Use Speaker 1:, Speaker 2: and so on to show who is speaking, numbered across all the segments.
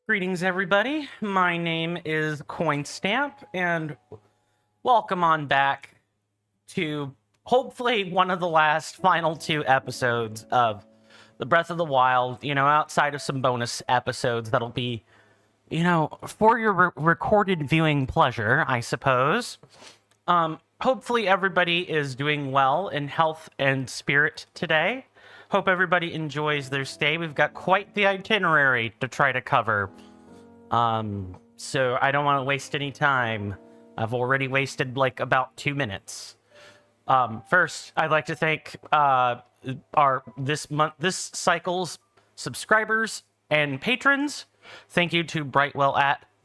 Speaker 1: Greetings, everybody. My name is Coinstamp, and welcome on back to hopefully one of the last final 2 episodes of the Breath of the Wild, outside of some bonus episodes that'll be, for your recorded viewing pleasure, I suppose. Hopefully everybody is doing well in health and spirit today. Hope everybody enjoys their stay. We've got quite the itinerary to try to cover. So I don't want to waste any time. I've already wasted like about 2 minutes. First, I'd like to thank this cycle's subscribers and patrons. Thank you to Brightwell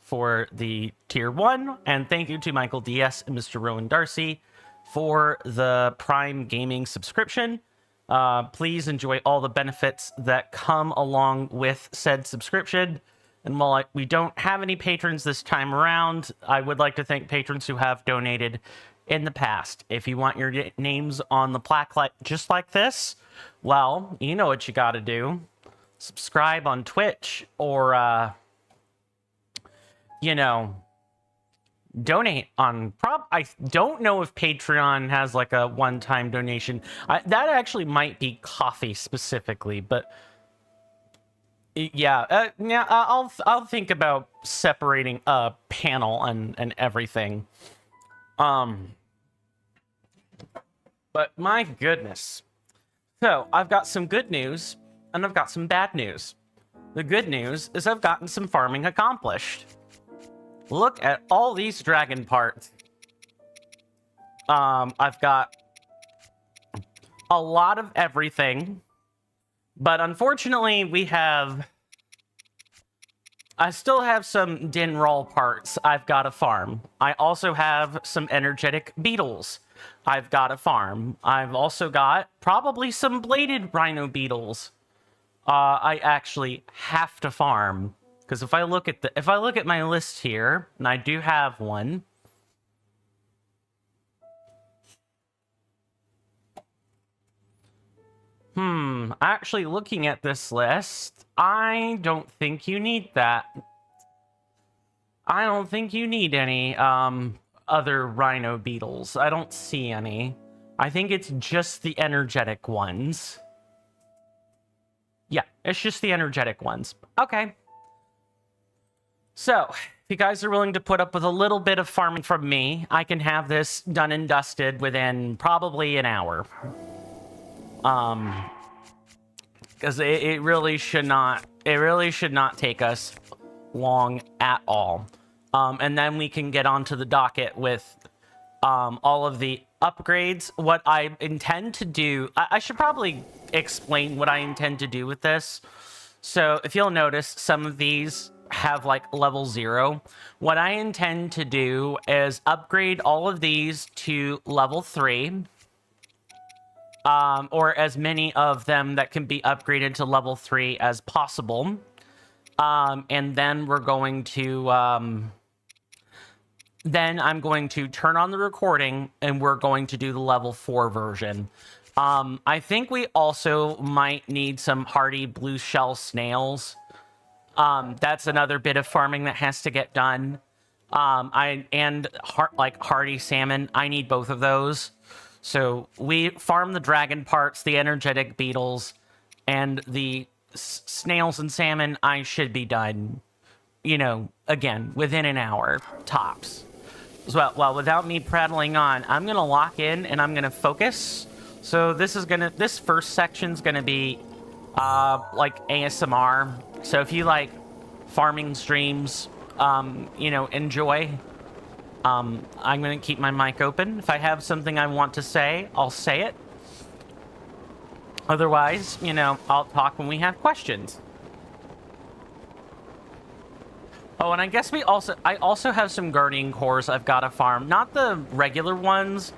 Speaker 1: for the tier 1, and thank you to Michael DS and Mr. Rowan Darcy for the Prime Gaming subscription. Please enjoy all the benefits that come along with said subscription. And while we don't have any patrons this time around, I would like to thank patrons who have donated in the past. If you want your names on the plaque just like this, well, you know what you gotta do. Subscribe on Twitch or, donate on I don't know if Patreon has like a one-time donation. That actually might be coffee specifically, but yeah, I'll think about separating a panel and everything. But my goodness. So I've got some good news and I've got some bad news. The good news is I've gotten some farming accomplished. Look at all these dragon parts. I've got a lot of everything, but unfortunately I still have some Dinroll parts I've got to farm. I also have some energetic beetles I've got to farm. I've also got probably some bladed rhino beetles I actually have to farm. Because if I look at my list here, and I do have one. Actually looking at this list, I don't think you need that. I don't think you need any other rhino beetles. I don't see any. I think it's just the energetic ones. Yeah, it's just the energetic ones. Okay. So, if you guys are willing to put up with a little bit of farming from me, I can have this done and dusted within probably an hour. Because it really should not take us long at all. And then we can get onto the docket with all of the upgrades. What I intend to do, I should probably explain what I intend to do with this. So if you'll notice, some of these have like level 0. What I intend to do is upgrade all of these to level 3. Or as many of them that can be upgraded to level 3 as possible. And then we're going to, then I'm going to turn on the recording and we're going to do the level 4 version. I think we also might need some hardy blue shell snails. That's another bit of farming that has to get done. Hardy salmon, I need both of those. So we farm the dragon parts, the energetic beetles, and the snails and salmon. I should be done, again, within an hour, tops. Well, without me prattling on, I'm going to lock in and I'm going to focus. So this first section's going to be, like ASMR. So if you like farming streams, enjoy. I'm going to keep my mic open. If I have something I want to say, I'll say it. Otherwise, I'll talk when we have questions. Oh, and I guess I also have some guardian cores I've got to farm. Not the regular ones,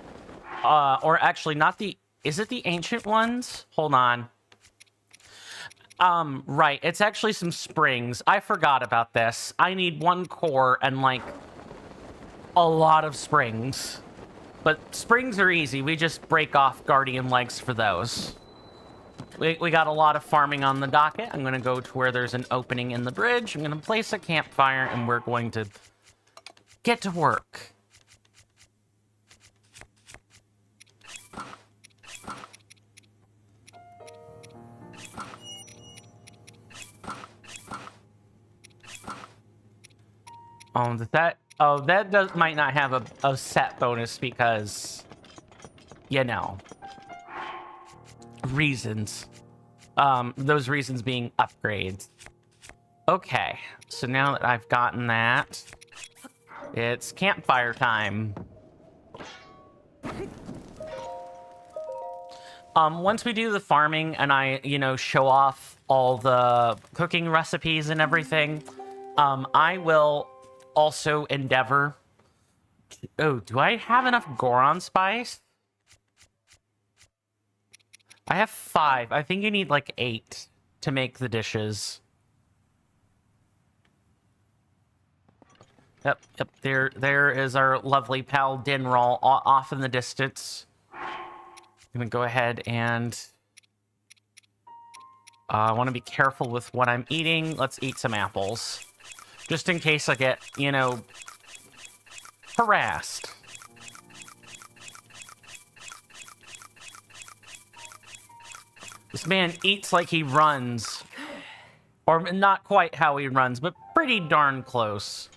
Speaker 1: or actually not the, is it the ancient ones? Hold on. Right, it's actually some springs. I forgot about this. I need 1 core and, like, a lot of springs. But springs are easy. We just break off guardian legs for those. We got a lot of farming on the docket. I'm going to go to where there's an opening in the bridge. I'm going to place a campfire, and we're going to get to work. That might not have a set bonus because, you know, reasons. Those reasons being upgrades. Okay, so now that I've gotten that, it's campfire time. Once we do the farming and I, you know, show off all the cooking recipes and everything, I will also endeavor. Oh, do I have enough Goron spice? I have 5. I think you need like 8 to make the dishes. Yep. There is our lovely pal Dinroll off in the distance. I'm gonna go ahead and I want to be careful with what I'm eating. Let's eat some apples. Just in case I get, you know, harassed. This man eats like he runs. Or not quite how he runs, but pretty darn close.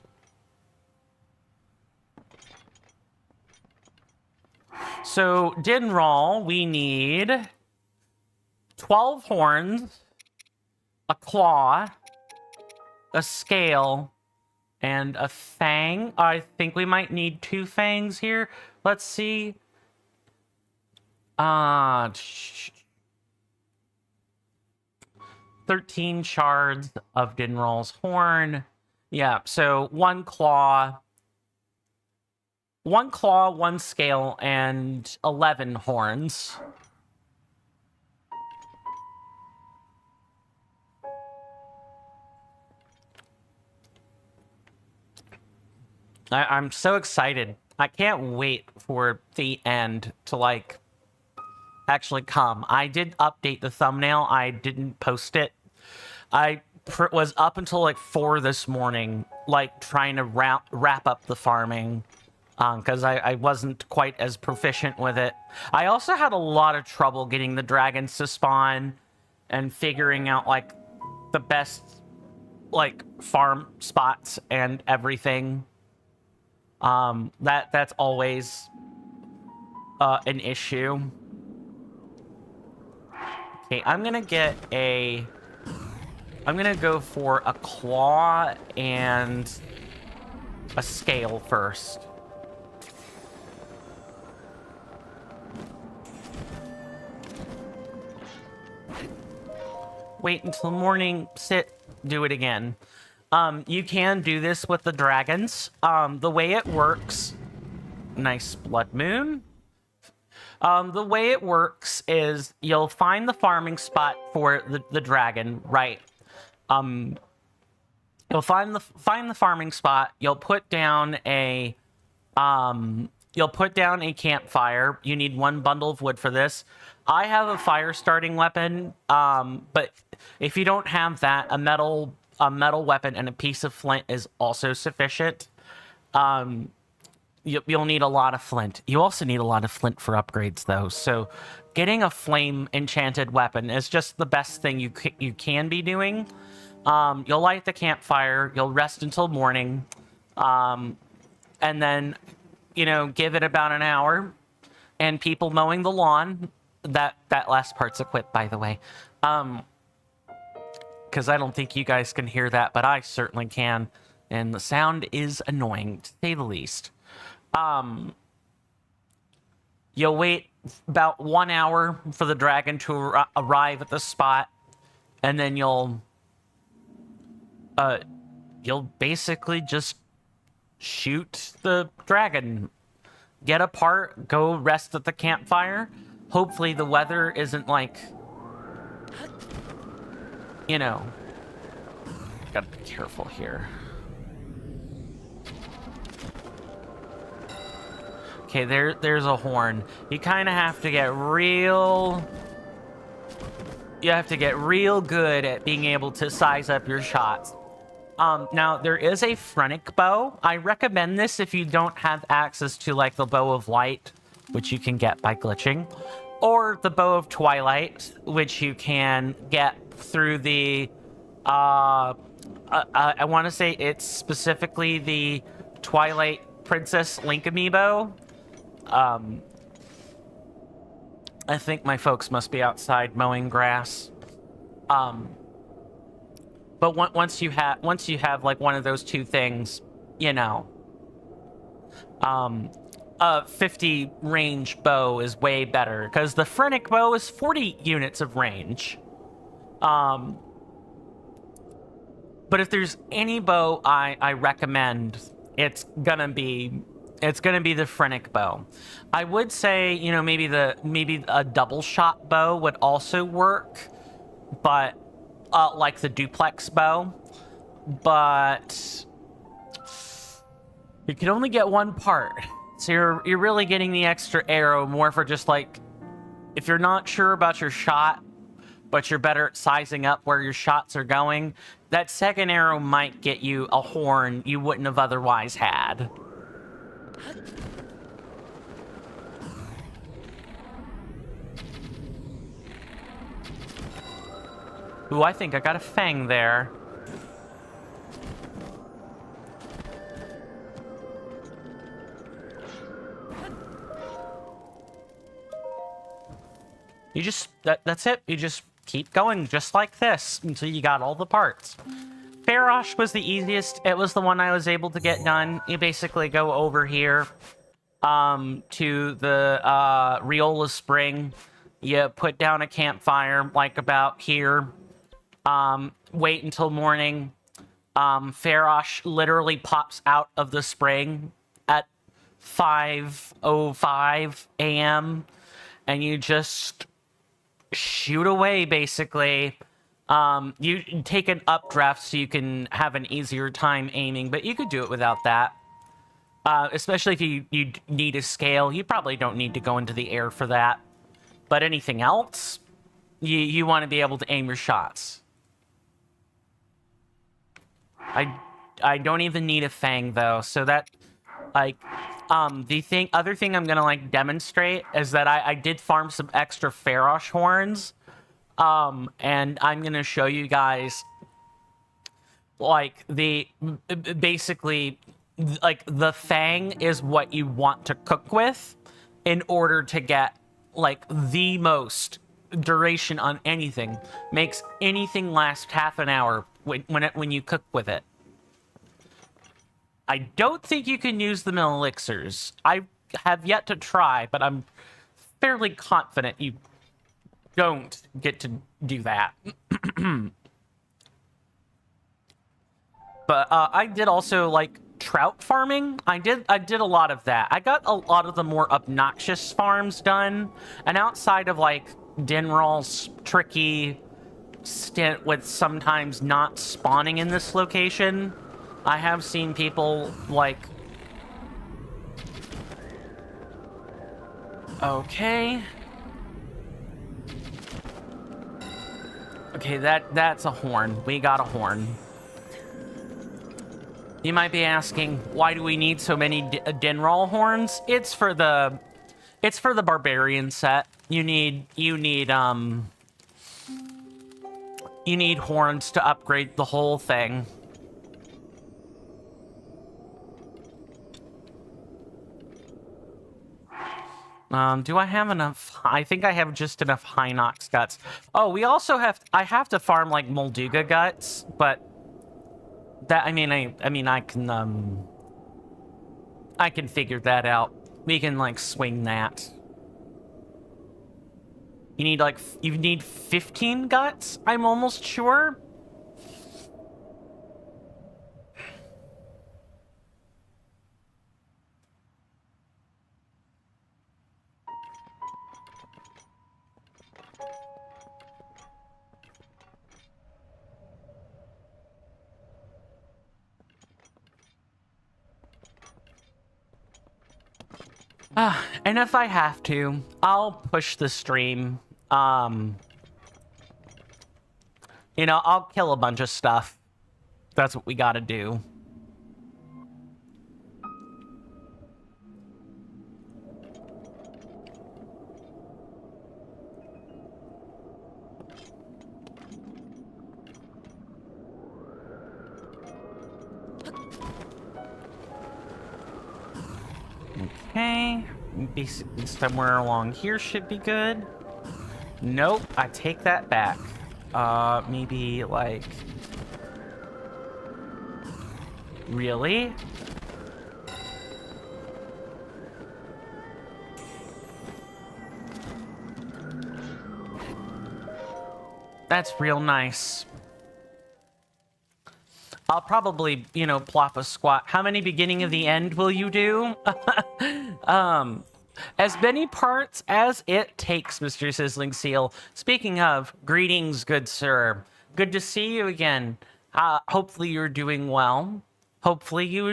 Speaker 1: So, Dinroll, we need 12 horns, a claw, a scale, and a fang. I think we might need 2 fangs here. Let's see. 13 shards of Dinroll's horn. Yeah, so 1 claw, 1 scale, and 11 horns. I'm so excited. I can't wait for the end to, like, actually come. I did update the thumbnail. I didn't post it. I was up until, like, 4 this morning, like, trying to wrap up the farming. Because I wasn't quite as proficient with it. I also had a lot of trouble getting the dragons to spawn and figuring out, like, the best, like, farm spots and everything. That's always an issue. Okay, I'm gonna go for a claw and a scale first. Wait until morning, sit, do it again. You can do this with the dragons. The way it works... Nice blood moon. The way it works is you'll find the farming spot for the dragon, right? You'll find the farming spot. You'll put down a campfire. You need 1 bundle of wood for this. I have a fire starting weapon, but if you don't have that, a metal weapon and a piece of flint is also sufficient. You'll need a lot of flint. You also need a lot of flint for upgrades, though. So getting a flame enchanted weapon is just the best thing you can be doing. You'll light the campfire. You'll rest until morning. And then, you know, give it about an hour. And people mowing the lawn. That last part's a quip, by the way. Because I don't think you guys can hear that, but I certainly can. And the sound is annoying, to say the least. You'll wait about 1 hour for the dragon to arrive at the spot, and then you'll you'll basically just shoot the dragon. Get apart, go rest at the campfire. Hopefully the weather isn't like, you know, gotta be careful here. Okay, there's a horn. You kind of have to get real... You have to get real good at being able to size up your shots. Now, there is a Phrenic bow. I recommend this if you don't have access to, like, the Bow of Light, which you can get by glitching, or the Bow of Twilight, which you can get through the... I want to say it's specifically the Twilight Princess Link amiibo. I think my folks must be outside mowing grass. But once you have like one of those two things, you know, a 50 range bow is way better because the Phrenic bow is 40 units of range. But if there's any bow I recommend, it's gonna be the Phrenic bow. I would say, you know, maybe a double shot bow would also work, but like the duplex bow, but you can only get one part, so you're really getting the extra arrow more for just like if you're not sure about your shot, but you're better at sizing up where your shots are going. That second arrow might get you a horn you wouldn't have otherwise had. Ooh, I think I got a fang there. You just, that's it. You just keep going just like this until you got all the parts. Farosh was the easiest. It was the one I was able to get done. You basically go over here to the Riola Spring. You put down a campfire like about here. Wait until morning. Farosh literally pops out of the spring at 5:05 a.m. and you just shoot away, basically. You take an updraft so you can have an easier time aiming, but you could do it without that. Especially if you need a scale. You probably don't need to go into the air for that. But anything else, you want to be able to aim your shots. I don't even need a fang though, so that, like, the other thing I'm gonna like demonstrate is that I did farm some extra Farosh horns, and I'm gonna show you guys like basically like the fang is what you want to cook with in order to get like the most duration on anything. Makes anything last half an hour when you cook with it. I don't think you can use the mill elixirs. I have yet to try, but I'm fairly confident you don't get to do that. But I did also like trout farming. I did a lot of that. I got a lot of the more obnoxious farms done, and outside of like Dinral's tricky stint with sometimes not spawning in this location, I have seen people like... Okay. Okay, that's a horn. We got a horn. You might be asking, why do we need so many Dinral horns? It's for the barbarian set. You need horns to upgrade the whole thing. Do I have enough? I think I have just enough Hinox guts. Oh, we also I have to farm like Molduga guts, but that, I mean I can figure that out. We can like swing that. You need 15 guts, I'm almost sure. And if I have to, I'll push the stream. You know, I'll kill a bunch of stuff. That's what we gotta do. Okay, basically somewhere along here should be good. Nope, I take that back. Maybe like... Really? That's real nice. I'll probably, you know, plop a squat. How many beginning of the end will you do? As many parts as it takes, Mr. Sizzling Seal. Speaking of, greetings, good sir. Good to see you again. Hopefully you're doing well. Hopefully you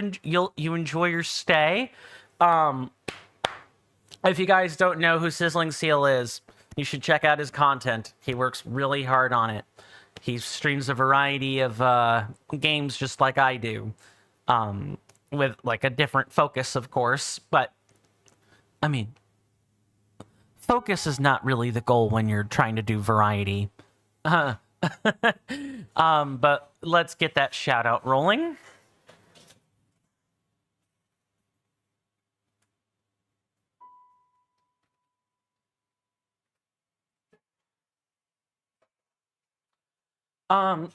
Speaker 1: enjoy your stay. If you guys don't know who Sizzling Seal is, you should check out his content. He works really hard on it. He streams a variety of games just like I do, with like a different focus, of course. But I mean, focus is not really the goal when you're trying to do variety. But let's get that shout out rolling.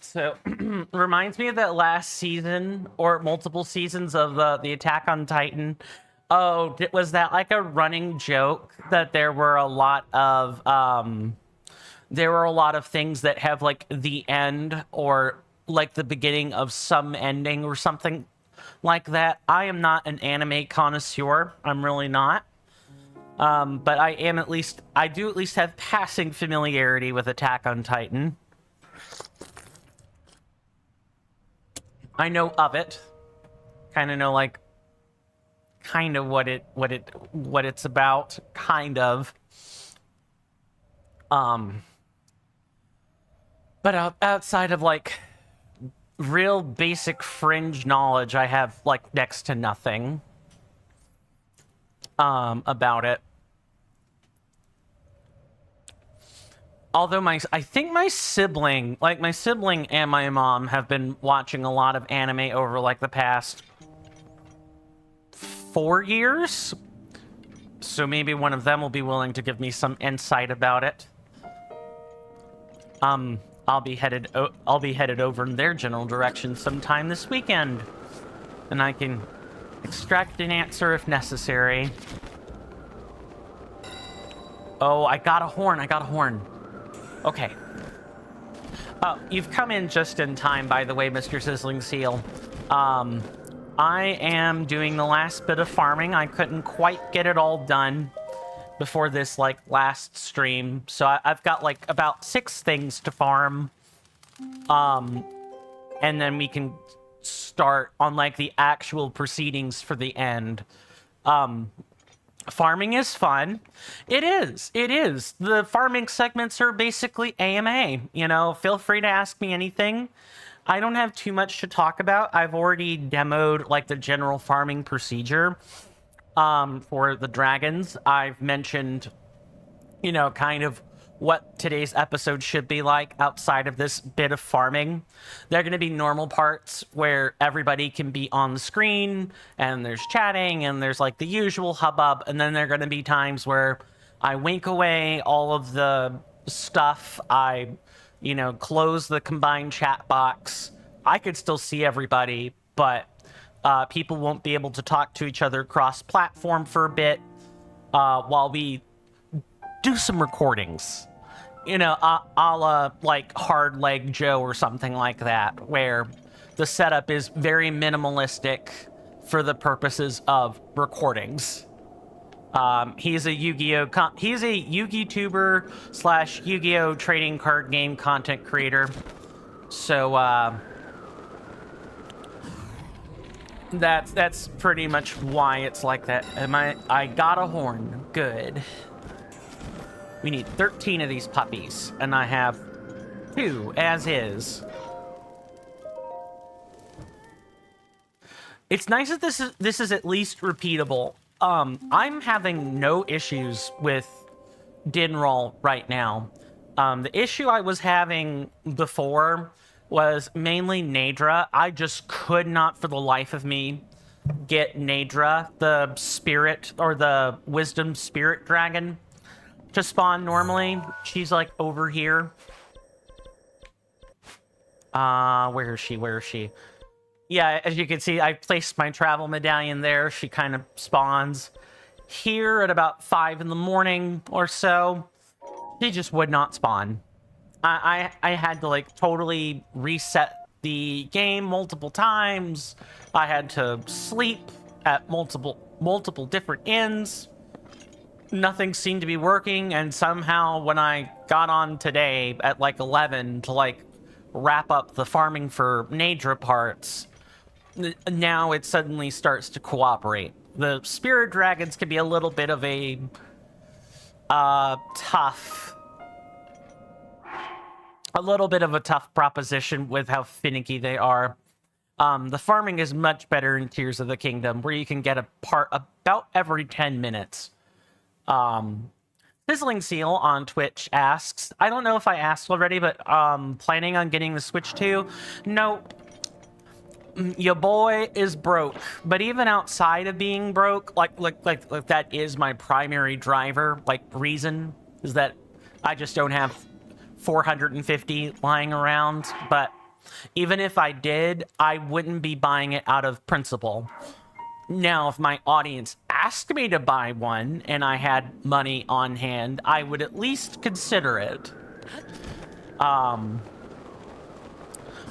Speaker 1: So reminds me of that last season or multiple seasons of the Attack on Titan. Oh, was that like a running joke that there were a lot of things that have like the end or like the beginning of some ending or something like that? I am not an anime connoisseur. I'm really not. But I do at least have passing familiarity with Attack on Titan. I know of it. Kind of know like what it's about, kind of. But outside of like real basic fringe knowledge, I have like next to nothing about it. Although I think my sibling and my mom have been watching a lot of anime over like the past 4 years. So maybe one of them will be willing to give me some insight about it. I'll be headed over in their general direction sometime this weekend, and I can extract an answer if necessary. Oh, I got a horn. Okay. You've come in just in time, by the way, Mr. Sizzling Seal. I am doing the last bit of farming. I couldn't quite get it all done before this, like, last stream. So I've got, like, about 6 things to farm. And then we can start on, like, the actual proceedings for the end. Farming is fun. It is. The farming segments are basically AMA. You know, feel free to ask me anything. I don't have too much to talk about. I've already demoed, like, the general farming procedure for the dragons. I've mentioned, you know, kind of what today's episode should be like outside of this bit of farming. There are going to be normal parts where everybody can be on the screen and there's chatting and there's like the usual hubbub, and then there are going to be times where I wink away all of the stuff. I, you know, close the combined chat box. I could still see everybody, but people won't be able to talk to each other cross-platform for a bit while we do some recordings, you know, a la like Hard Leg Joe or something like that, where the setup is very minimalistic for the purposes of recordings. He's a Yu-Gi-Oh tuber / Yu-Gi-Oh trading card game content creator. So That's pretty much why it's like that. I got a horn. Good. We need 13 of these puppies, and I have 2 as is. It's nice that this is at least repeatable. I'm having no issues with Dinroll right now. The issue I was having before was mainly Nadra. I just could not for the life of me get Nadra, the spirit or the wisdom spirit dragon, to spawn normally. She's like over here. Where is she? Yeah, as you can see, I placed my travel medallion there. She kind of spawns here at about 5 in the morning or so. She just would not spawn. I had to like totally reset the game multiple times. I had to sleep at multiple different inns. Nothing seemed to be working, and somehow when I got on today at like 11 to like wrap up the farming for Nadra parts, now it suddenly starts to cooperate. The spirit dragons can be a little bit of a tough proposition with how finicky they are. The farming is much better in Tears of the Kingdom, where you can get a part about every 10 minutes. Sizzling Seal on Twitch asks, I don't know if I asked already, but planning on getting the Switch 2? No. Your boy is broke, but even outside of being broke, like that is my primary driver, like reason, is that I just don't have 450 lying around. But even if I did, I wouldn't be buying it out of principle. Now, if my audience asked me to buy one and I had money on hand, I would at least consider it.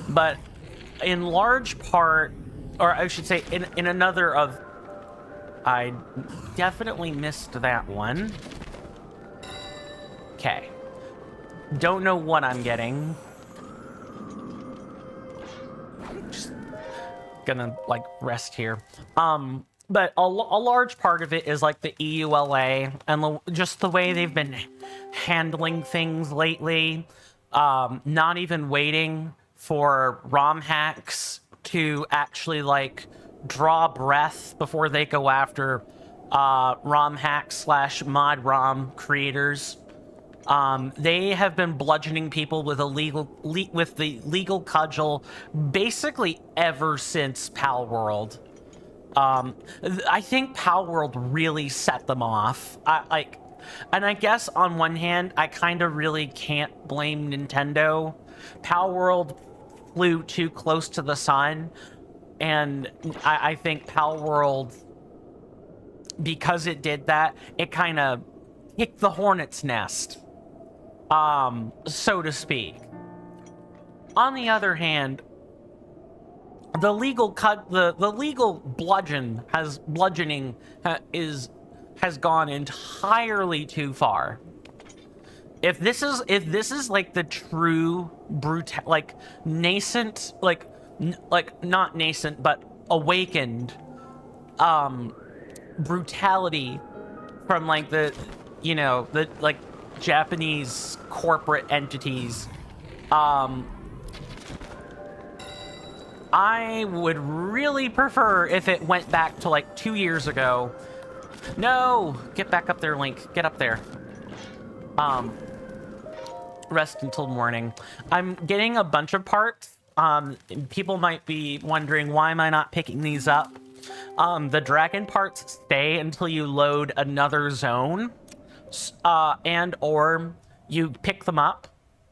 Speaker 1: But in large part, or I should say in another of, I definitely missed that one. Okay. Don't know what I'm getting. Just gonna like rest here. But a large part of it is like the EULA and just the way they've been handling things lately. Not even waiting for ROM hacks to actually like draw breath before they go after ROM hacks / mod ROM creators. They have been bludgeoning people with with the legal cudgel basically ever since Pal World. I think Pal World really set them off. And I guess on one hand, I kind of really can't blame Nintendo. Pal World flew too close to the sun, and I think Pal World, because it did that, it kind of kicked the hornet's nest, so to speak. On the other hand, the legal bludgeoning has gone entirely too far. If this is like the true nascent, not nascent, but awakened brutality from like the Japanese corporate entities, I would really prefer if it went back to like 2 years ago. No, get back up there, Link. Get up there. Rest until morning. I'm getting a bunch of parts. People might be wondering, why am I not picking these up? The dragon parts stay until you load another zone, and or you pick them up.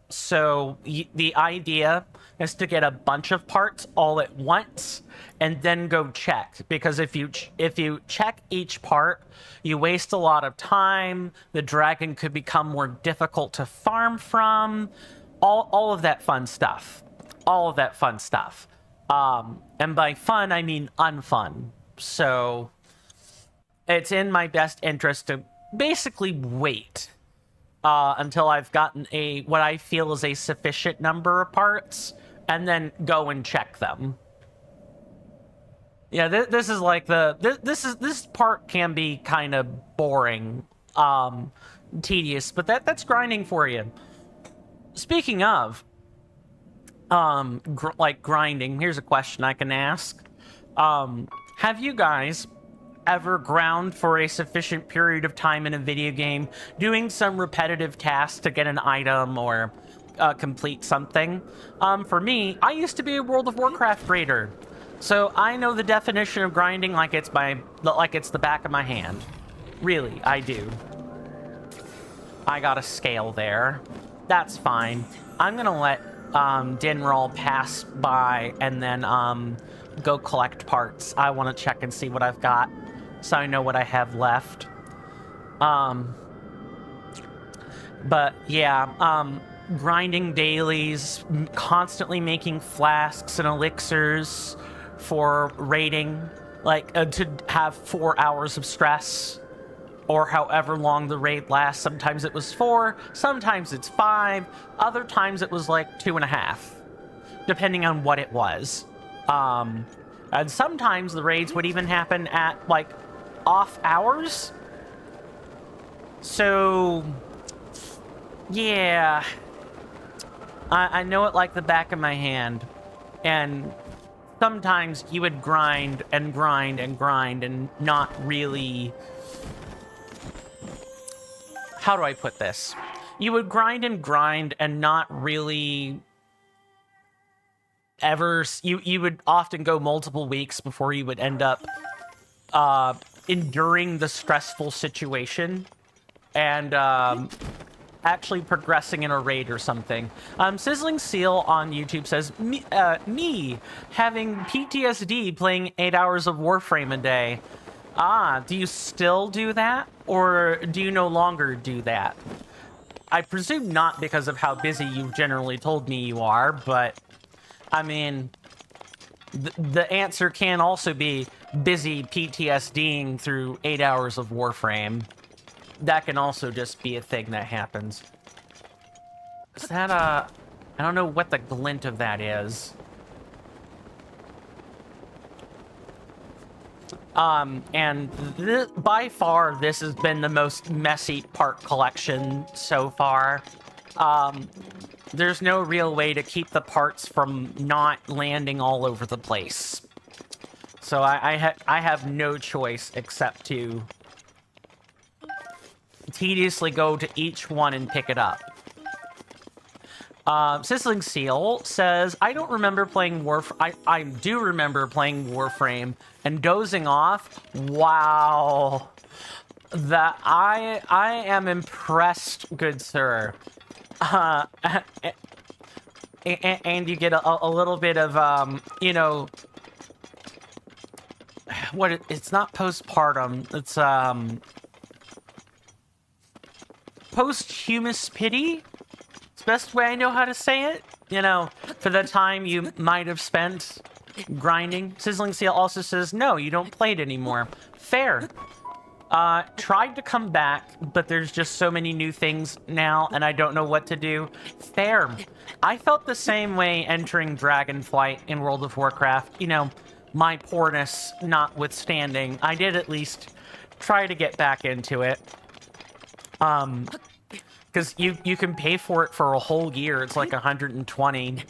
Speaker 1: So the idea is to get a bunch of parts all at once and then go check, because if you check each part, you waste a lot of time. The dragon could become more difficult to farm from. All of that fun stuff. And by fun, I mean unfun. So it's in my best interest to basically wait until I've gotten what I feel is a sufficient number of parts, and then go and check them. Yeah, this is like this part can be kind of boring, tedious, but that's grinding for you. Speaking of like grinding, here's a question I can ask. Have you guys ever ground for a sufficient period of time in a video game, doing some repetitive tasks to get an item or complete something? For me, I used to be a World of Warcraft raider, so I know the definition of grinding like it's the back of my hand. Really, I do. I got a scale there. That's fine. I'm gonna let Dinral pass by and then go collect parts. I want to check and see what I've got, so I know what I have left. But yeah, grinding dailies, constantly making flasks and elixirs for raiding, like to have 4 hours of stress, or however long the raid lasts. Sometimes it was 4, sometimes it's 5, other times it was like 2.5, depending on what it was. And sometimes the raids would even happen at like off hours. So yeah, I know it like the back of my hand. And sometimes you would grind and grind and grind and not really... How do I put this? You would grind and not really ever... You would often go multiple weeks before you would end up enduring the stressful situation and actually progressing in a raid or something. Sizzling Seal on YouTube says, me having PTSD playing 8 hours of Warframe a day. Do you still do that? Or do you no longer do that? I presume not, because of how busy you've generally told me you are, but I mean, the answer can also be busy PTSDing through 8 hours of Warframe. That can also just be a thing that happens. Is that I don't know what the glint of that is. And by far, this has been the most messy part collection so far. There's no real way to keep the parts from not landing all over the place. So I have no choice except to tediously go to each one and pick it up. Sizzling Seal says, I don't remember playing I do remember playing Warframe and dozing off. Wow. That I am impressed, good sir. And you get a little bit of, you know, it's not postpartum, it's, posthumous pity? It's the best way I know how to say it. You know, for the time you might have spent grinding. Sizzling Seal also says, no, you don't play it anymore. Fair. Tried to come back, but there's just so many new things now, and I don't know what to do. Fair. I felt the same way entering Dragonflight in World of Warcraft. You know, my poorness notwithstanding, I did at least try to get back into it. Because you can pay for it for a whole year. It's like 120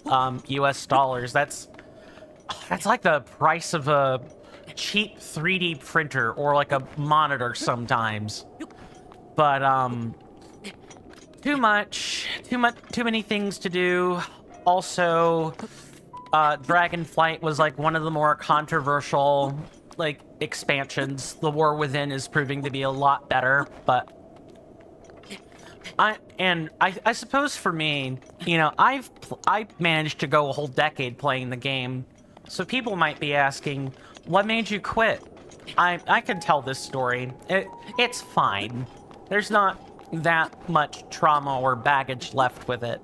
Speaker 1: US dollars. That's like the price of a cheap 3D printer or like a monitor sometimes. But too many things to do. Also, Dragonflight was like one of the more controversial like expansions. The War Within is proving to be a lot better, but I suppose for me, you know, I've managed to go a whole decade playing the game, so people might be asking, what made you quit? I can tell this story. It's fine. There's not that much trauma or baggage left with it.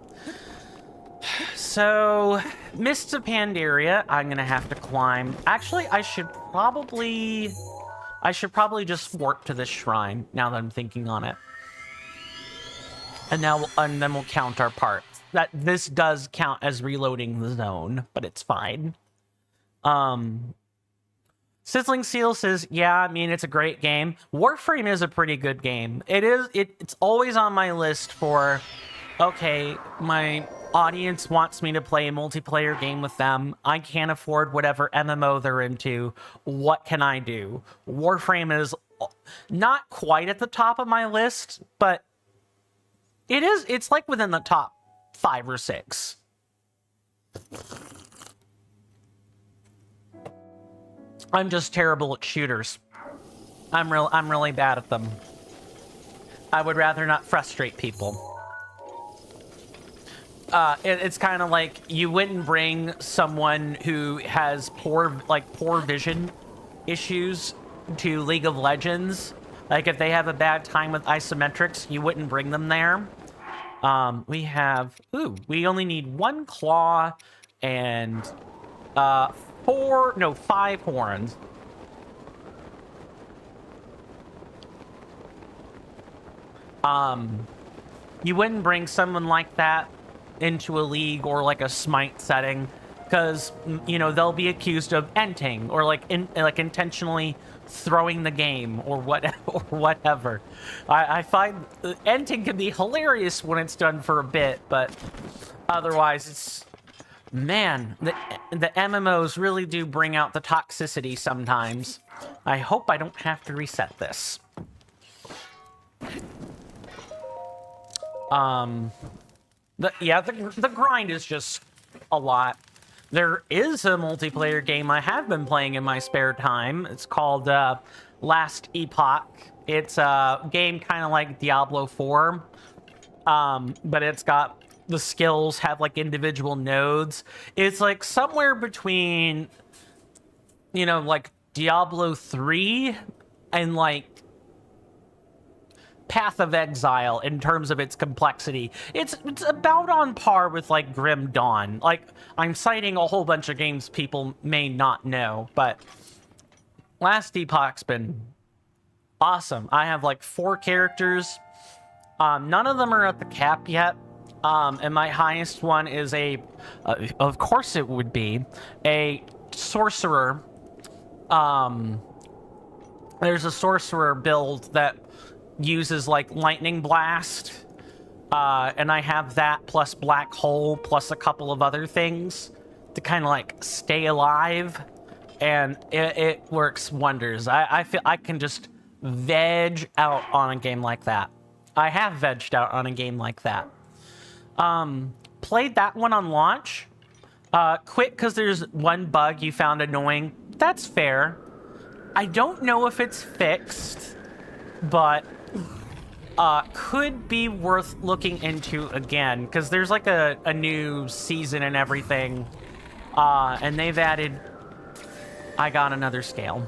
Speaker 1: So, Mists of Pandaria, I'm gonna have to climb. Actually, I should probably just warp to this shrine, now that I'm thinking on it. And then we'll count our parts. This does count as reloading the zone, but it's fine. Sizzling Seal says, yeah, I mean, it's a great game. Warframe is a pretty good game. It's always on my list for, okay, my audience wants me to play a multiplayer game with them. I can't afford whatever MMO they're into. What can I do? Warframe is not quite at the top of my list, but it's like within the top 5 or 6. I'm just terrible at shooters. I'm really bad at them. I would rather not frustrate people. It's kind of like you wouldn't bring someone who has poor vision issues to League of Legends. Like if they have a bad time with isometrics, you wouldn't bring them there. We only need 1 claw and 5 horns. You wouldn't bring someone like that into a league or like a smite setting because, you know, they'll be accused of enting or like intentionally throwing the game or whatever. I find enting can be hilarious when it's done for a bit, but otherwise it's, man, the MMOs really do bring out the toxicity sometimes. I hope I don't have to reset this. The grind is just a lot. There is a multiplayer game I have been playing in my spare time. It's called Last Epoch. It's a game kind of like Diablo 4, but it's got the skills have like individual nodes. It's like somewhere between, you know, like Diablo 3 and like Path of Exile in terms of its complexity. It's about on par with like Grim Dawn. Like, I'm citing a whole bunch of games people may not know, but Last Epoch's been awesome. I have like 4 characters. None of them are at the cap yet. And my highest one is of course it would be, a sorcerer. There's a sorcerer build that uses like lightning blast, and I have that plus black hole plus a couple of other things to kind of like stay alive, and it works wonders. I feel I can just veg out on a game like that. I have vegged out on a game like that. Played that one on launch. Quit because there's one bug you found annoying. That's fair. I don't know if it's fixed, but could be worth looking into again, because there's like a new season and everything, and they've added, I got another scale.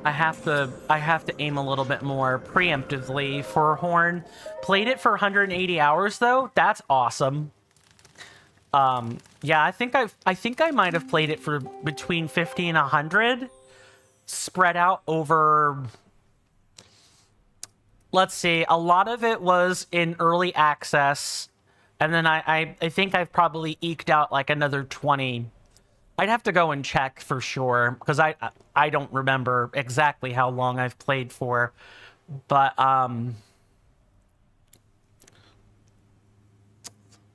Speaker 1: I have to aim a little bit more preemptively for Horn. Played it for 180 hours though. That's awesome. Yeah, I think I might have played it for between 50 and 100, spread out over, let's see, a lot of it was in early access, and then I think I've probably eked out like another 20. I'd have to go and check for sure, because I don't remember exactly how long I've played for, but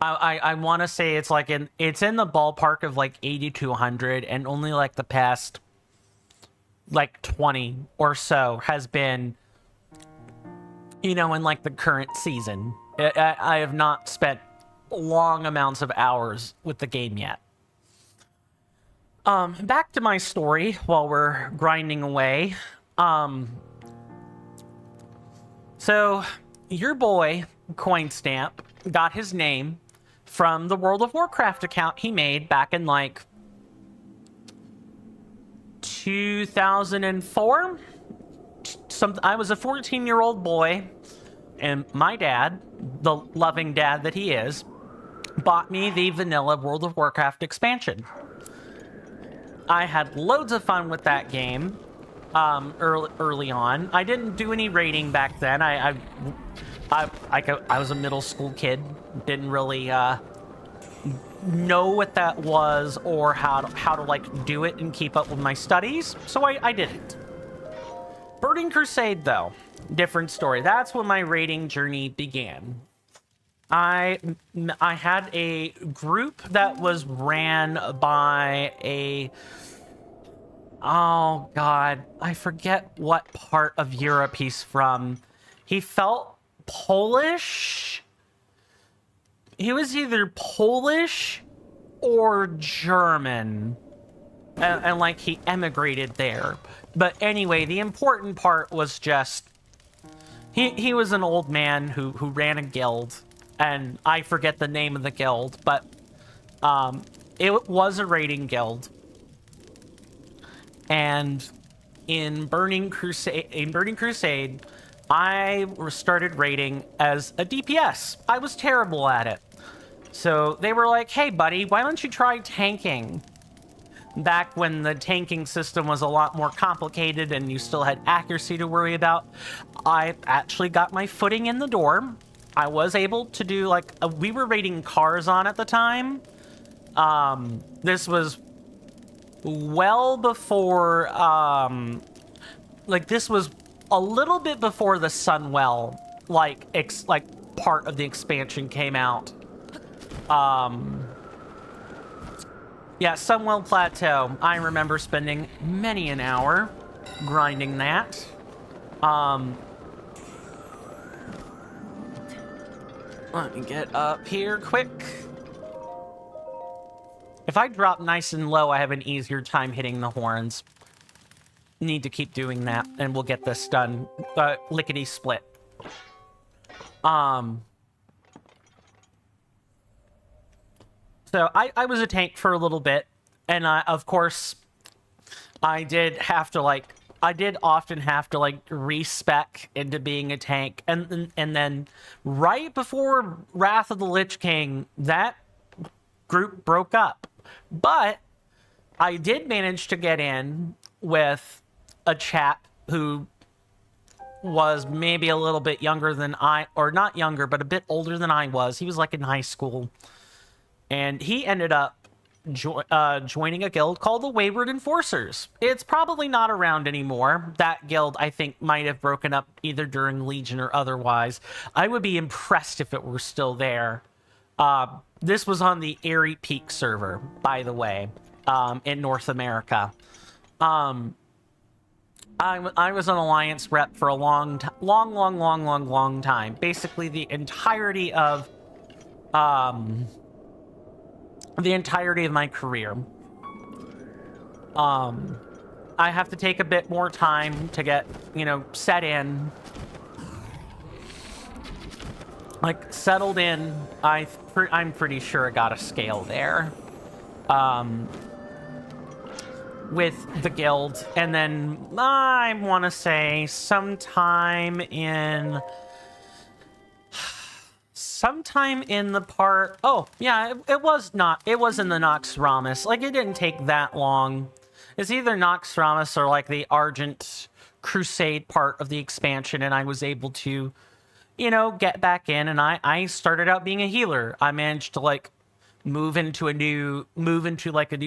Speaker 1: I want to say it's like it's in the ballpark of like 80 to 100, and only like the past like 20 or so has been, you know, in like the current season. I have not spent long amounts of hours with the game yet. Back to my story while we're grinding away. So your boy Coinstamp got his name from the World of Warcraft account he made back in like 2004. I was a 14-year-old boy, and my dad, the loving dad that he is, bought me the vanilla World of Warcraft expansion. I had loads of fun with that game early on. I didn't do any raiding back then. I was a middle school kid. Didn't really know what that was or how to like do it and keep up with my studies, so I didn't. Burning Crusade, though, different story. That's when my raiding journey began. I had a group that was ran by a... Oh, God. I forget what part of Europe he's from. He felt Polish. He was either Polish or German. And like, he emigrated there. But anyway, the important part was just... He was an old man who ran a guild. And I forget the name of the guild, but... it was a raiding guild. And in Burning Crusade, I started raiding as a DPS. I was terrible at it. So they were like, hey, buddy, why don't you try tanking? Back when the tanking system was a lot more complicated and you still had accuracy to worry about, I actually got my footing in the door. I was able to do, like, we were raiding Karzhan at the time. This was well before, like, this was a little bit before the Sunwell, like, part of the expansion came out. Yeah, Sunwell Plateau. I remember spending many an hour grinding that. Let me get up here quick. If I drop nice and low, I have an easier time hitting the horns. Need to keep doing that, and we'll get this done. Lickety split. So I was a tank for a little bit, and of course, I did often have to like respec into being a tank, and then right before Wrath of the Lich King, that group broke up. But I did manage to get in with a chap who was maybe a little bit younger than or not younger, but a bit older than I was. He was like in high school. And he ended up joining a guild called the Wayward Enforcers. It's probably not around anymore. That guild, I think, might have broken up either during Legion or otherwise. I would be impressed if it were still there. This was on the Airy Peak server, by the way, in North America. I was an Alliance rep for a long time. Basically, the entirety of my career. I have to take a bit more time to get, set in. Like, settled in. I'm pretty sure I got a scale there. With the guild. And then, I want to say, sometime in the part... Oh, yeah, it was in the Nox Ramus. Like, it didn't take that long. It's either Nox Ramus or, like, the Argent Crusade part of the expansion, and I was able to, get back in, and I started out being a healer. I managed to, like, move into a new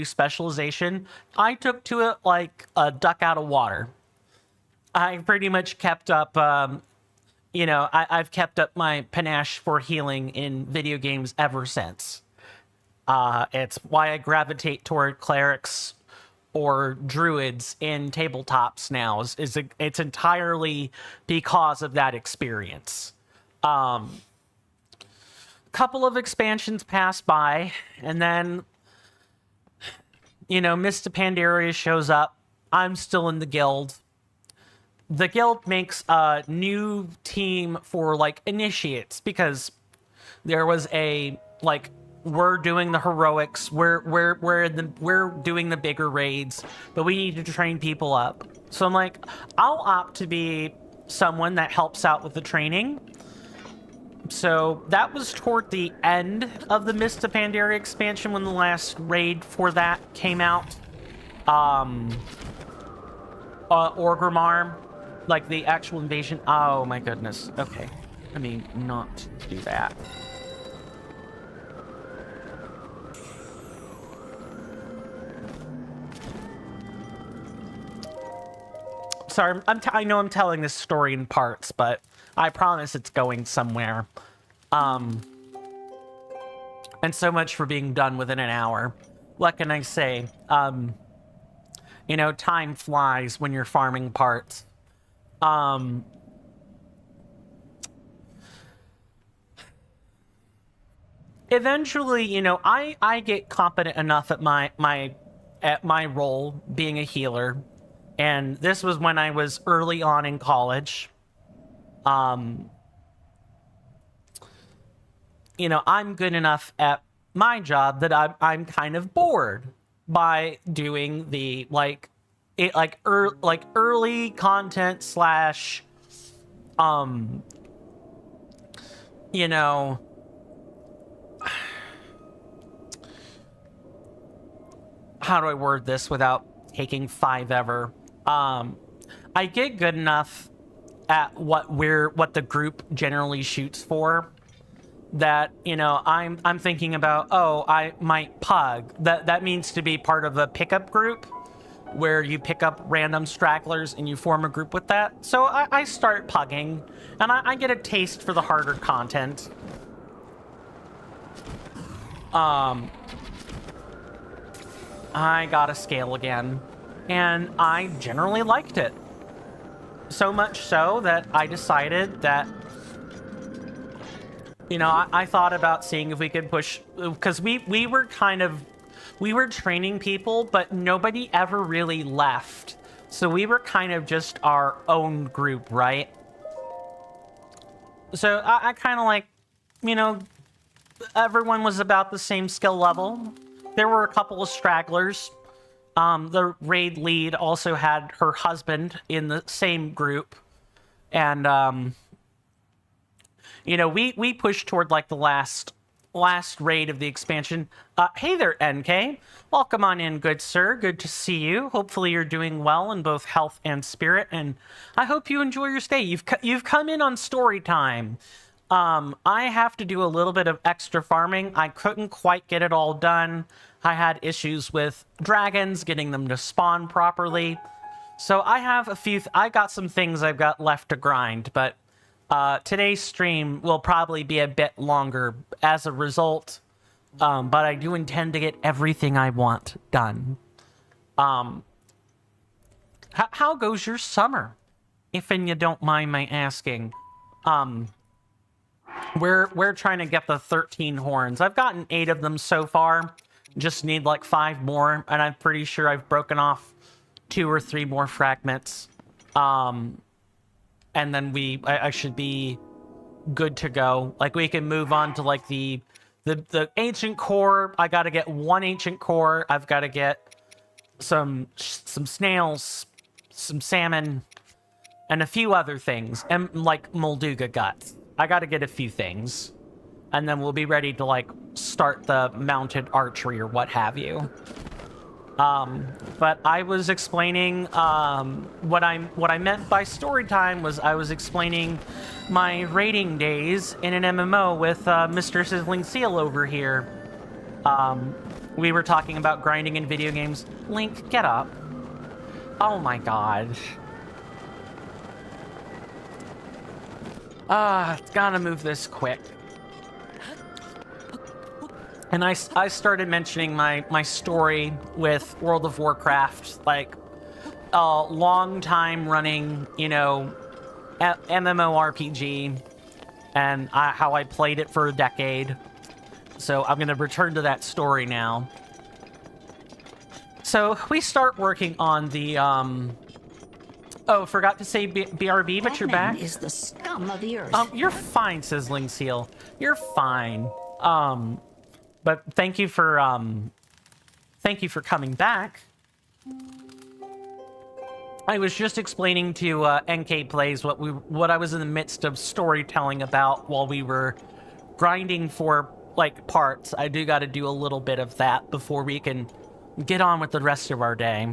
Speaker 1: specialization. I took to it like a duck out of water. I pretty much kept up... I've kept up my panache for healing in video games ever since. It's why I gravitate toward clerics or druids in tabletops now. It's entirely because of that experience. Couple of expansions passed by, and then, Mist of Pandaria shows up. I'm still in the guild. The guild makes a new team for, like, initiates, because there was a, like, we're doing the heroics, we're doing the bigger raids, but we need to train people up. So I'm like, I'll opt to be someone that helps out with the training. So that was toward the end of the Mist of Pandaria expansion when the last raid for that came out. Orgrimmar. Like, the actual invasion. Oh, my goodness. Okay. Let me not do that. sorry, I know I'm telling this story in parts, but I promise it's going somewhere. And so much for being done within an hour. What can I say? You know, time flies when you're farming parts. Eventually, you know, I get competent enough at my role being a healer, and this was when I was early on in college. You know, I'm good enough at my job that I'm kind of bored by doing the early content slash you know, how do I word this without taking 5 ever? I get good enough at what the group generally shoots for that, you know, I'm thinking about, oh, I might pug. That means to be part of a pickup group where you pick up random stragglers and you form a group with that. So I start pugging, and I get a taste for the harder content. I got a scale again, and I generally liked it. So much so that I decided that, you know, I thought about seeing if we could push, because we were training people, but nobody ever really left. So we were kind of just our own group, right? So I kind of like, you know, everyone was about the same skill level. There were a couple of stragglers. The raid lead also had her husband in the same group. And, you know, we pushed toward like the last raid of the expansion. Hey there, NK. Welcome on in, good sir. Good to see you. Hopefully you're doing well in both health and spirit, and I hope you enjoy your stay. You've come in on story time. I have to do a little bit of extra farming. I couldn't quite get it all done. I had issues with dragons, getting them to spawn properly. So I have I got some things I've got left to grind, but today's stream will probably be a bit longer as a result, but I do intend to get everything I want done. How goes your summer, if and you don't mind my asking? We're trying to get the 13 horns. I've gotten 8 of them so far. Just need like 5 more, and I'm pretty sure I've broken off 2 or 3 more fragments. And then I should be good to go. Like, we can move on to like the ancient core. I gotta get 1 ancient core. I've got to get some snails, some salmon, and a few other things, and like Molduga guts. I gotta get a few things, and then we'll be ready to like start the mounted archery or what have you. But I was explaining, what I meant by story time was I was explaining my raiding days in an MMO with Mr. Sizzling Seal over here. We were talking about grinding in video games. Link, get up. Oh my god. Gotta move this quick. And I started mentioning my story with World of Warcraft, like a long time running, you know, MMORPG, and how I played it for a decade. So I'm going to return to that story now. So we start working on the, oh, forgot to say BRB, but you're back?
Speaker 2: Is the scum of the earth.
Speaker 1: You're fine, Sizzling Seal. You're fine. But thank you for coming back. I was just explaining to NK Plays what I was in the midst of storytelling about while we were grinding for like parts. I do got to do a little bit of that before we can get on with the rest of our day.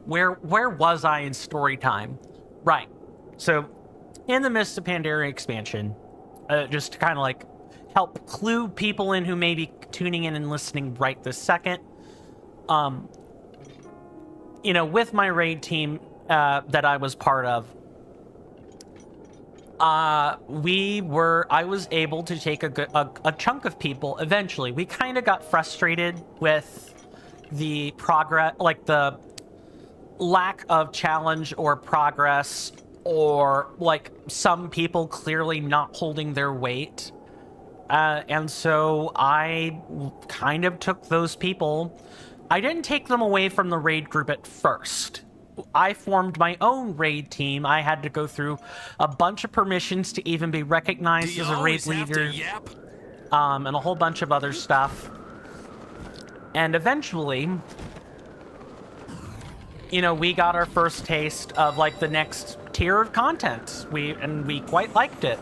Speaker 1: Where was I in story time? Right. So, in the midst of Pandaria expansion, just to kind of like help clue people in who may be tuning in and listening right this second. you know, with my raid team that I was part of, I was able to take a chunk of people eventually. We kind of got frustrated with the progress, like the lack of challenge or progress, or like some people clearly not holding their weight. And so I kind of took those people. I didn't take them away from the raid group at first. I formed my own raid team. I had to go through a bunch of permissions to even be recognized as a raid leader, and a whole bunch of other stuff. And eventually, you know, we got our first taste of like the next tier of content. We quite liked it.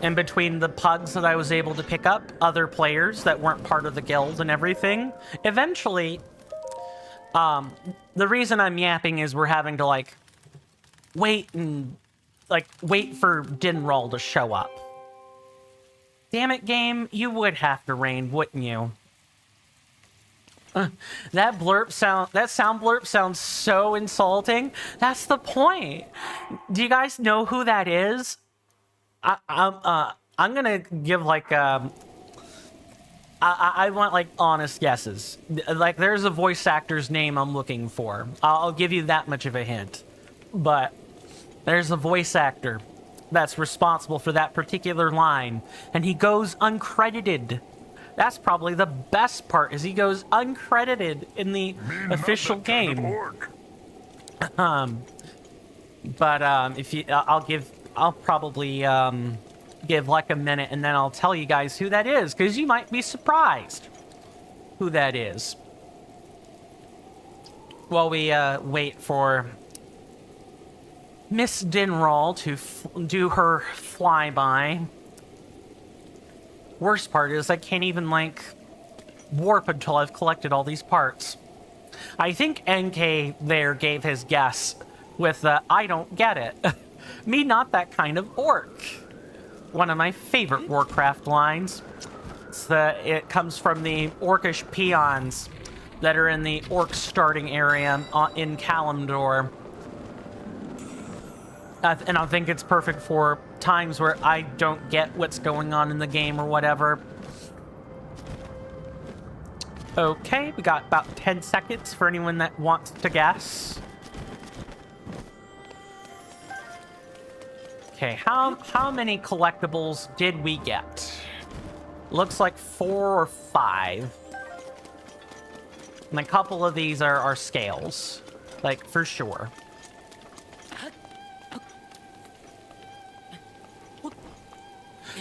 Speaker 1: In between the pugs that I was able to pick up, other players that weren't part of the guild and everything, eventually, the reason I'm yapping is we're having to like wait for Dinroll to show up. Damn it, game, you would have to rain, wouldn't you? That sound blurb sounds so insulting. That's the point. Do you guys know who that is? I'm gonna give like I want like honest guesses. Like there's a voice actor's name I'm looking for. I'll give you that much of a hint. But there's a voice actor that's responsible for that particular line, and he goes uncredited. That's probably the best part, is he goes uncredited in the official game. If you, I'll probably give like a minute, and then I'll tell you guys who that is, because you might be surprised who that is. While we wait for Miss Dinroll to do her flyby. Worst part is I can't even, like, warp until I've collected all these parts. I think NK there gave his guess with the, I don't get it. Me not that kind of orc. One of my favorite Warcraft lines. It comes from the orcish peons that are in the orc starting area in Kalimdor. And I think it's perfect for times where I don't get what's going on in the game or whatever. Okay, we got about 10 seconds for anyone that wants to guess. Okay, how many collectibles did we get? Looks like 4 or 5. And a couple of these are scales, like for sure.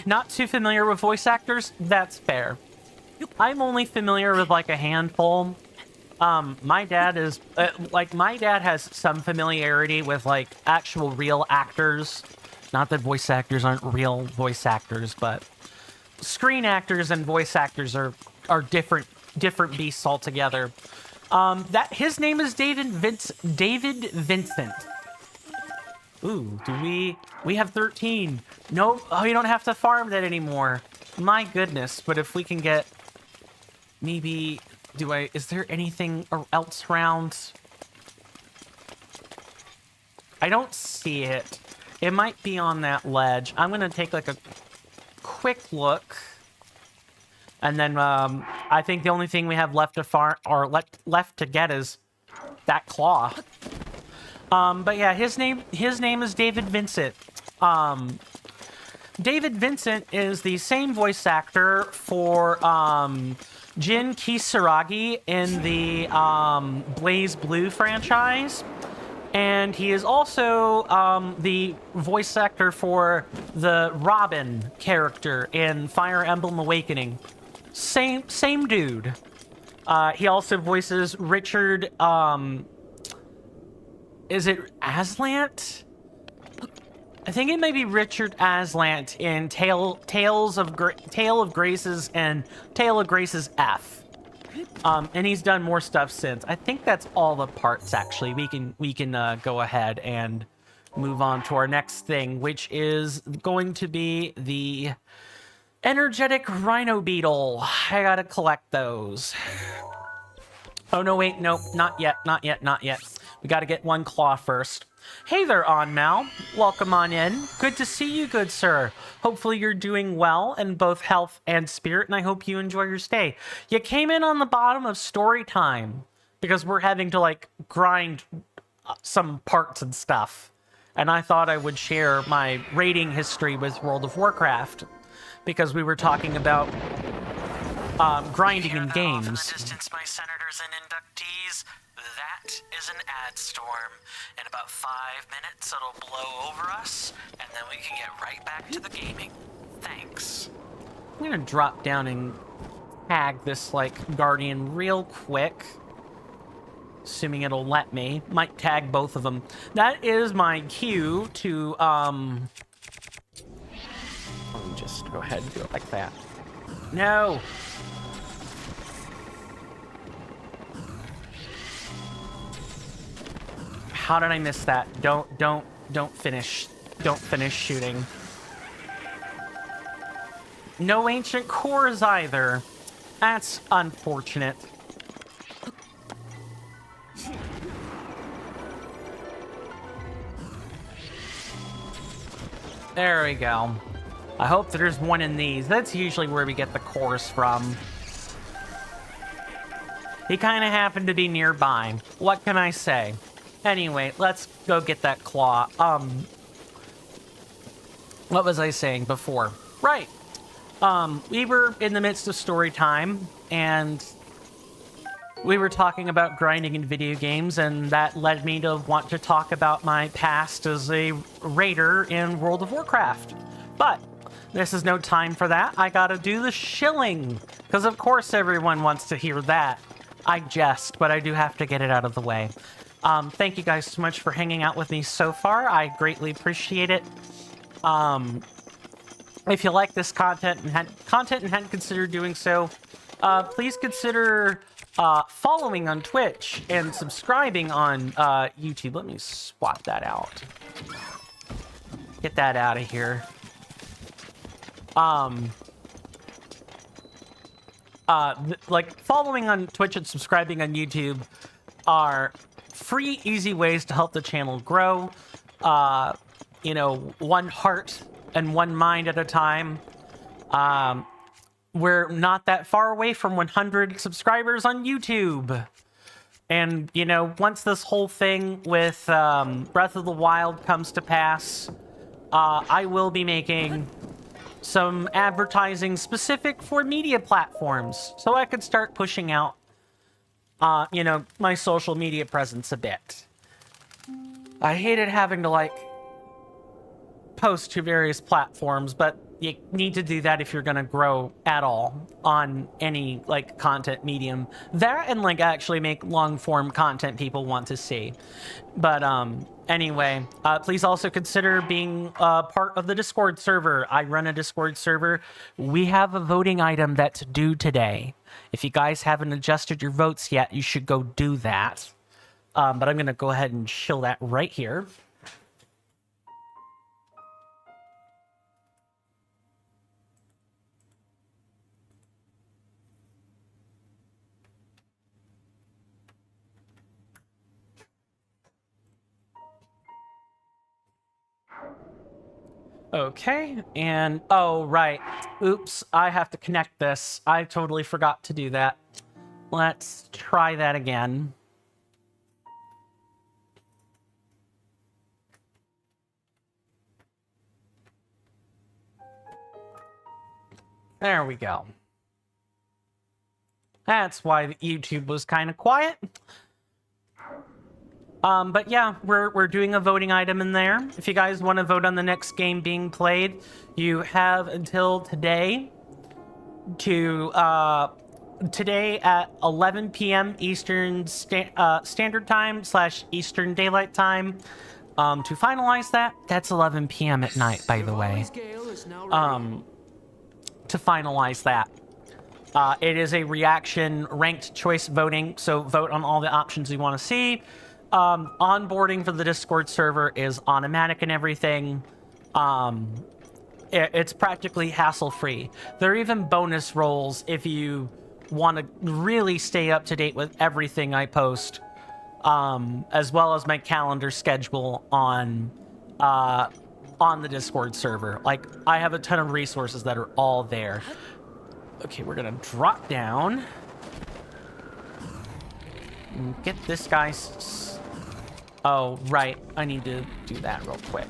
Speaker 1: Not too familiar with voice actors? That's fair. I'm only familiar with like a handful. My dad is my dad has some familiarity with like actual real actors. Not that voice actors aren't real voice actors, but screen actors and voice actors are different beasts altogether. His name is David Vincent. Ooh, we have 13. Nope, oh, you don't have to farm that anymore. My goodness, but if we can get, maybe, is there anything else around? I don't see it. It might be on that ledge. I'm gonna take like a quick look. And then, I think the only thing we have left to farm, or left to get is that claw. But yeah, his name is David Vincent. David Vincent is the same voice actor for Jin Kisaragi in the Blaze Blue franchise, and he is also the voice actor for the Robin character in Fire Emblem Awakening. Same dude. He also voices Richard. Is it Aslant? I think it may be Richard Aslant in Tale of Grace's and Tale of Grace's F. And he's done more stuff since. I think that's all the parts, actually. We can go ahead and move on to our next thing, which is going to be the energetic rhino beetle. I gotta collect those. Oh, no, wait, no, not yet, not yet, not yet. We gotta get one claw first. Hey there, Mal. Welcome on in. Good to see you, good sir. Hopefully you're doing well in both health and spirit, and I hope you enjoy your stay. You came in on the bottom of story time because we're having to, like, grind some parts and stuff. And I thought I would share my rating history with World of Warcraft because we were talking about grinding in games.
Speaker 2: In the distance, my senators and inductees. That is an ad storm. In about 5 minutes, it'll blow over us, and then we can get right back to the gaming. Thanks.
Speaker 1: I'm gonna drop down and tag this, like, guardian real quick. Assuming it'll let me. Might tag both of them. That is my cue to, let me just go ahead and do it like that. No! How did I miss that? Don't finish. Don't finish shooting. No ancient cores either. That's unfortunate. There we go. I hope that there's one in these. That's usually where we get the cores from. He kind of happened to be nearby. What can I say? Anyway, let's go get that claw. What was I saying before? Right. We were in the midst of story time, and we were talking about grinding in video games, and that led me to want to talk about my past as a raider in World of Warcraft. But this is no time for that. I gotta do the shilling, because of course everyone wants to hear that. I jest, but I do have to get it out of the way. Thank you guys so much for hanging out with me so far. I greatly appreciate it. If you like this content and hadn't considered doing so, please consider following on Twitch and subscribing on YouTube. Let me swap that out. Get that out of here. Like, following on Twitch and subscribing on YouTube are free, easy ways to help the channel grow. You know, one heart and one mind at a time. We're not that far away from 100 subscribers on YouTube. And, you know, once this whole thing with Breath of the Wild comes to pass, I will be making some advertising specific for media platforms, so I could start pushing out, you know, my social media presence a bit. I hated having to, like, post to various platforms, but you need to do that if you're gonna grow at all on any, like, content medium. That and, like, actually make long-form content people want to see. But, anyway, please also consider being part of the Discord server. I run a Discord server. We have a voting item that's due today. If you guys haven't adjusted your votes yet, you should go do that. But I'm gonna go ahead and chill that right here. Okay, and oh, right. Oops, I have to connect this. I totally forgot to do that. Let's try that again. There we go. That's why the YouTube was kind of quiet. But yeah, we're doing a voting item in there. If you guys want to vote on the next game being played, you have until today to today at 11 p.m. Eastern Standard Time / Eastern Daylight Time to finalize that. That's 11 p.m. at night, by the way. To finalize that. It is a reaction ranked choice voting, so vote on all the options you want to see. Onboarding for the Discord server is automatic and everything. It's practically hassle-free. There are even bonus roles if you want to really stay up to date with everything I post, as well as my calendar schedule on the Discord server. Like, I have a ton of resources that are all there. Okay, we're gonna drop down and get this guy's... Oh, right. I need to do that real quick.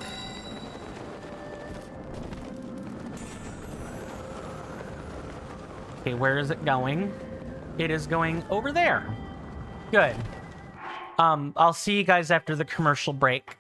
Speaker 1: Okay, where is it going? It is going over there. Good. I'll see you guys after the commercial break.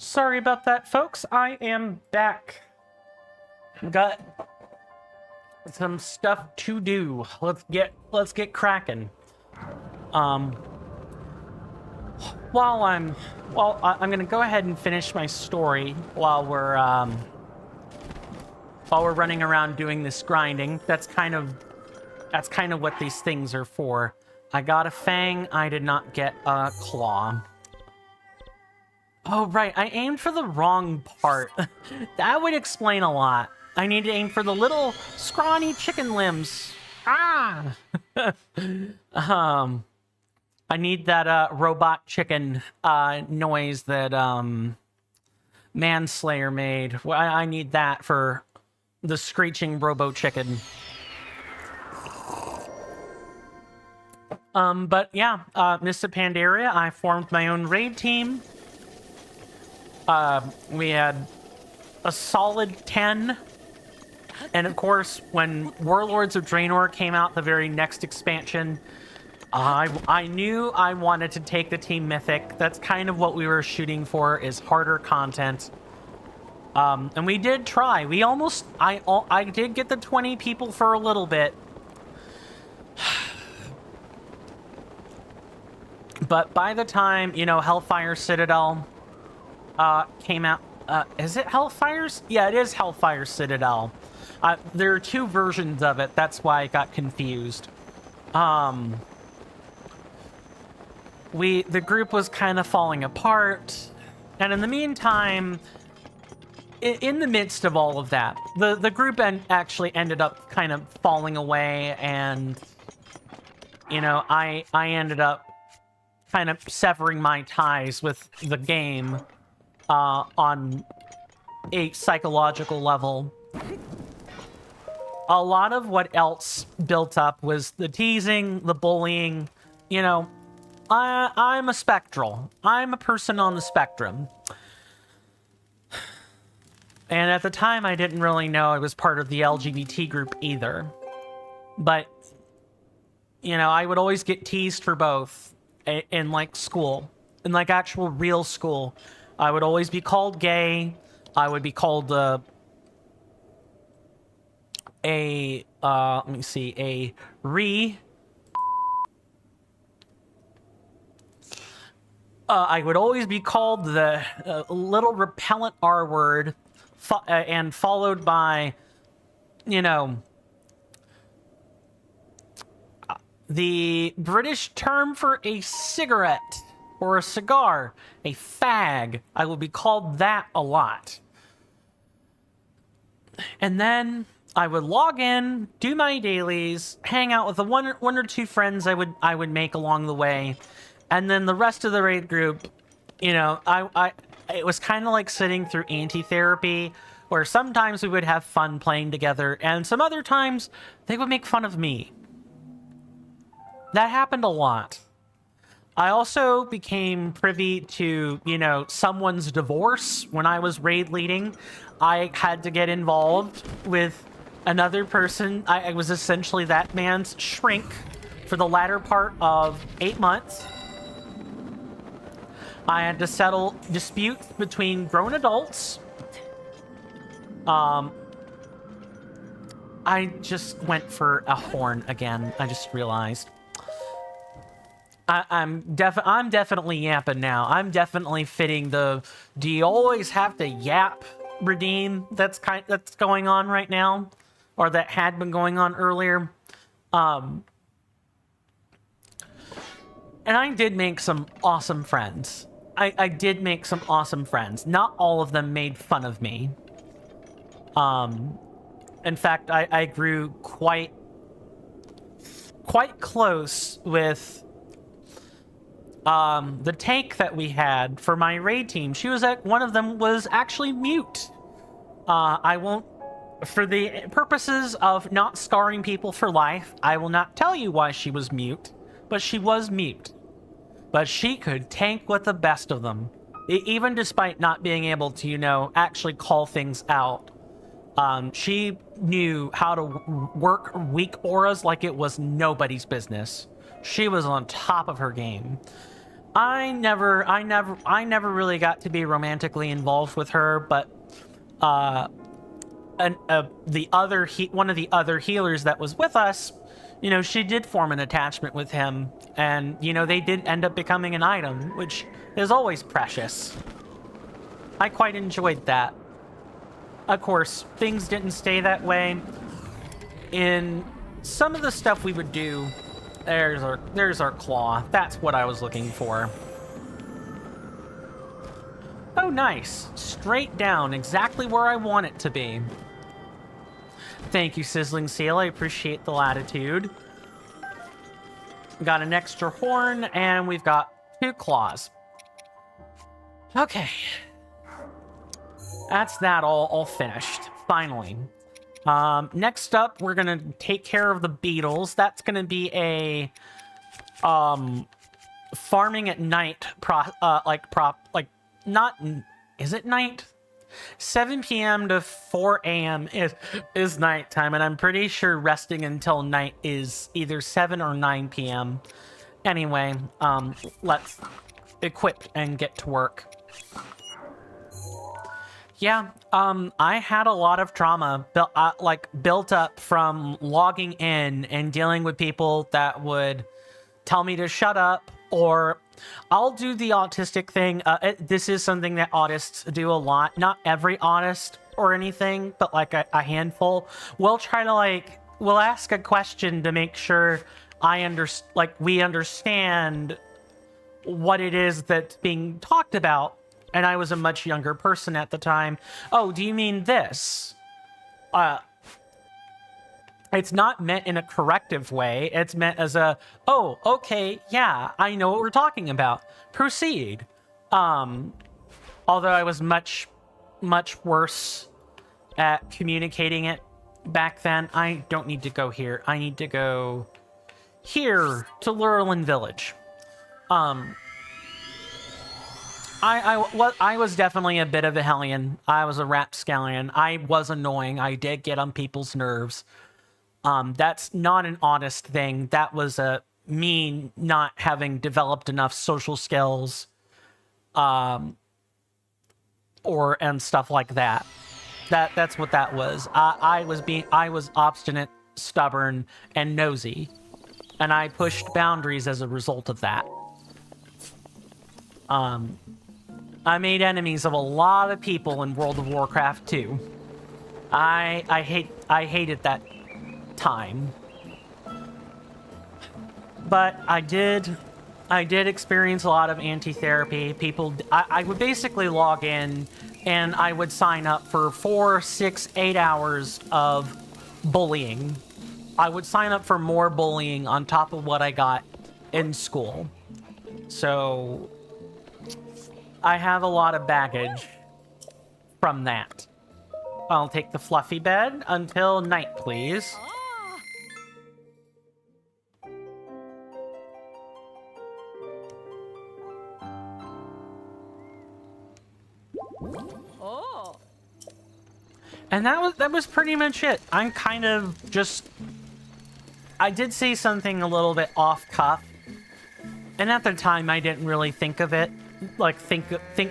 Speaker 1: Sorry about that, folks. I am back. Got some stuff to do. Let's get cracking. I'm gonna go ahead and finish my story while we're running around doing this grinding. That's kind of what these things are for. I got a fang. I did not get a claw. Oh, right. I aimed for the wrong part. That would explain a lot. I need to aim for the little scrawny chicken limbs. Ah! I need that robot chicken noise that Manslayer made. Well, I need that for the screeching robo chicken. But yeah, Mr. Pandaria, I formed my own raid team. We had a solid 10. And of course, when Warlords of Draenor came out, the very next expansion, I knew I wanted to take the team mythic. That's kind of what we were shooting for, is harder content. And we did try. We almost... I did get the 20 people for a little bit. But by the time, Hellfire Citadel came out, is it Hellfire's? Yeah, it is Hellfire Citadel. There are two versions of it. That's why I got confused. The group was kind of falling apart. And in the meantime, in the midst of all of that, the group actually ended up kind of falling away, and I ended up kind of severing my ties with the game on a psychological level. A lot of what else built up was the teasing, the bullying. I'm a spectral. I'm a person on the spectrum. And at the time, I didn't really know I was part of the LGBT group either. But, I would always get teased for both in, like, school. In, like, actual real school. I would always be called gay. I would be called, let me see, I would always be called the little repellent R word, and followed by, the British term for a cigarette or a cigar, a fag. I would be called that a lot. And then I would log in, do my dailies, hang out with the one or two friends I would make along the way, and then the rest of the raid group, it was kind of like sitting through anti-therapy, where sometimes we would have fun playing together, and some other times they would make fun of me. That happened a lot. I also became privy to, someone's divorce when I was raid leading. I had to get involved with another person. I was essentially that man's shrink for the latter part of 8 months. I had to settle disputes between grown adults. I just went for a horn again. I just realized. I'm definitely yapping now. I'm definitely fitting the "do you always have to yap" redeem that's going on right now, or that had been going on earlier. And I did make some awesome friends. I did make some awesome friends. Not all of them made fun of me. In fact, I grew quite close with the tank that we had for my raid team. One of them was actually mute. I won't, for the purposes of not scarring people for life, I will not tell you why she was mute, but she was mute. But she could tank with the best of them, even despite not being able to, actually call things out. She knew how to work weak auras like it was nobody's business. She was on top of her game. I never really got to be romantically involved with her, but one of the other healers that was with us, she did form an attachment with him, and they did end up becoming an item, which is always precious. I quite enjoyed that. Of course, things didn't stay that way. In some of the stuff we would do, there's our claw. That's what I was looking for. Oh, nice. Straight down, exactly where I want it to be. Thank you, Sizzling Seal. I appreciate the latitude. We got an extra horn, and we've got 2 claws. Okay. That's that all finished. Finally. Next up, we're gonna take care of the beetles. That's gonna be a farming at night is it night? 7 p.m. to 4 a.m. is nighttime, and I'm pretty sure resting until night is either 7 or 9 p.m. Anyway, let's equip and get to work. Yeah, I had a lot of trauma built up from logging in and dealing with people that would tell me to shut up, or I'll do the autistic thing. This is something that autists do a lot. Not every autist or anything, but like a handful. We'll try to like, we'll ask a question to make sure we understand what it is that's being talked about. And I was a much younger person at the time. Oh, do you mean this? It's not meant in a corrective way. It's meant as a, oh, okay, yeah, I know what we're talking about. Proceed. Although I was much, much worse at communicating it back then. I don't need to go here. I need to go here to Lurelin Village. I was definitely a bit of a hellion. I was a rapscallion. I was annoying. I did get on people's nerves. That's not an honest thing. That was me not having developed enough social skills, and stuff like that. That's what that was. I was obstinate, stubborn, and nosy, and I pushed boundaries as a result of that. I made enemies of a lot of people in World of Warcraft too. I hated that time, but I did experience a lot of anti-therapy. I would basically log in and I would sign up for 4, 6, 8 hours of bullying. I would sign up for more bullying on top of what I got in school. So I have a lot of baggage from that. I'll take the fluffy bed until night, please. And that was pretty much it. I'm kind of just... I did say something a little bit off cuff. And at the time, I didn't really think of it. Like, think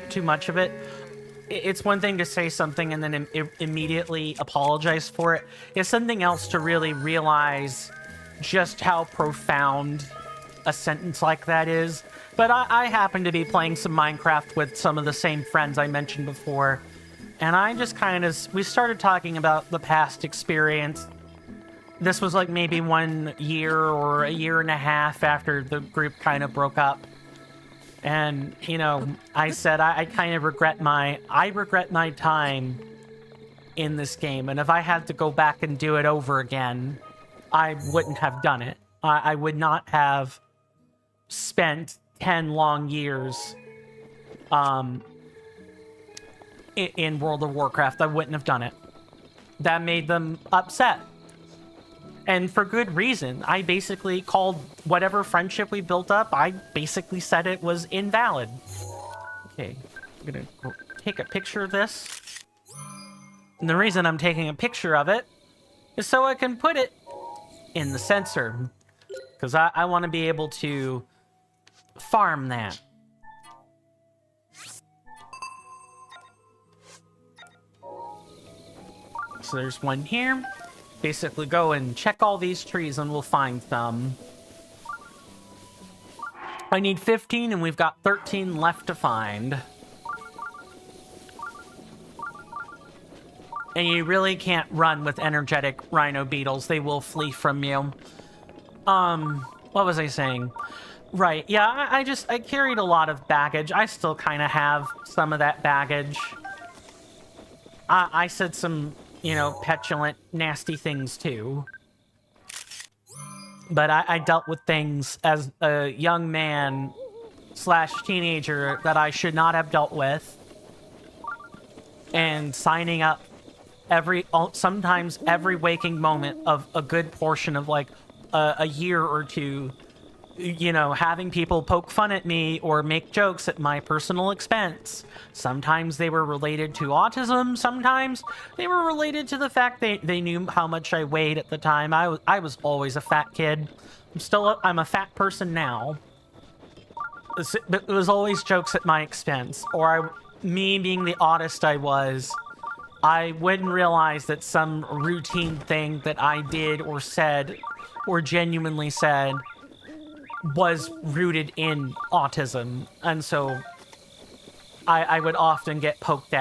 Speaker 1: too much of it. It's one thing to say something and then immediately apologize for it. It's something else to really realize just how profound a sentence like that is. But I happen to be playing some Minecraft with some of the same friends I mentioned before. And I just we started talking about the past experience. This was like maybe 1 year or a year and a half after the group kind of broke up. And, you know, I said I kind of regret my time in this game. And if I had to go back and do it over again, I wouldn't have done it. I would not have spent 10 long years in World of Warcraft. I wouldn't have done it. That made them upset. And for good reason. I basically called whatever friendship we built up, I basically said it was invalid. Okay, I'm gonna take a picture of this. And the reason I'm taking a picture of it is so I can put it in the sensor. Because I want to be able to farm that. So there's one here. Basically go and check all these trees and we'll find some. I need 15 and we've got 13 left to find. And you really can't run with energetic rhino beetles. They will flee from you. What was I saying? Right, yeah, I carried a lot of baggage. I still kind of have some of that baggage. I said some, you know, petulant, nasty things too. But I dealt with things as a young man / teenager that I should not have dealt with. And signing up sometimes every waking moment of a good portion of like a year or two, you know, having people poke fun at me or make jokes at my personal expense. Sometimes they were related to autism. Sometimes they were related to the fact they knew how much I weighed at the time. I was always a fat kid. I'm a fat person now. It was always jokes at my expense. Or me being the autist I wouldn't realize that some routine thing that I did or said or genuinely said was rooted in autism, and so I would often get poked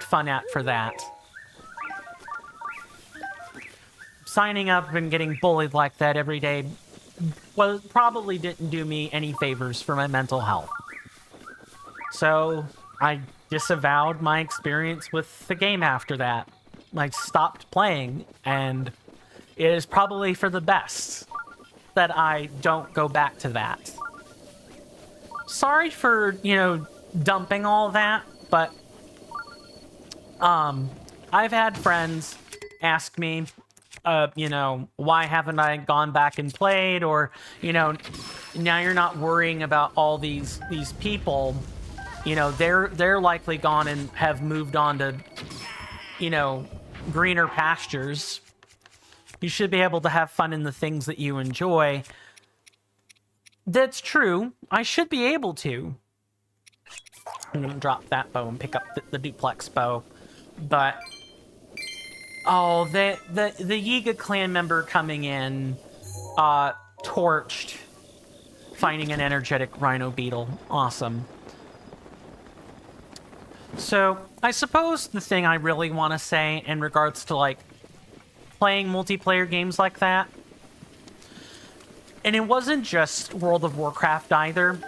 Speaker 1: fun at for that. Signing up and getting bullied like that every day probably didn't do me any favors for my mental health. So I disavowed my experience with the game after that. I stopped playing, and it is probably for the best that I don't go back to that. Sorry for, dumping all that, but I've had friends ask me, why haven't I gone back and played? Or, now you're not worrying about all these people. They're likely gone and have moved on to, greener pastures. You should be able to have fun in the things that you enjoy. That's true. I should be able to. I'm gonna drop that bow and pick up the duplex bow. But oh, the Yiga clan member coming in, torched, finding an energetic rhino beetle. Awesome. So I suppose the thing I really want to say in regards to like playing multiplayer games like that, and it wasn't just World of Warcraft either.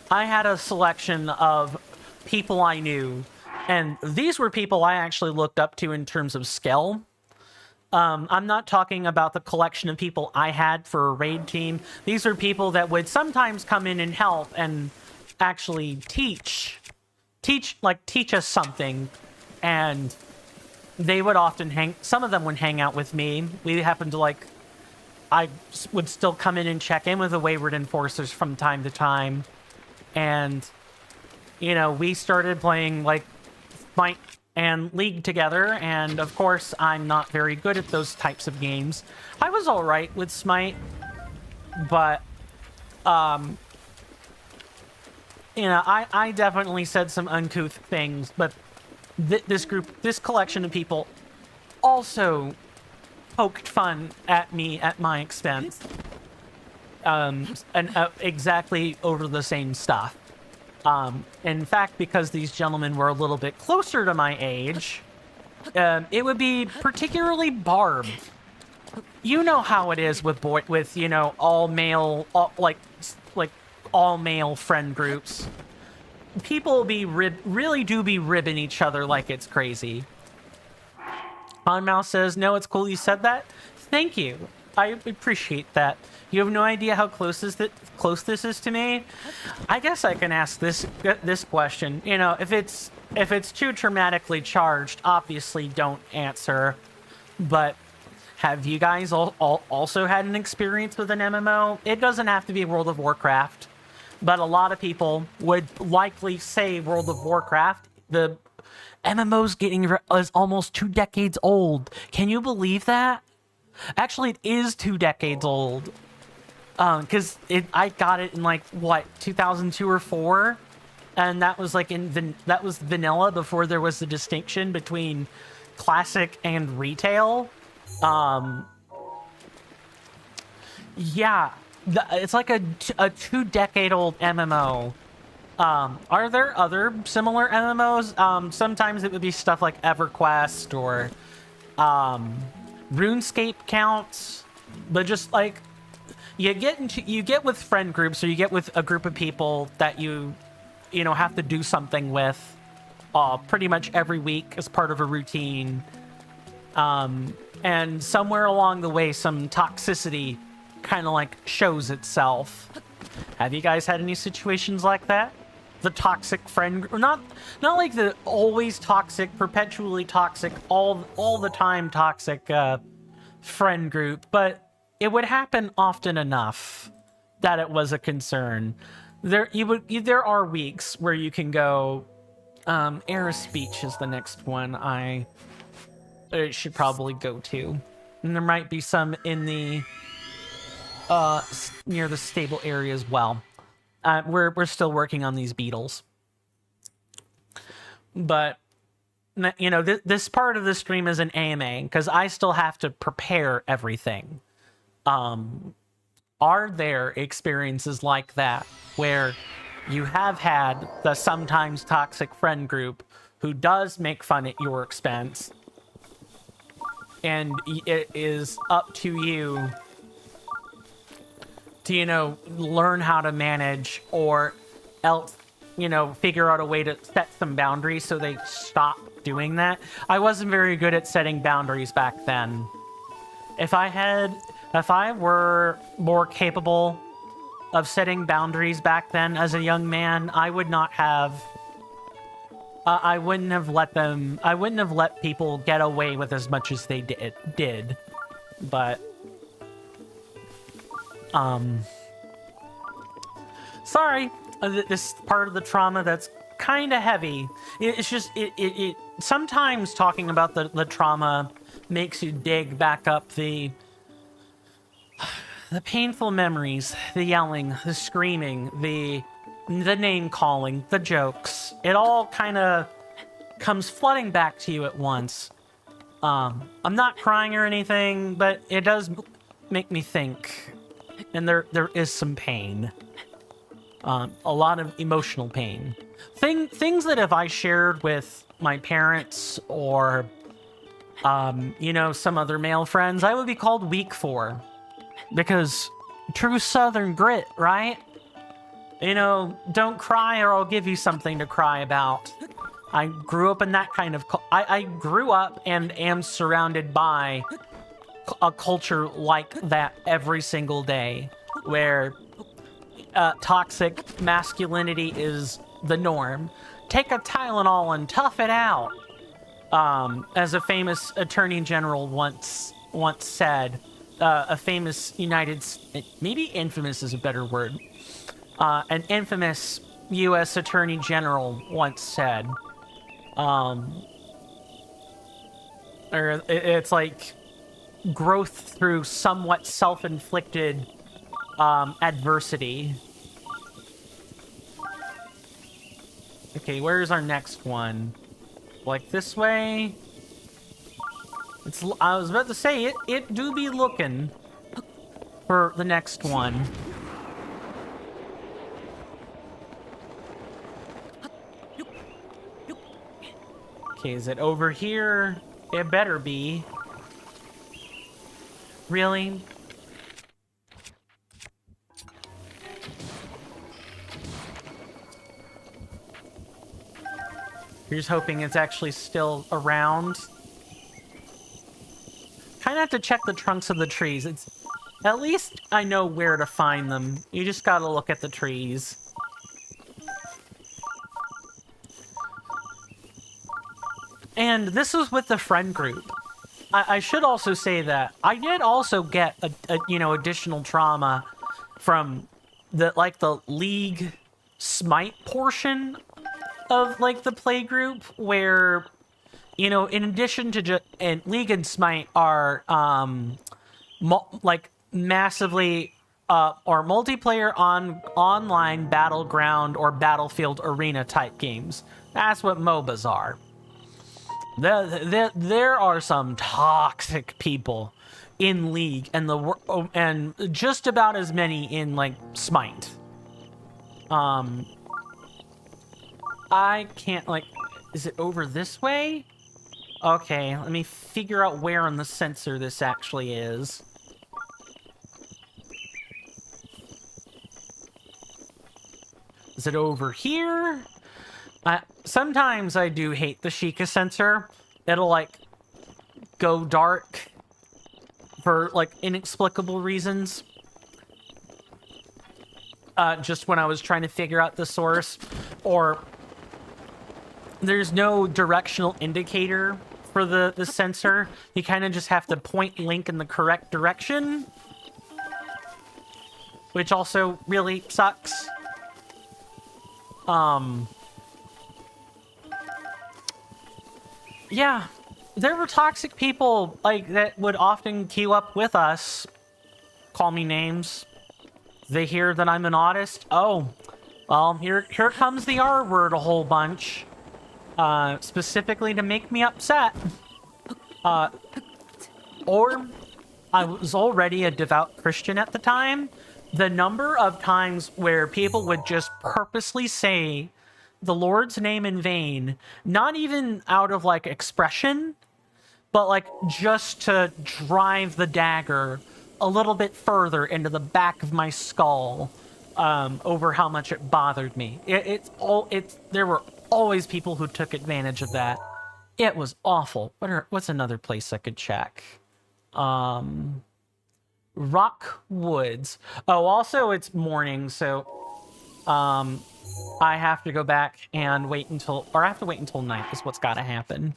Speaker 1: I had a selection of people I knew, and these were people I actually looked up to in terms of skill. I'm not talking about the collection of people I had for a raid team. These are people that would sometimes come in and help and actually teach us something. And they would often some of them would hang out with me. We happened to I would still come in and check in with the Wayward Enforcers from time to time. And, we started playing Smite and League together, and of course I'm not very good at those types of games. I was alright with Smite, but I definitely said some uncouth things, but this collection of people also poked fun at me at my expense, and exactly over the same stuff. In fact, because these gentlemen were a little bit closer to my age, it would be particularly Barb. You know how it is with all male, all male friend groups. People really do be ribbing each other like it's crazy. Mouse says, "No, it's cool you said that. Thank you. I appreciate that. You have no idea how close this is to me." I guess I can ask this question. If it's too traumatically charged, obviously don't answer. But have you guys also had an experience with an MMO? It doesn't have to be World of Warcraft, but a lot of people would likely say World of Warcraft. The MMO's is almost 2 decades old. Can you believe that? Actually, it is 2 decades old. Because I got it in 2002 or 4, and that was that was vanilla before there was the distinction between classic and retail. Yeah, it's like a 2-decade-old MMO. Are there other similar MMOs? Sometimes it would be stuff like EverQuest or RuneScape counts, but just you get with friend groups, or you get with a group of people that you have to do something with pretty much every week as part of a routine, and somewhere along the way some toxicity kind of shows itself. Have you guys had any situations like that? The toxic friend, or not like the always toxic, perpetually toxic, all the time toxic friend group, but it would happen often enough that it was a concern. There are weeks where you can go. Air of Speech is the next one I should probably go to, and there might be some in the near the stable area as well. We're still working on these beetles, but this part of the stream is an AMA because I still have to prepare everything. are there experiences like that where you have had the sometimes toxic friend group who does make fun at your expense, and it is up to you to, learn how to manage, or else, figure out a way to set some boundaries so they stop doing that. I wasn't very good at setting boundaries back then. If I were more capable of setting boundaries back then as a young man, I wouldn't have let people get away with as much as they did. But sorry, this part of the trauma that's kind of heavy. It's just it sometimes talking about the trauma makes you dig back up the painful memories, the yelling, the screaming, the name calling, the jokes. It all kind of comes flooding back to you at once. I'm not crying or anything, but it does make me think, and there is some pain. A lot of emotional pain. Things that if I shared with my parents or some other male friends, I would be called weak for. Because true Southern grit, right? Don't cry or I'll give you something to cry about. I grew up in that kind of... I grew up and am surrounded by a culture like that every single day, where toxic masculinity is the norm. Take a Tylenol and tough it out. As a famous attorney general once said, a famous maybe infamous is a better word. An infamous U.S. attorney general once said, it's like growth through somewhat self-inflicted adversity. Okay, where's our next one? Like this way? I was about to say, it do be looking for the next one. Okay, is it over here? It better be. Really? Here's hoping it's actually still around. Kind of have to check the trunks of the trees. At least I know where to find them. You just gotta look at the trees. And this was with the friend group. I should also say that I did also get additional trauma from the League Smite portion of the playgroup, where in addition to and League and Smite are massively or multiplayer online battleground or battlefield arena type games. That's what MOBAs are. There are some toxic people in League, and just about as many in Smite. I can't is it over this way? Okay, let me figure out where on the sensor this actually is. Is it over here? Sometimes I do hate the Sheikah sensor. It'll go dark for inexplicable reasons. Just when I was trying to figure out the source, or there's no directional indicator for the sensor. You kind of just have to point Link in the correct direction, which also really sucks. Yeah, there were toxic people that would often queue up with us, call me names. They hear that I'm an autist. Oh, well, here comes the R word a whole bunch. Specifically to make me upset. Or I was already a devout Christian at the time, the number of times where people would just purposely say the Lord's name in vain, not even out of like expression, but like just to drive the dagger a little bit further into the back of my skull, over how much it bothered me. There were always people who took advantage of that. It was awful. What's another place I could check? Rock Woods. Oh, also it's morning, so I have to go back and wait until, or I have to wait until night is what's got to happen.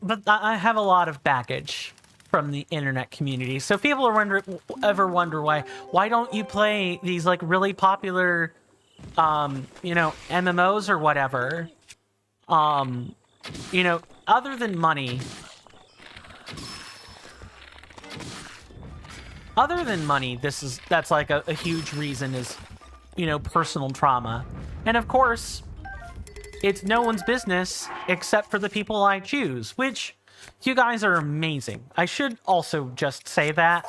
Speaker 1: But I have a lot of baggage from the internet community. So if people are ever wonder why don't you play these like really popular, MMOs or whatever, other than money, that's like a huge reason is, personal trauma. And of course, it's no one's business except for the people I choose, which you guys are amazing. I should also just say that.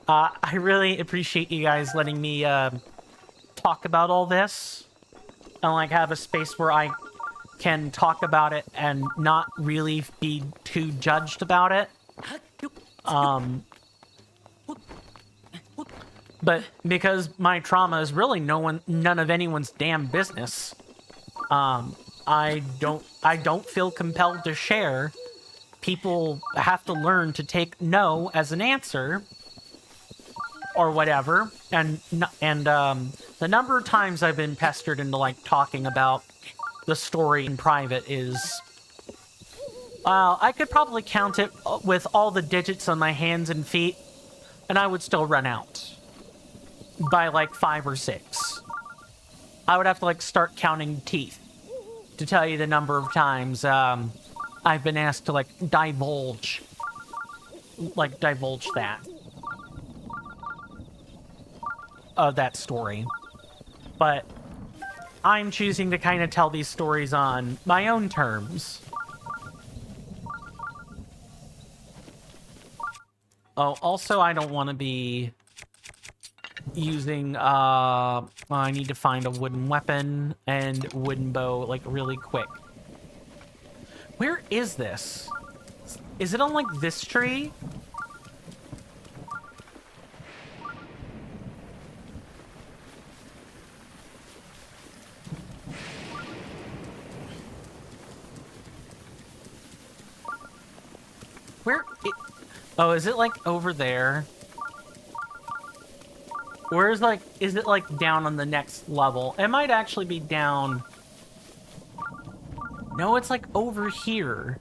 Speaker 1: I really appreciate you guys letting me talk about all this and like have a space where I can talk about it and not really be too judged about it. But because my trauma is really none of anyone's damn business. I don't feel compelled to share. People have to learn to take no as an answer or whatever. And the number of times I've been pestered into like talking about the story in private is, I could probably count it with all the digits on my hands and feet, and I would still run out by like 5 or 6. I would have to like start counting teeth to tell you the number of times I've been asked to like divulge that story. But I'm choosing to kind of tell these stories on my own terms. Oh, also I don't want to be using, I need to find a wooden weapon and wooden bow, like, really quick. Where is this? Is it on, like, this tree? Oh, is it, like, over there? Where's, like, is it, like, down on the next level? It might actually be down... No, it's, like, over here.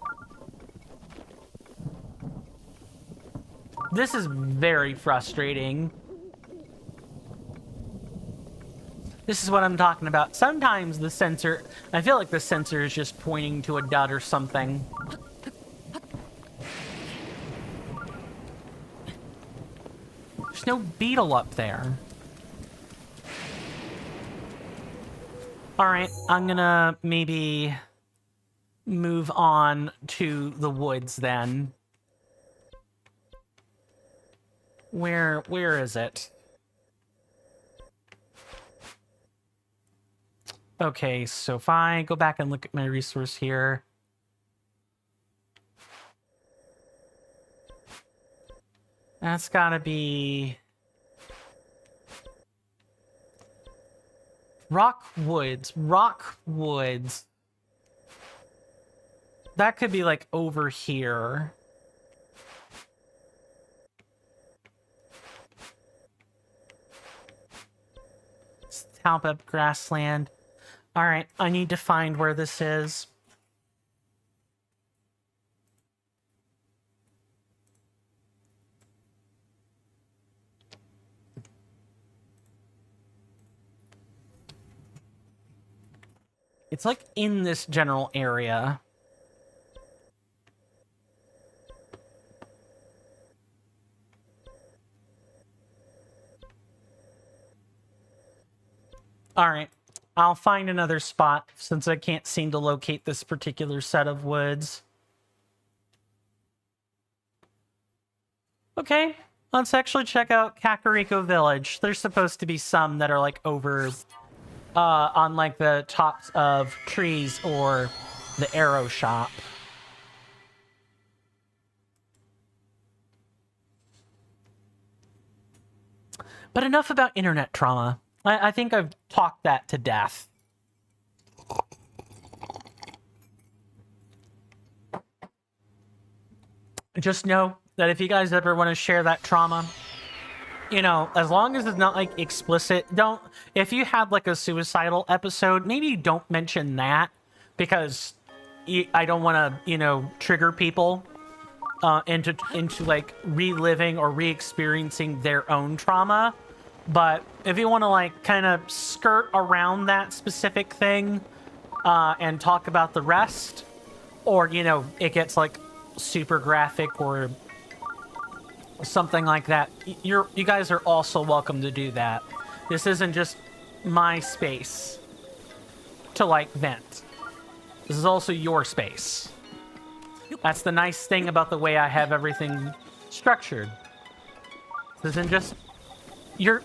Speaker 1: This is very frustrating. This is what I'm talking about. Sometimes the sensor... I feel like the sensor is just pointing to a dud or something. There's no beetle up there. Alright, I'm gonna maybe move on to the woods then. Where is it? Okay, so if I go back and look at my resource here. That's gotta be... Rock Woods. That could be, like, over here. Talbot grassland. Alright, I need to find where this is. It's like in this general area. All right. I'll find another spot since I can't seem to locate this particular set of woods. Okay, let's actually check out Kakariko Village. There's supposed to be some that are like over on like the tops of trees or the arrow shop. But enough about internet trauma. I think I've talked that to death. Just know that if you guys ever want to share that trauma, you know, as long as it's not like explicit, don't, if you had like a suicidal episode, maybe don't mention that, because I don't want to, you know, trigger people into like reliving or re-experiencing their own trauma. But if you want to like kind of skirt around that specific thing and talk about the rest, or, you know, it gets like super graphic or something like that, you guys are also welcome to do that. This isn't just my space to like vent. This is also your space. That's the nice thing about the way I have everything structured. This isn't just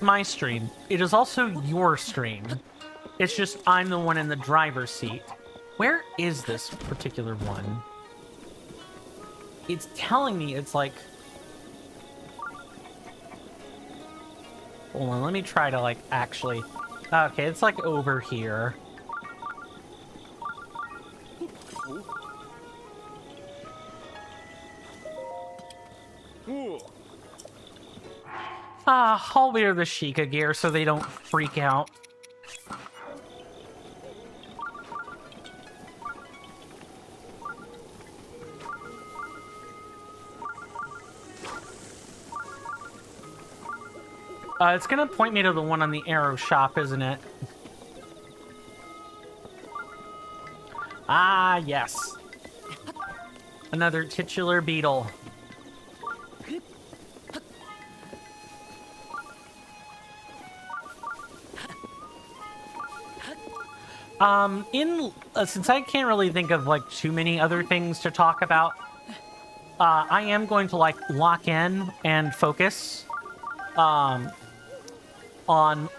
Speaker 1: my stream. It is also your stream. It's just I'm the one in the driver's seat. Where is this particular one? It's telling me it's like... Hold on, let me try to like actually... Okay, it's like over here. I'll wear the Sheikah gear so they don't freak out. It's gonna point me to the one on the arrow shop, isn't it? Ah, yes. Another titular beetle. Since I can't really think of like too many other things to talk about, I am going to like lock in and focus on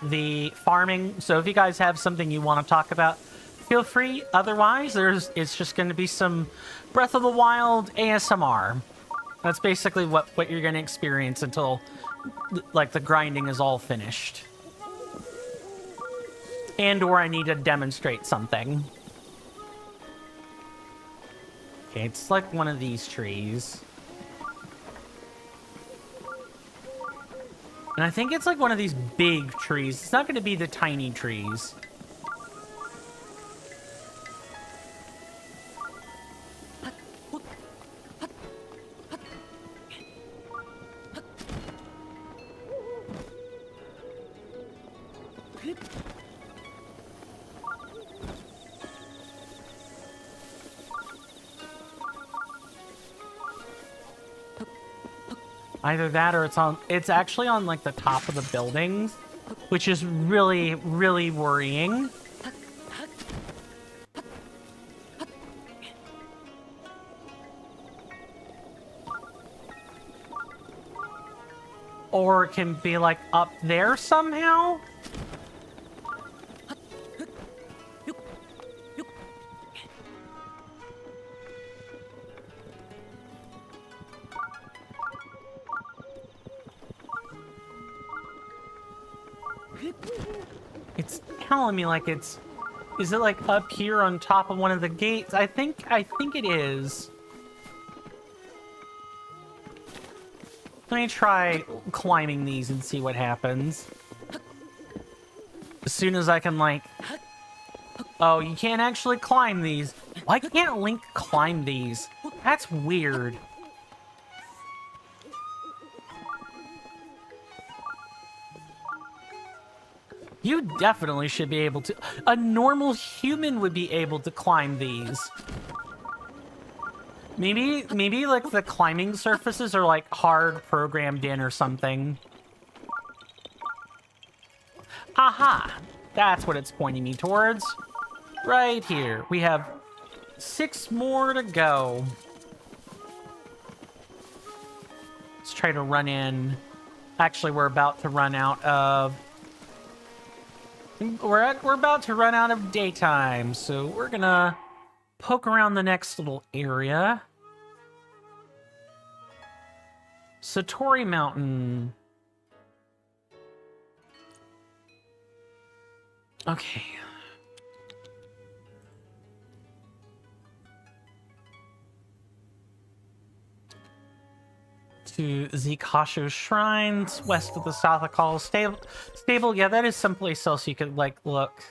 Speaker 1: the farming. So if you guys have something you want to talk about, feel free. Otherwise, it's just going to be some Breath of the Wild ASMR. That's basically what you're going to experience until like the grinding is all finished. And or I need to demonstrate something. Okay, it's like one of these trees. And I think it's like one of these big trees. It's not going to be the tiny trees. Either that or it's actually on like the top of the buildings, which is really, really worrying. Or it can be like up there somehow. It's telling me like is it like up here on top of one of the gates? I think it is. Let me try climbing these and see what happens. As soon as I can like... Oh, you can't actually climb these. Why can't Link climb these? That's weird. You definitely should be able to. A normal human would be able to climb these. Maybe like the climbing surfaces are like hard programmed in or something. Aha! That's what it's pointing me towards. Right here. We have 6 more to go. Let's try to run in. Actually, we're about to run out of... We're about to run out of daytime, so we're gonna poke around the next little area. Satori Mountain. Okay. To Zikasho Shrines, west of the South Akala Stable. Yeah, that is someplace else you could, like, look.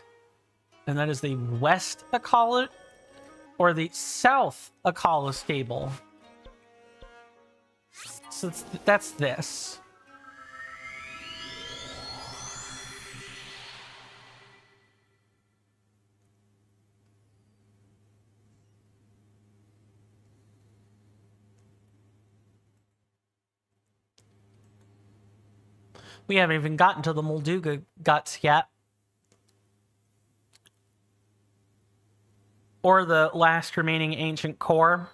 Speaker 1: And that is the West Akala, or the South Akala Stable. So that's this. We haven't even gotten to the Molduga guts yet. Or the last remaining ancient core.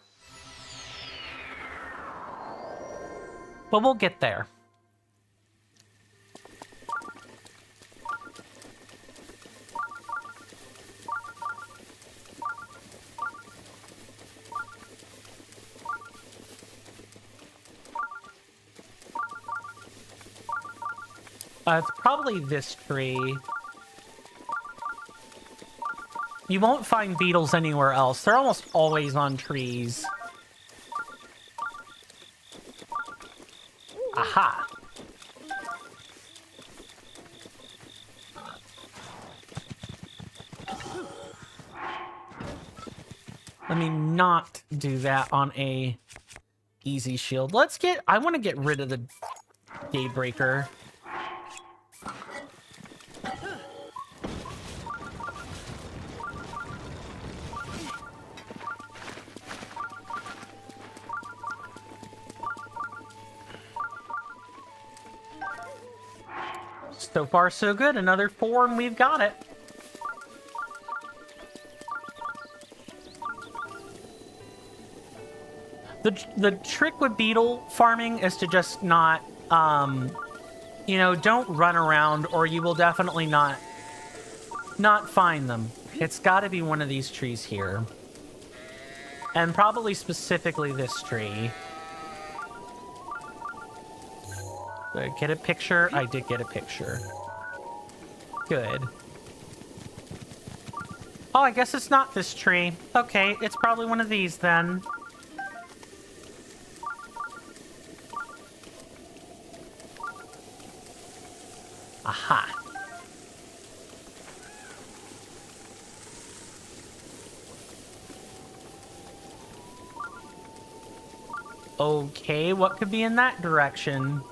Speaker 1: But we'll get there. It's probably this tree. You won't find beetles anywhere else. They're almost always on trees. Aha! Let me not do that on a easy shield. I want to get rid of the Daybreaker. So far, so good. Another 4 and we've got it. The trick with beetle farming is to just not, you know, don't run around or you will definitely not find them. It's got to be one of these trees here. And probably specifically this tree. Did I get a picture? I did get a picture. Good. Oh, I guess it's not this tree. Okay, it's probably one of these then. Aha. Okay, what could be in that direction?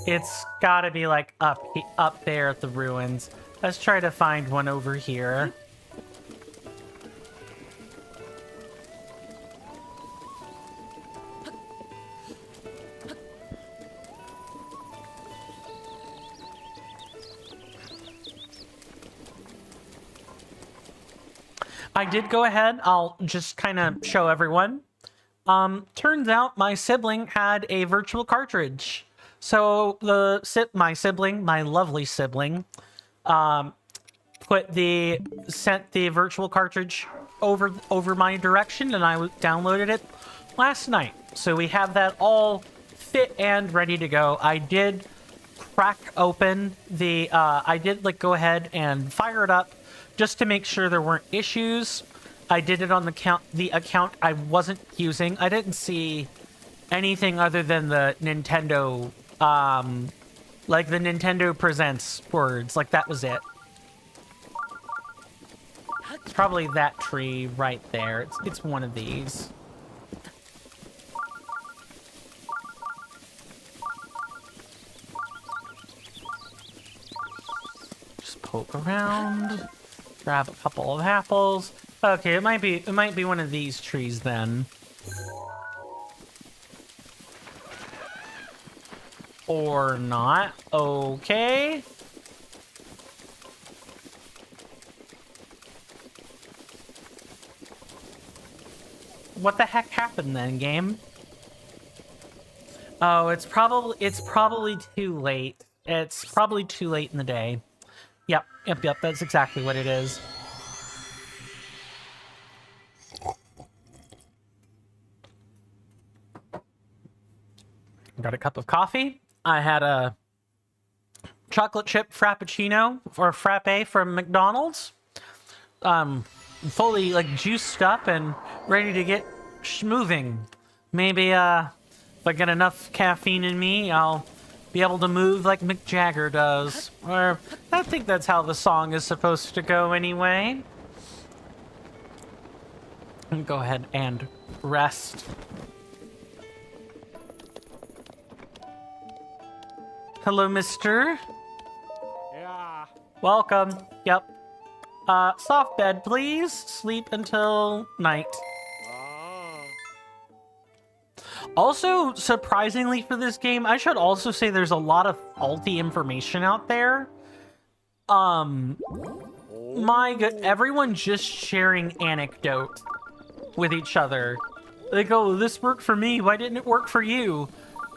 Speaker 1: It's gotta be like up there at the ruins. Let's try to find one over here. I did go ahead. I'll just kind of show everyone. Turns out my sibling had a virtual cartridge. So my sibling, my lovely sibling, sent the virtual cartridge over my direction, and I downloaded it last night. So we have that all fit and ready to go. I did crack open the. I did go ahead and fire it up just to make sure there weren't issues. I did it on the account I wasn't using. I didn't see anything other than the Nintendo. Like the Nintendo Presents words, that was it. It's probably that tree right there. It's one of these. Just poke around, grab a couple of apples. Okay, it might be one of these trees then. Or not. Okay. What the heck happened then, game? Oh, it's probably too late. It's probably too late in the day. Yep, that's exactly what it is. Got a cup of coffee. I had a chocolate chip frappuccino or frappe from McDonald's. Fully like juiced up and ready to get moving. Maybe if I get enough caffeine in me, I'll be able to move like Mick Jagger does. Or I think that's how the song is supposed to go anyway. And go ahead and rest. Hello, mister.
Speaker 3: Yeah.
Speaker 1: Welcome. Yep. Soft bed, please. Sleep until night. Also, surprisingly for this game, I should also say there's a lot of faulty information out there. My good, everyone just sharing anecdote with each other. They go, this worked for me, why didn't it work for you?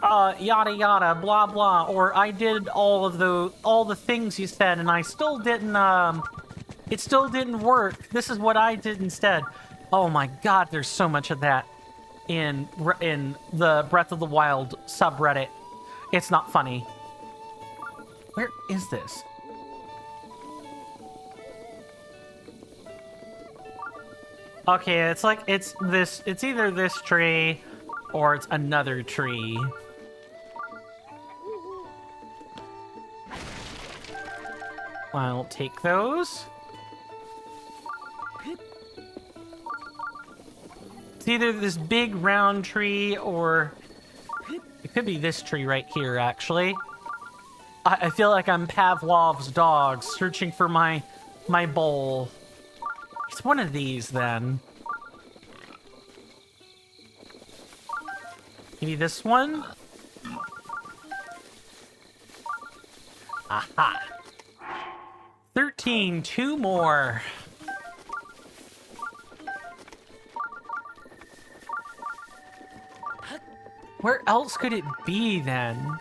Speaker 1: Yada yada, blah blah, or I did all the things you said and I still didn't, it still didn't work. This is what I did instead. Oh my god, there's so much of that in the Breath of the Wild subreddit. It's not funny. Where is this? Okay, it's like, it's either this tree or it's another tree. I'll take those. It's either this big round tree or it could be this tree right here, actually. I feel like I'm Pavlov's dog searching for my bowl. It's one of these, then. Maybe this one? Aha! 13, 2 more. Where else could it be, then?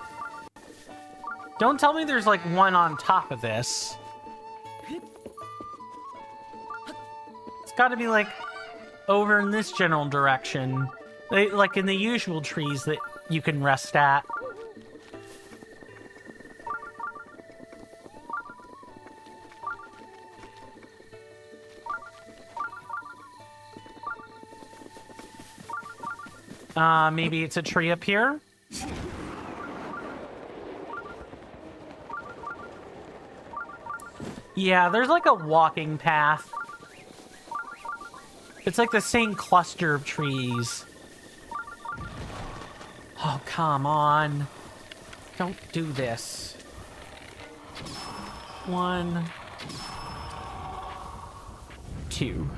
Speaker 1: Don't tell me there's, like, one on top of this. It's gotta be, like, over in this general direction. Like, in the usual trees that you can rest at. Maybe it's a tree up here? Yeah, there's like a walking path. It's like the same cluster of trees. Oh, come on. Don't do this. 1, 2.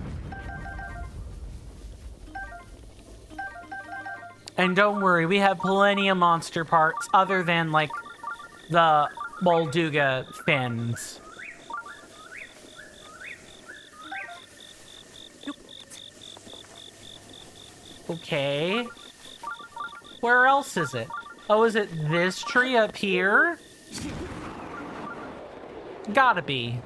Speaker 1: And don't worry, we have plenty of monster parts other than, like, the Molduga fins. Okay. Where else is it? Oh, is it this tree up here? Gotta be.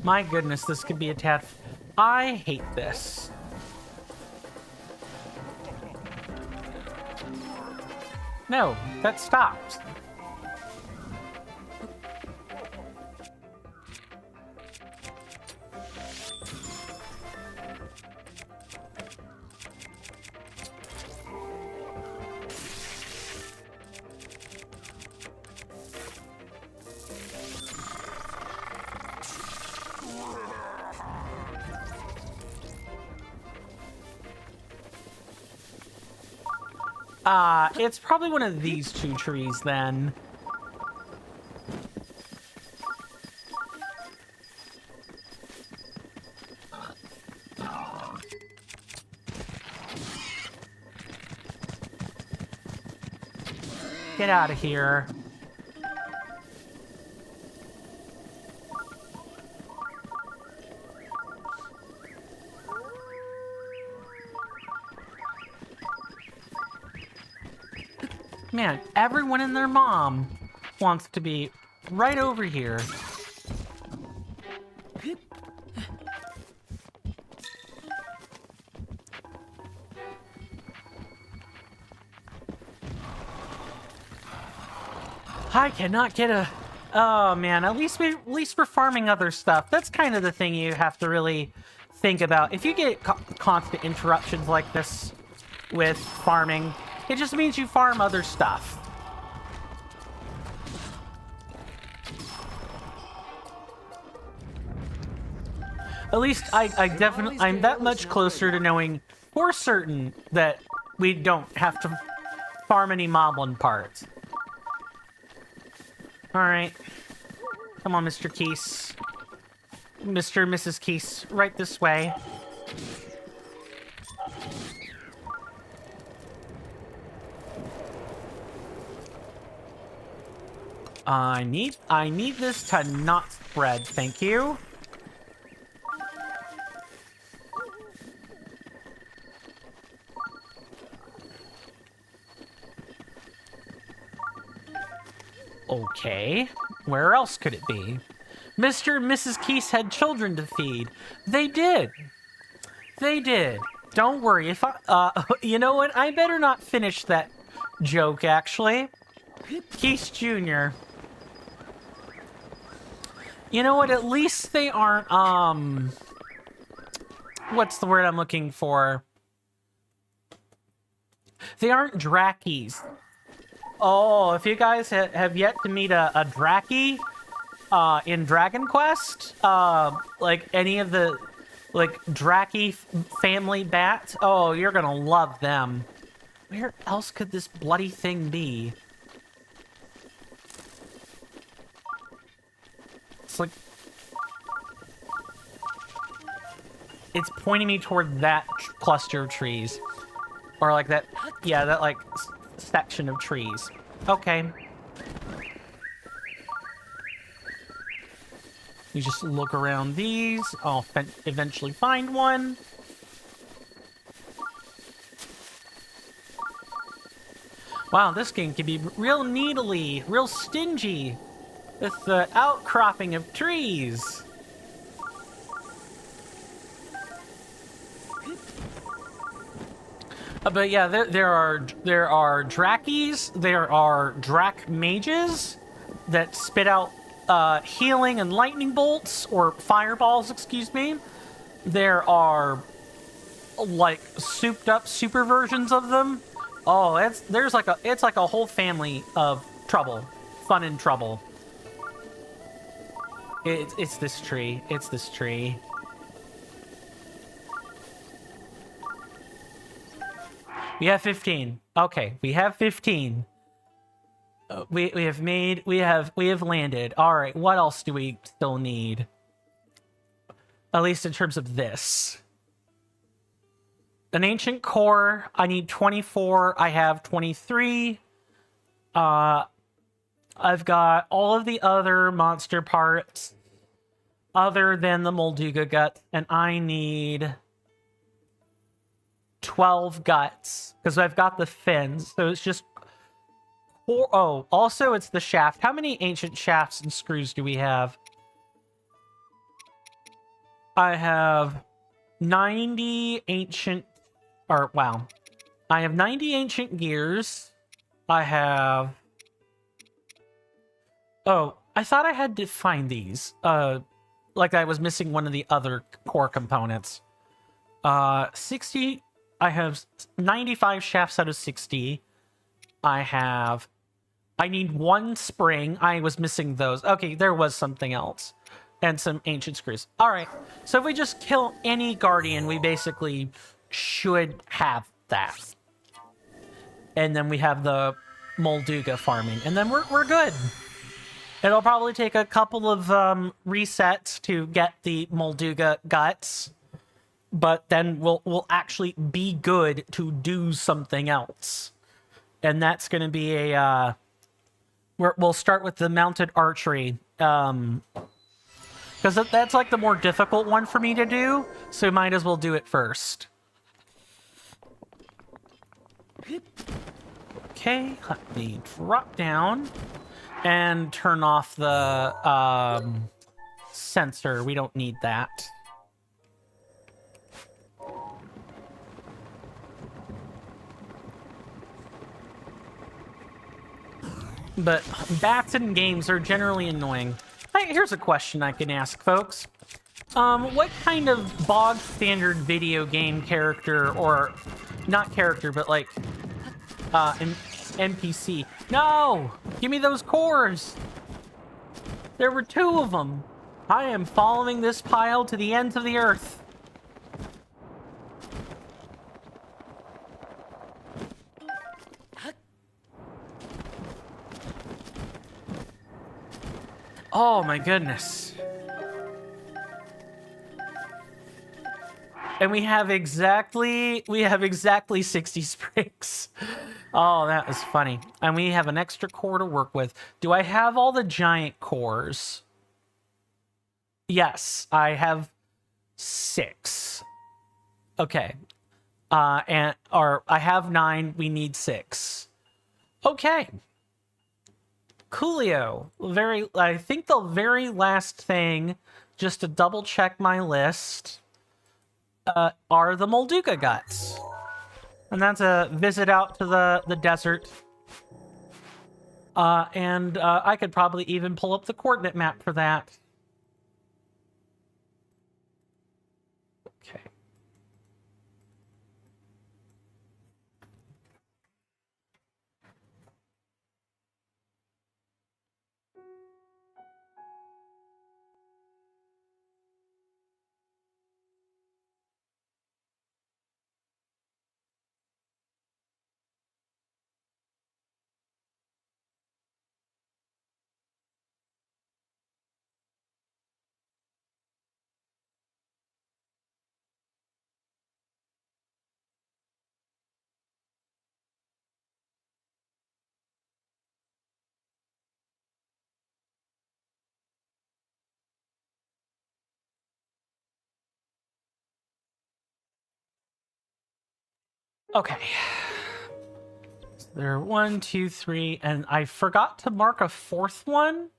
Speaker 1: My goodness, this could be a tad... I hate this. No, that stopped. It's probably one of these two trees then. Get out of here. Man, everyone and their mom wants to be right over here. I cannot get a... Oh man, at least we're farming other stuff. That's kind of the thing you have to really think about. If you get constant interruptions like this with farming, it just means you farm other stuff. At least I'm that much closer to knowing for certain that we don't have to farm any moblin parts. Alright. Come on, Mr. Keese. Mr. and Mrs. Keese, right this way. I need this to not spread, thank you. Okay, where else could it be? Mr. and Mrs. Keese had children to feed. They did. They did. Don't worry, if you know what? I better not finish that joke, actually. Keese Jr. You know what? At least they aren't, what's the word I'm looking for? They aren't Drakies. Oh, if you guys have yet to meet a Draki in Dragon Quest, like any of the Draki family bats, oh, you're gonna love them. Where else could this bloody thing be? It's like it's pointing me toward that cluster of trees, or like that, yeah, that like section of trees. Okay. You just look around these. I'll eventually find one. Wow, this game can be real needly, real stingy with the outcropping of trees. But yeah, there are Drakis, there are Drak mages that spit out healing and lightning bolts, or fireballs, excuse me. There are like souped up super versions of them. Oh, it's like a whole family of trouble, fun and trouble. It's this tree. It's this tree. We have 15. Okay, we have 15. We have landed. All right, what else do we still need? At least in terms of this. An ancient core. I need 24. I have 23. I've got all of the other monster parts other than the Molduga guts, and I need 12 guts because I've got the fins, so it's just 4. Oh, also it's the shaft. How many ancient shafts and screws do we have? I have 90 ancient, or wow, I have 90 ancient gears. I have, oh, I thought I had to find these, like I was missing one of the other core components. 60. I have 95 shafts out of 60. I need 1 spring. I was missing those. Okay, there was something else. And some ancient screws. Alright, so if we just kill any guardian, we basically should have that. and then we have the Molduga farming, and then we're good. It'll probably take a couple of resets to get the Molduga guts, but then we'll actually be good to do something else. And that's going to be a we'll start with the mounted archery, because that's like the more difficult one for me to do, so might as well do it first. Okay, let me drop down and turn off the sensor. We don't need that. But bats in games are generally annoying. Hey, here's a question I can ask folks. What kind of bog standard video game character, or not character, but like NPC? No! Give me those cores! There were 2 of them. I am following this pile to the ends of the earth. Oh my goodness. And we have exactly 60 sprigs. Oh, that was funny. And we have an extra core to work with. Do I have all the giant cores? Yes, I have 6. Okay. I have 9, we need 6. Okay. Coolio. I think the very last thing, just to double check my list, are the Molduga guts. And that's a visit out to the desert. And I could probably even pull up the coordinate map for that. Okay. Okay. So there are 1, 2, 3, and I forgot to mark a 4th one.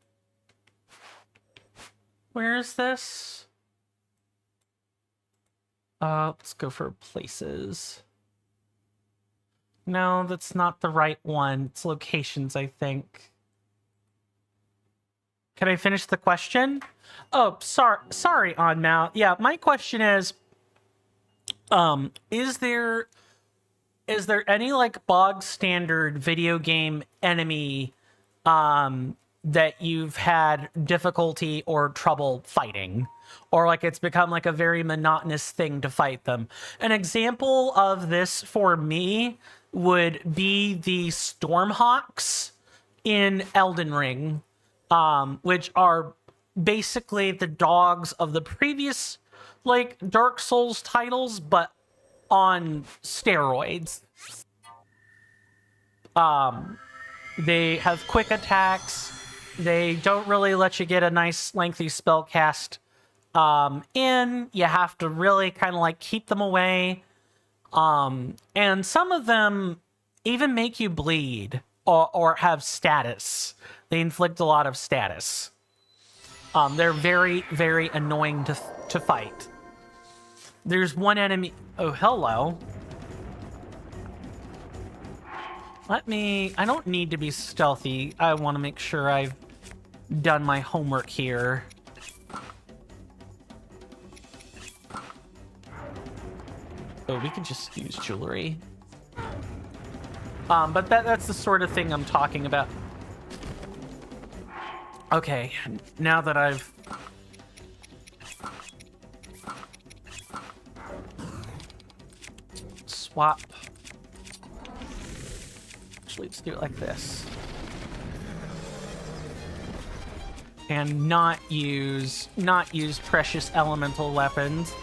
Speaker 1: Where is this? Let's go for places. No, that's not the right one. It's locations, I think. Can I finish the question? Oh, sorry, Onmount. Yeah, my question is is there any like bog standard video game enemy that you've had difficulty or trouble fighting, or like it's become like a very monotonous thing to fight them? An example of this for me would be the Stormhawks in Elden Ring, which are basically the dogs of the previous like Dark Souls titles, but on steroids. They have quick attacks. They don't really let you get a nice lengthy spell cast in. You have to really kind of like keep them away. And some of them even make you bleed or have status. They inflict a lot of status. They're very, very annoying to fight. There's one enemy. Oh, hello. I don't need to be stealthy. I want to make sure I've done my homework here. Oh, we could just use jewelry. But that's the sort of thing I'm talking about. Okay, now that I've... swap. Actually, let's do it like this. And not use precious elemental weapons.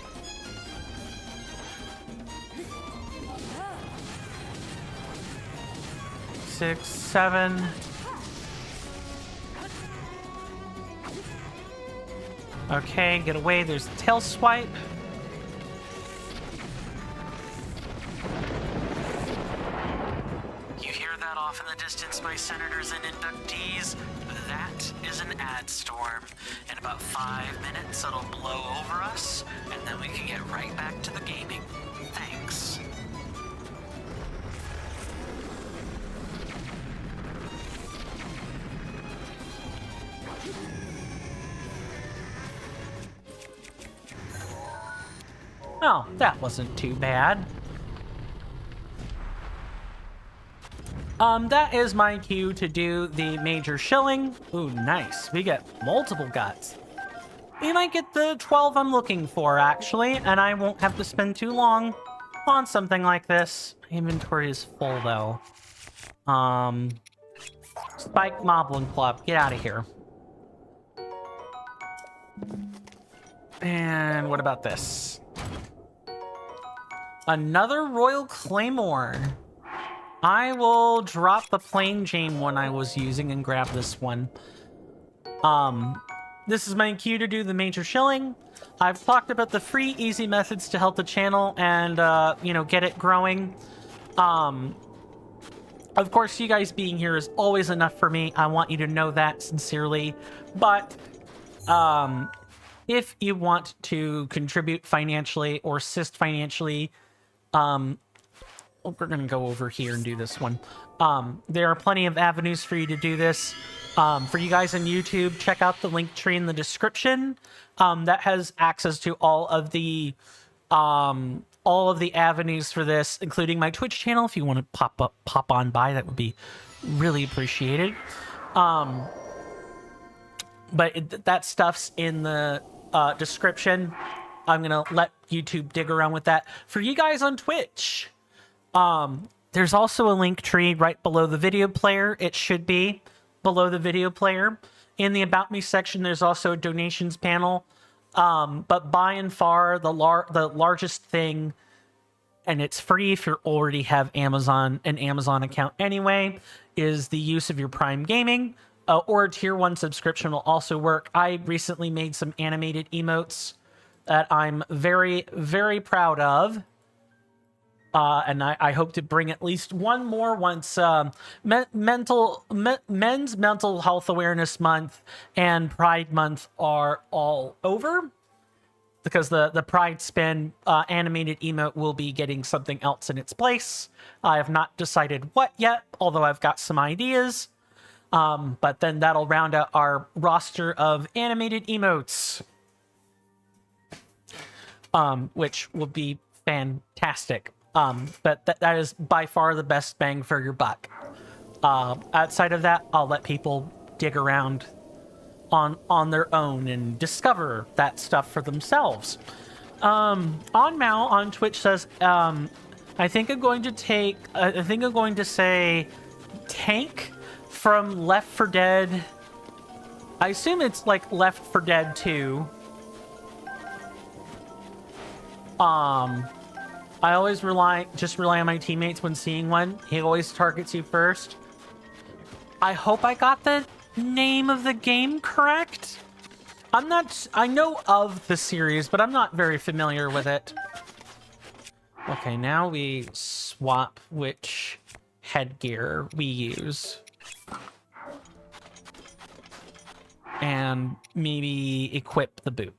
Speaker 1: Six, seven. Okay, get away. There's the tail swipe.
Speaker 2: You hear that off in the distance, my senators and inductees? That is an ad storm. In about 5 minutes, it'll blow over us, and then we can get right back to the gaming. Thanks.
Speaker 1: Oh, that wasn't too bad. That is my cue to do the major shilling. Ooh, nice. We get multiple guts. We might get the 12 I'm looking for, actually, and I won't have to spend too long on something like this. My inventory is full, though. Spike Moblin Club, get out of here. And what about this? Another Royal Claymore. I will drop the plain Jane one I was using and grab this one. This is my cue to do the major shilling. I've talked about the free, easy methods to help the channel and, get it growing. Of course, you guys being here is always enough for me. I want you to know that sincerely. But, if you want to contribute financially or assist financially, we're going to go over here and do this one. There are plenty of avenues for you to do this. For you guys on YouTube, check out the link tree in the description. That has access to all of the avenues for this, including my Twitch channel. If you want to pop on by, that would be really appreciated. But that stuff's in the description. I'm going to let YouTube dig around with that. For you guys on Twitch, there's also a link tree right below the video player. It should be below the video player. In the About Me section, there's also a donations panel. But by and far, the largest thing, and it's free if you already have an Amazon account anyway, is the use of your Prime Gaming. Or a tier 1 subscription will also work. I recently made some animated emotes that I'm very, very proud of. And I hope to bring at least one more once Men's Mental Health Awareness Month and Pride Month are all over. Because the Pride Spin animated emote will be getting something else in its place. I have not decided what yet, although I've got some ideas. But then that'll round out our roster of animated emotes. Which will be fantastic. But that is by far the best bang for your buck. Outside of that, I'll let people dig around on their own and discover that stuff for themselves. On Mal on Twitch says, I think I'm going to say Tank from Left 4 Dead. I assume it's like Left 4 Dead 2. I always rely on my teammates when seeing one. He always targets you first. I hope I got the name of the game correct. I know of the series, but I'm not very familiar with it. Okay, now we swap which headgear we use. And maybe equip the boot.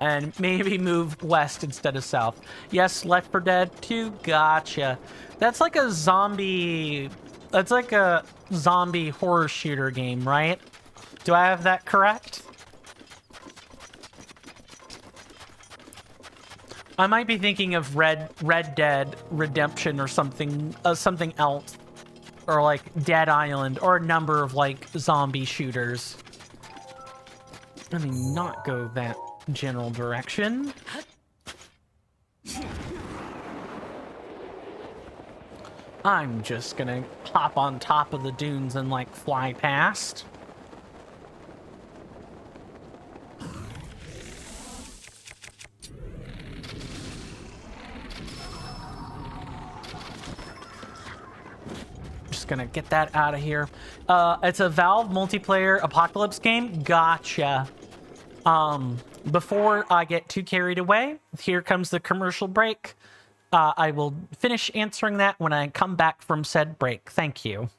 Speaker 1: And maybe move west instead of south. Yes, Left 4 Dead 2, gotcha. That's like a zombie horror shooter game, right? Do I have that correct? I might be thinking of Red Dead Redemption or something else. Or like Dead Island, or a number of like zombie shooters. Let me not go that general direction. I'm just gonna hop on top of the dunes and, like, fly past. Just gonna get that out of here. It's a Valve multiplayer apocalypse game. Gotcha. Before I get too carried away, here comes the commercial break. I will finish answering that when I come back from said break. Thank you.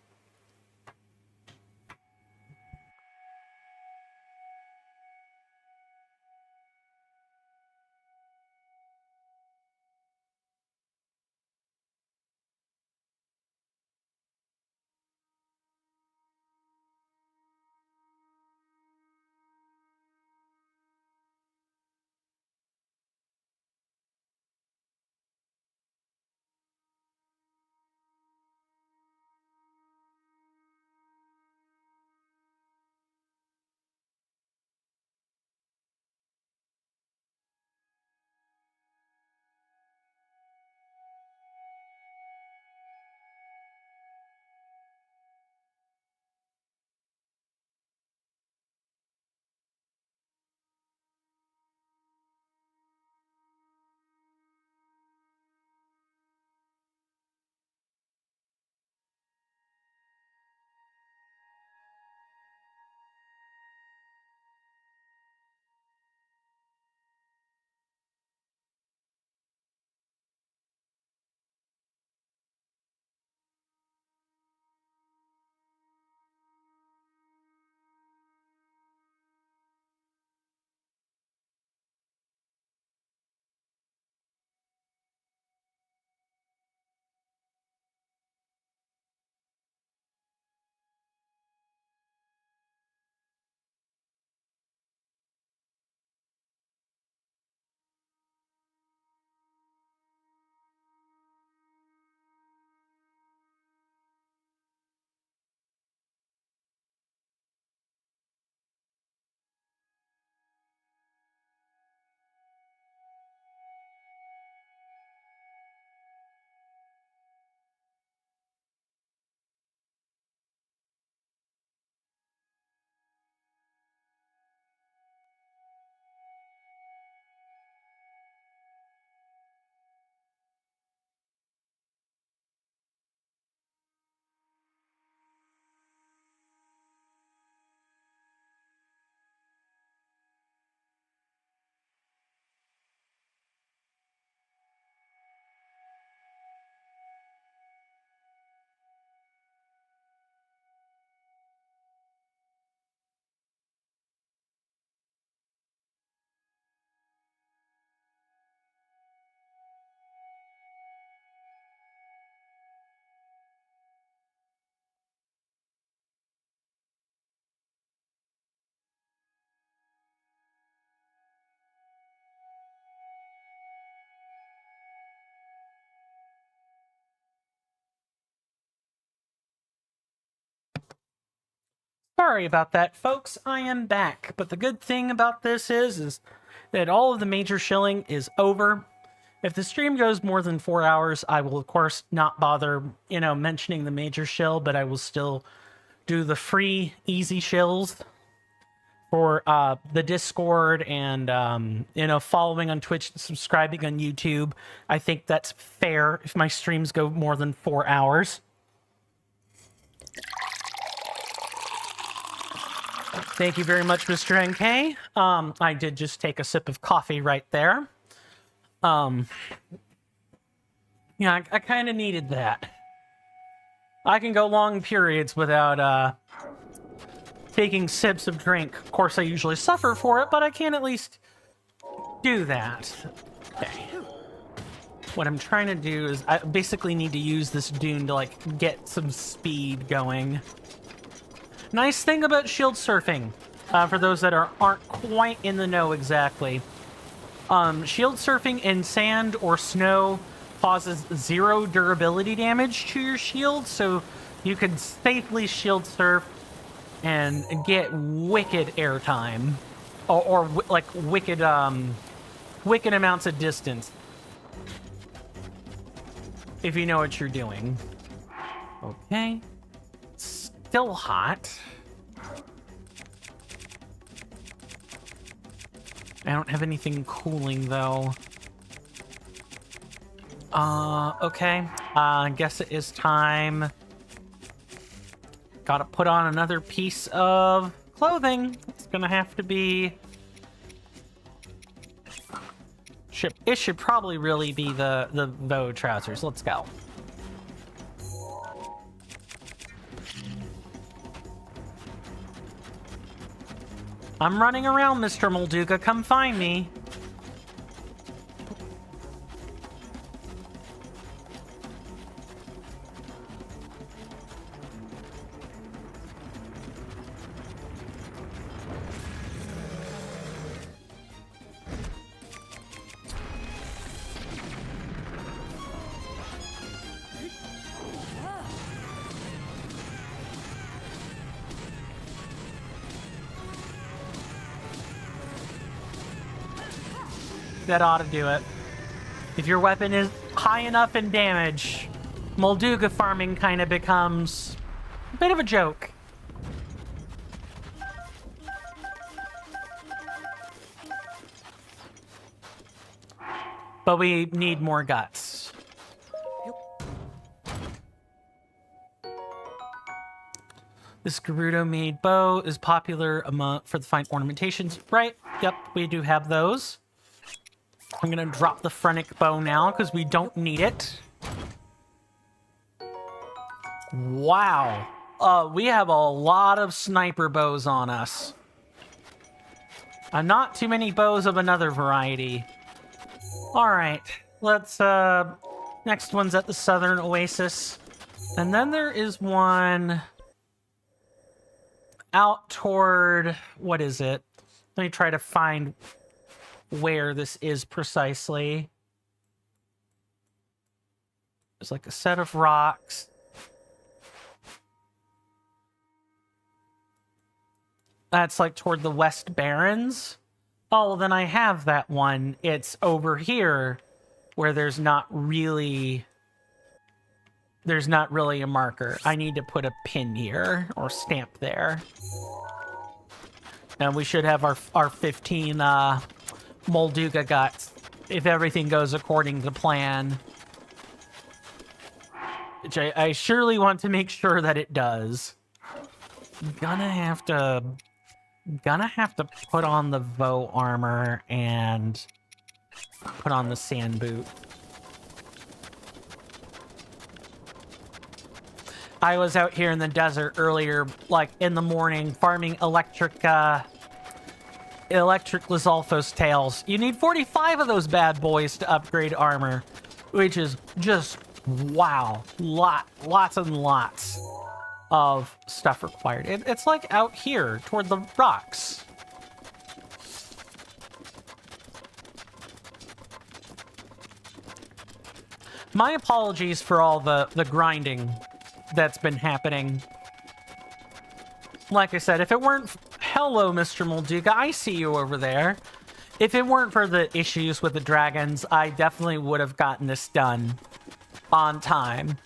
Speaker 1: Sorry about that, folks. I am back. But the good thing about this is that all of the major shilling is over. If the stream goes more than 4 hours, I will, of course, not bother, mentioning the major shill, but I will still do the free, easy shills for the Discord and, following on Twitch and subscribing on YouTube. I think that's fair if my streams go more than 4 hours. Thank you very much, Mr. NK. I did just take a sip of coffee right there. I kind of needed that. I can go long periods without taking sips of drink. Of course, I usually suffer for it, but I can at least do that. Okay. What I'm trying to do is I basically need to use this dune to, get some speed going. Nice thing about shield surfing, for those that aren't quite in the know exactly. Shield surfing in sand or snow causes 0 durability damage to your shield, so you can safely shield surf and get wicked airtime, or wicked amounts of distance, if you know what you're doing. Okay. Still hot. I don't have anything cooling, though. Okay. I guess it is time. Gotta put on another piece of clothing. It's gonna have to be... It should probably really be the bow trousers. Let's go. I'm running around, Mr. Molduga. Come find me. That ought to do it. If your weapon is high enough in damage, Molduga farming kind of becomes a bit of a joke. But we need more guts. This Gerudo-made bow is popular for the fine ornamentations. Right, yep, we do have those. I'm gonna drop the Phrenic bow now because we don't need it. Wow. We have a lot of sniper bows on us. Not too many bows of another variety. Alright, let's, next one's at the Southern Oasis. And then there is one out toward, what is it? Let me try to find where this is precisely. There's like a set of rocks. That's like toward the West Barrens. Oh, well, then I have that one. It's over here where there's not really a marker. I need to put a pin here or stamp there. And we should have our 15 Molduga guts if everything goes according to plan. Which I surely want to make sure that it does. Gonna have to put on the Vo armor and put on the sand boot. I was out here in the desert earlier, like in the morning, farming electric Lizalfos tails. You need 45 of those bad boys to upgrade armor, which is just wow, lots and lots of stuff required. It's like out here toward the rocks. My apologies for all the grinding that's been happening. Like I said, if it weren't... Hello, Mr. Molduga, I see you over there. If it weren't for the issues with the dragons, I definitely would have gotten this done on time.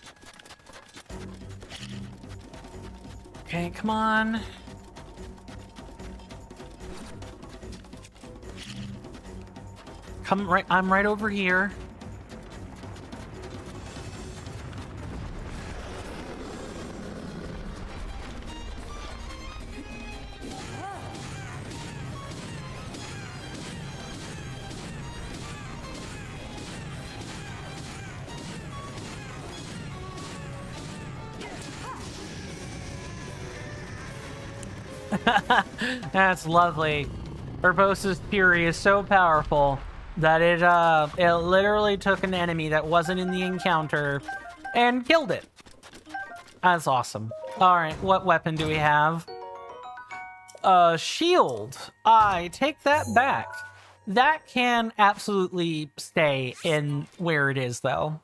Speaker 1: Okay, come on. I'm right over here. That's lovely. Urbosa's fury is so powerful that it literally took an enemy that wasn't in the encounter and killed it. That's awesome. Alright, what weapon do we have? Shield. I take that back. That can absolutely stay in where it is, though.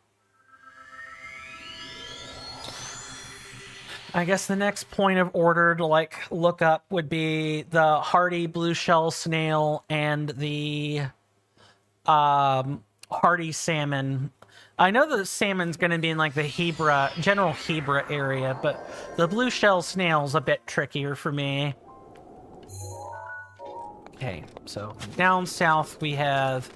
Speaker 1: I guess the next point of order to, like, look up would be the hardy blue shell snail and the hardy salmon. I know the salmon's going to be in like the Hebra, general Hebra area, but the blue shell snail's a bit trickier for me. Okay, so down south we have...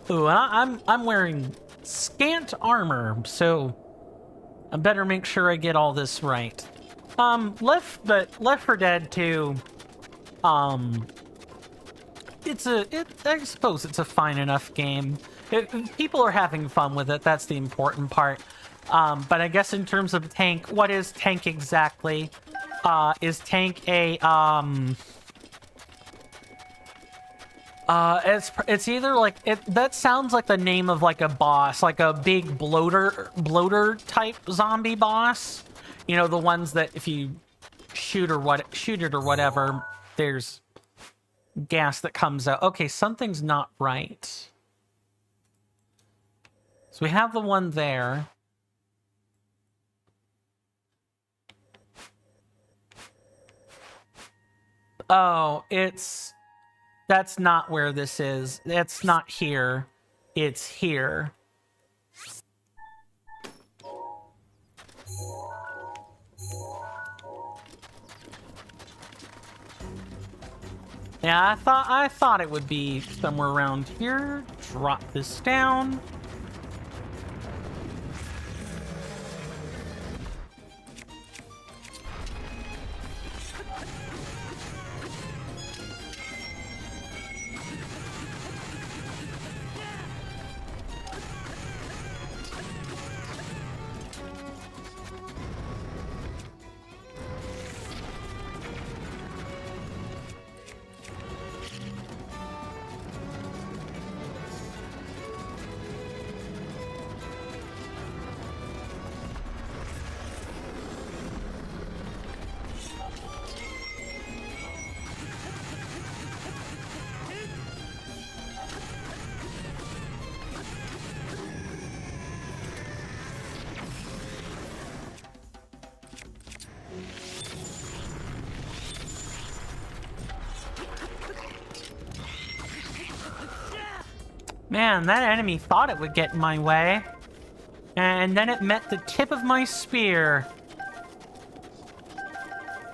Speaker 1: Ooh, I'm wearing scant armor, so I better make sure I get all this right. Left 4 Dead 2, I suppose it's a fine enough game. People are having fun with it, that's the important part. But I guess in terms of tank, what is tank exactly? Is tank a, it's either like, that sounds like the name of like a boss, like a big bloater type zombie boss. You know, the ones that if you shoot it or whatever, there's gas that comes out. Okay, something's not right. So we have the one there. Oh, that's not where this is. It's not here. It's here. Yeah, I thought it would be somewhere around here. Drop this down. Man, that enemy thought it would get in my way. And then it met the tip of my spear.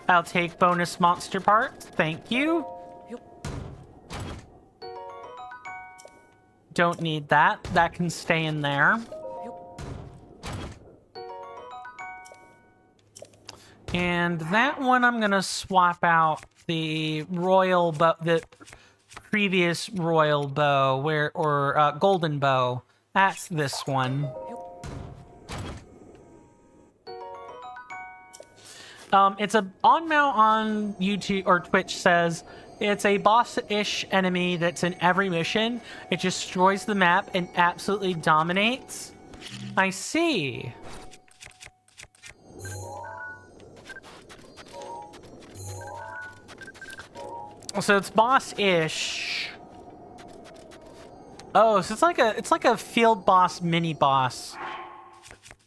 Speaker 1: I'll take bonus monster parts. Thank you. Don't need that. That can stay in there. And that one I'm gonna swap out the royal the previous royal bow golden bow. That's this one. It's a on mount on YouTube or Twitch says it's a boss-ish enemy that's in every mission. It destroys the map and absolutely dominates. I see. So it's boss-ish. Oh, so it's like a field boss, mini boss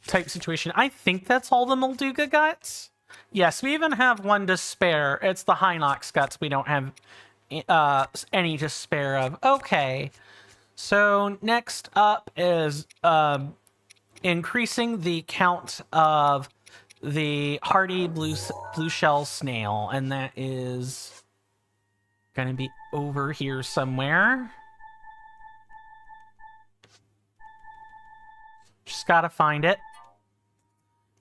Speaker 1: type situation. I think that's all the Molduga guts. Yes, we even have one to spare. It's the Hinox guts we don't have any to spare of. Okay. So next up is increasing the count of the hardy blue shell snail, and that is gonna be over here somewhere. Just gotta find it.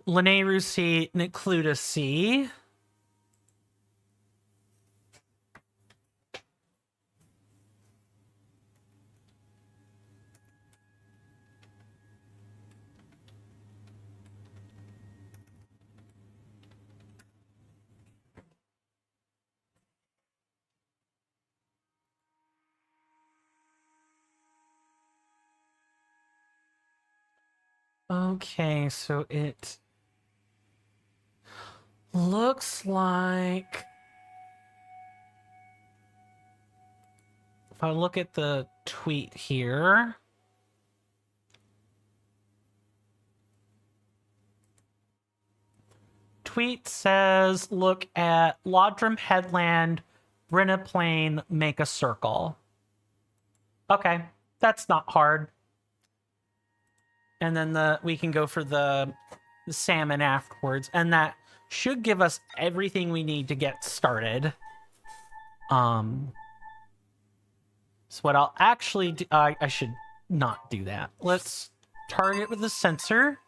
Speaker 1: Linearusi Necludaceae. Okay, so it looks like if I look at the tweet here, tweet says look at Lodrum Headland Rent a plane, make a circle. Okay, that's not hard. And then we can go for the salmon afterwards, and that should give us everything we need to get started. So what I'll actually do, I should not do that. Let's target with the sensor.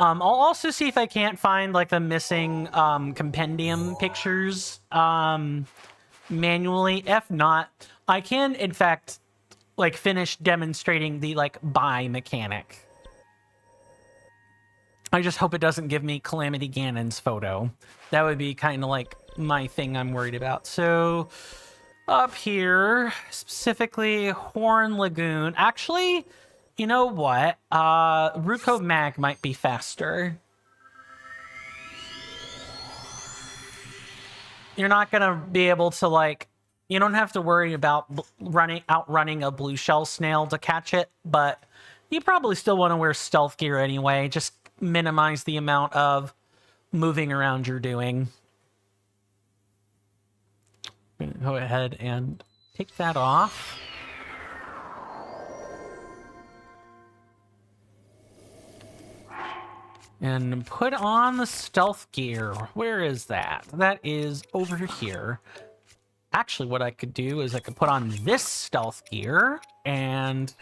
Speaker 1: I'll also see if I can't find like the missing compendium pictures manually. If not, I can in fact like finish demonstrating the like buy mechanic. I just hope it doesn't give me Calamity Ganon's photo. That would be kind of like my thing I'm worried about. So up here, specifically Horn Lagoon. Actually, you know what? Ruko Mag might be faster. You're not gonna be able to like, you don't have to worry about outrunning a blue shell snail to catch it, but you probably still want to wear stealth gear anyway. Just minimize the amount of moving around you're doing. I'm gonna go ahead and take that off. And put on the stealth gear. Where is that? That is over here. Actually, what I could do is I could put on this stealth gear, and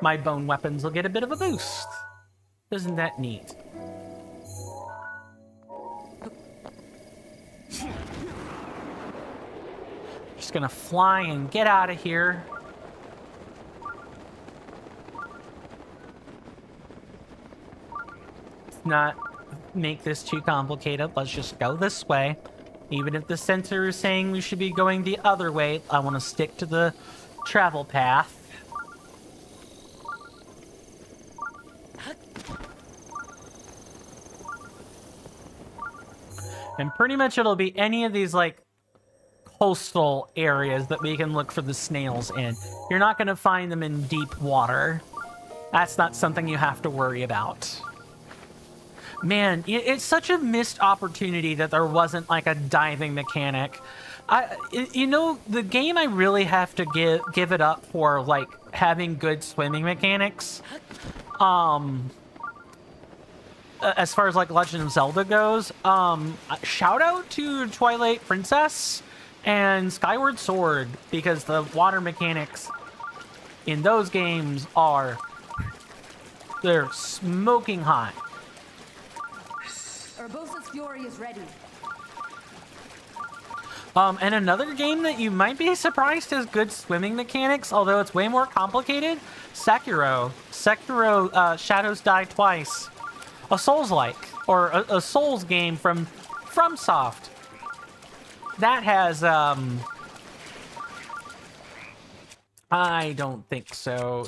Speaker 1: my bone weapons will get a bit of a boost. Isn't that neat? Just gonna fly and get out of here. Not make this too complicated. Let's just go this way. Even if the sensor is saying we should be going the other way, I want to stick to the travel path. And pretty much it'll be any of these like coastal areas that we can look for the snails in. You're not going to find them in deep water. That's not something you have to worry about. Man, it's such a missed opportunity that there wasn't like a diving mechanic. You know, the game I really have to give it up for like having good swimming mechanics. As far as like Legend of Zelda goes, shout out to Twilight Princess and Skyward Sword, because the water mechanics in those games they're smoking hot.
Speaker 4: Urbosa's Fury is ready.
Speaker 1: And another game that you might be surprised has good swimming mechanics, although it's way more complicated, Sekiro. Sekiro, Shadows Die Twice. A Souls-like, or a Souls game from FromSoft. That has, I don't think so.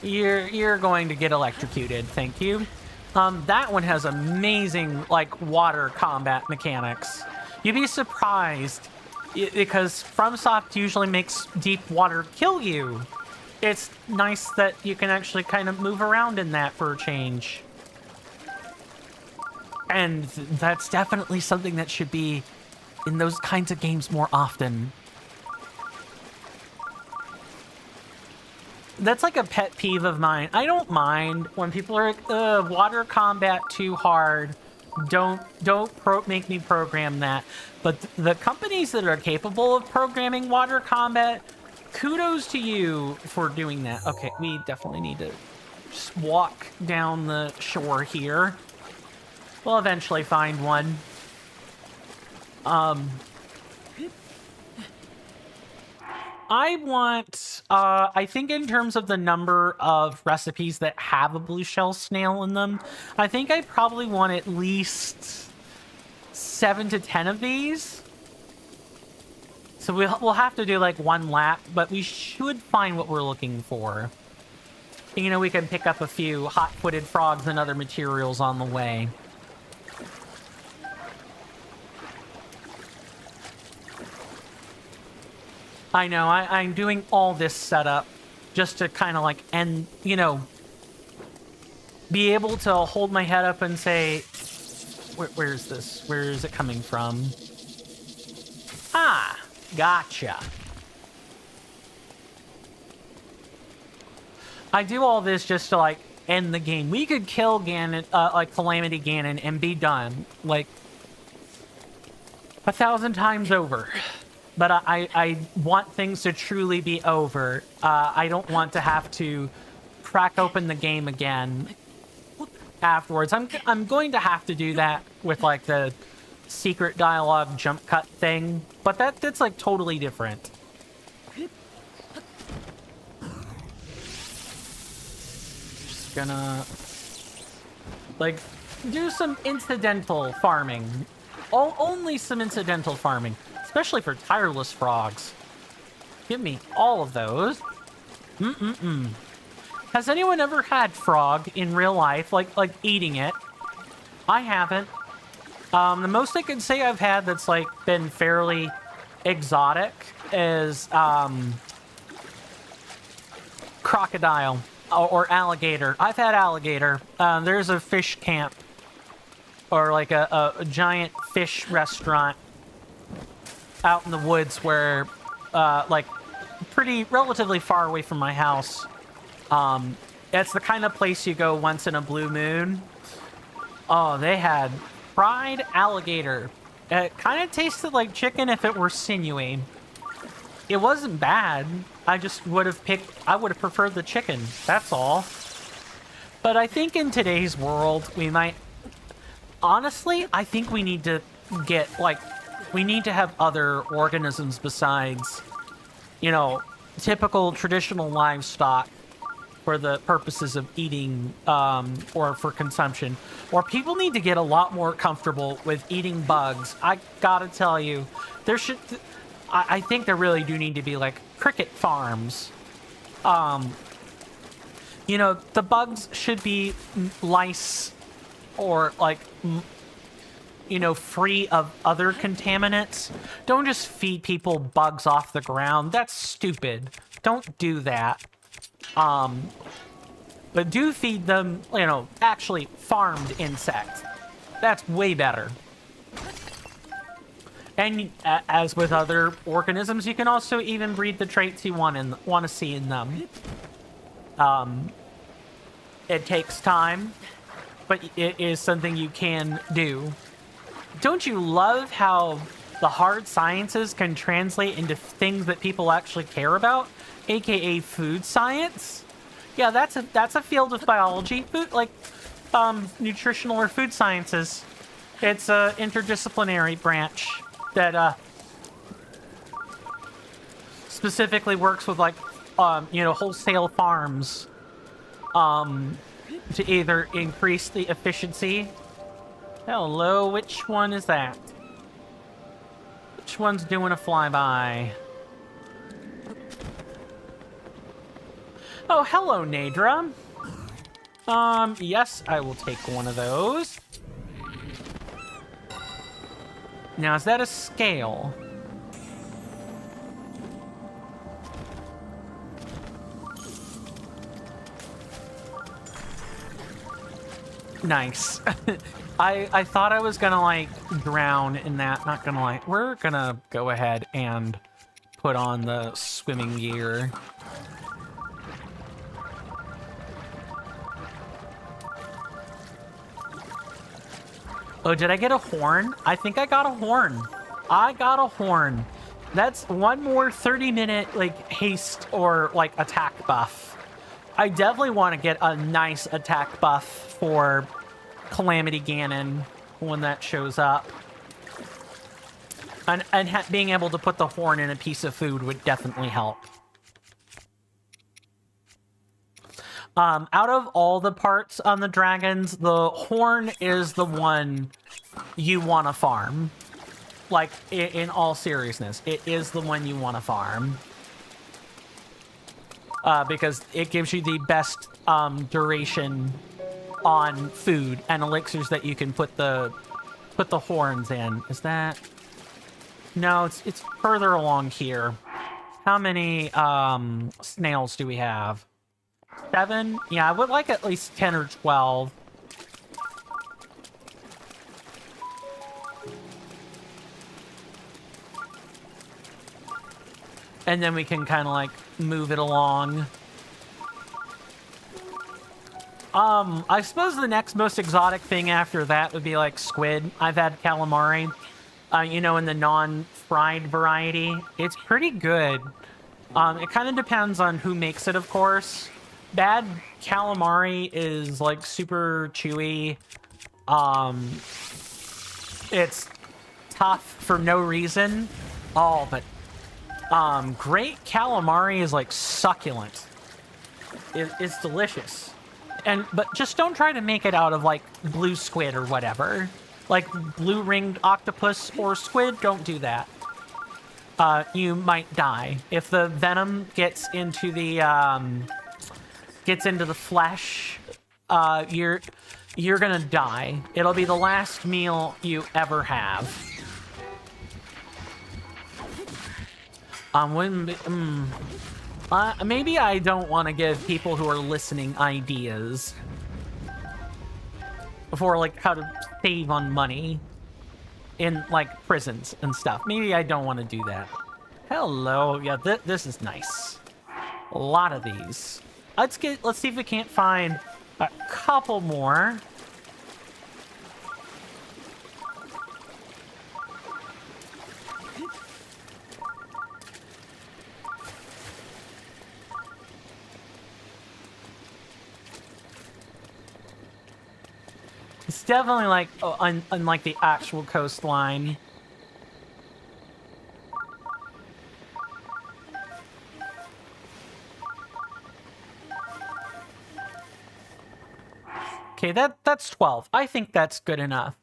Speaker 1: You're going to get electrocuted, thank you. That one has amazing, like, water combat mechanics. You'd be surprised, because FromSoft usually makes deep water kill you. It's nice that you can actually kind of move around in that for a change. And that's definitely something that should be in those kinds of games more often. That's like a pet peeve of mine. I don't mind when people are like, water combat too hard. Don't make me program that. But the companies that are capable of programming water combat, kudos to you for doing that. Okay, we definitely need to just walk down the shore here. We'll eventually find one. I want, I think in terms of the number of recipes that have a blue shell snail in them, I think I probably want at least 7 to 10 of these. So we'll have to do like one lap, but we should find what we're looking for. You know, we can pick up a few hot-footed frogs and other materials on the way. I know, I'm doing all this setup just to kind of like end, you know, be able to hold my head up and say, where is this? Where is it coming from? Ah, gotcha. I do all this just to, like, end the game. We could kill Ganon, like, Calamity Ganon and be done, like, 1,000 times over. But I want things to truly be over. I don't want to have to crack open the game again afterwards. I'm going to have to do that with, like, the secret dialogue jump cut thing, but that's like totally different. Just gonna like do some incidental farming. Only some incidental farming, especially for tireless frogs. Give me all of those. Has anyone ever had frog in real life, like eating it? I haven't. The most I could say I've had that's, like, been fairly exotic is, crocodile or alligator. I've had alligator. There's a fish camp or, like, a giant fish restaurant out in the woods where, like, relatively far away from my house. It's the kind of place you go once in a blue moon. Oh, they had fried alligator. It kind of tasted like chicken if it were sinewy. It wasn't bad. I just would have preferred the chicken. That's all. But I think in today's world, we might... Honestly, I think we need to get, like... We need to have other organisms besides, you know, typical traditional livestock for the purposes of eating, or for consumption. Or people need to get a lot more comfortable with eating bugs. I gotta tell you, I think there really do need to be, like, cricket farms. You know, the bugs should be lice or, like, you know, free of other contaminants. Don't just feed people bugs off the ground. That's stupid. Don't do that. But do feed them, you know, actually farmed insects. That's way better. And as with other organisms, you can also even breed the traits you want to see in them. It takes time, but it is something you can do. Don't you love how the hard sciences can translate into things that people actually care about, aka food science? Yeah, that's a field of biology, food, like nutritional or food sciences. It's a interdisciplinary branch that specifically works with, like, you know, wholesale farms to either increase the efficiency. Hello, which one is that? Which one's doing a flyby? Oh, hello, Nadra. Yes, I will take one of those. Now, is that a scale? Nice. I thought I was gonna, like, drown in that. Not gonna lie. We're gonna go ahead and put on the swimming gear. Oh, did I get a horn? I think I got a horn. I got a horn. That's one more 30-minute, like, haste or, like, attack buff. I definitely want to get a nice attack buff for Calamity Ganon when that shows up. And being able to put the horn in a piece of food would definitely help. Out of all the parts on the dragons, the horn is the one you want to farm. Like, in all seriousness, it is the one you want to farm. Because it gives you the best duration on food and elixirs that you can put the horns in. Is that... No, it's further along here. How many snails do we have? 7? Yeah, I would like at least 10 or 12. And then we can kind of like move it along. I suppose the next most exotic thing after that would be like squid. I've had calamari, you know, in the non-fried variety. It's pretty good. It kind of depends on who makes it, of course. Bad calamari is like super chewy. It's tough for no reason. Oh, but great calamari is like succulent. It's delicious. But just don't try to make it out of like blue squid or whatever. Like blue ringed octopus or squid, don't do that. You might die if the venom gets into the flesh. You're gonna die. It'll be the last meal you ever have. Maybe I don't want to give people who are listening ideas for like how to save on money in like prisons and stuff. Maybe I don't want to do that. Hello, yeah, this is nice. A lot of these. Let's see if we can't find a couple more. It's definitely like unlike the actual coastline. Okay, that's 12. I think that's good enough.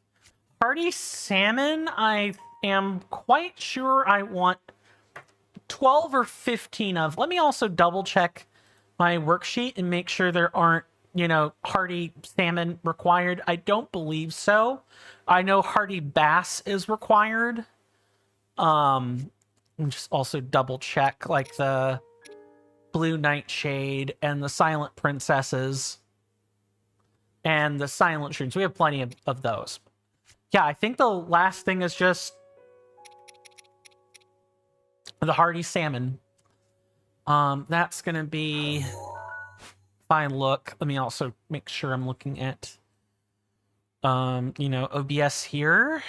Speaker 1: Party salmon, I am quite sure I want 12 or 15 of. Let me also double check my worksheet and make sure there aren't, you know, hardy salmon required. I don't believe so. I know hardy bass is required. And just also double check like the blue nightshade and the silent princesses and the silent shrooms. We have plenty of those. Yeah, I think the last thing is just the hardy salmon. That's gonna be fine. Look, let me also make sure I'm looking at you know, OBS here.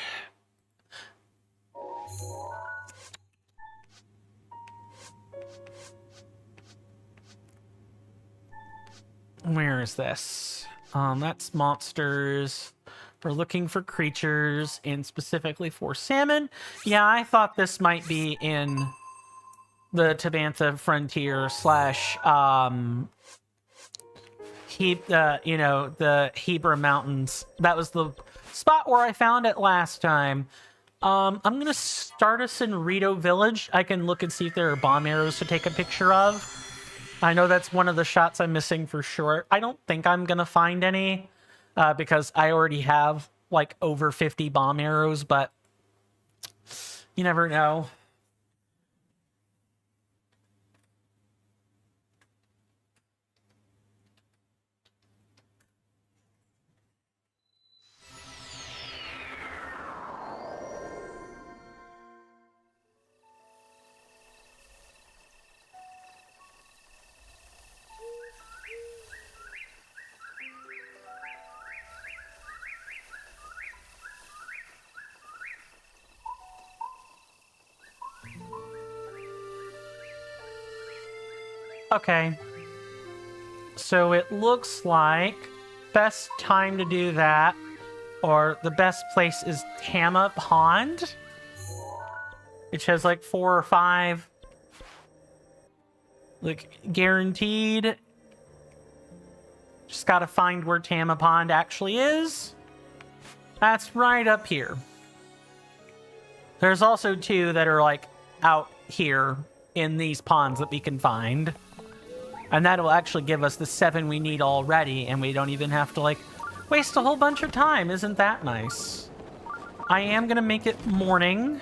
Speaker 1: Where is this? That's monsters. We're looking for creatures and specifically for salmon. Yeah, I thought this might be in the Tabantha frontier slash you know, the Hebra Mountains. That was the spot where I found it last time. I'm gonna start us in Rito Village. I can look and see if there are bomb arrows to take a picture of. I know that's one of the shots I'm missing for sure. I don't think I'm gonna find any because I already have like over 50 bomb arrows, but you never know. Okay. So it looks like best time to do that, or the best place is Tama Pond, which has like 4 or 5. Like, guaranteed. Just gotta find where Tama Pond actually is. That's right up here. There's also 2 that are like out here in these ponds that we can find. And that'll actually give us the 7 we need already, and we don't even have to, like, waste a whole bunch of time. Isn't that nice? I am gonna make it morning.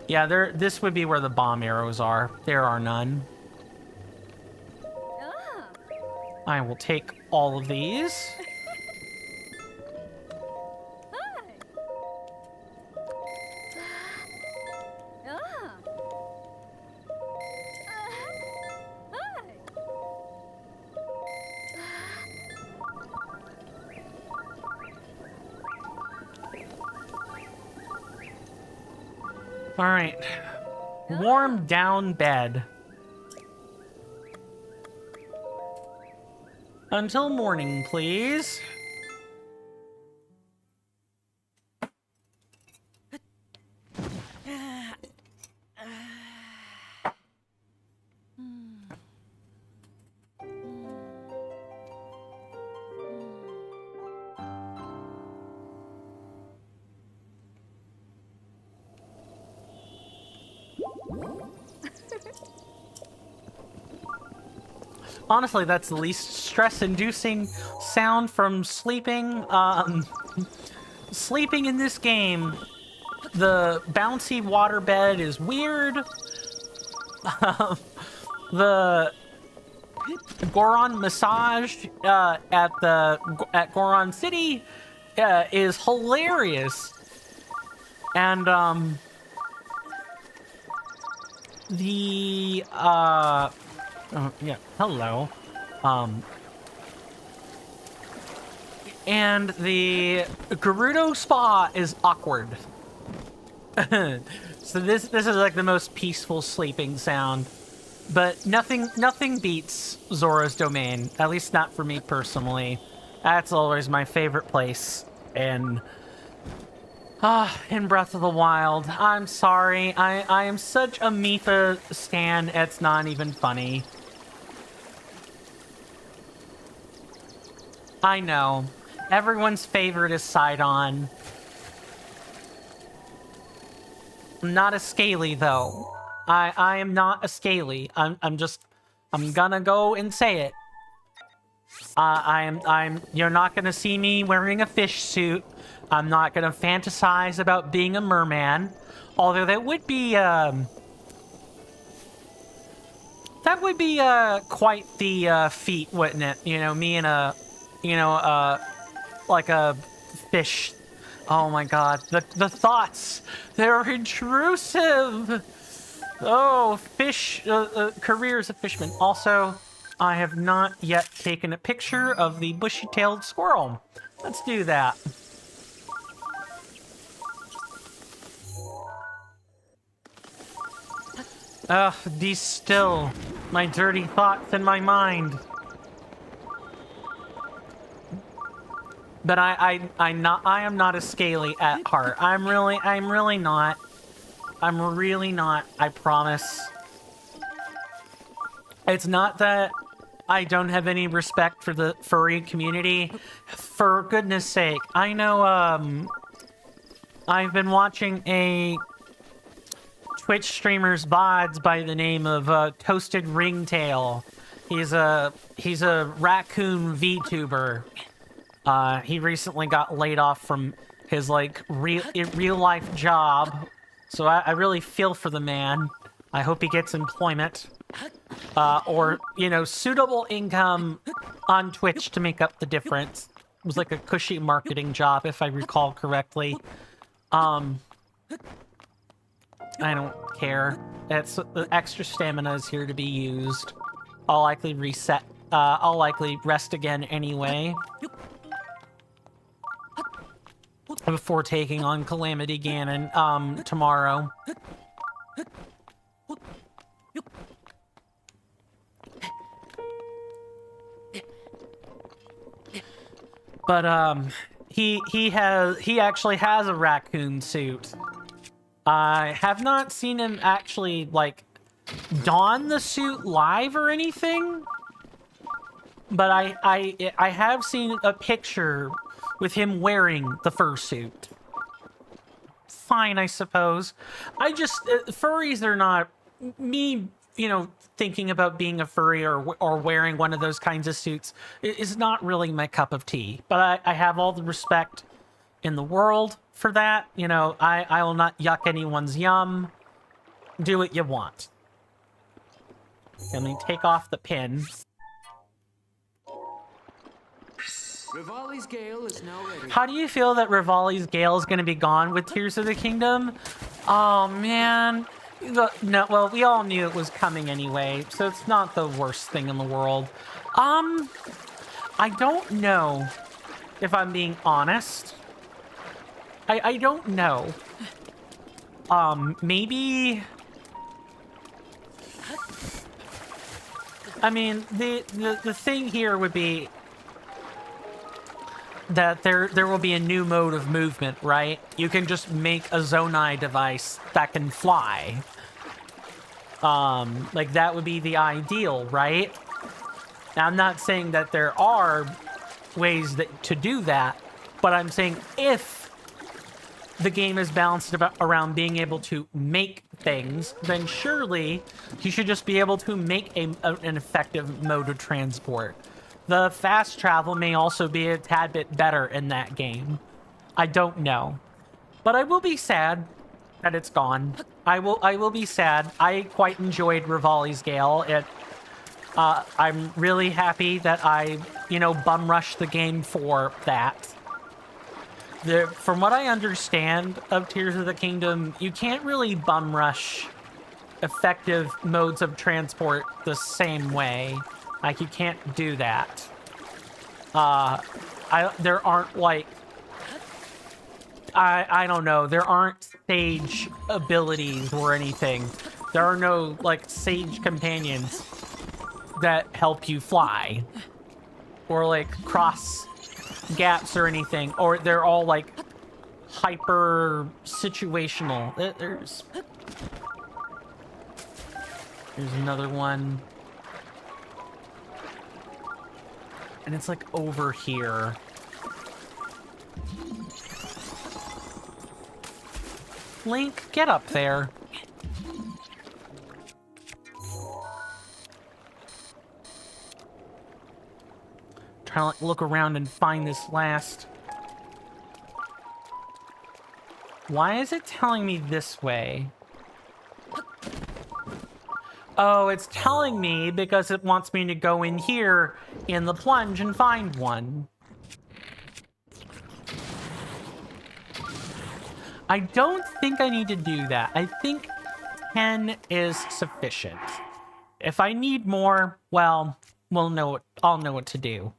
Speaker 1: Yeah, this would be where the bomb arrows are. There are none. I will take all of these. All right. Warm down bed. Until morning, please. Honestly, that's the least stress-inducing sound from sleeping. Sleeping in this game. The bouncy waterbed is weird. The Goron massage at Goron City is hilarious, and the oh, yeah, hello. And the Gerudo Spa is awkward. So this is like the most peaceful sleeping sound. But nothing beats Zora's Domain. At least not for me personally. That's always my favorite place. And in Breath of the Wild. I'm sorry. I am such a Mipha stan, it's not even funny. I know. Everyone's favorite is Sidon. I'm not a Scaly, though. I am not a Scaly. I'm gonna go and say it. You're not gonna see me wearing a fish suit. I'm not gonna fantasize about being a merman. Although that would be quite the feat, wouldn't it? You know, me in a, like a fish. Oh my god, the thoughts, they're intrusive. Oh, fish, career as a fisherman. Also, I have not yet taken a picture of the bushy-tailed squirrel. Let's do that. Ugh, distill my dirty thoughts in my mind. But I am not a Scaly at heart. I'm really not. I'm really not, I promise. It's not that I don't have any respect for the furry community. For goodness sake, I know, I've been watching a Twitch streamer's VODs by the name of Toasted Ringtail. He's a raccoon VTuber. He recently got laid off from his, like, real life job. So I really feel for the man. I hope he gets employment. Or, you know, suitable income on Twitch to make up the difference. It was like a cushy marketing job, if I recall correctly. I don't care. The extra stamina is here to be used. I'll likely reset. I'll likely rest again anyway. Before taking on Calamity Ganon, tomorrow. But, he actually has a raccoon suit. I have not seen him actually, like, don the suit live or anything. But I have seen a picture with him wearing the fursuit. Fine, I suppose. Furries are not... Me, you know, thinking about being a furry or wearing one of those kinds of suits is not really my cup of tea. But I have all the respect in the world for that. You know, I will not yuck anyone's yum. Do what you want. Let me take off the pin.
Speaker 3: Rivali's Gale is now ready.
Speaker 1: How do you feel that Rivali's Gale is going to be gone with Tears of the Kingdom? Oh, man. No, well, we all knew it was coming anyway, so it's not the worst thing in the world. I don't know, if I'm being honest. I don't know. maybe... I mean, the thing here would be that there will be a new mode of movement, right? You can just make a Zonai device that can fly. Like, that would be the ideal, right? Now, I'm not saying that there are ways to do that, but I'm saying if the game is balanced around being able to make things, then surely you should just be able to make an effective mode of transport. The fast travel may also be a tad bit better in that game. I don't know. But I will be sad that it's gone. I will be sad. I quite enjoyed Rivali's Gale. I'm really happy that I, bum rushed the game for that. From what I understand of Tears of the Kingdom, you can't really bum rush effective modes of transport the same way. Like, you can't do that. There aren't, like... I don't know. There aren't sage abilities or anything. There are no, like, sage companions that help you fly. Or, like, cross gaps or anything. Or they're all, like, hyper situational. There's another one. And it's, like, over here. Link, get up there. Trying to, like, look around and find this last... Why is it telling me this way? Oh, it's telling me because it wants me to go in here in the plunge and find one. I don't think I need to do that. I think 10 is sufficient. If I need more, well, I'll know what to do.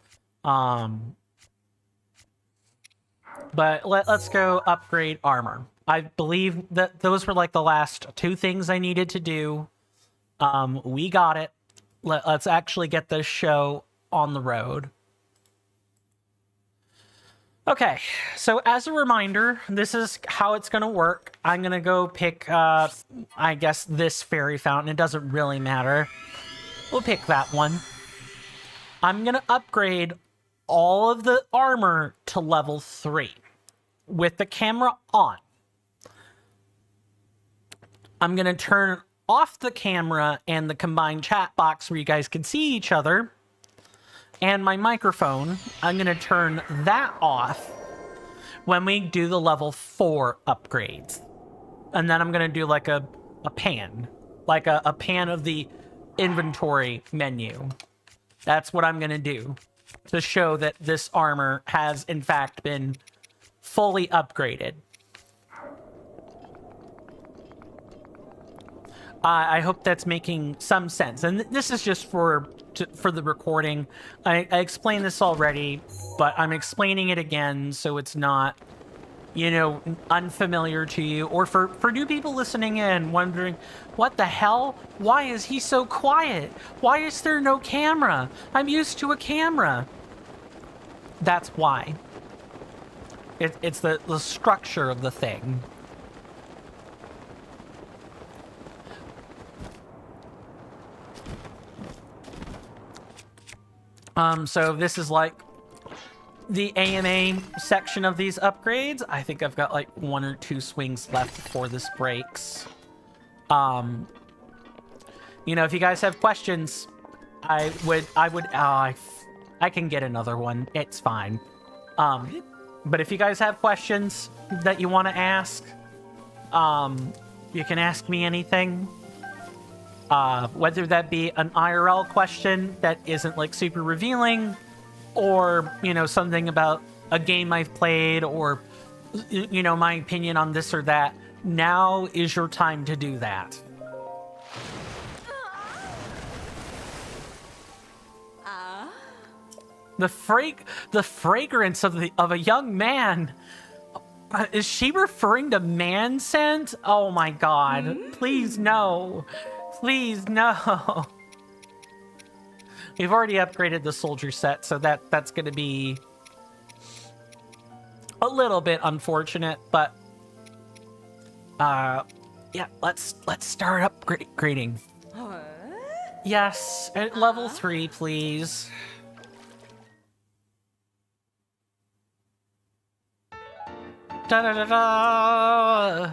Speaker 1: But let's go upgrade armor. I believe that those were like the last two things I needed to do. We got it. Let's actually get this show on the road. Okay, so as a reminder, this is how it's going to work. I'm going to go pick, I guess, this fairy fountain. It doesn't really matter. We'll pick that one. I'm going to upgrade all of the armor to level 3 with the camera on. I'm going to turn off the camera and the combined chat box where you guys can see each other. And my microphone, I'm going to turn that off when we do the level 4 upgrades. And then I'm going to do like a pan. Like a pan of the inventory menu. That's what I'm going to do to show that this armor has, in fact, been fully upgraded. I hope that's making some sense. And this is just for the recording. I explained this already, but I'm explaining it again so it's not, unfamiliar to you. Or for new people listening in, wondering, what the hell? Why is he so quiet? Why is there no camera? I'm used to a camera. That's why. It's the structure of the thing. So this is like the AMA section of these upgrades. I think I've got like 1 or 2 swings left before this breaks. If you guys have questions, I can get another one. It's fine. But if you guys have questions that you want to ask, you can ask me anything. Whether that be an IRL question that isn't like super revealing, or something about a game I've played, or my opinion on this or that. Now is your time to do that. The fragrance of a young man. Is she referring to man scent? Oh my god. Please no. Please no. We've already upgraded the soldier set, so that's gonna be a little bit unfortunate, but yeah, let's start upgrading. Yes, at level 3, please. Da da da da.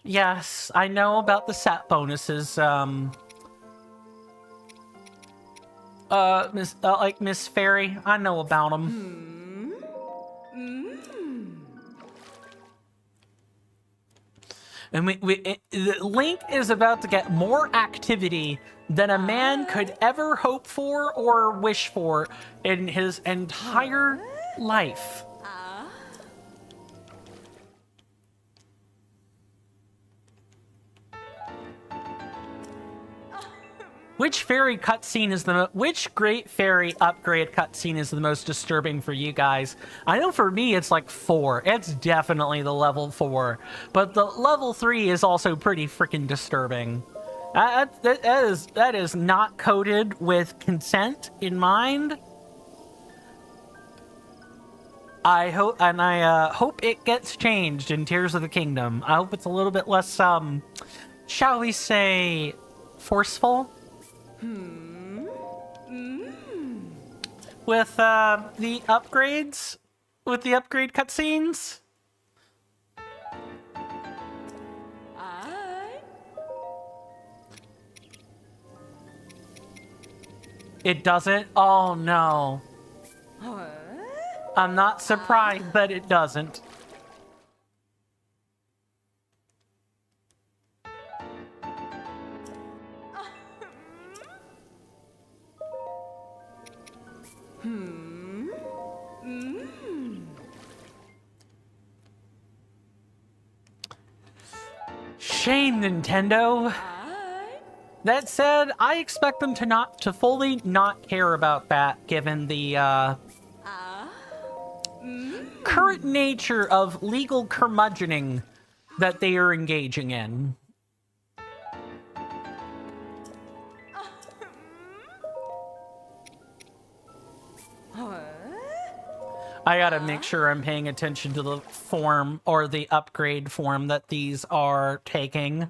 Speaker 1: Yes, I know about the set bonuses. Miss Fairy, I know about them. And Link is about to get more activity than a man could ever hope for or wish for in his entire life. Which fairy cutscene is which great fairy upgrade cutscene is the most disturbing for you guys? I know for me it's like 4. It's definitely the level 4, but the level 3 is also pretty freaking disturbing. That is not coded with consent in mind. I hope it gets changed in Tears of the Kingdom. I hope it's a little bit less shall we say forceful. With the upgrades, with the upgrade cutscenes. It doesn't? Oh no. I'm not surprised that it doesn't. Shame, Nintendo. That said, I expect them to fully not care about that, given the current nature of legal curmudgeoning that they are engaging in. I gotta make sure I'm paying attention to the form or the upgrade form that these are taking.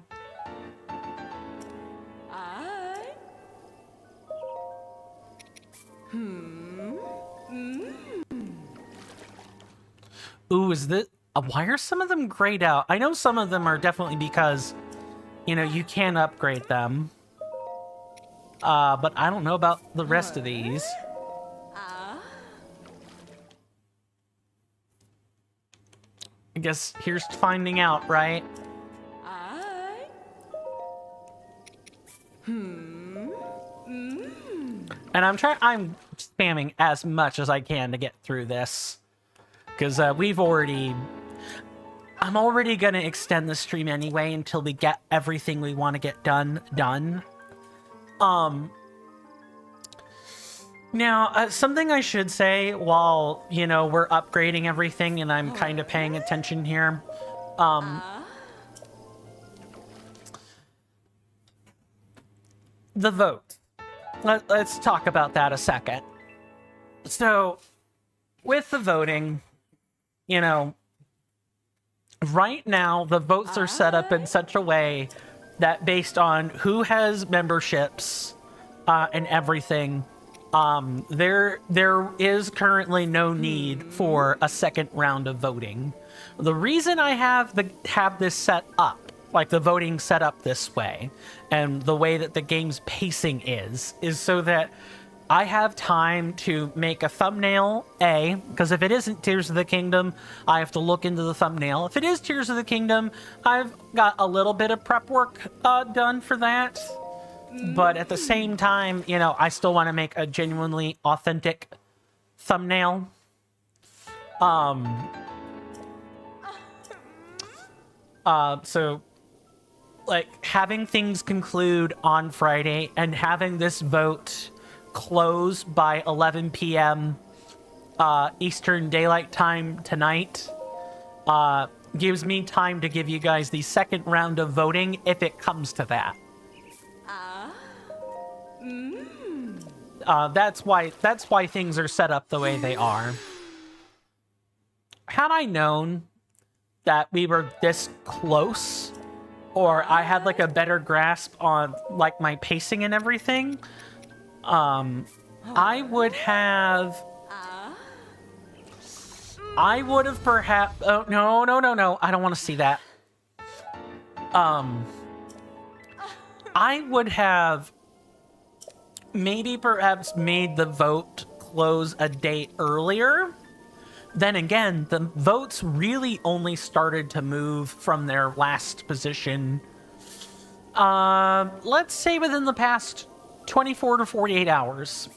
Speaker 1: Ooh, is this... why are some of them grayed out? I know some of them are definitely because, you know, you can upgrade them. But I don't know about the rest of these. I guess here's finding out, right? And I'm spamming as much as I can to get through this. Because I'm already gonna extend the stream anyway until we get everything we want to get done. Now, something I should say while, you know, we're upgrading everything and I'm kind of paying attention here. The vote. Let's talk about that a second. So, with the voting, you know, right now the votes are set up in such a way that based on who has memberships and everything, there is currently no need for a second round of voting. The reason I have this set up, like the voting set up this way, and the way that the game's pacing is so that I have time to make a thumbnail, because if it isn't Tears of the Kingdom, I have to look into the thumbnail. If it is Tears of the Kingdom, I've got a little bit of prep work done for that. But at the same time, you know, I still want to make a genuinely authentic thumbnail. So, like, having things conclude on Friday and having this vote close by 11 p.m. Eastern Daylight Time tonight gives me time to give you guys the second round of voting if it comes to that. That's why things are set up the way they are. Had I known that we were this close, or I had like a better grasp on like my pacing and everything, I would have perhaps, oh no, I don't want to see that. I would have maybe perhaps made the vote close a day earlier. Then again, the votes really only started to move from their last position, let's say within the past 24 to 48 hours.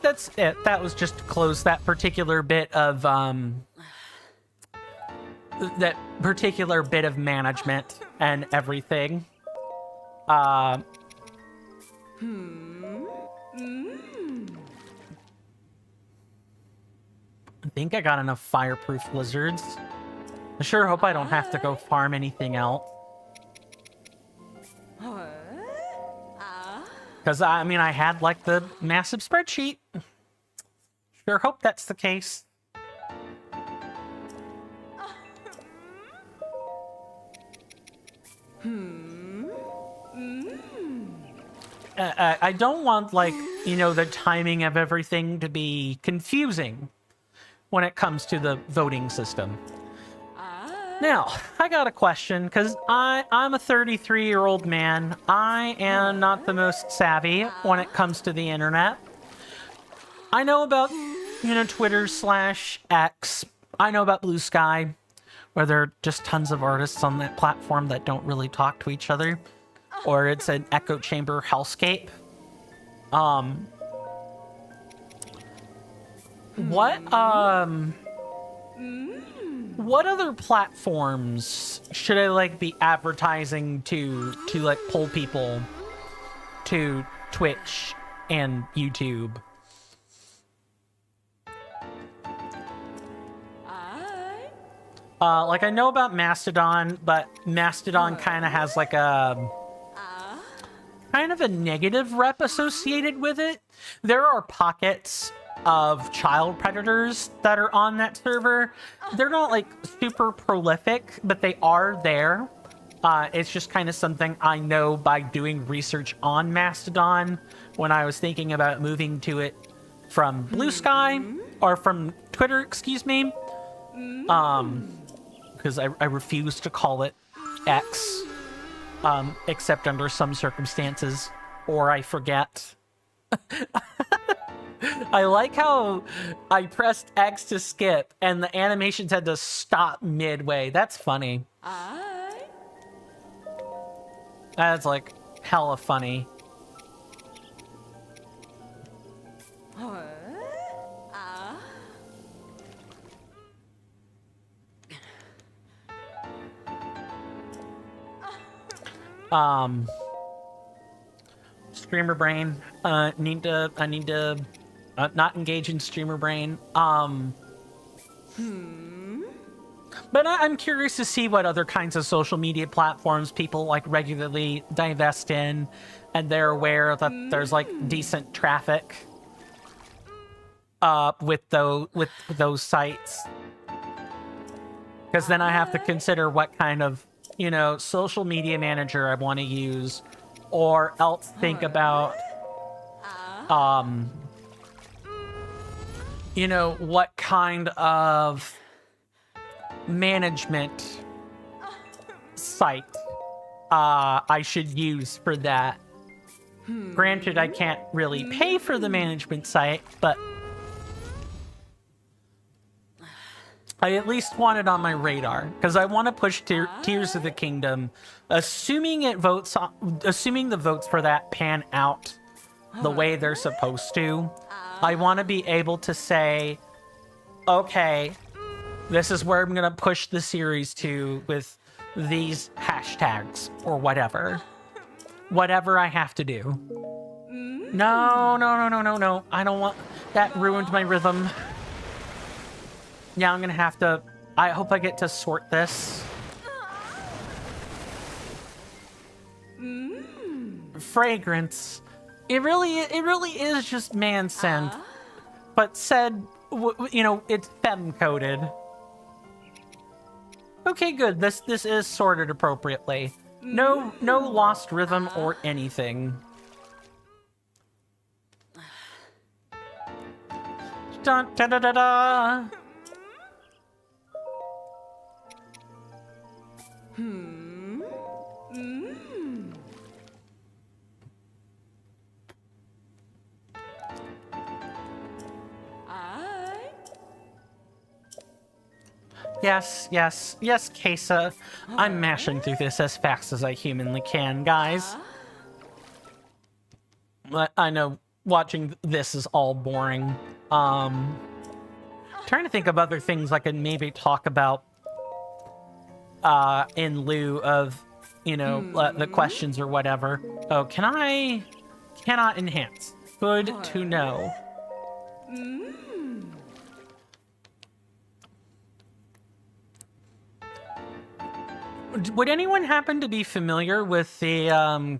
Speaker 1: That's it. That was just to close that particular bit of management and everything. I think I got enough fireproof lizards. I sure hope I don't have to go farm anything else. Because, I mean, I had, like, the massive spreadsheet. Sure hope that's the case. I don't want, like, you know, the timing of everything to be confusing when it comes to the voting system. Now, I got a question, because I'm a 33-year-old man. I am not the most savvy when it comes to the internet. I know about, you know, Twitter/X. I know about Blue Sky, where there are just tons of artists on that platform that don't really talk to each other. Or it's an echo chamber hellscape. What other platforms should I like be advertising to like pull people to Twitch and YouTube? Like I know about Mastodon, but Mastodon kind of has like a kind of a negative rep associated with it. There are pockets of child predators that are on that server. They're not like super prolific, but they are there. It's just kind of something I know by doing research on Mastodon when I was thinking about moving to it from Blue Sky, or from Twitter, excuse me. Because I refuse to call it X, except under some circumstances, or I forget. I like how I pressed X to skip, and the animations had to stop midway. That's funny. That's, like, hella funny. Streamer brain. I need to not engage in streamer brain. But I'm curious to see what other kinds of social media platforms people like regularly divest in, and they're aware that there's like decent traffic with those sites. Because then I have to consider what kind of, you know, social media manager I want to use, or else think about you know, what kind of management site I should use for that. Granted, I can't really pay for the management site, but I at least want it on my radar because I want to push Tears of the Kingdom, assuming the votes for that pan out the way they're supposed to. I want to be able to say, okay, this is where I'm gonna push the series to with these hashtags or whatever I have to do. No, I don't want that. Ruined my rhythm. Yeah, I'm gonna have to. I hope I get to sort this. Fragrance. It really is just man scent, but said, it's femme coded. Okay, good. This is sorted appropriately. No lost rhythm or anything. Dun da da da da. Yes, Kesa. I'm mashing through this as fast as I humanly can, guys. I know watching this is all boring. Trying to think of other things I could maybe talk about in lieu of, the questions or whatever. Oh, cannot enhance. Good to know. Would anyone happen to be familiar with the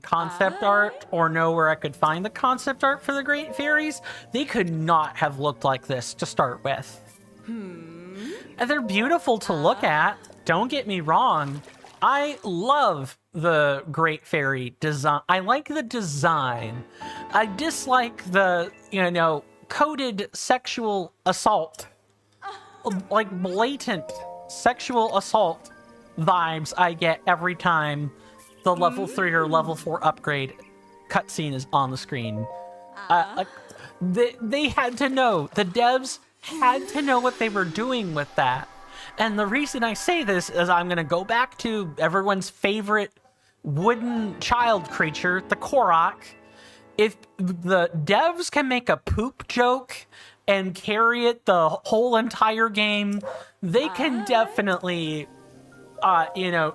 Speaker 1: concept art or know where I could find the concept art for the Great Fairies? They could not have looked like this to start with. And they're beautiful to look at. Don't get me wrong. I love the Great Fairy design. I like the design. I dislike the, coded sexual assault. Like blatant sexual assault vibes I get every time the level 3 or level 4 upgrade cutscene is on the screen. They had to know. The devs had to know what they were doing with that. And the reason I say this is I'm going to go back to everyone's favorite wooden child creature, the Korok. If the devs can make a poop joke and carry it the whole entire game, they can definitely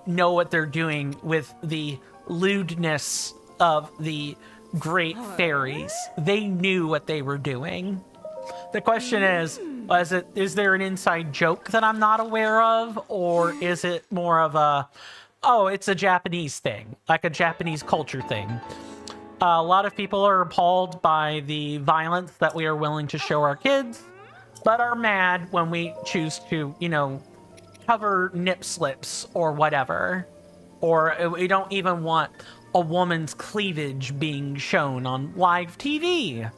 Speaker 1: know what they're doing with the lewdness of the Great Fairies. They knew what they were doing. The question is there an inside joke that I'm not aware of, or is it more of it's a Japanese thing, like a Japanese culture thing? A lot of people are appalled by the violence that we are willing to show our kids, but are mad when we choose to, cover nip slips or whatever, or we don't even want a woman's cleavage being shown on live TV.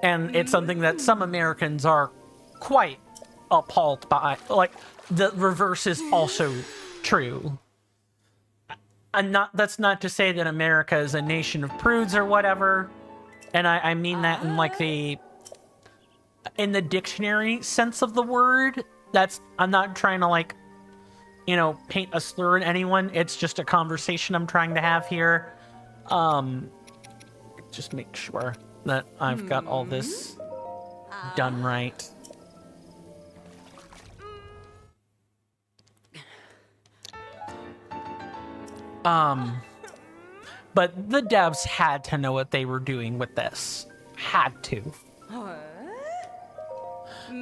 Speaker 1: And it's something that some Americans are quite appalled by. Like, the reverse is also true. That's not to say that America is a nation of prudes or whatever, and I mean that in like in the dictionary sense of the word. I'm not trying to paint a slur at anyone. It's just a conversation I'm trying to have here. Just make sure that I've got all this done right. But the devs had to know what they were doing with this. Had to.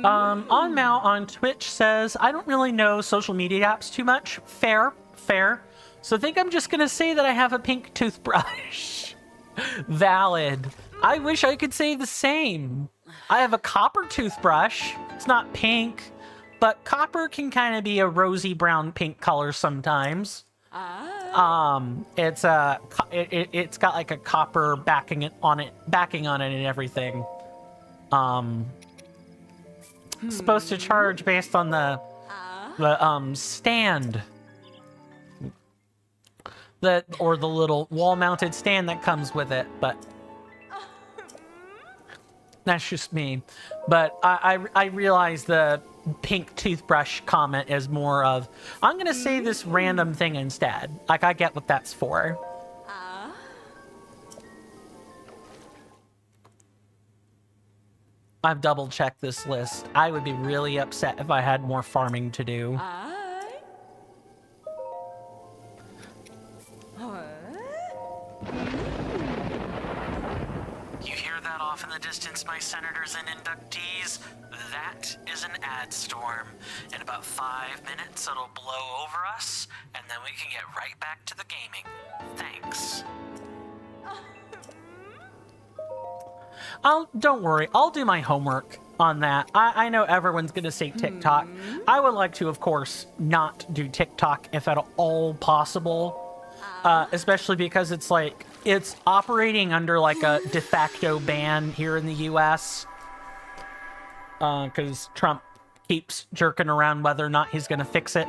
Speaker 1: On Mal on Twitch says, I don't really know social media apps too much. Fair. So I think I'm just gonna say that I have a pink toothbrush. Valid. I wish I could say the same. I have a copper toothbrush. It's not pink, but copper can kind of be a rosy brown pink color sometimes. It's got like a copper backing on it and everything. Supposed to charge based on the stand or the little wall-mounted stand that comes with it, but That's just me. But I realize the pink toothbrush comment is more of, I'm going to say this random thing instead. Like, I get what that's for. I've double-checked this list. I would be really upset if I had more farming to do.
Speaker 2: You hear that off in the distance, my senators and inductees? That is an ad storm. In about 5 minutes, it'll blow over us, and then we can get right back to the gaming. Thanks.
Speaker 1: Don't worry, I'll do my homework on that. I know everyone's gonna say TikTok. I would like to, of course, not do TikTok if at all possible. Especially because it's like, it's operating under like a de facto ban here in the US. Because Trump keeps jerking around whether or not he's gonna fix it.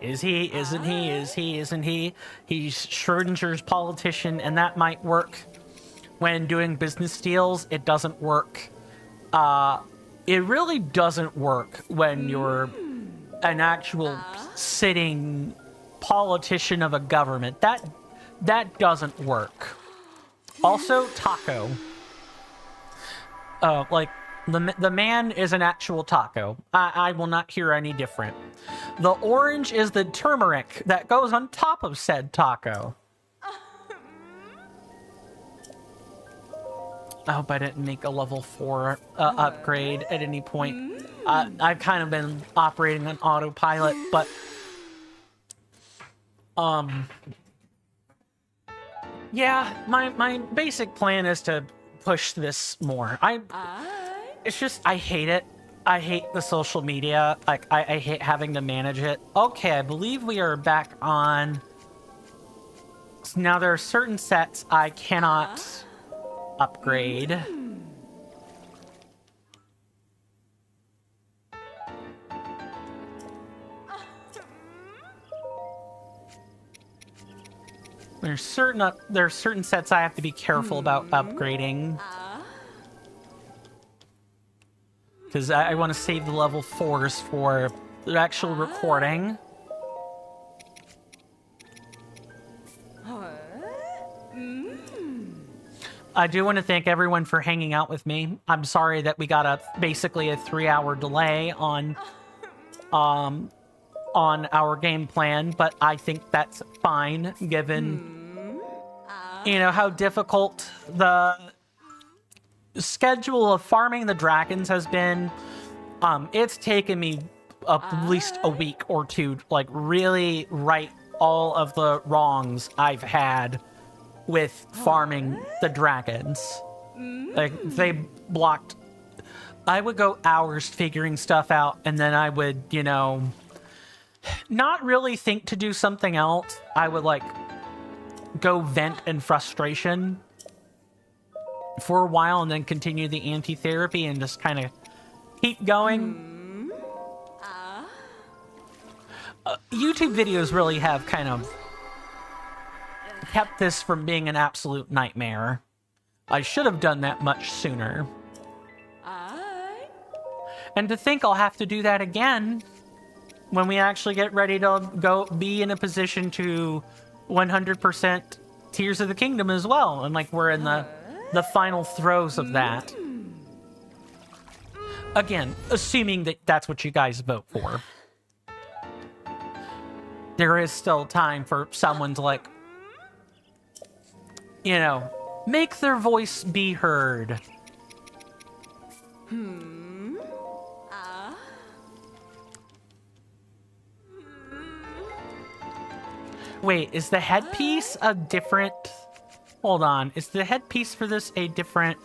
Speaker 1: Is he? Isn't he? Is he? Isn't he? He's Schrodinger's politician, and that might work. When doing business deals, it doesn't work. It really doesn't work when you're an actual sitting politician of a government. That doesn't work. Also, taco. Like, the man is an actual taco. I will not hear any different. The orange is the turmeric that goes on top of said taco. I hope I didn't make a level 4 upgrade at any point. I've kind of been operating on autopilot, but... Yeah, my basic plan is to push this more. It's just, I hate it. I hate the social media. Like, I hate having to manage it. Okay, I believe we are back on... Now, there are certain sets I cannot... upgrade. There's certain sets I have to be careful about upgrading. Because I want to save the level 4s for the actual recording. I do want to thank everyone for hanging out with me. I'm sorry that we got basically a 3-hour delay on our game plan, but I think that's fine given, you know, how difficult the schedule of farming the dragons has been. It's taken me at least a week or two to, like, really right all of the wrongs I've had with farming the dragons. Like, they blocked... I would go hours figuring stuff out, and then I would, you know, not really think to do something else. I would, like, go vent in frustration for a while, and then continue the anti-therapy and just kind of keep going. YouTube videos really have kind of kept this from being an absolute nightmare. I should have done that much sooner. And to think I'll have to do that again when we actually get ready to go be in a position to 100% Tears of the Kingdom as well. And like we're in the final throes of that. Again, assuming that that's what you guys vote for. There is still time for someone to, like, you know, make their voice be heard. Wait, is the headpiece a different... Hold on, is the headpiece for this a different...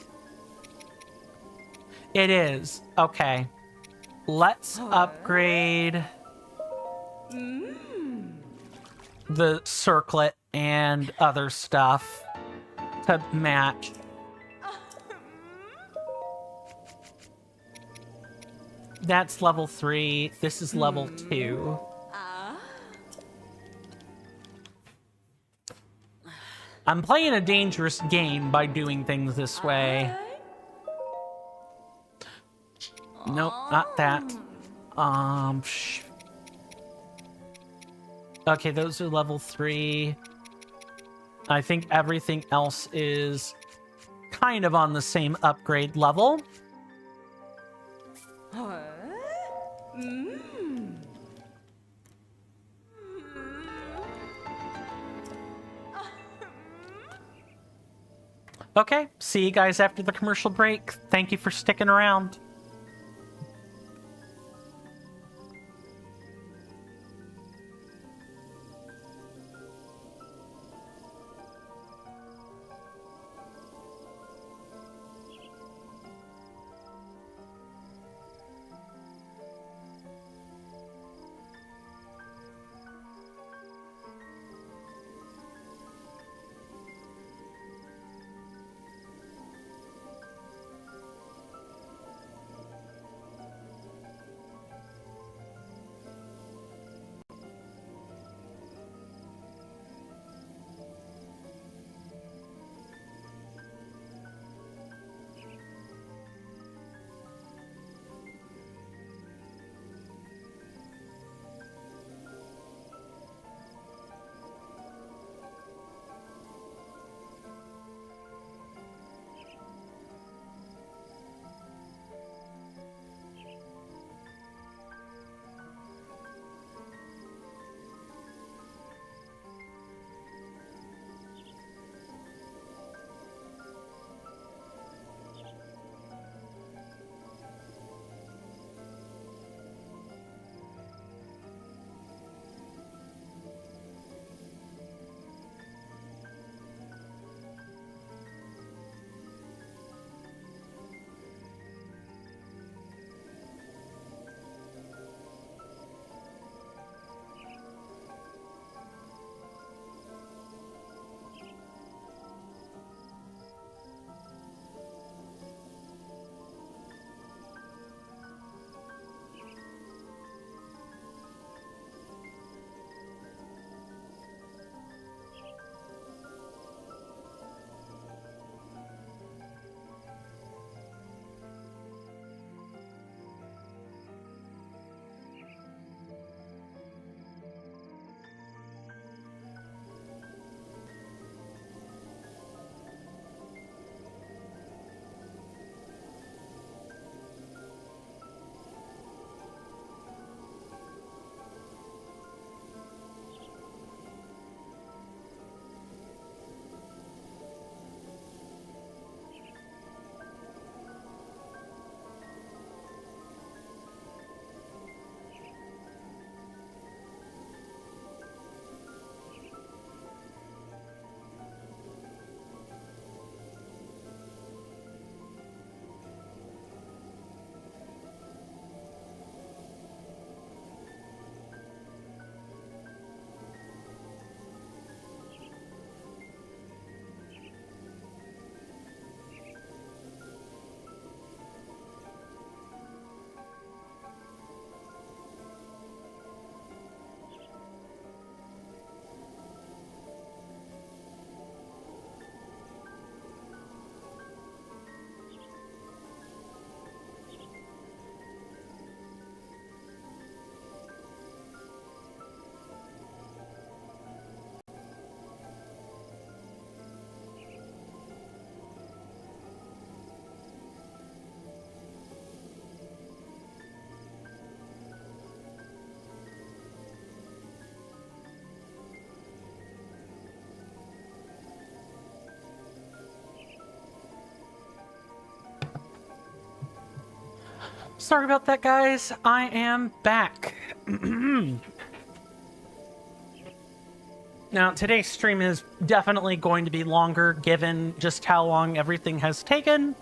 Speaker 1: It is. Okay. Let's upgrade the circlet and other stuff to match. That's level 3. This is level 2. I'm playing a dangerous game by doing things this way. Nope, not that. Okay, those are level 3. I think everything else is kind of on the same upgrade level. Okay, see you guys after the commercial break. Thank you for sticking around. Sorry about that, guys. I am back. Now, today's stream is definitely going to be longer, given just how long everything has taken.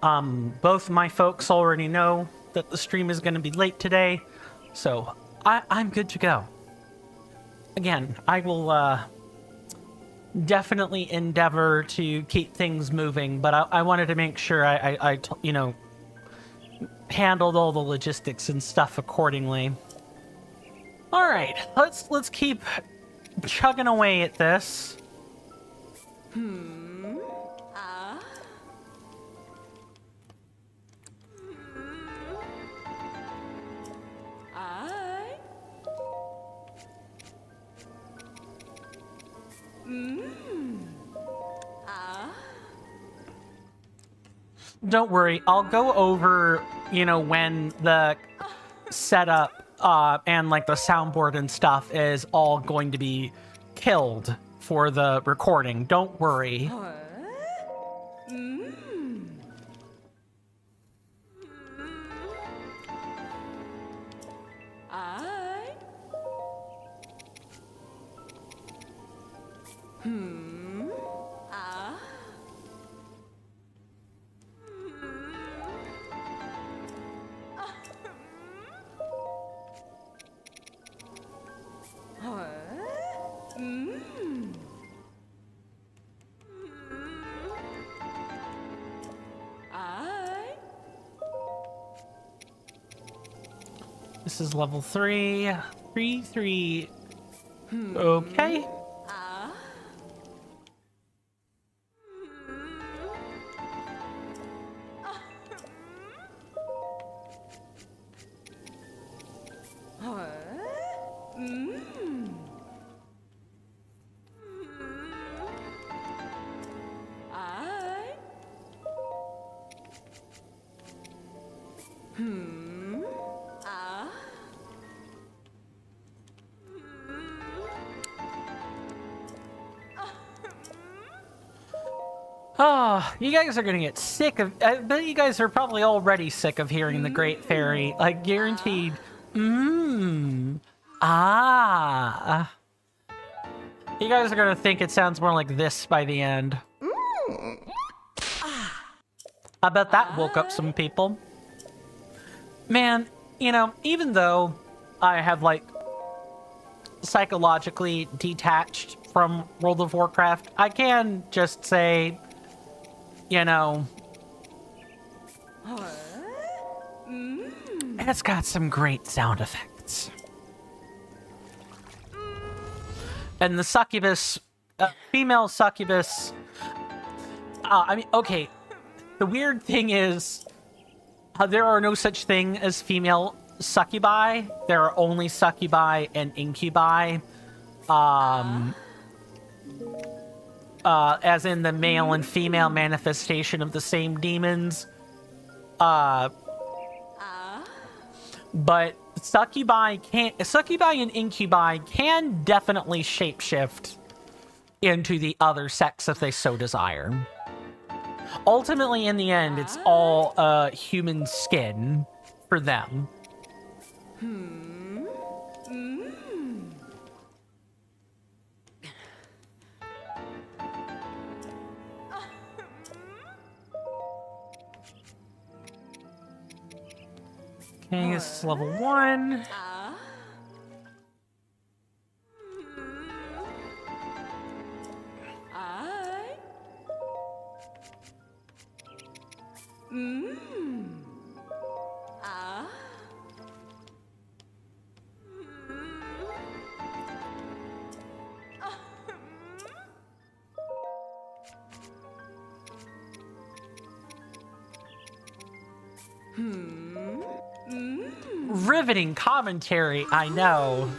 Speaker 1: Both my folks already know that the stream is going to be late today, so I'm good to go. Again, I will definitely endeavor to keep things moving, but I wanted to make sure I handled all the logistics and stuff accordingly. All right, let's keep chugging away at this. don't worry. I'll go over, when the setup and like the soundboard and stuff is all going to be killed for the recording. Don't worry. This is level 3. 3. Okay. Oh, you guys are gonna get sick of. I bet you guys are probably already sick of hearing the Great Fairy. Like, guaranteed. Ah. You guys are gonna think it sounds more like this by the end. I bet that woke up some people. Man, even though I have, like, psychologically detached from World of Warcraft, I can just say, it's got some great sound effects. And the succubus, female succubus, okay, the weird thing is, there are no such thing as female succubi. There are only succubi and incubi. As in the male and female manifestation of the same demons. But succubi and incubi can definitely shapeshift into the other sex if they so desire. Ultimately, in the end, it's all human skin for them. Okay, this is level 1. Riveting commentary, I know.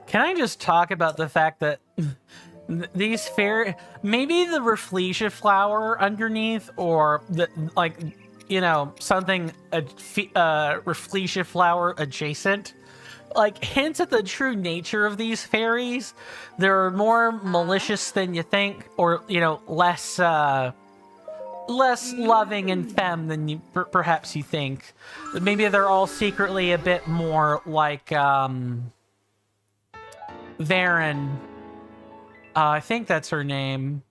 Speaker 1: Can I just talk about the fact that these maybe the Rafflesia flower underneath, or the, like, something Rafflesia flower adjacent, like, hints at the true nature of these fairies. They're more malicious than you think, or, less loving and femme than perhaps you think. Maybe they're all secretly a bit more like, Varen. I think that's her name.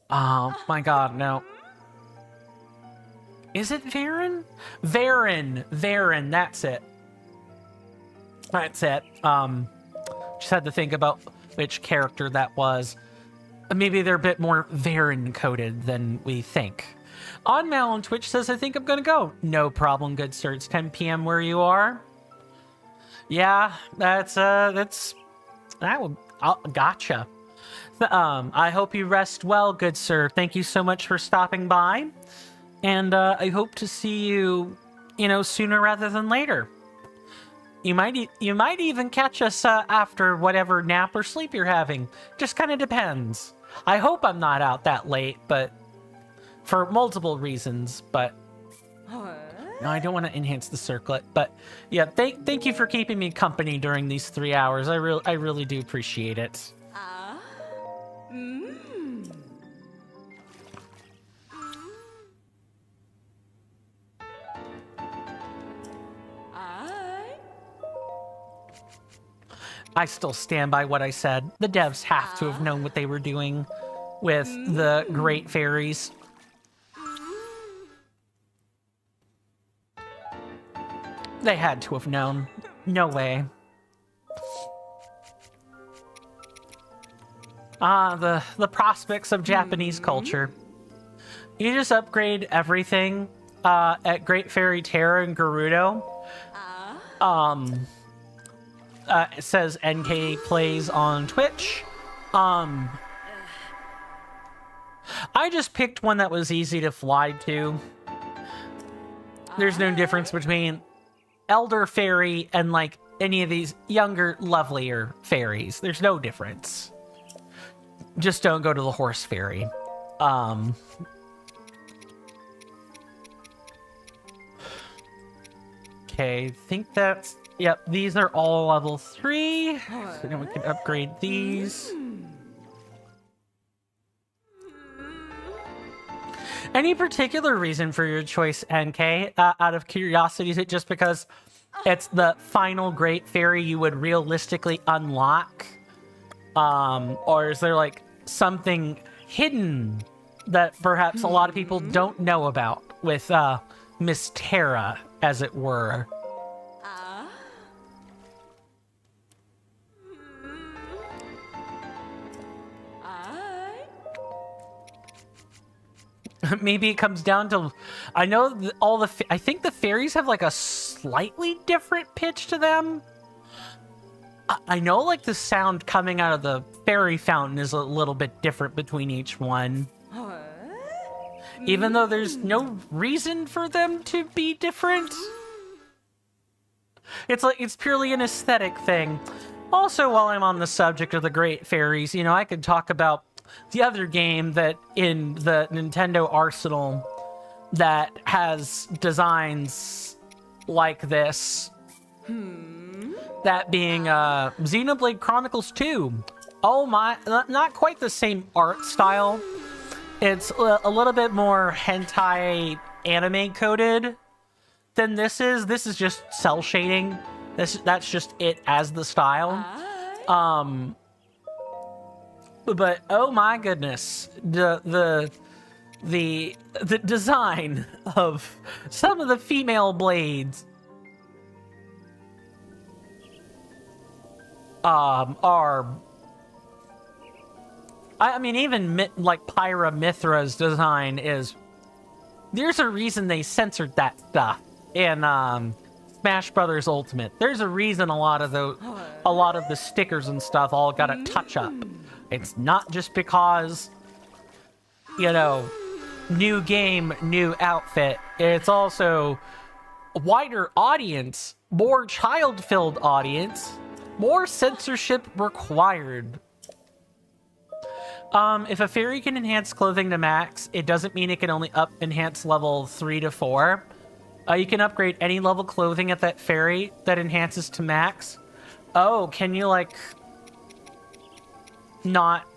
Speaker 1: Oh my god, no. Is it Varen? Varen, that's it. That's it. Just had to think about which character that was. Maybe they're a bit more Varen-coded than we think. On Mal on Twitch says, I think I'm gonna go. No problem, good sir. It's 10 p.m. where you are. Yeah, gotcha. I hope you rest well, good sir. Thank you so much for stopping by. And I hope to see you, sooner rather than later. You might even catch us after whatever nap or sleep you're having. Just kind of depends. I hope I'm not out that late, but for multiple reasons. But no, I don't want to enhance the circlet. But yeah, thank you for keeping me company during these 3 hours. I really do appreciate it. I still stand by what I said. The devs have to have known what they were doing with the Great Fairies. They had to have known. No way. The prospects of Japanese culture. You just upgrade everything at Great Fairy Terra and Gerudo. It says NK plays on Twitch. I just picked one that was easy to fly to. There's no difference between Elder Fairy and like any of these younger, lovelier fairies. There's no difference. Just don't go to the Horse Fairy. Okay, I think that's... Yep, these are all level 3. So then we can upgrade these. Any particular reason for your choice, NK? Out of curiosity, is it just because it's the final Great Fairy you would realistically unlock? Or is there like something hidden that perhaps a lot of people don't know about with Miss Terra, as it were? Maybe it comes down to, I know I think the fairies have like a slightly different pitch to them. I know like the sound coming out of the fairy fountain is a little bit different between each one. Even though there's no reason for them to be different. It's like, it's purely an aesthetic thing. Also, while I'm on the subject of the Great Fairies, you know, I could talk about the other game that in the Nintendo arsenal that has designs like this. That being Xenoblade Chronicles 2. Oh my, not quite the same art style. It's a little bit more hentai anime coded than this is. This is just cell shading. That's just it as the style. But oh my goodness, the design of some of the female blades are, I mean, even like Pyra Mithra's design is, there's a reason they censored that stuff in Smash Brothers Ultimate. There's a reason a lot of the stickers and stuff all got a touch up. It's not just because, you know, new game, new outfit. It's also a wider audience, more child-filled audience, more censorship required. If a fairy can enhance clothing to max, it doesn't mean it can only enhance level 3 to 4. You can upgrade any level clothing at that fairy that enhances to max. Oh, can you like not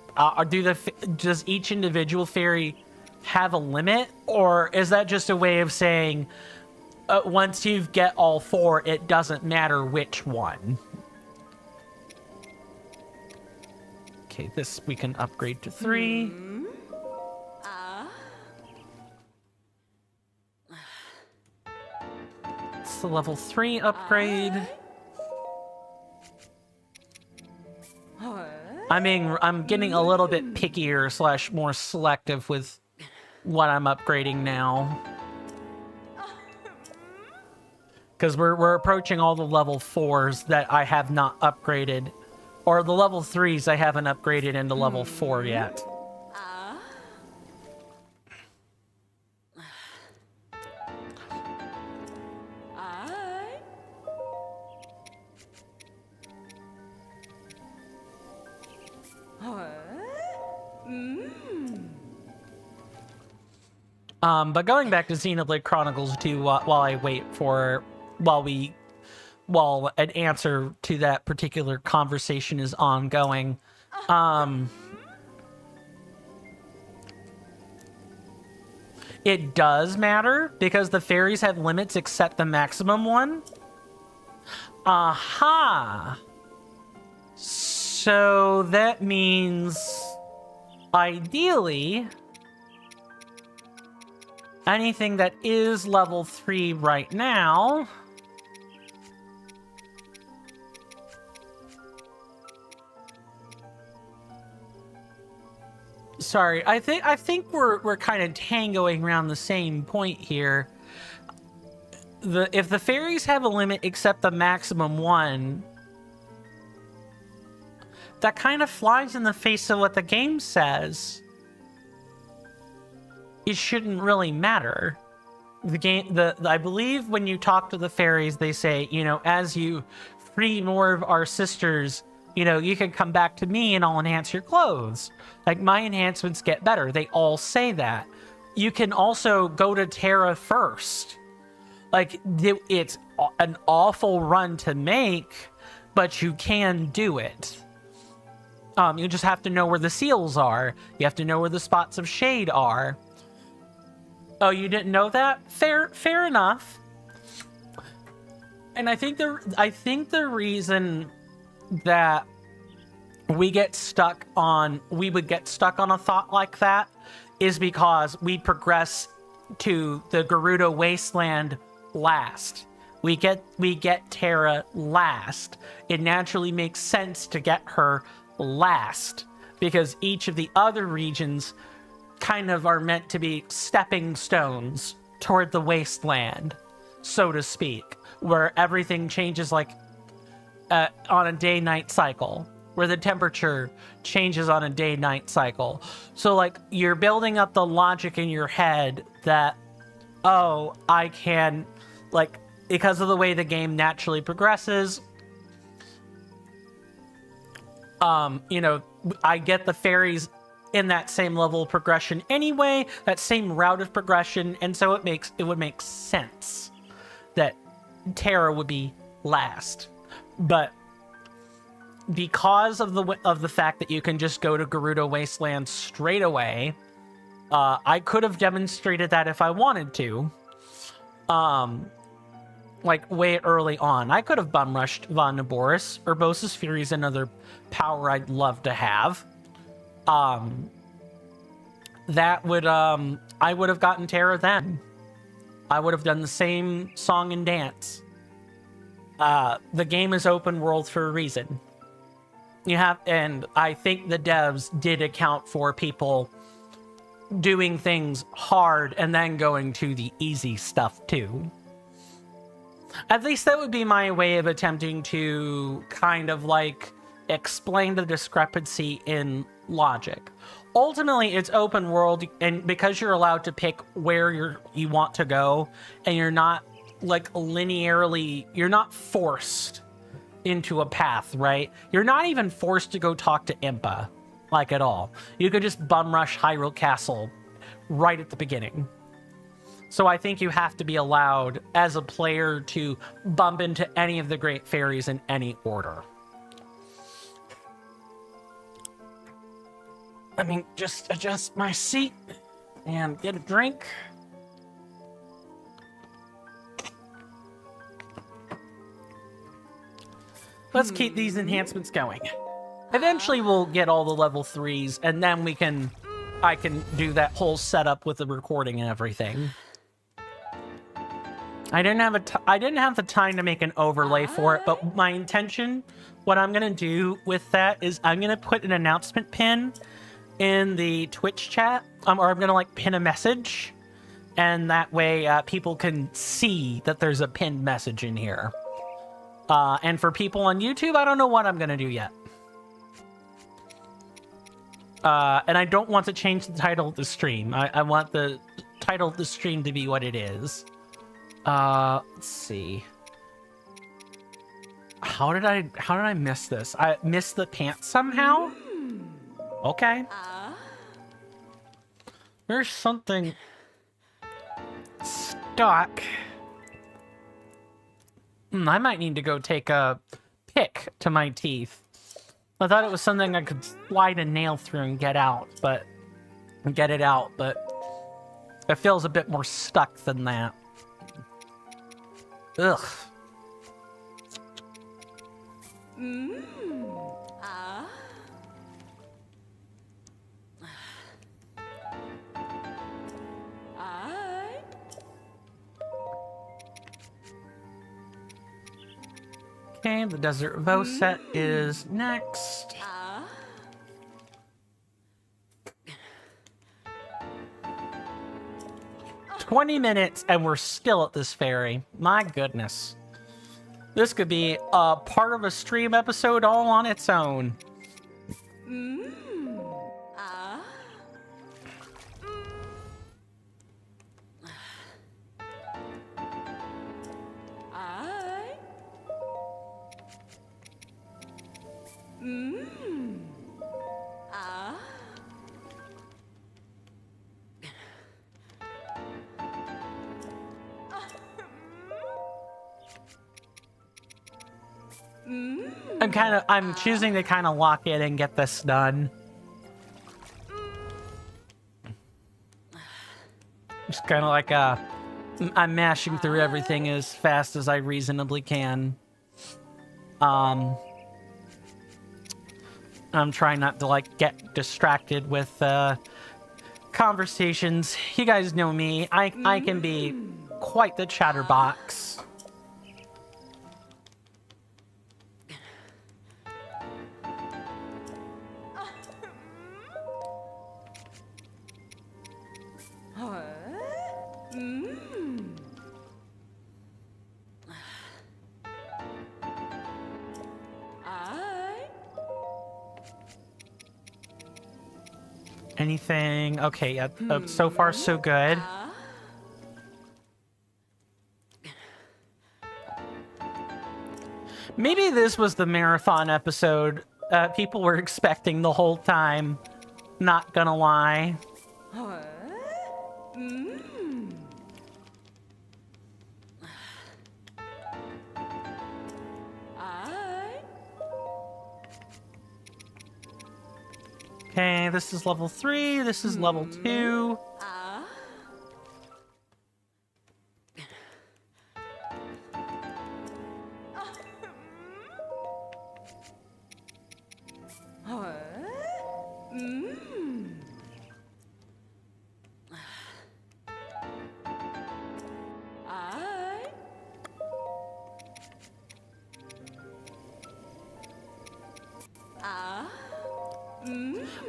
Speaker 1: does each individual fairy have a limit, or is that just a way of saying once you get all 4, it doesn't matter which one? Okay, this we can upgrade to 3. It's the level 3 upgrade. I mean, I'm getting a little bit pickier / more selective with what I'm upgrading now. Because we're approaching all the level 4s that I have not upgraded. Or the level 3s I haven't upgraded into level 4 yet. But going back to Xenoblade Chronicles 2, while I wait for, while an answer to that particular conversation is ongoing, it does matter because the fairies have limits except the maximum one. Aha! So that means, ideally, anything that is level 3 right now sorry, I think we're kind of tangoing around the same point here. If the fairies have a limit except the maximum one, that kind of flies in the face of what the game says. It shouldn't really matter. I believe when you talk to the fairies, they say, you know, as you free more of our sisters, you know, you can come back to me and I'll enhance your clothes. Like, my enhancements get better. They all say that. You can also go to Terra first. Like, it's an awful run to make, but you can do it. You just have to know where the seals are. You have to know where the spots of shade are. Oh, you didn't know that? Fair enough. And I think the reason that we would get stuck on a thought like that is because we progress to the Gerudo Wasteland last. We get Terra last. It naturally makes sense to get her last because each of the other regions kind of are meant to be stepping stones toward the wasteland, so to speak, where everything changes like on a day-night cycle, where the temperature changes on a day-night cycle. So like you're building up the logic in your head that, oh, I can, like, because of the way the game naturally progresses, you know, I get the fairies in that same level of progression anyway, that same route of progression, and so it would make sense that Terra would be last. But because of the fact that you can just go to Gerudo Wasteland straight away, I could have demonstrated that if I wanted to. Like way early on. I could have bum rushed Von Naboris. Urbosa's Fury is another power I'd love to have. That would, I would have gotten Terra then. I would have done the same song and dance. The game is open world for a reason. And I think the devs did account for people doing things hard and then going to the easy stuff too. At least that would be my way of attempting to kind of like explain the discrepancy in logic. Ultimately, it's open world, and because you're allowed to pick where you want to go, and you're not like linearly, you're not forced into a path, right? You're not even forced to go talk to Impa, like at all. You could just bum rush Hyrule Castle right at the beginning. So I think you have to be allowed as a player to bump into any of the great fairies in any order. Let me just adjust my seat and get a drink. Let's keep these enhancements going. Eventually we'll get all the level 3s, and then I can do that whole setup with the recording and everything. I didn't have the time to make an overlay for it, but my intention, what I'm gonna do with that is I'm gonna put an announcement pin in the Twitch chat, or I'm gonna like pin a message, and that way people can see that there's a pinned message in here. And for people on YouTube, I don't know what I'm gonna do yet. And I don't want to change the title of the stream. I want the title of the stream to be what it is. Let's see. How did I miss this? I missed the pants somehow? Okay. There's something Doc. I might need to go take a pick to my teeth. I thought it was something I could slide a nail through and get it out, but it feels a bit more stuck than that. Ugh. Okay, the Desert Vow set is next. 20 minutes and we're still at this ferry. My goodness. This could be a part of a stream episode all on its own. I'm choosing to kind of lock in and get this done. Just kind of like I'm mashing through everything as fast as I reasonably can. I'm trying not to like get distracted with conversations. You guys know me. I can be quite the chatterbox. Anything? Okay, yeah. So far, so good. Maybe this was the marathon episode people were expecting the whole time. Not gonna lie. Okay, this is level 3, this is level 2.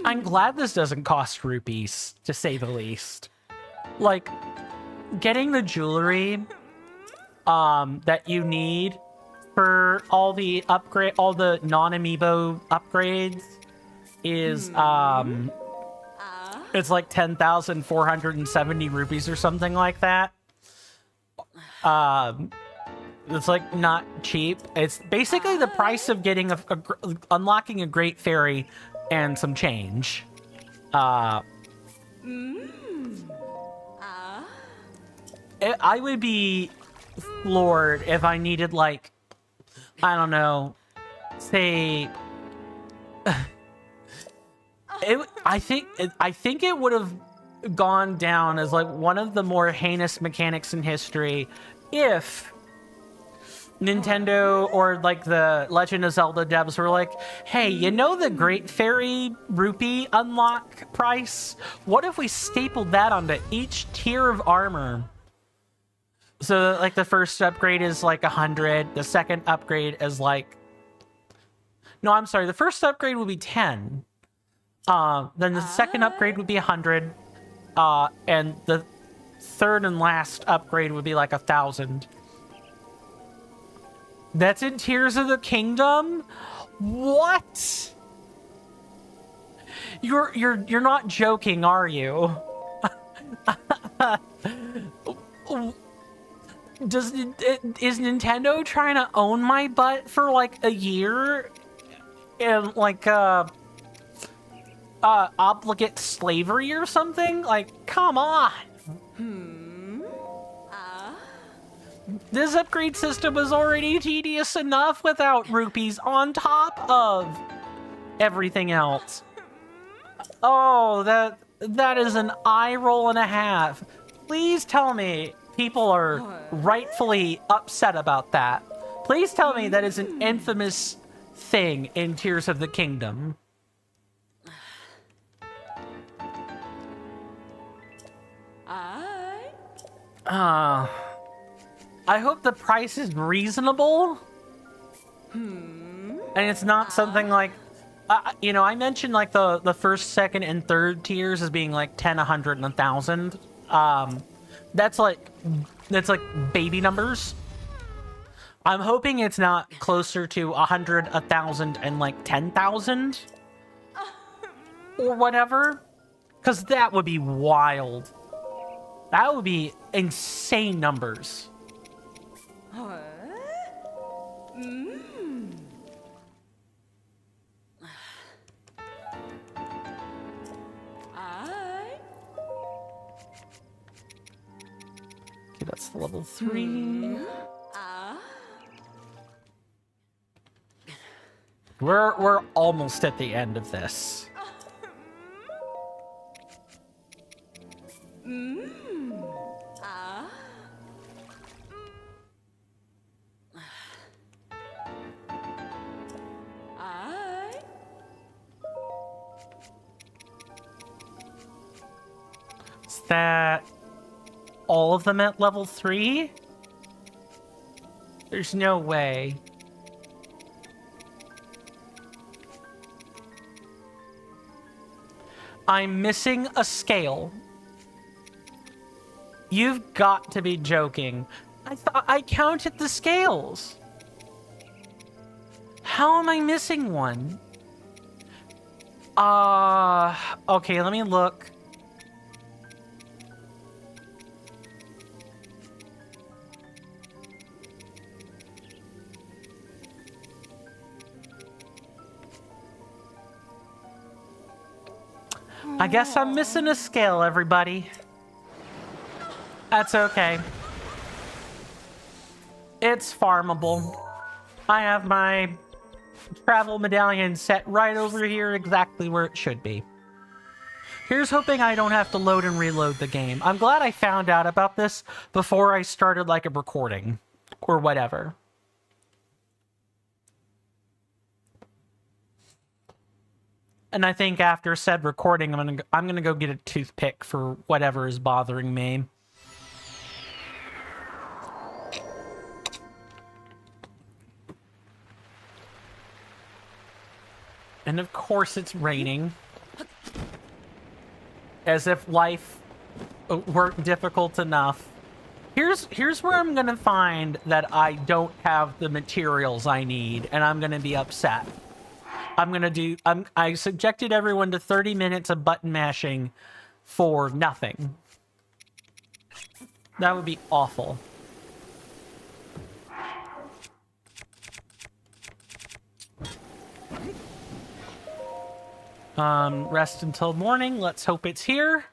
Speaker 1: I'm glad this doesn't cost rupees, to say the least. Like, getting the jewelry that you need for all the non-amiibo upgrades is it's like 10,470 rupees or something like that. It's like not cheap. It's basically the price of getting unlocking a great fairy and some change. I would be floored if I needed, like, I don't know, say, I think it would have gone down as like one of the more heinous mechanics in history if Nintendo or like the Legend of Zelda devs were like, hey, you know the Great Fairy Rupee unlock price? What if we stapled that onto each tier of armor? So like the first upgrade is like 100, the second upgrade is like, no, I'm sorry, the first upgrade would be 10. Then the second upgrade would be 100, and the third and last upgrade would be like 1,000. That's in Tears of the Kingdom? What? You're not joking, are you? Is Nintendo trying to own my butt for like a year and like obligate slavery or something? Like, come on. This upgrade system was already tedious enough without rupees on top of everything else. Oh, that is an eye roll and a half. Please tell me people are rightfully upset about that. Please tell me that is an infamous thing in Tears of the Kingdom. I hope the price is reasonable. And it's not something like, you know, I mentioned like the first, second, and third tiers as being like 10, 100, and 1,000. That's like baby numbers. I'm hoping it's not closer to 100, 1,000, and like 10,000 or whatever, because that would be wild. That would be insane numbers. Okay, that's level 3. We're almost at the end of this. Is that all of them at level 3? There's no way. I'm missing a scale. You've got to be joking. I thought I counted the scales. How am I missing one? Okay, let me look. I guess I'm missing a scale, everybody. That's okay. It's farmable. I have my travel medallion set right over here, exactly where it should be. Here's hoping I don't have to load and reload the game. I'm glad I found out about this before I started like a recording or whatever. And I think after said recording, I'm gonna go get a toothpick for whatever is bothering me. And of course it's raining. As if life weren't difficult enough. Here's where I'm gonna find that I don't have the materials I need, and I'm gonna be upset. I subjected everyone to 30 minutes of button mashing for nothing. That would be awful. Rest until morning. Let's hope it's here.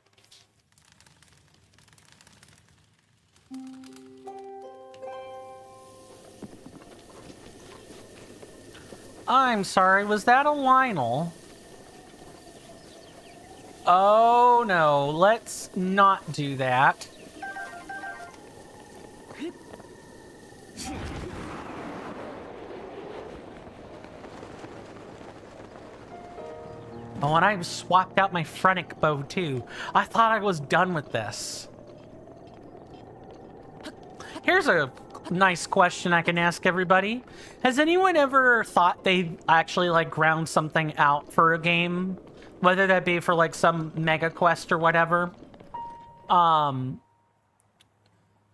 Speaker 1: I'm sorry, was that a Lionel? Oh no, let's not do that. Oh, and I swapped out my Phrenic bow too. I thought I was done with this. Here's a nice question I can ask everybody. Has anyone ever thought they actually like ground something out for a game? Whether that be for like some mega quest or whatever.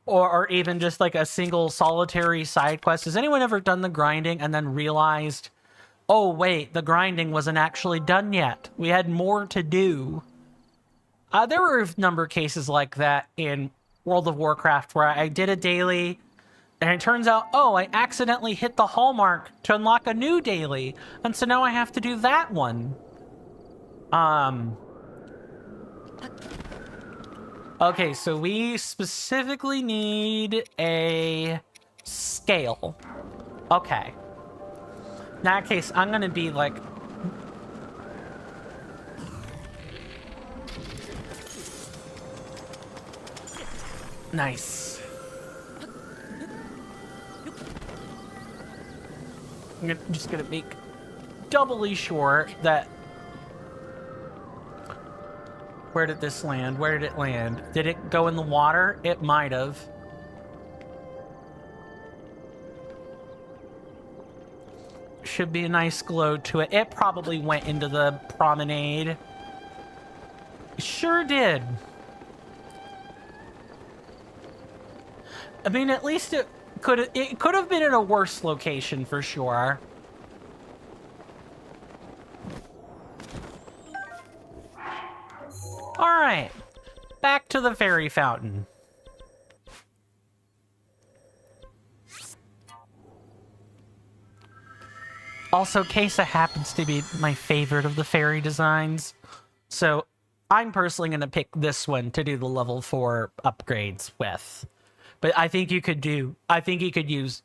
Speaker 1: Or even just like a single solitary side quest. Has anyone ever done the grinding and then realized, oh wait, the grinding wasn't actually done yet. We had more to do. There were a number of cases like that in World of Warcraft where I did a daily and it turns out, oh, I accidentally hit the hallmark to unlock a new daily. And so now I have to do that one. Okay, so we specifically need a scale. Okay. In that case, I'm gonna be like... Nice. Just gonna make doubly sure that... Where did this land? Where did it land? Did it go in the water? It might have. Should be a nice glow to it. It probably went into the promenade. Sure did. I mean, at least it could have been in a worse location for sure. All right, back to the fairy fountain. Also, Kesa happens to be my favorite of the fairy designs, so I'm personally going to pick this one to do the level 4 upgrades with. But I think you could use,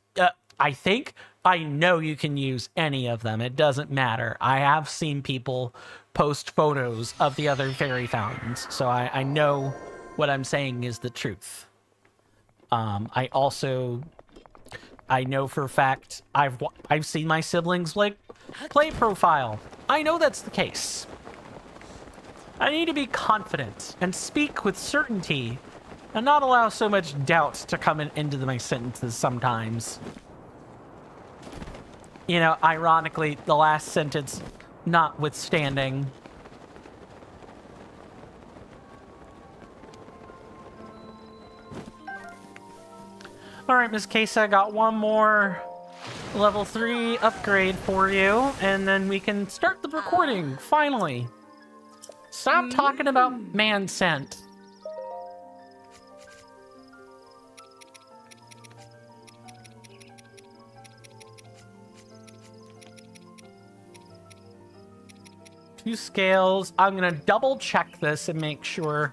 Speaker 1: I know you can use any of them. It doesn't matter. I have seen people post photos of the other fairy fountains, so I know what I'm saying is the truth. I know for a fact I've seen my siblings like play profile. I know that's the case. I need to be confident and speak with certainty and not allow so much doubt to come into my sentences sometimes. You know, ironically, the last sentence notwithstanding. All right, Miss Kesa, I got one more level 3 upgrade for you, and then we can start the recording, finally. Stop talking about man scent. Two scales. I'm gonna double check this and make sure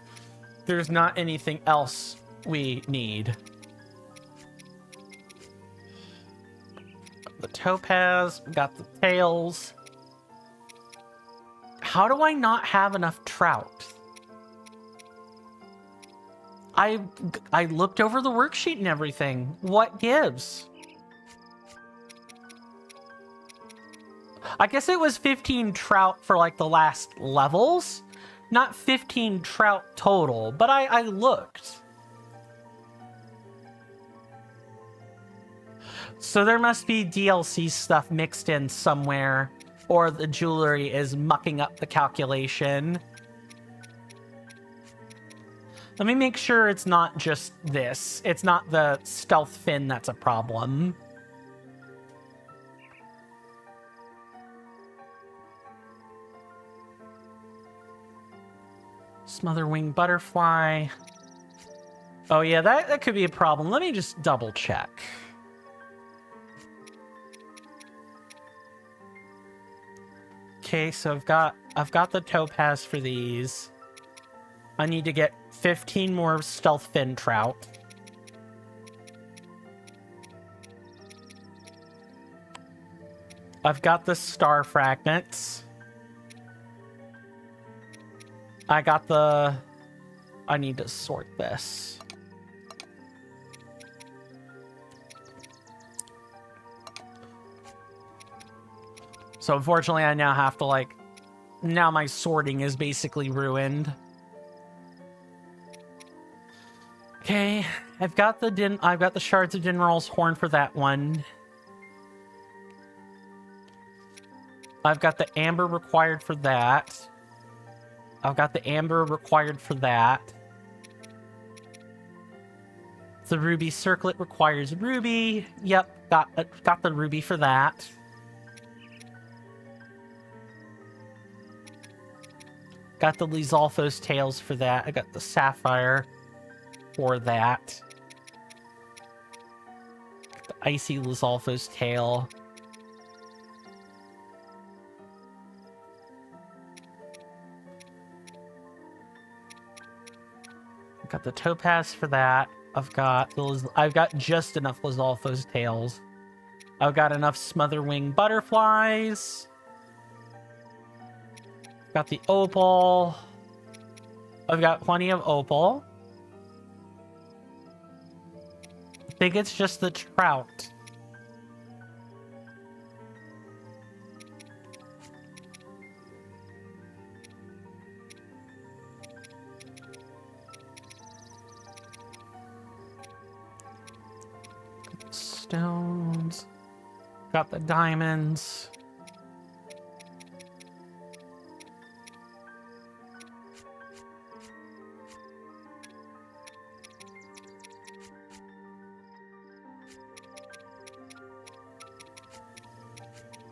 Speaker 1: there's not anything else we need. The topaz, got the tails. How do I not have enough trout? I looked over the worksheet and everything. What gives? I guess it was 15 trout for like the last levels, not 15 trout total, but I looked. So there must be DLC stuff mixed in somewhere, or the jewelry is mucking up the calculation. Let me make sure it's not just this. It's not the stealth fin that's a problem. Smotherwing butterfly. Oh yeah, that could be a problem. Let me just double check. Okay, so I've got the topaz for these. I need to get 15 more stealth fin trout. I've got the star fragments. I got the... I need to sort this. So unfortunately, I now have to, like... Now my sorting is basically ruined. Okay, I've got the shards of Dinral's horn for that one. I've got the amber required for that. I've got the amber required for that. The ruby circlet requires ruby. Yep, got the ruby for that. Got the Lizalfo's tails for that. I got the sapphire for that. Got the icy Lizalfo's tail. Got the topaz for that. I've got just enough Lizalfo's tails. I've got enough smotherwing butterflies. Got the opal. I've got plenty of opal. I think it's just the trout. Stones. Got the diamonds.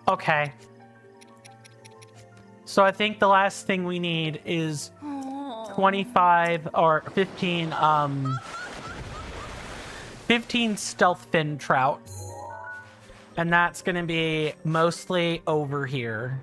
Speaker 1: Okay. So I think the last thing we need is 25 or 15 15 stealth fin trout. And that's going to be mostly over here.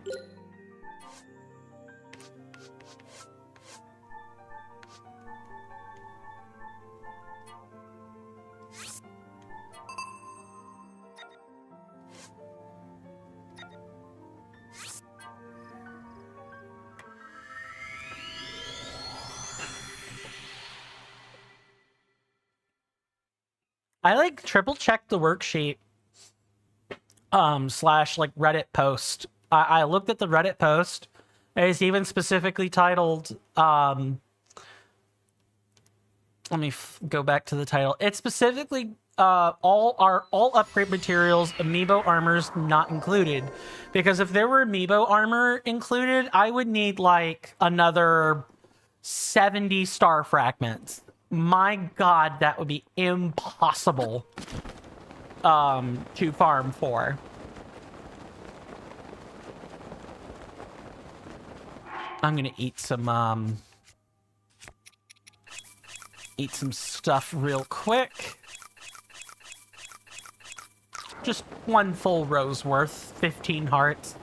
Speaker 1: I like triple check the worksheet slash like Reddit post. I looked at the Reddit post. It's even specifically titled let me go back to the title. It's specifically all upgrade materials, amiibo armors not included. Because if there were amiibo armor included, I would need like another 70 star fragments. My god, that would be impossible to farm for. I'm gonna eat some stuff real quick. Just one full row's worth, 15 hearts.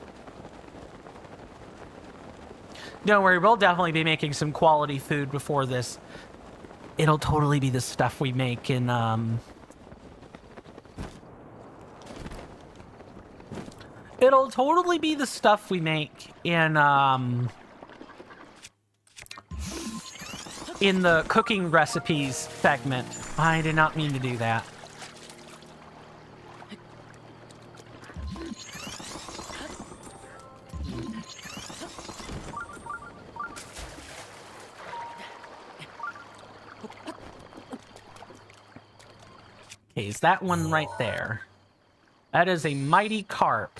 Speaker 1: Don't worry, we'll definitely be making some quality food before this. It'll totally be the stuff we make in, It'll totally be the stuff we make in the cooking recipes segment. I did not mean to do that. Okay, is that one right there? That is a mighty carp.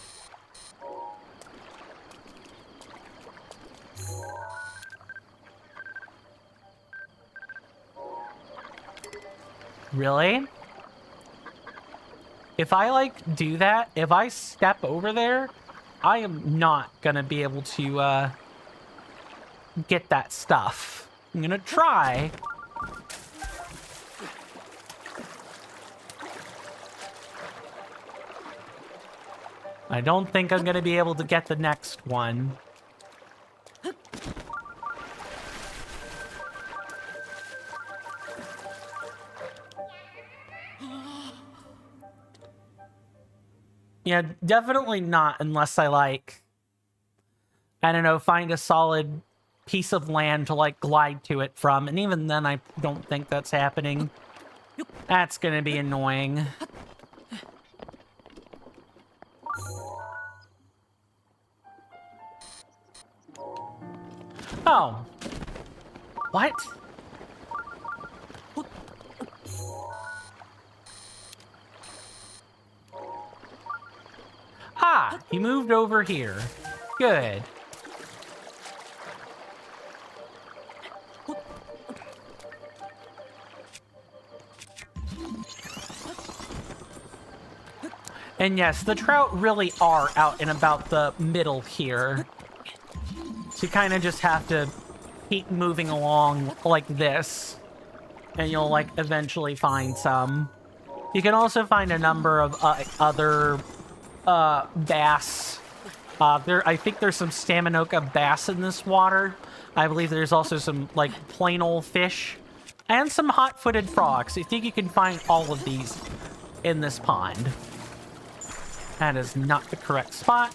Speaker 1: Really? If I, like, do that, if I step over there, I am not gonna be able to, get that stuff. I'm gonna try. I don't think I'm gonna be able to get the next one. Yeah, definitely not unless I, like, I don't know, find a solid piece of land to, like, glide to it from. And even then, I don't think that's happening. That's gonna be annoying. Oh. What? Ah, he moved over here. Good. And yes, the trout really are out and about the middle here. So you kind of just have to keep moving along like this, and you'll, like, eventually find some. You can also find a number of other bass. I think there's some Staminoka bass in this water. I believe there's also some, like, plain old fish And some hot-footed frogs. You think you can find all of these in this pond. That is not the correct spot.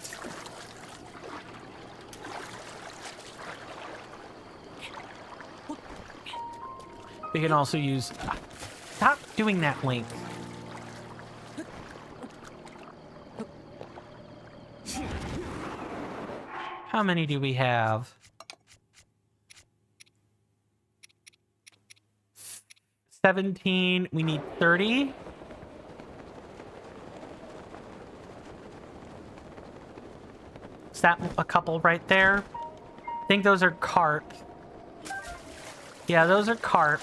Speaker 1: We can also use... Stop doing that, Link. How many do we have? 17. We need 30. Is that a couple right there? I think those are carp. Yeah, those are carp.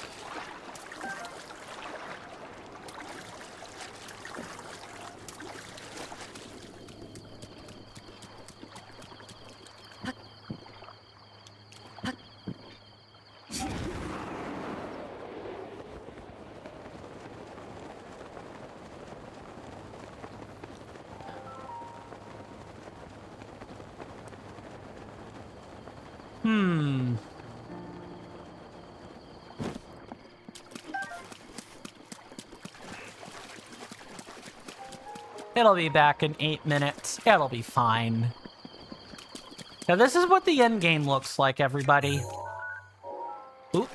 Speaker 1: It'll be back in 8 minutes. It'll be fine. Now, this is what the end game looks like, everybody. Oop.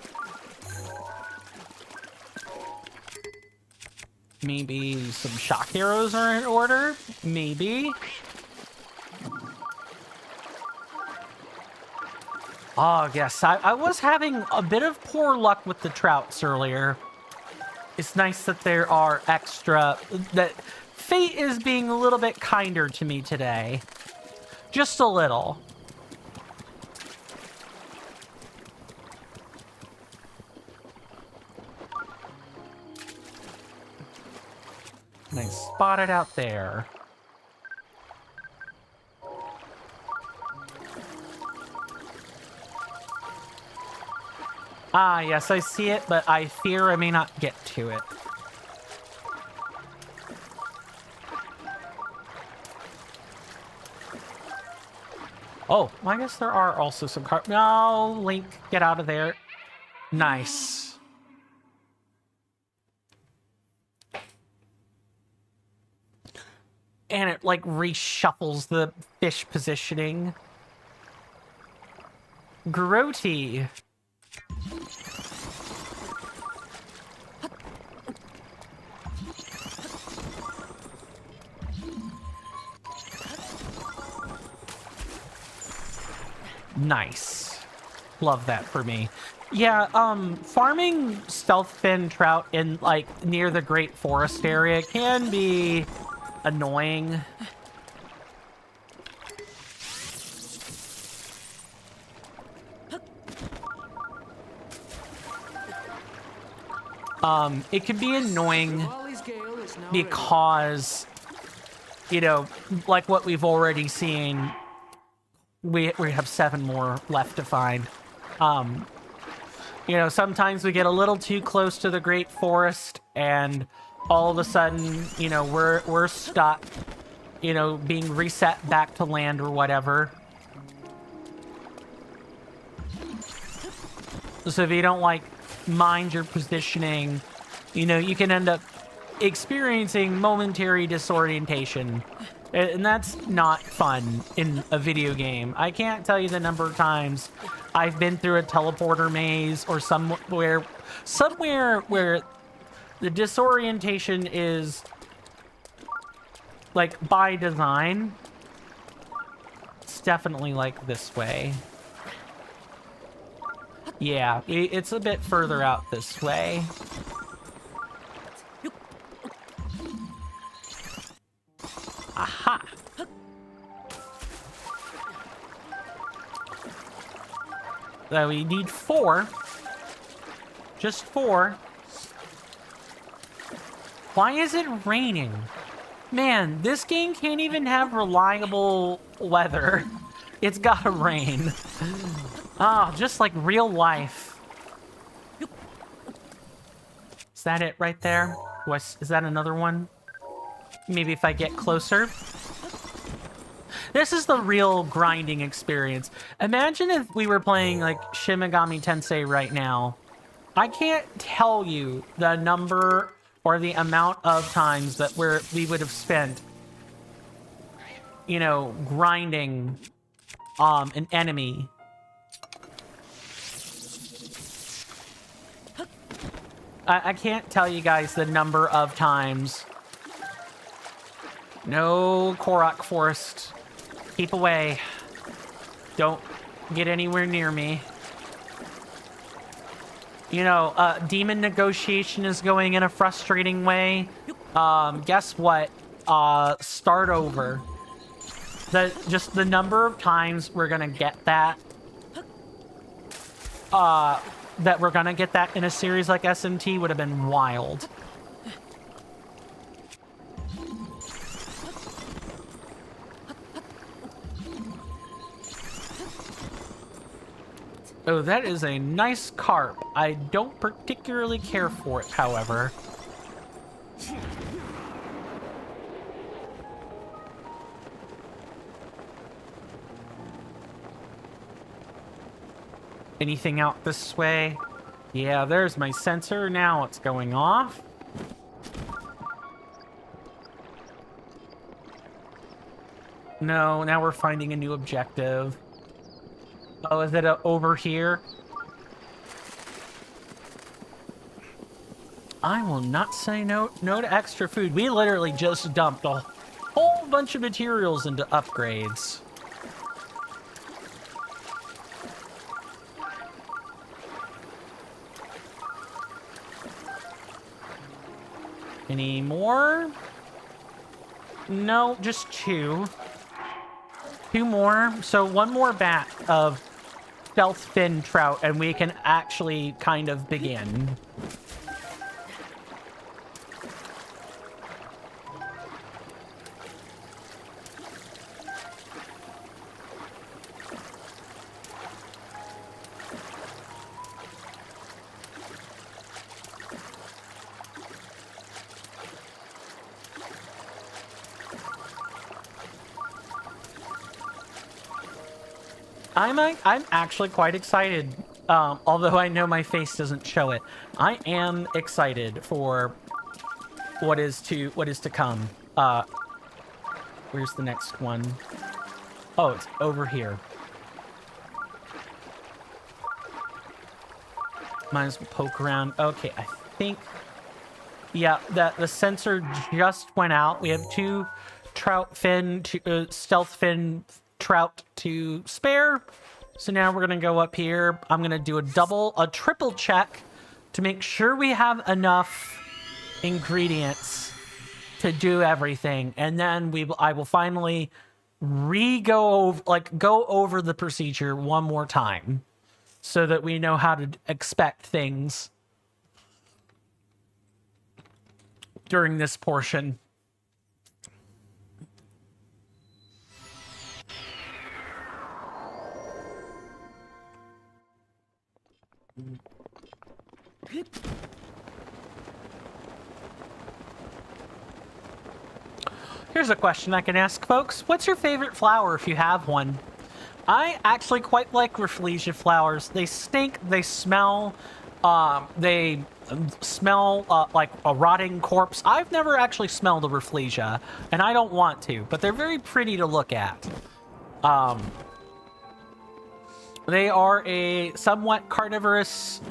Speaker 1: Maybe some shock arrows are in order? Maybe. Oh, yes. I was having a bit of poor luck with the trouts earlier. It's nice that there are extra... that fate is being a little bit kinder to me today. Just a little. Nice. Spotted out there. Ah, yes, I see it, but I fear I may not get to it. Oh, I guess there are also some carp. No, Link, get out of there. Nice. And it, like, reshuffles the fish positioning. Grody. Nice. Love that for me. Yeah, farming stealth fin trout in, like, near the Great Forest area can be annoying. It can be annoying because, you know, like what we've already seen, we have 7 more left to find. You know, sometimes we get a little too close to the Great Forest and all of a sudden, you know, we're stuck, you know, being reset back to land or whatever. So if you don't, like, mind your positioning, you know, you can end up experiencing momentary disorientation. And that's not fun in a video game. I can't tell you the number of times I've been through a teleporter maze or somewhere where the disorientation is, like, by design. It's definitely like this way. Yeah, it's a bit further out this way. Aha! So we need 4. Just 4. Why is it raining? Man, this game can't even have reliable weather. It's gotta rain. Ah, just like real life. Is that it right there? Is that another one? Maybe if I get closer. This is the real grinding experience. Imagine if we were playing, like, Shin Megami Tensei right now. I can't tell you the number or the amount of times that we would have spent, you know, grinding an enemy. I can't tell you guys the number of times. No, Korok Forest. Keep away. Don't get anywhere near me. You know, demon negotiation is going in a frustrating way. Guess what? Start over. Just the number of times we're gonna get that. That we're gonna get that in a series like SMT would have been wild. Oh, that is a nice carp. I don't particularly care for it, however. Anything out this way? Yeah, there's my sensor. Now it's going off. No, now we're finding a new objective. Oh, is it over here? I will not say no to extra food. We literally just dumped a whole bunch of materials into upgrades. Any more? No, just two. Two more. So one more bat of stealth fin trout, and we can actually kind of begin. I'm actually quite excited, although I know my face doesn't show it. I am excited for what is to come. Where's the next one? Oh, it's over here. Might as well poke around. Okay, I think, yeah, the sensor just went out. We have two stealth fin trout to spare. So now we're gonna go up here. I'm gonna do a triple check to make sure we have enough ingredients to do everything, and then I will finally go over the procedure one more time so that we know how to expect things during this portion. Here's a question I can ask folks. What's your favorite flower if you have one? I actually quite like Rafflesia flowers. They stink, they smell like a rotting corpse. I've never actually smelled a Rafflesia, and I don't want to, but they're very pretty to look at. They are a somewhat carnivorous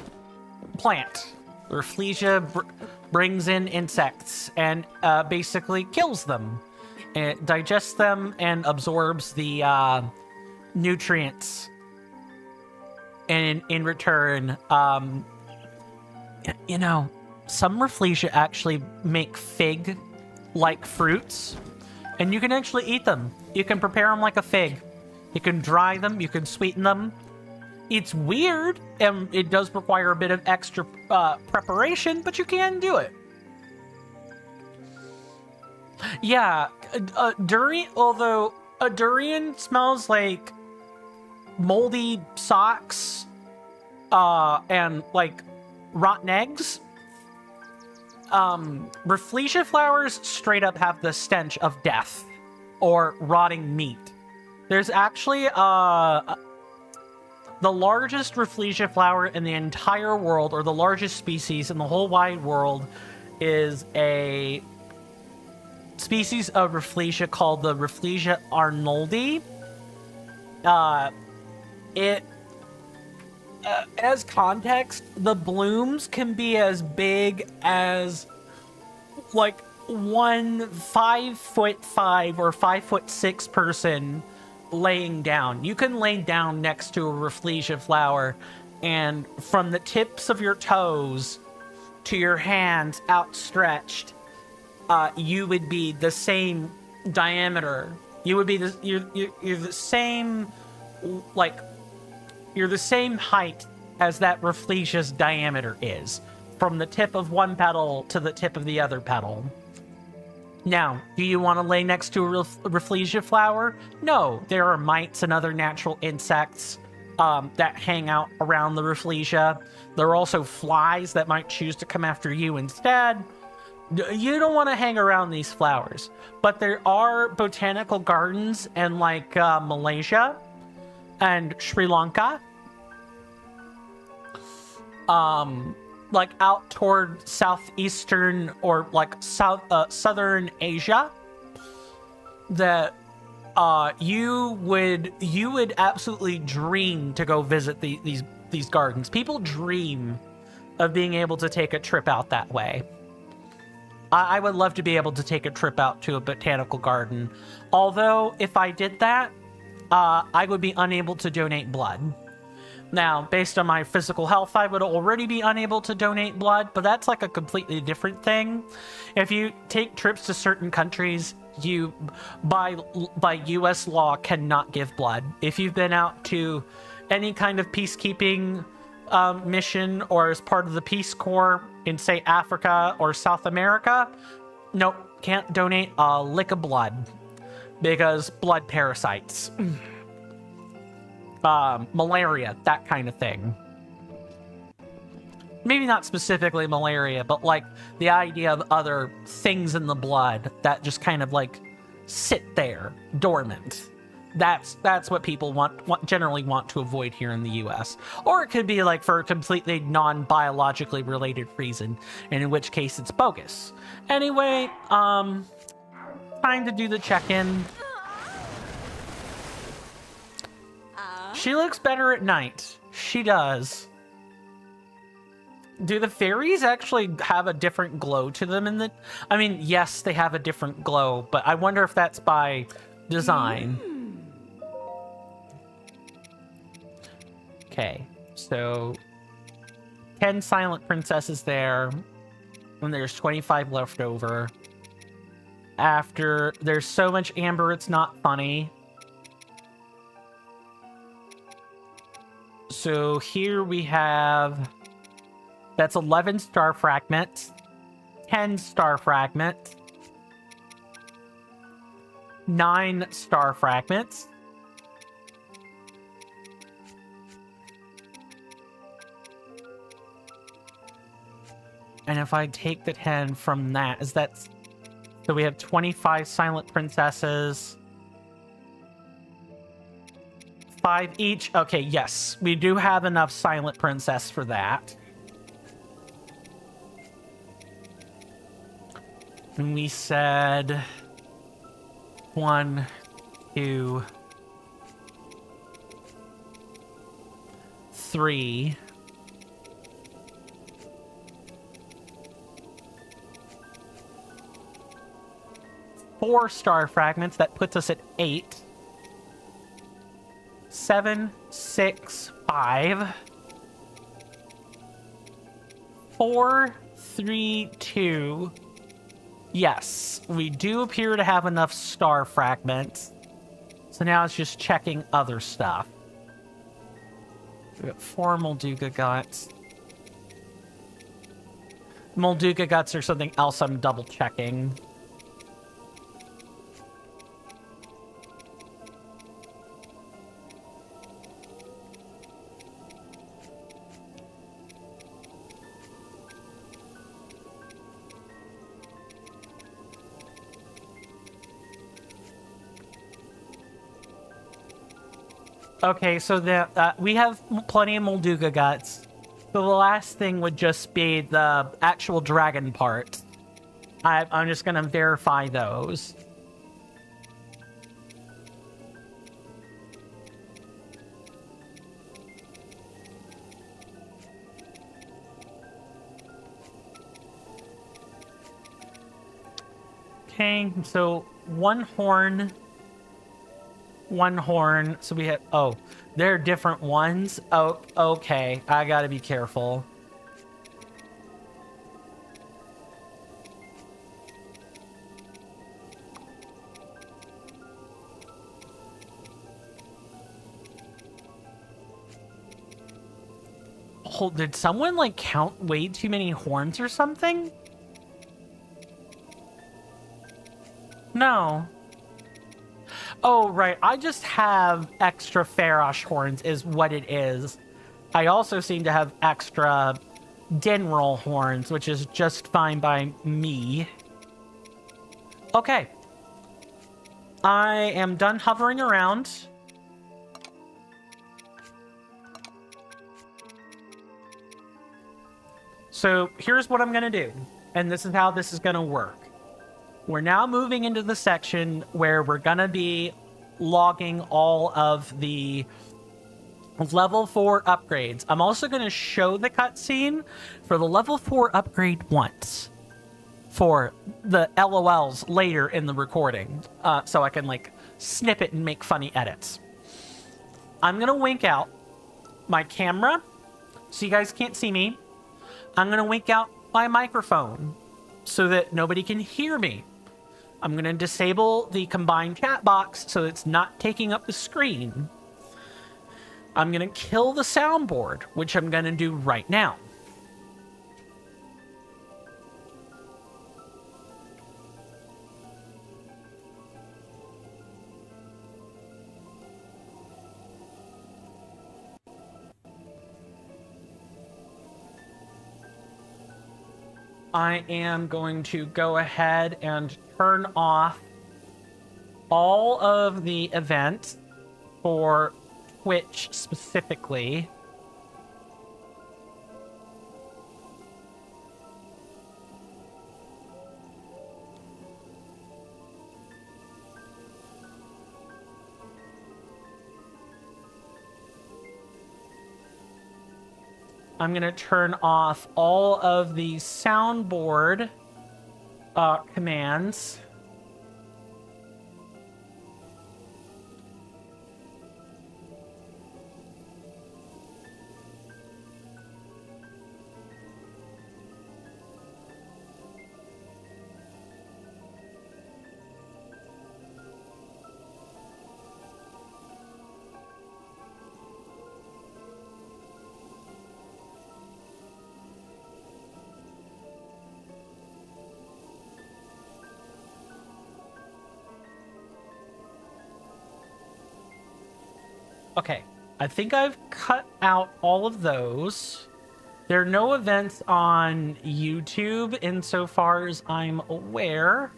Speaker 1: plant. Rafflesia brings in insects and basically kills them. It digests them and absorbs the nutrients. And in return, you know, some Rafflesia actually make fig-like fruits, and you can actually eat them. You can prepare them like a fig. You can dry them, you can sweeten them. It's weird, and it does require a bit of extra preparation, but you can do it. Yeah, durian, although a durian smells like moldy socks and like rotten eggs, Rafflesia flowers straight up have the stench of death or rotting meat. There's actually the largest Rafflesia flower in the entire world, or the largest species in the whole wide world, is a species of Rafflesia called the Rafflesia arnoldi. As context, the blooms can be as big as like 5'5" or 5'6" person laying down. You can lay down next to a Rafflesia flower, and from the tips of your toes to your hands outstretched, you would be the same diameter. You would be you're the same, like, you're the same height as that Rafflesia's diameter is, from the tip of one petal to the tip of the other petal. Now, do you want to lay next to a Rafflesia flower? No, there are mites and other natural insects that hang out around the Rafflesia. There are also flies that might choose to come after you instead. You don't want to hang around these flowers. But there are botanical gardens in like Malaysia and Sri Lanka, like out toward southeastern or like southern Asia, that you would absolutely dream to go visit these gardens. People dream of being able to take a trip out that way. I would love to be able to take a trip out to a botanical garden, although if I did that, I would be unable to donate blood. Now, based on my physical health, I would already be unable to donate blood, but that's like a completely different thing. If you take trips to certain countries, you, by US law, cannot give blood. If you've been out to any kind of peacekeeping mission or as part of the Peace Corps in, say, Africa or South America, nope, can't donate a lick of blood. Because blood parasites. Malaria, that kind of thing. Maybe not specifically malaria, but like the idea of other things in the blood that just kind of like sit there, dormant. That's what people generally want to avoid here in the US. Or it could be like for a completely non-biologically related reason, and in which case it's bogus. Anyway, time to do the check-in. She looks better at night. She does. Do the fairies actually have a different glow to them in the... I mean, yes, they have a different glow, but I wonder if that's by design. Okay, so 10 silent princesses there, and there's 25 left over. After there's so much amber, it's not funny. So here we have, that's 11 star fragments, 10 star fragments, 9 star fragments, and if I take the 10 from that, is that, so we have 25 silent princesses, 5 each. Okay, yes, we do have enough silent princess for that. And we said 1, 2, 3. 4 star fragments. That puts us at 8. 7, 6, 5. 4, 3, 2. Yes, we do appear to have enough star fragments. So now it's just checking other stuff. We got 4 Molduga guts. Molduga guts are something else I'm double checking. Okay, so we have plenty of Molduga guts. So the last thing would just be the actual dragon part. I'm just gonna verify those. Okay, so one horn. So we have, oh, they're different ones. Oh, okay, I gotta be careful. Hold, did someone like count way too many horns or something? No. Oh, right. I just have extra Farash horns is what it is. I also seem to have extra Denroll horns, which is just fine by me. Okay. I am done hovering around. So here's what I'm going to do. And this is how this is going to work. We're now moving into the section where we're going to be logging all of the level 4 upgrades. I'm also going to show the cutscene for the level 4 upgrade once for the LOLs later in the recording, so I can like snip it and make funny edits. I'm going to wink out my camera so you guys can't see me. I'm going to wink out my microphone so that nobody can hear me. I'm going to disable the combined chat box so it's not taking up the screen. I'm going to kill the soundboard, which I'm going to do right now. I am going to go ahead and turn off all of the events for Twitch specifically. I'm going to turn off all of the soundboard commands. Okay, I think I've cut out all of those. There are no events on YouTube insofar as I'm aware.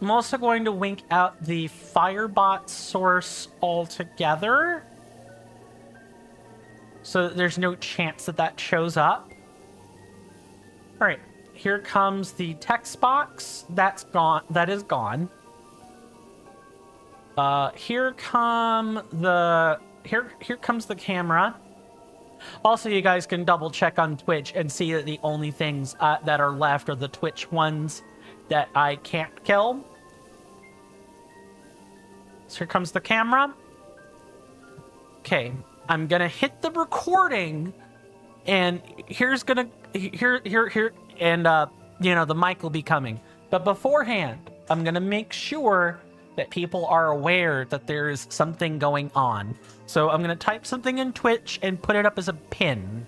Speaker 1: I'm also going to wink out the Firebot source altogether, so that there's no chance that that shows up. All right, here comes the text box. That's gone. That is gone. Here comes the camera. Also, you guys can double check on Twitch and see that the only things that are left are the Twitch ones that I can't kill. So here comes the camera. Okay, I'm gonna hit the recording, and and you know, the mic will be coming. But beforehand, I'm gonna make sure that people are aware that there's something going on. So I'm gonna type something in Twitch and put it up as a pin.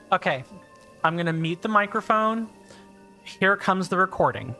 Speaker 1: Okay, I'm gonna mute the microphone. Here comes the recording.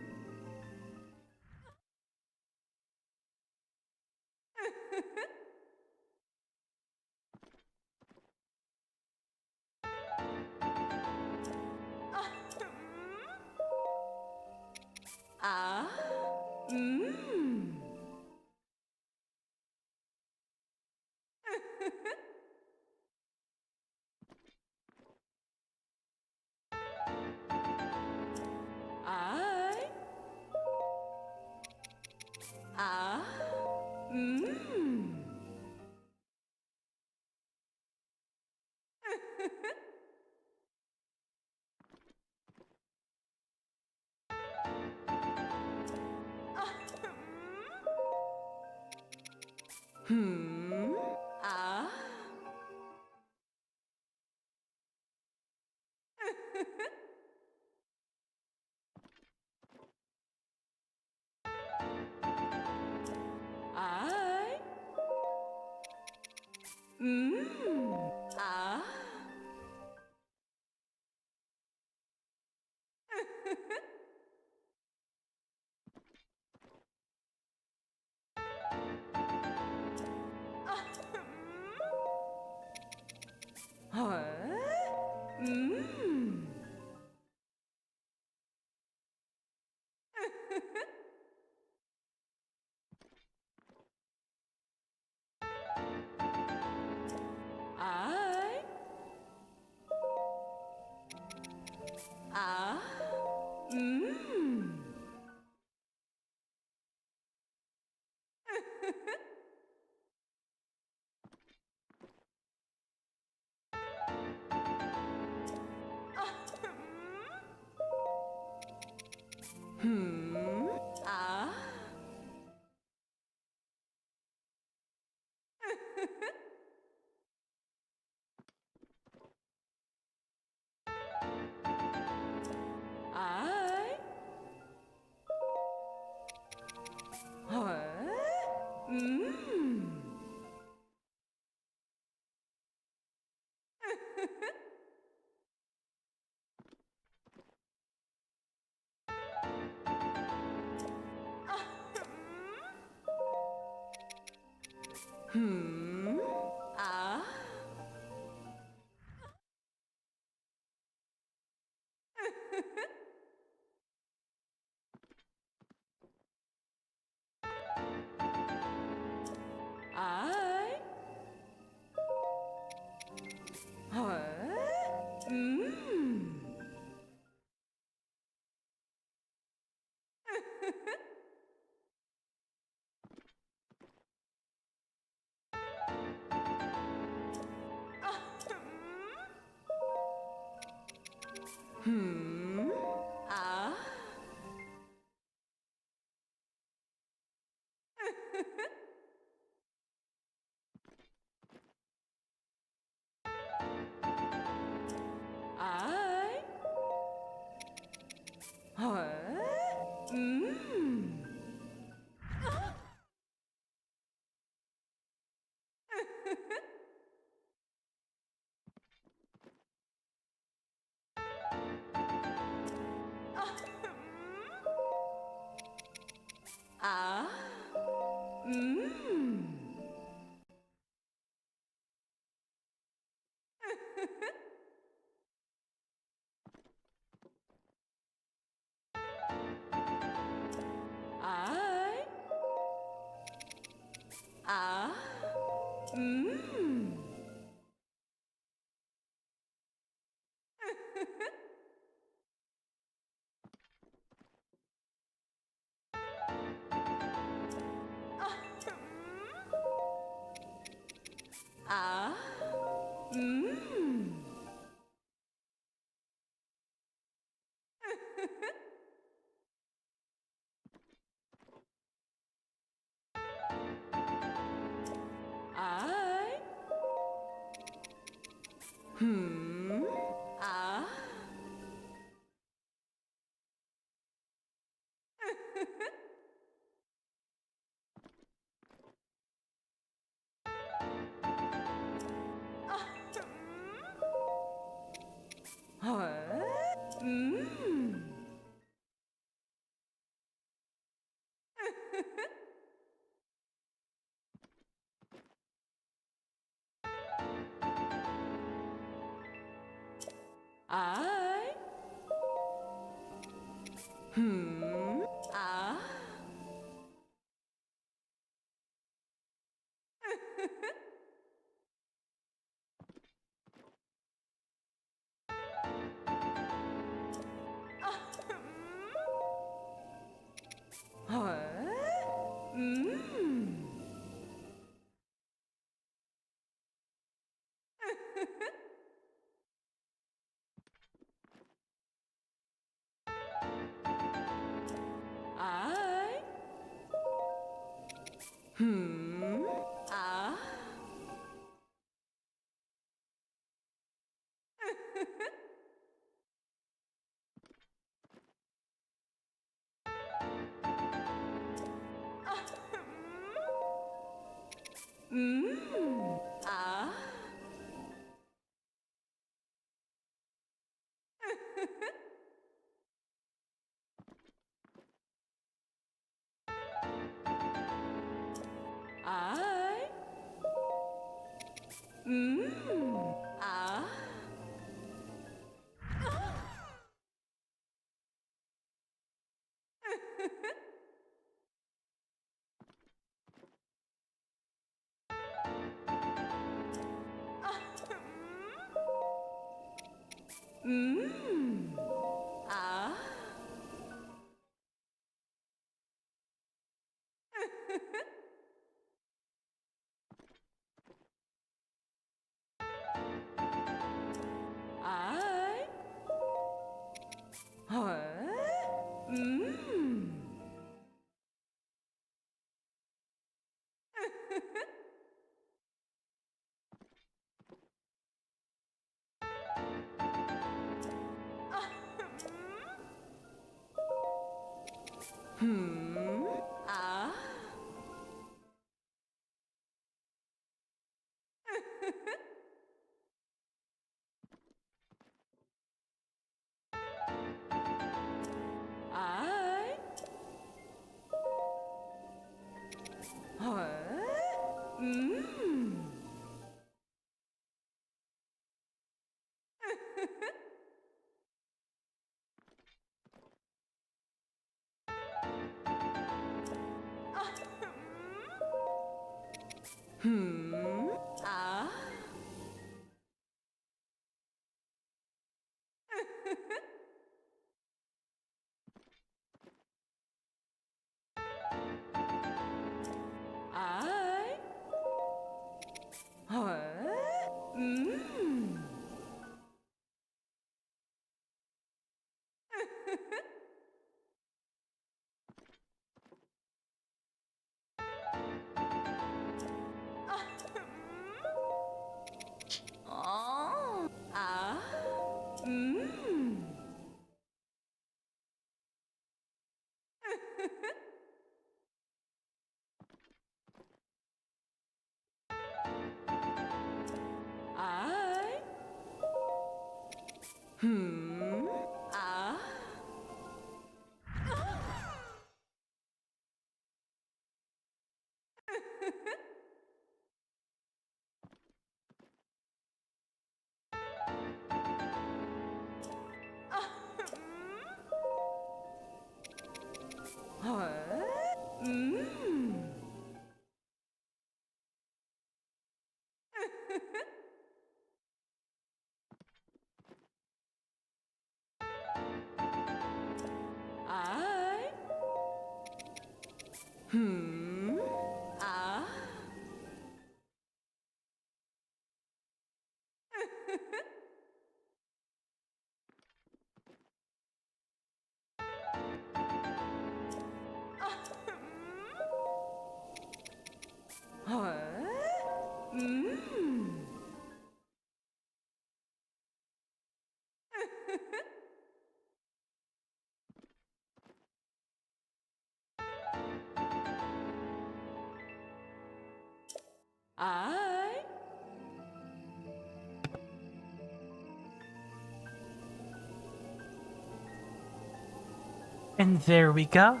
Speaker 1: And there we go.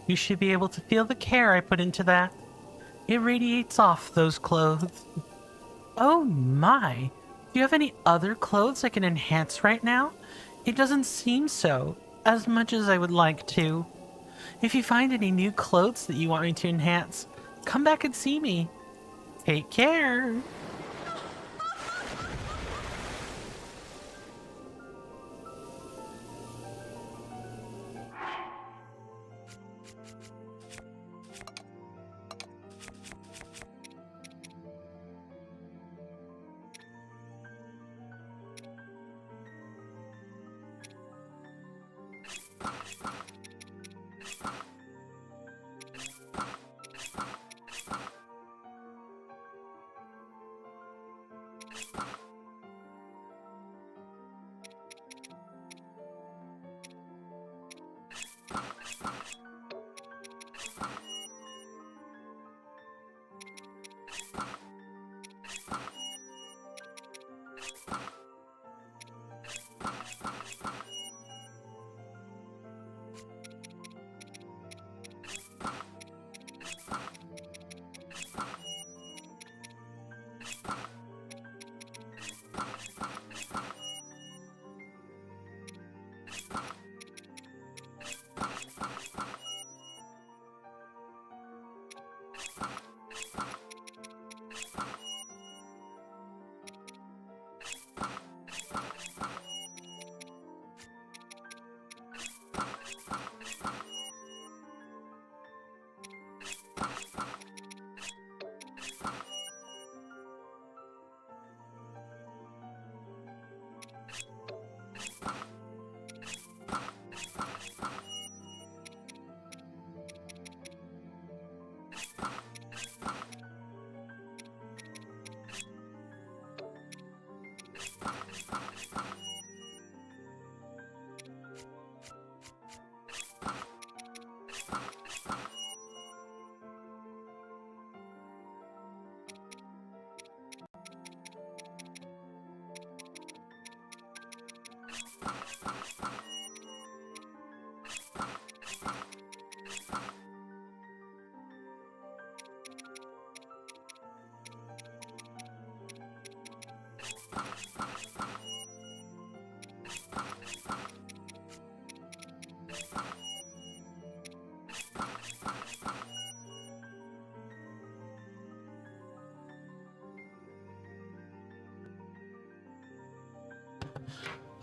Speaker 1: You should be able to feel the care I put into that. It radiates off those clothes. Oh my! Do you have any other clothes I can enhance right now? It doesn't seem so, as much as I would like to. If you find any new clothes that you want me to enhance, come back and see me. Take care!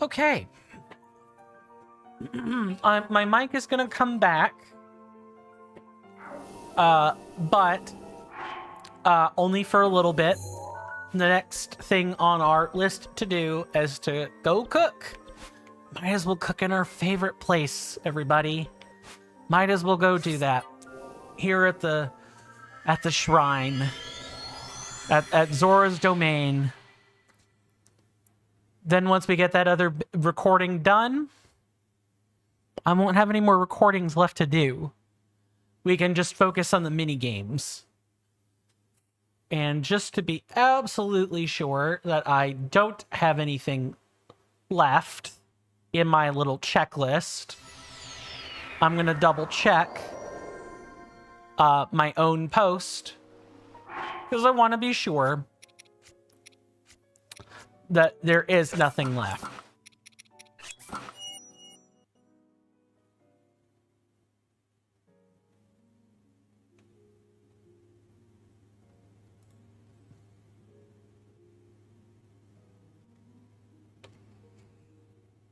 Speaker 1: Okay. My mic is gonna come back. But only for a little bit. The next thing on our list to do is to go cook. Might as well cook in our favorite place, everybody. Might as well go do that. Here at the shrine. At Zora's domain. Then once we get that other recording done, I won't have any more recordings left to do. We can just focus on the mini games. And just to be absolutely sure that I don't have anything left in my little checklist, I'm going to double check my own post because I want to be sure that there is nothing left.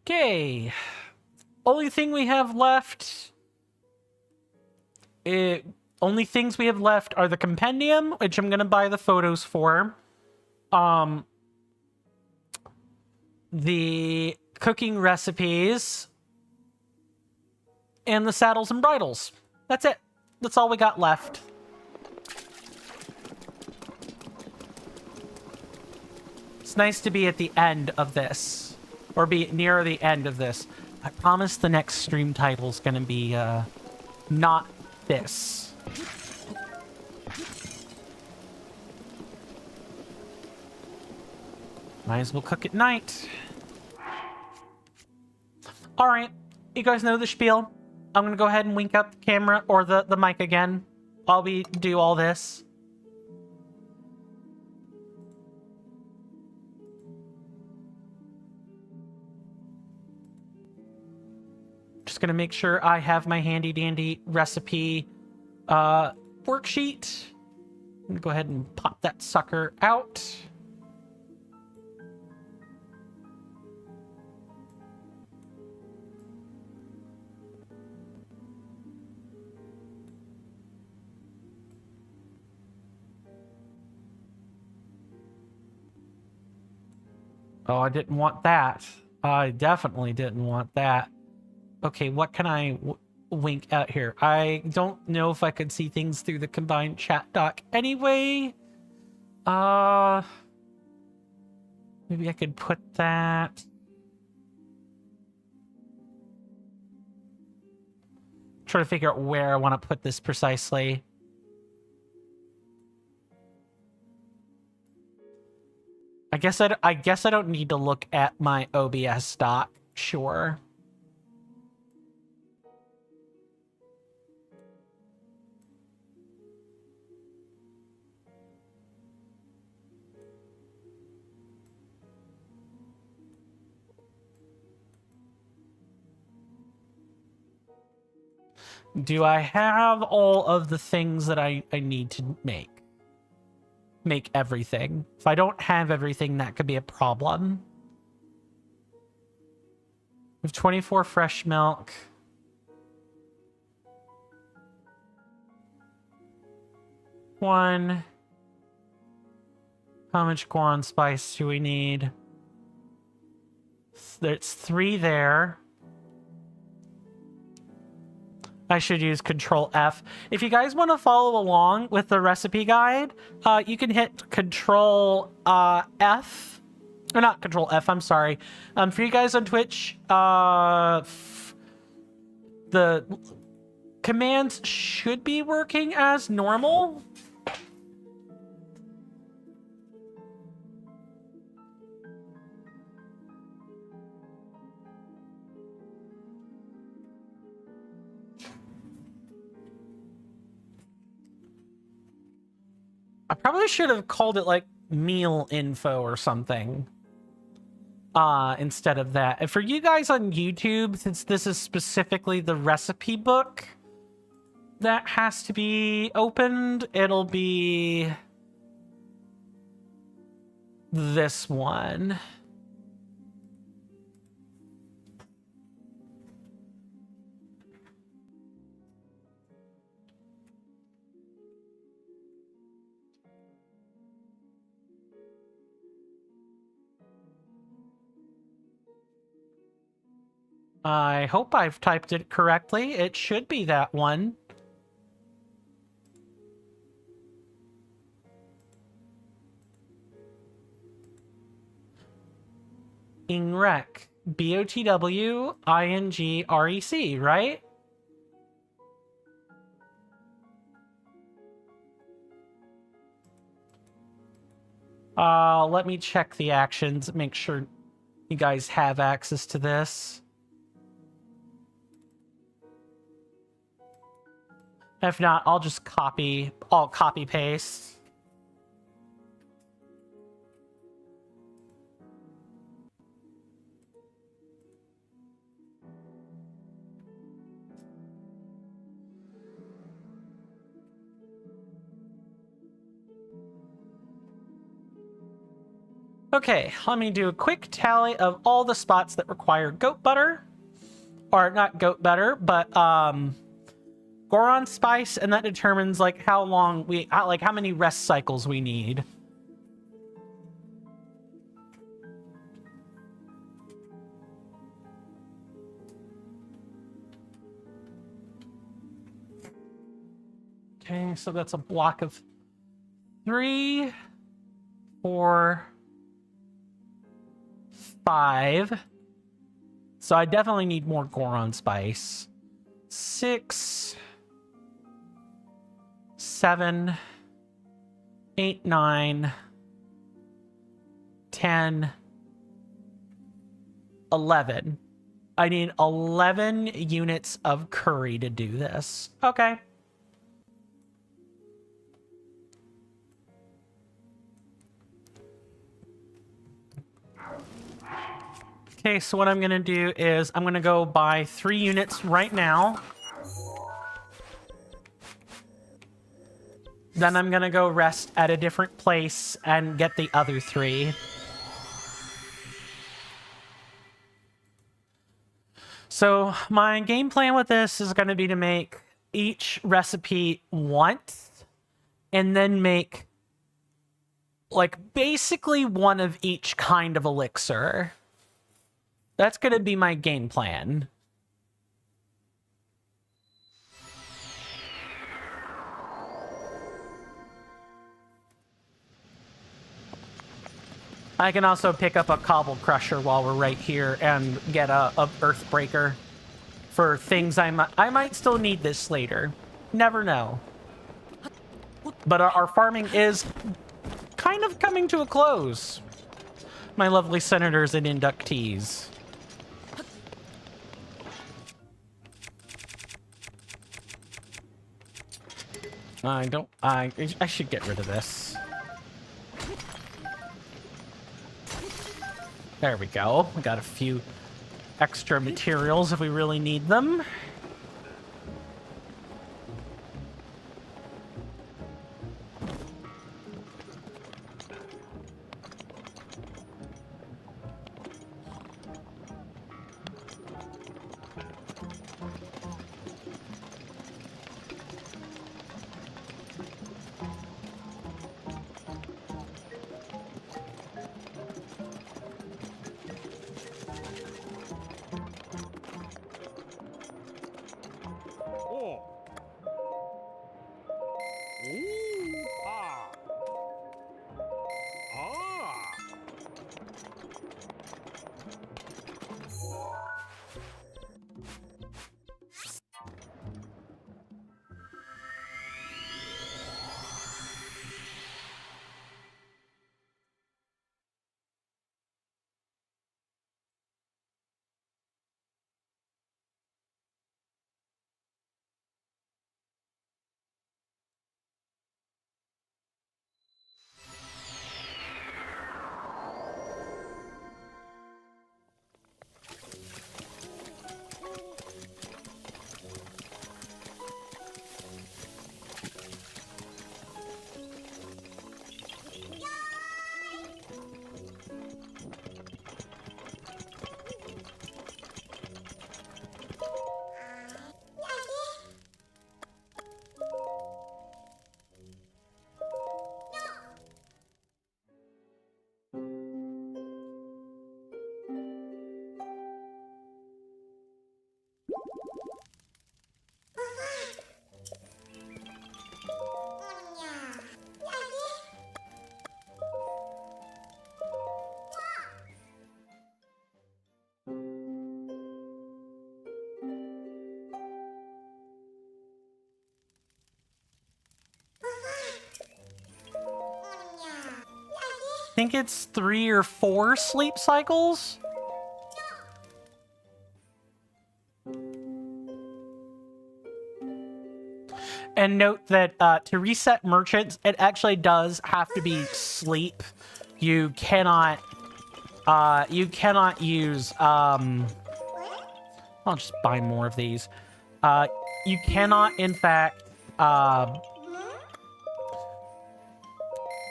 Speaker 1: Okay. Only thing we have left... only things we have left are the compendium, which I'm going to buy the photos for. The cooking recipes, and the saddles and bridles. That's it. That's all we got left. It's nice to be at the end of this, or be near the end of this. I promise the next stream title is going to be not this. Might as well cook at night. All right, you guys know the spiel. I'm gonna go ahead and wink up the camera or the mic again while we do all this. Just gonna make sure I have my handy dandy recipe worksheet. I'm gonna go ahead and pop that sucker out. Oh, I didn't want that. I definitely didn't want that. Okay, what can I wink out here? I don't know if I could see things through the combined chat doc anyway. Maybe I could put that. Try to figure out where I want to put this precisely. I guess I don't need to look at my OBS doc. Sure. Do I have all of the things that I need to make? Make everything. If I don't have everything, that could be a problem. We have 24 fresh milk. One. How much Goron spice do we need? There's 3 there. I should use Control F. If you guys want to follow along with the recipe guide, you can hit Control F. Or not Control F, I'm sorry. For you guys on Twitch, the commands should be working as normal. I probably should have called it like meal info or something instead of that. And for you guys on YouTube, since this is specifically the recipe book that has to be opened, it'll be this one. I hope I've typed it correctly. It should be that one. Ingrec. B-O-T-W-I-N-G-R-E-C, right? Let me check the actions, make sure you guys have access to this. If not, I'll just copy paste. Okay, let me do a quick tally of all the spots that require goat butter. Or not goat butter, but Goron spice, and that determines like how long how many rest cycles we need. Okay, so that's a block of 3, 4, 5. So I definitely need more Goron spice. 6, 7, 8, 9, 10, 11. I need 11 units of curry to do this. Okay. Okay, so what I'm going to do is I'm going to go buy 3 units right now. Then I'm going to go rest at a different place and get the other 3. So my game plan with this is going to be to make each recipe once and then make like basically one of each kind of elixir. That's going to be my game plan. I can also pick up a cobble crusher while we're right here and get a earthbreaker for things I might still need this later. Never know. But our farming is kind of coming to a close. My lovely senators and inductees. I should get rid of this. There we go. We got a few extra materials if we really need them. think it's 3 or 4 sleep cycles. And note that to reset merchants, it actually does have to be sleep. You cannot use, I'll just buy more of these. You cannot, in fact,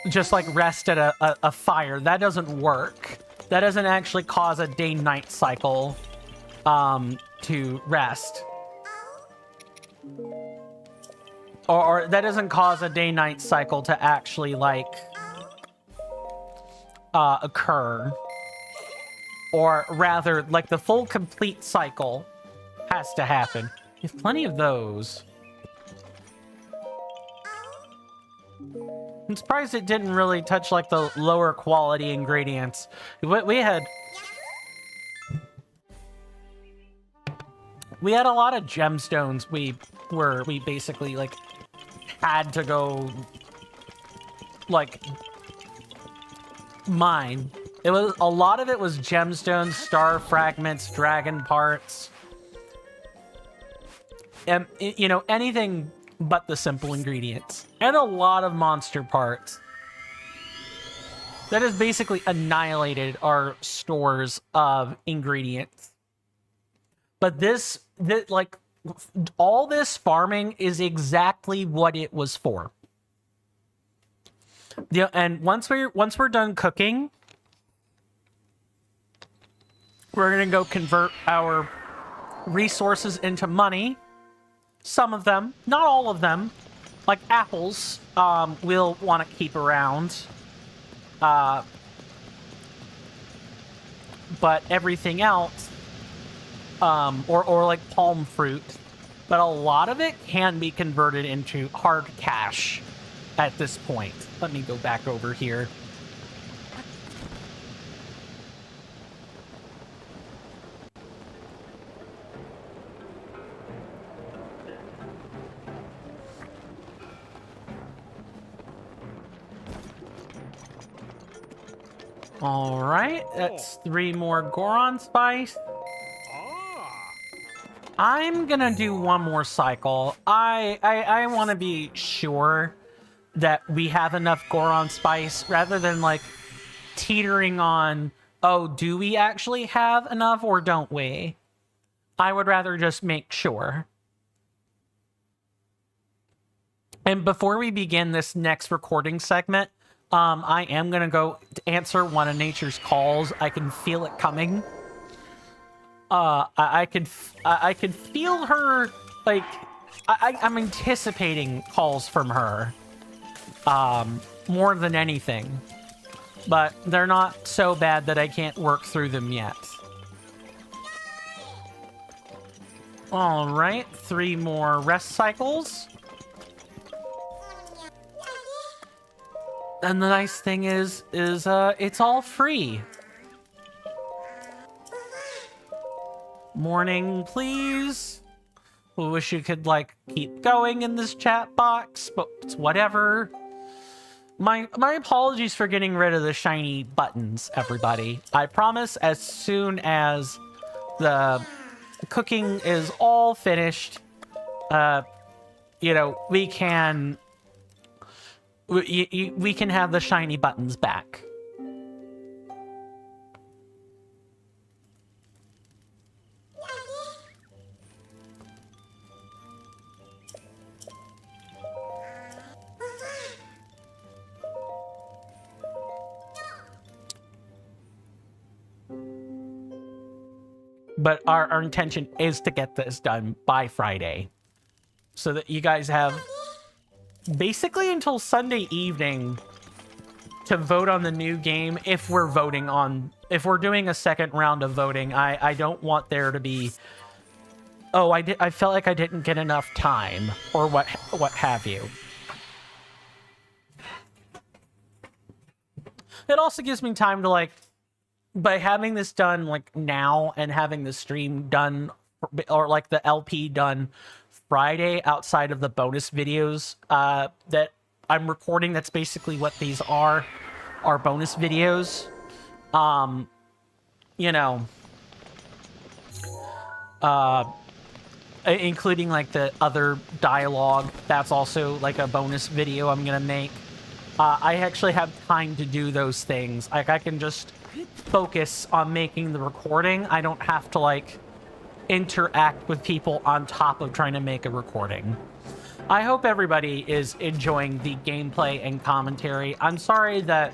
Speaker 1: just like rest at a fire. That doesn't work. That doesn't actually cause a day-night cycle, to rest. Or that doesn't cause a day-night cycle to actually, like, occur. Or rather, like, the full complete cycle has to happen. You have plenty of those. I'm surprised it didn't really touch, like, the lower quality ingredients. We had a lot of gemstones we basically, like, had to go, like, mine. A lot of it was gemstones, star fragments, dragon parts. And, you know, anything but the simple ingredients. And a lot of monster parts. That has basically annihilated our stores of ingredients. But like, all this farming is exactly what it was for. Yeah, and once we're done cooking, we're gonna go convert our resources into money. Some of them, not all of them, like apples, we'll want to keep around. But everything else, or like palm fruit, but a lot of it can be converted into hard cash at this point. Let me go back over here. All right, that's 3 more Goron spice. I'm gonna do 1 more cycle. I want to be sure that we have enough Goron spice rather than, like, teetering on, oh, do we actually have enough or don't we? I would rather just make sure. And before we begin this next recording segment, I am gonna go to answer one of nature's calls. I can feel it coming. I can feel her, like, I'm anticipating calls from her, more than anything. But they're not so bad that I can't work through them yet. All right, 3 more rest cycles. And the nice thing is it's all free. Morning, please. We wish you could, like, keep going in this chat box, but it's whatever. My apologies for getting rid of the shiny buttons, everybody. I promise as soon as the cooking is all finished, you know, we can have the shiny buttons back. But our intention is to get this done by Friday, so that you guys have basically until Sunday evening to vote on the new game. If we're doing a second round of voting, I don't want there to be, oh, I felt like I didn't get enough time, or what have you. It also gives me time to, like, by having this done, like, now, and having the stream done, or like the LP done Friday outside of the bonus videos that I'm recording, that's basically what these are. our bonus videos. You know, including like the other dialogue. That's also like a bonus video I'm gonna make. I actually have time to do those things. Like, I can just focus on making the recording. I don't have to like interact with people on top of trying to make a recording. I hope everybody is enjoying the gameplay and commentary. I'm sorry that,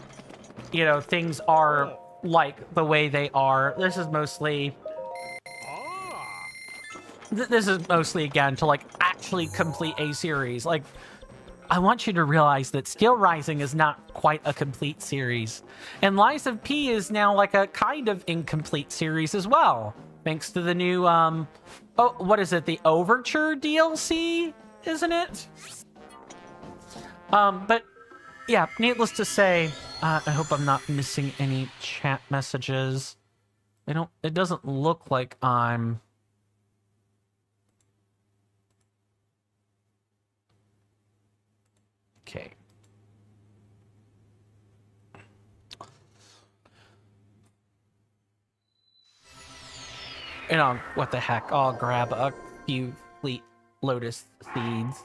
Speaker 1: you know, things are like the way they are. This is mostly again to like actually complete a series. Like, I want you to realize that Skill Rising is not quite a complete series, and Lies of P is now like a kind of incomplete series as well, thanks to the new what is it, the Overture DLC, isn't it? But yeah, needless to say, I hope I'm not missing any chat messages. It doesn't look like I'm... Okay. You know, what the heck, I'll grab a few Fleet Lotus seeds.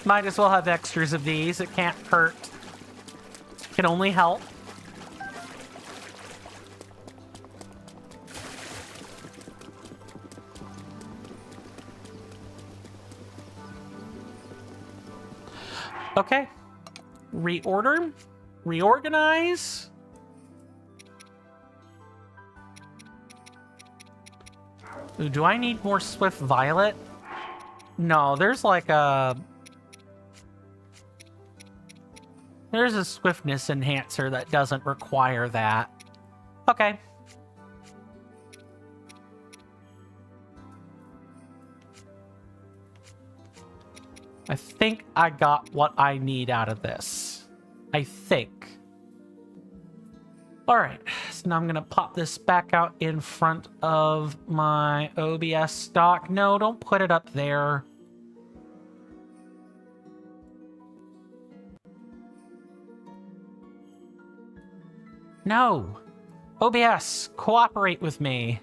Speaker 1: Might as well have extras of these. It can't hurt. Can only help. Okay. Reorder. Reorganize. Ooh, do I need more Swift Violet? No, there's like a... There's a swiftness enhancer that doesn't require that. Okay. I think I got what I need out of this. I think. All right, so now I'm gonna pop this back out in front of my OBS stock. No, don't put it up there. No. OBS, cooperate with me.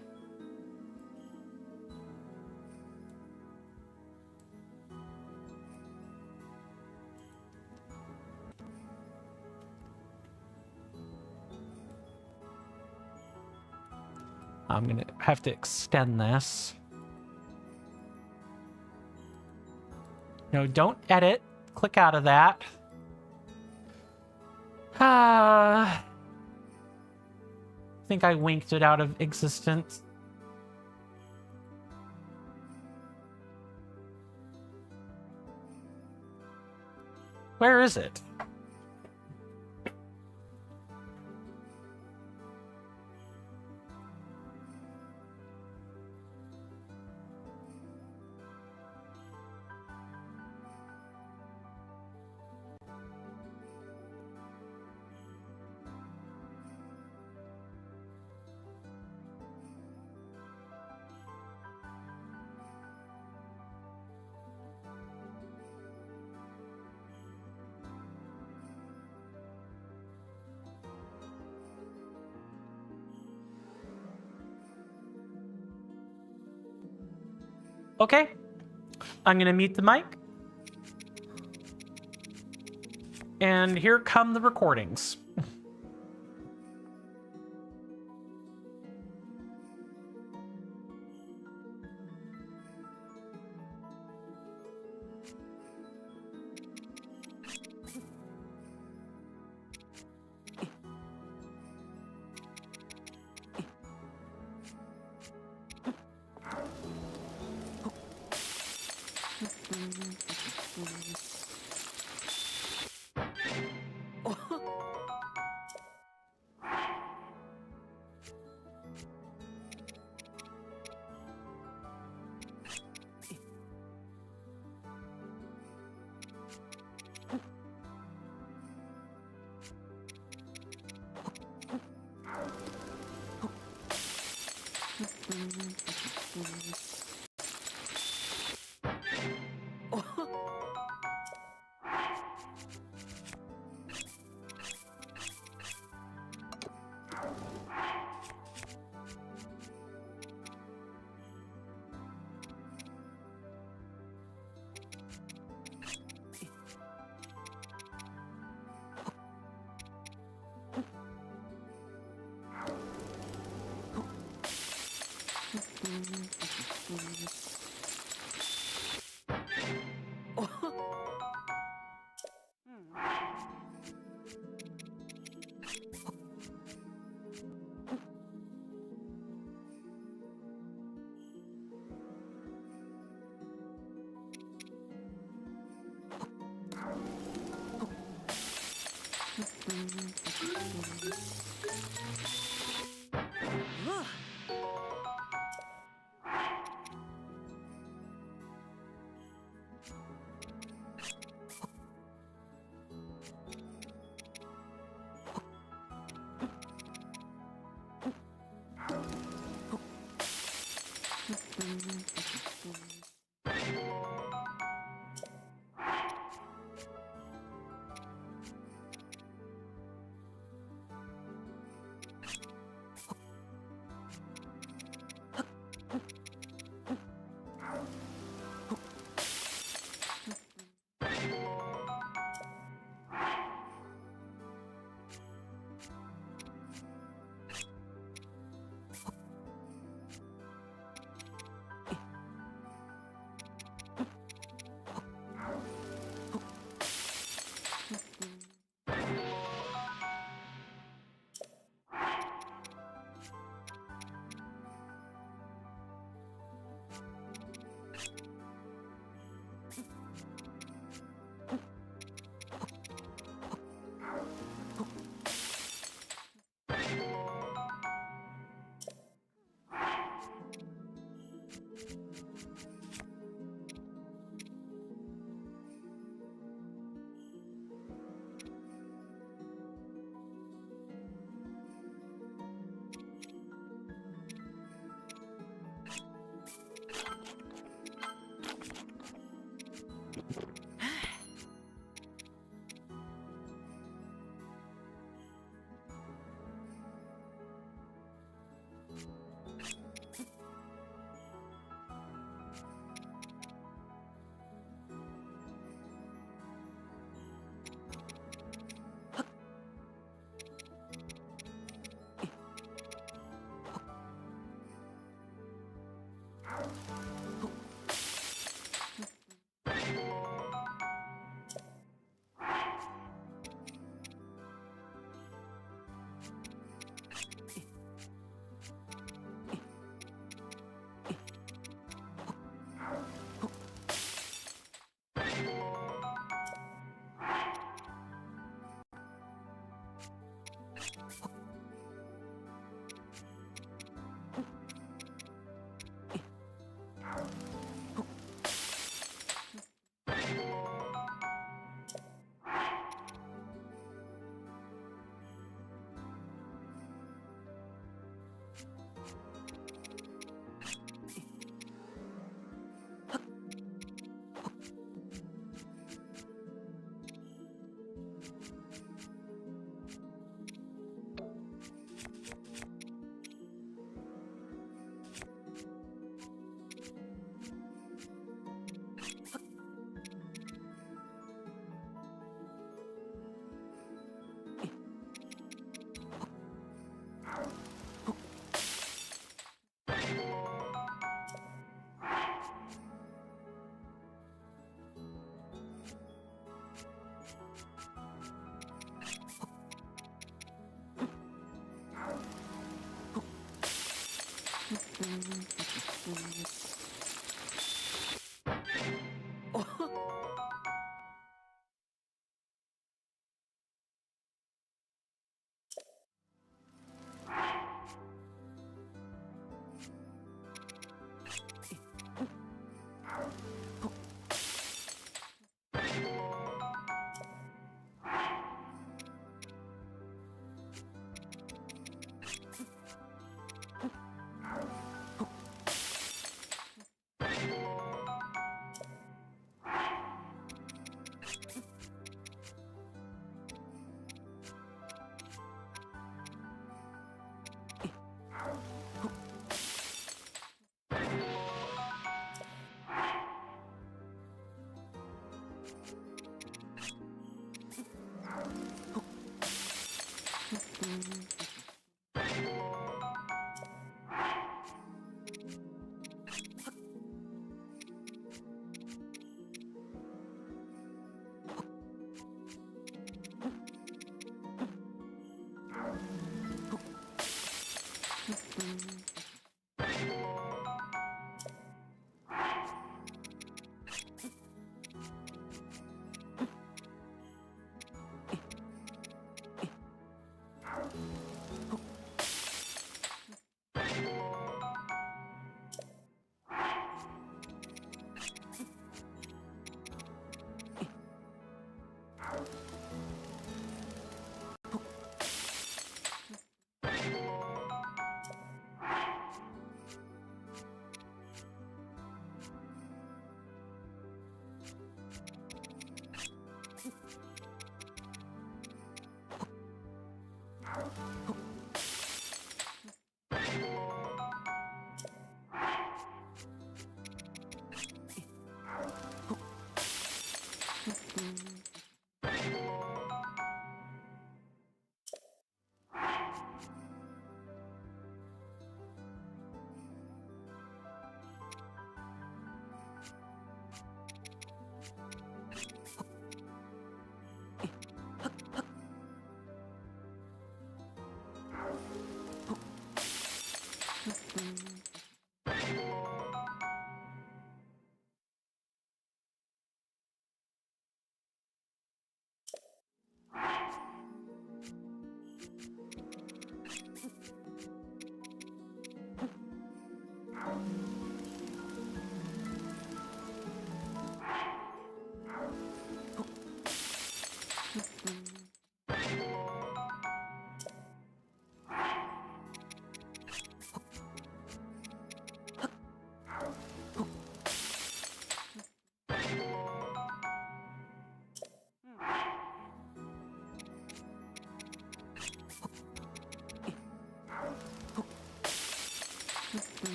Speaker 1: I'm gonna have to extend this. No, don't edit. Click out of that. I think I winked it out of existence. Where is it? Okay, I'm gonna mute the mic. And here come the recordings.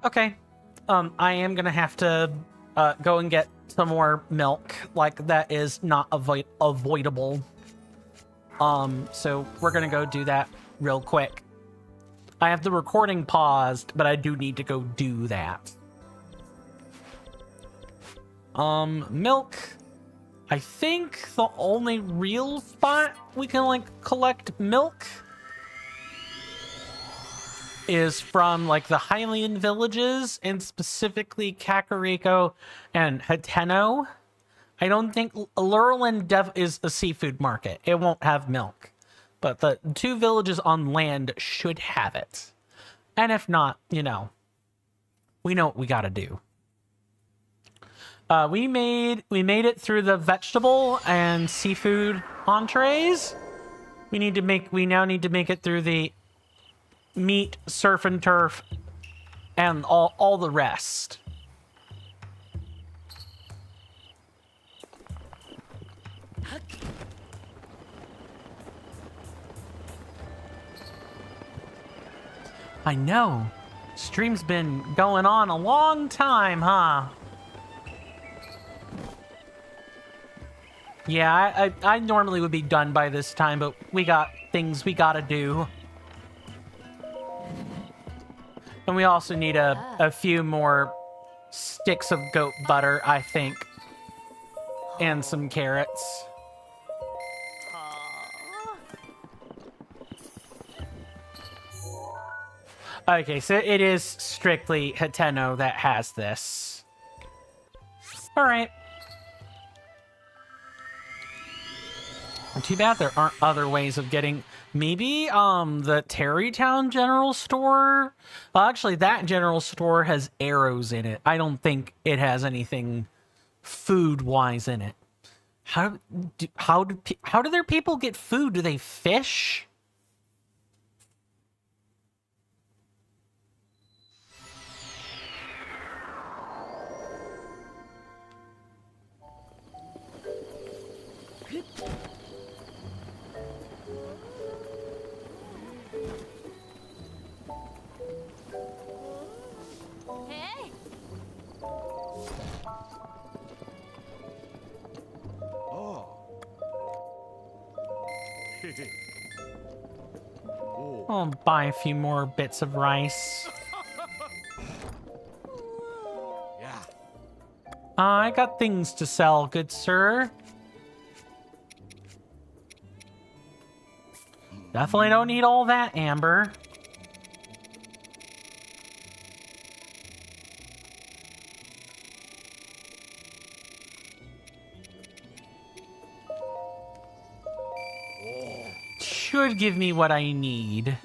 Speaker 1: Okay. I am gonna have to go and get some more milk. Like, that is not avoidable. So we're gonna go do that real quick. I have the recording paused, but I do need to go do that. Milk. I think the only real spot we can, like, collect milk is from, like, the Hylian villages, and specifically Kakariko and Hateno. I don't think Lurelin is a seafood market. It won't have milk. But the two villages on land should have it. And if not, you know, we know what we gotta do. We made it through the vegetable and seafood entrees. We now need to make it through the meat, surf and turf, and all the rest. I know. Stream's been going on a long time, huh? Yeah, I normally would be done by this time, but we got things we gotta do. And we also need a few more sticks of goat butter, I think. And some carrots. Okay, so it is strictly Hateno that has this. Alright. Too bad there aren't other ways of getting... Maybe, the Terrytown General Store? Well, actually, that General Store has arrows in it. I don't think it has anything food-wise in it. How do their people get food? Do they fish? I'll buy a few more bits of rice.
Speaker 4: Yeah.
Speaker 1: I got things to sell, good sir. Definitely don't need all that, Amber. Should give me what I need.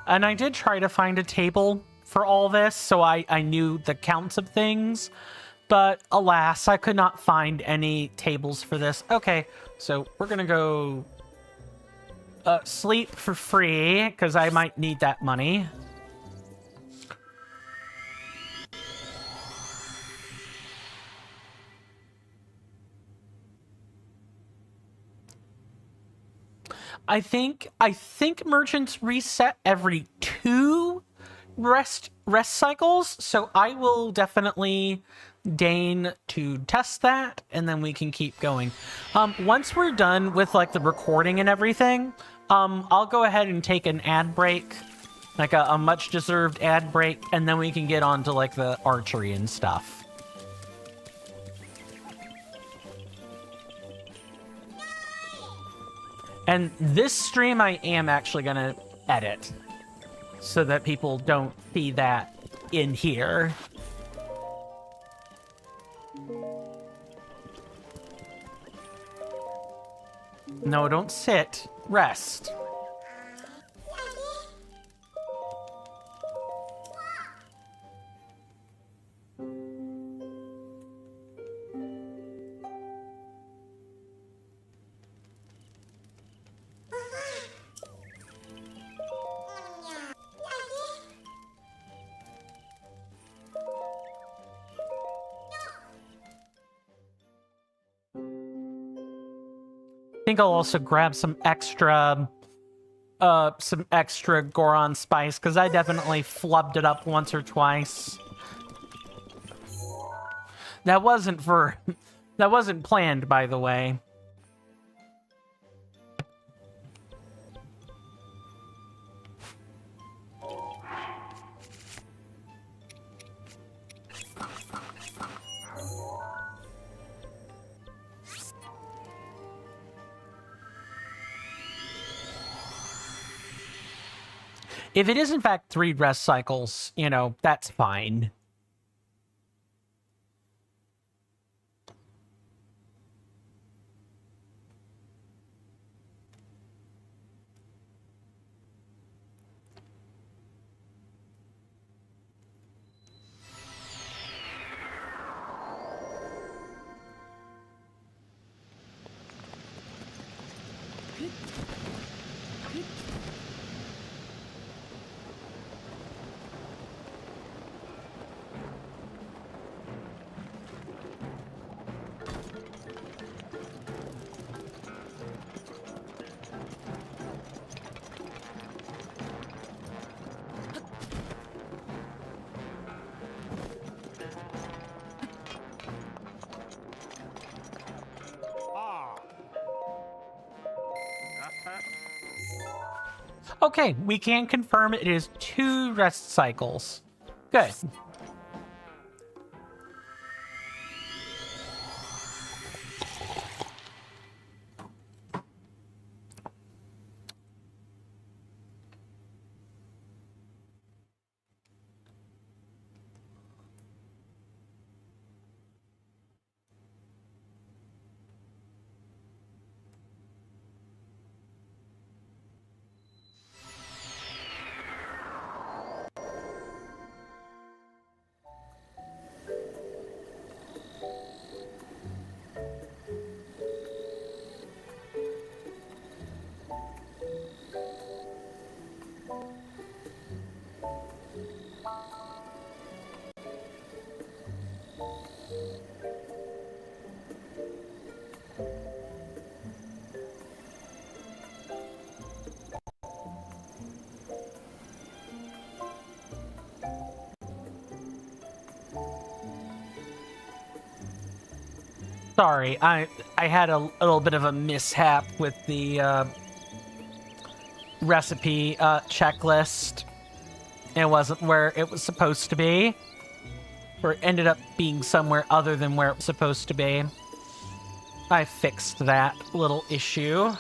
Speaker 1: And I did try to find a table for all this, so I knew the counts of things. But alas, I could not find any tables for this. Okay, so we're gonna go sleep for free, because I might need that money. I think merchants reset every 2 rest cycles, so I will definitely deign to test that, and then we can keep going. Once we're done with, like, the recording and everything, I'll go ahead and take an ad break, like a much-deserved ad break, and then we can get on to, like, the archery and stuff. And this stream I am actually going to edit so that people don't see that in here. No, don't sit. Rest. I think I'll also grab some extra some extra Goron spice, because I definitely flubbed it up once or twice. That wasn't planned, by the way. If it is, in fact, 3 rest cycles, you know, that's fine. Okay, we can confirm it is 2 rest cycles. Good. Sorry, I had a little bit of a mishap with the recipe checklist. It wasn't where it was supposed to be. Or it ended up being somewhere other than where it was supposed to be. I fixed that little issue.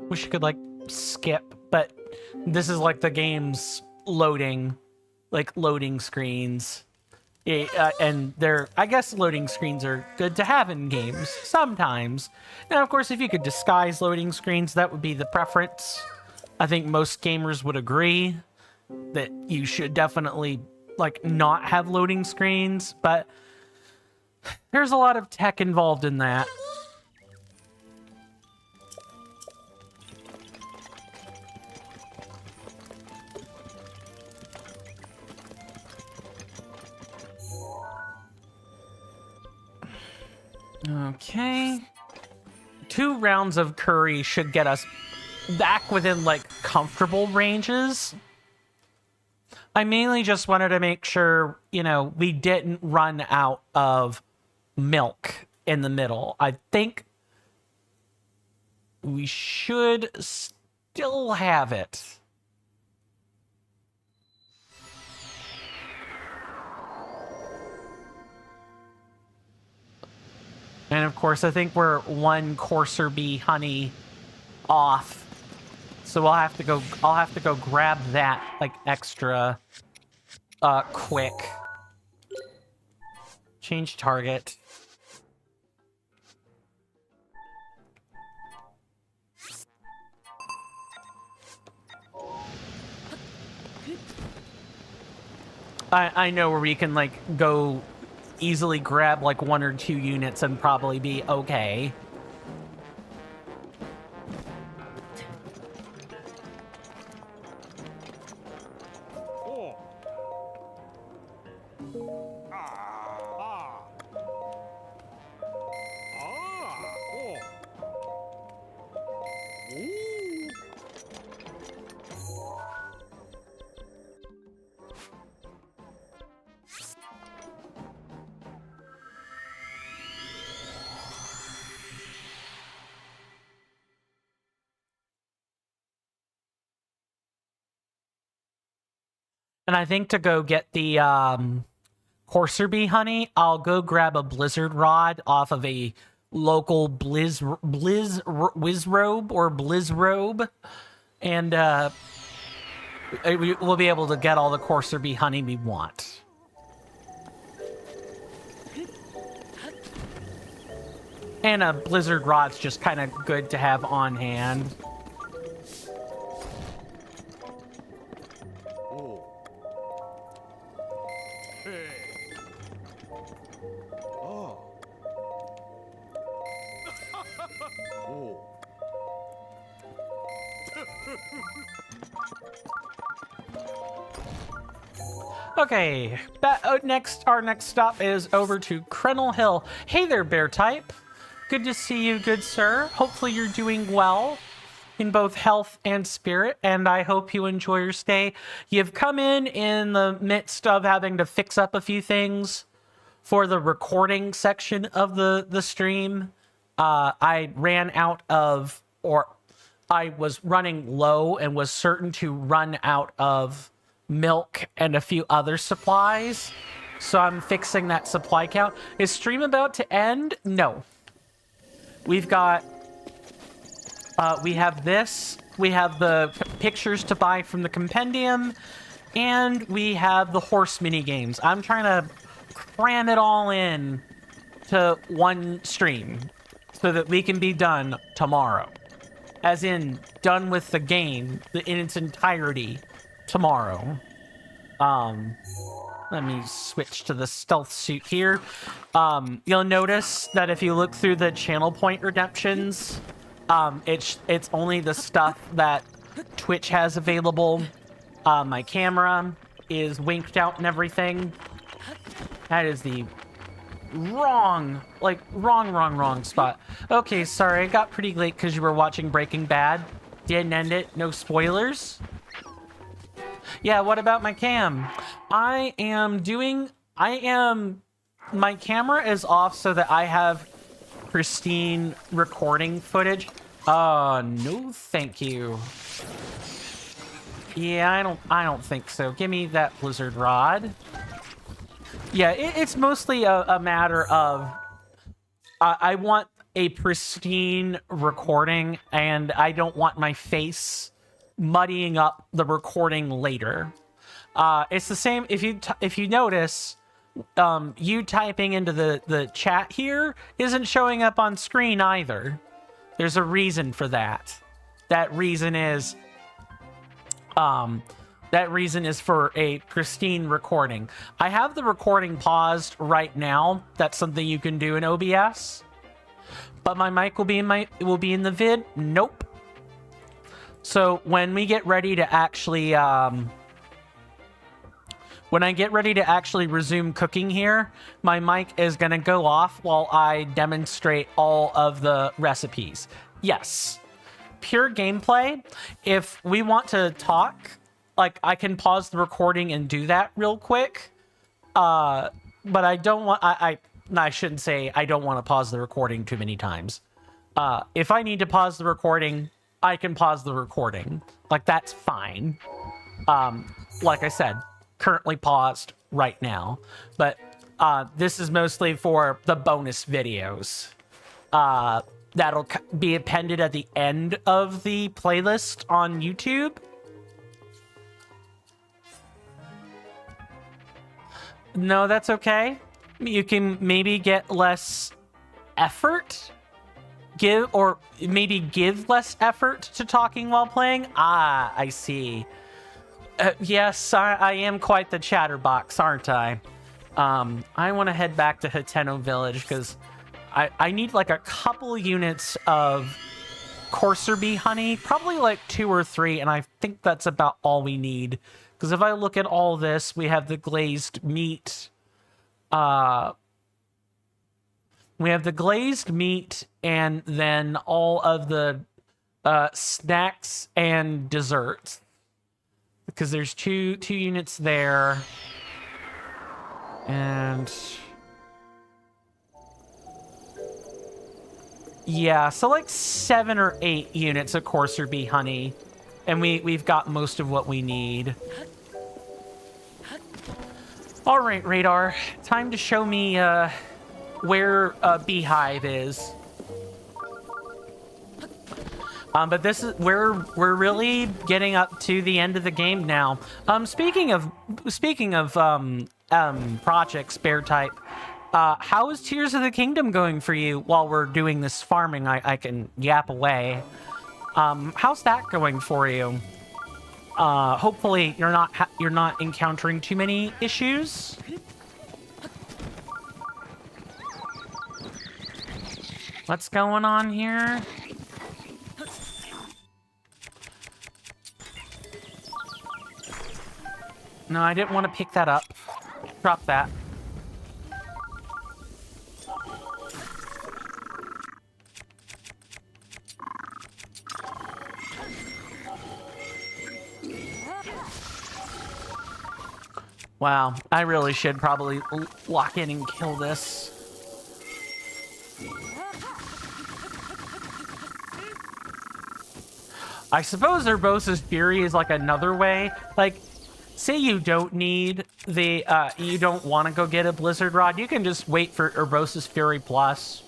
Speaker 1: Wish you could, like, skip, but this is, like, the game's loading screens. And I guess loading screens are good to have in games, sometimes. Now, of course, if you could disguise loading screens, that would be the preference. I think most gamers would agree that you should definitely, like, not have loading screens, but there's a lot of tech involved in that. Okay. 2 rounds of curry should get us back within, like, comfortable ranges. I mainly just wanted to make sure, you know, we didn't run out of milk in the middle. I think we should still have it. And of course, I think we're 1 coarser bee honey off. So I'll have to go grab that, like, extra quick. Change target. I know where we can, like, go easily grab, like, 1 or 2 units and probably be okay. And I think to go get the coarser bee honey, I'll go grab a blizzard rod off of a local Blizzrobe, and we'll be able to get all the coarser bee honey we want. And a blizzard rod's just kind of good to have on hand. Okay, our next stop is over to Krenel Hill. Hey there, Bear Type. Good to see you, good sir. Hopefully you're doing well in both health and spirit, and I hope you enjoy your stay. You've come in the midst of having to fix up a few things for the recording section of the stream. I ran out of, or I was running low and was certain to run out of milk and a few other supplies, so I'm fixing that supply count. Is stream about to end? No. We've got we have this, we have the pictures to buy from the compendium, and we have the horse mini games. I'm trying to cram it all in to one stream so that we can be done tomorrow, as in done with the game in its entirety tomorrow. Let me switch to the stealth suit here. You'll notice that if you look through the channel point redemptions, it's only the stuff that Twitch has available. My camera is winked out and everything. That is the wrong spot. Okay, sorry, I got pretty late because you were watching Breaking Bad. Didn't end it, no spoilers. Yeah, what about my cam? My camera is off so that I have pristine recording footage. No thank you. Yeah, I don't think so. Give me that blizzard rod. Yeah, it's mostly a matter of I want a pristine recording, and I don't want my face muddying up the recording later. It's the same if you notice, you typing into the chat here isn't showing up on screen either. There's a reason for that. That reason is for a pristine recording. I have the recording paused right now. That's something you can do in OBS. But my mic will be in the vid. Nope. So when we get ready to actually When I get ready to actually resume cooking here, my mic is going to go off while I demonstrate all of the recipes. Yes, pure gameplay. If we want to talk, like, I can pause the recording and do that real quick. But I don't want... I shouldn't say I don't want to pause the recording too many times. If I need to pause the recording, I can pause the recording. Like, that's fine. Like I said, currently paused right now, but this is mostly for the bonus videos that'll be appended at the end of the playlist on YouTube. No, that's okay. You can maybe get less effort, give less effort to talking while playing. Ah, I see. Yes, I am quite the chatterbox, aren't I? I want to head back to Hateno Village because I need like a couple units of courser bee honey, probably like 2 or 3, and I think that's about all we need. Because if I look at all this, we have the glazed meat. We have the glazed meat, and then all of the snacks and desserts. Because there's two units there. And yeah, so like 7 or 8 units of courser bee honey. And we've got most of what we need. All right, Radar. Time to show me where Beehive is. But this is we're really getting up to the end of the game now. Speaking of project spare type, how is Tears of the Kingdom going for you while we're doing this farming? I can yap away. How's that going for you? Hopefully you're not encountering too many issues. What's going on here? No, I didn't want to pick that up. Drop that. Wow, I really should probably lock in and kill this. I suppose Urbosa's Fury is like another way. Like, say you don't need the, you don't want to go get a Blizzard Rod, you can just wait for Urbosa's Fury Plus.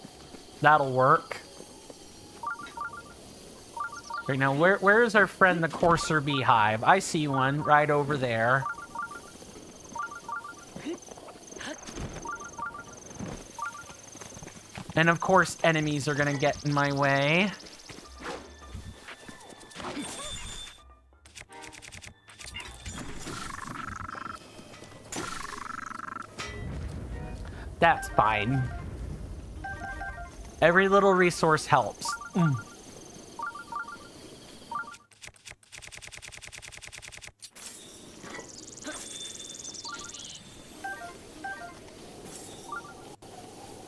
Speaker 1: That'll work. Right now, where is our friend the Courser Beehive? I see one right over there. And of course, enemies are gonna get in my way. That's fine. Every little resource helps.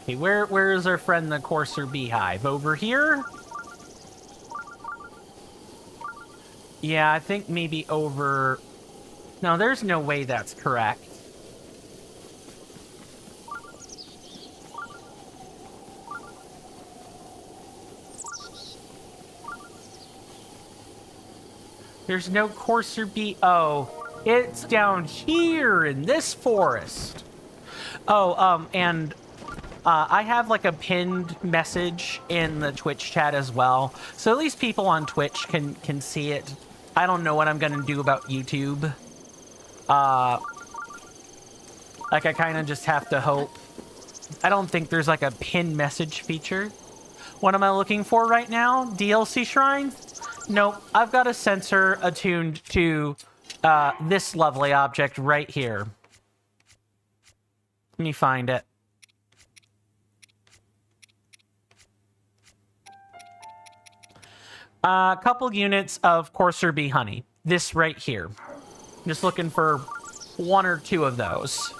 Speaker 1: Okay, where is our friend the Courser Beehive? Over here? Yeah, I think maybe over... No, there's no way that's correct. There's no Courser Bee... Oh, it's down here in this forest. Oh, and... I have like a pinned message in the Twitch chat as well, so at least people on Twitch can see it. I don't know what I'm gonna do about YouTube. Like I kind of just have to hope. I don't think there's like a pinned message feature. What am I looking for right now? DLC shrines? Nope, I've got a sensor attuned to this lovely object right here. Let me find it. A couple units of Courser Bee honey. This right here. Just looking for one or two of those.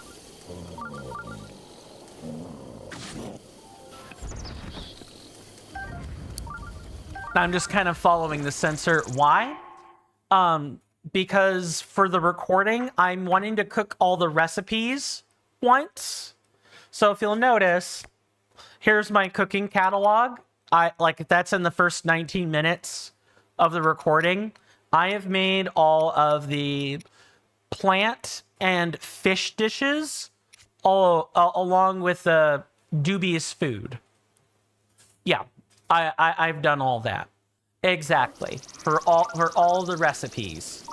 Speaker 1: I'm just kind of following the sensor. Why? Because for the recording, I'm wanting to cook all the recipes once. So if you'll notice, here's my cooking catalog. That's in the first 19 minutes of the recording. I have made all of the plant and fish dishes, along with the dubious food. Yeah, I've done all that. Exactly. For all the recipes.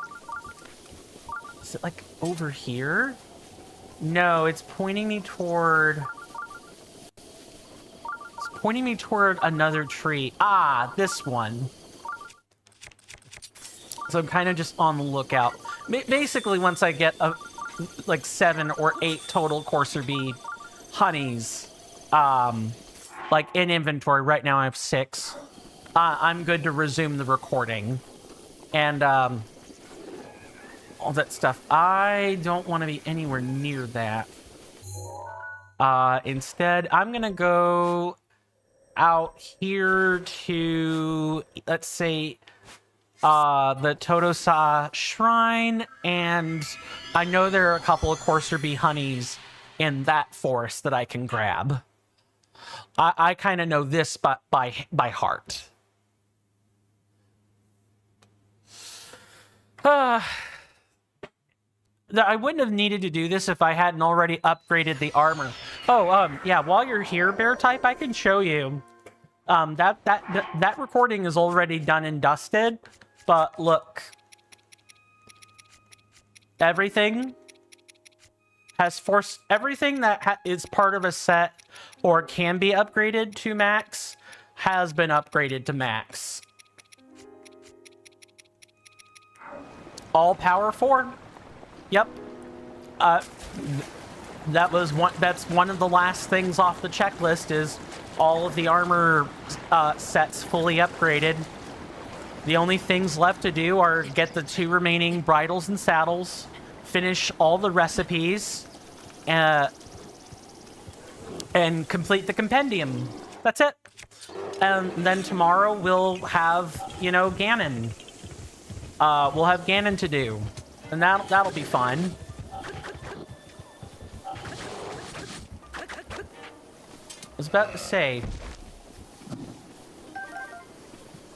Speaker 1: Is it like over here? No, it's pointing me toward... It's pointing me toward another tree. Ah, this one. So I'm kind of just on the lookout. Basically, once I get like 7 or 8 total courser bee honeys, like in inventory. Right now I have 6. I'm good to resume the recording. And all that stuff. I don't want to be anywhere near that. Instead, I'm going to go out here to, let's say, the Totosa Shrine, and I know there are a couple of courser bee honeys in that forest that I can grab. I kind of know this by heart. I wouldn't have needed to do this if I hadn't already upgraded the armor. Oh, yeah, while you're here, Bear Type, I can show you. That recording is already done and dusted, but look. Everything has forced... Everything that is part of a set or can be upgraded to max has been upgraded to max. All power 4. Yep. That's one of the last things off the checklist is all of the armor sets fully upgraded. The only things left to do are get the 2 remaining bridles and saddles, finish all the recipes, and complete the compendium. That's it. And then tomorrow we'll have, Ganon. We'll have Ganon to do. And that'll be fun. I was about to say,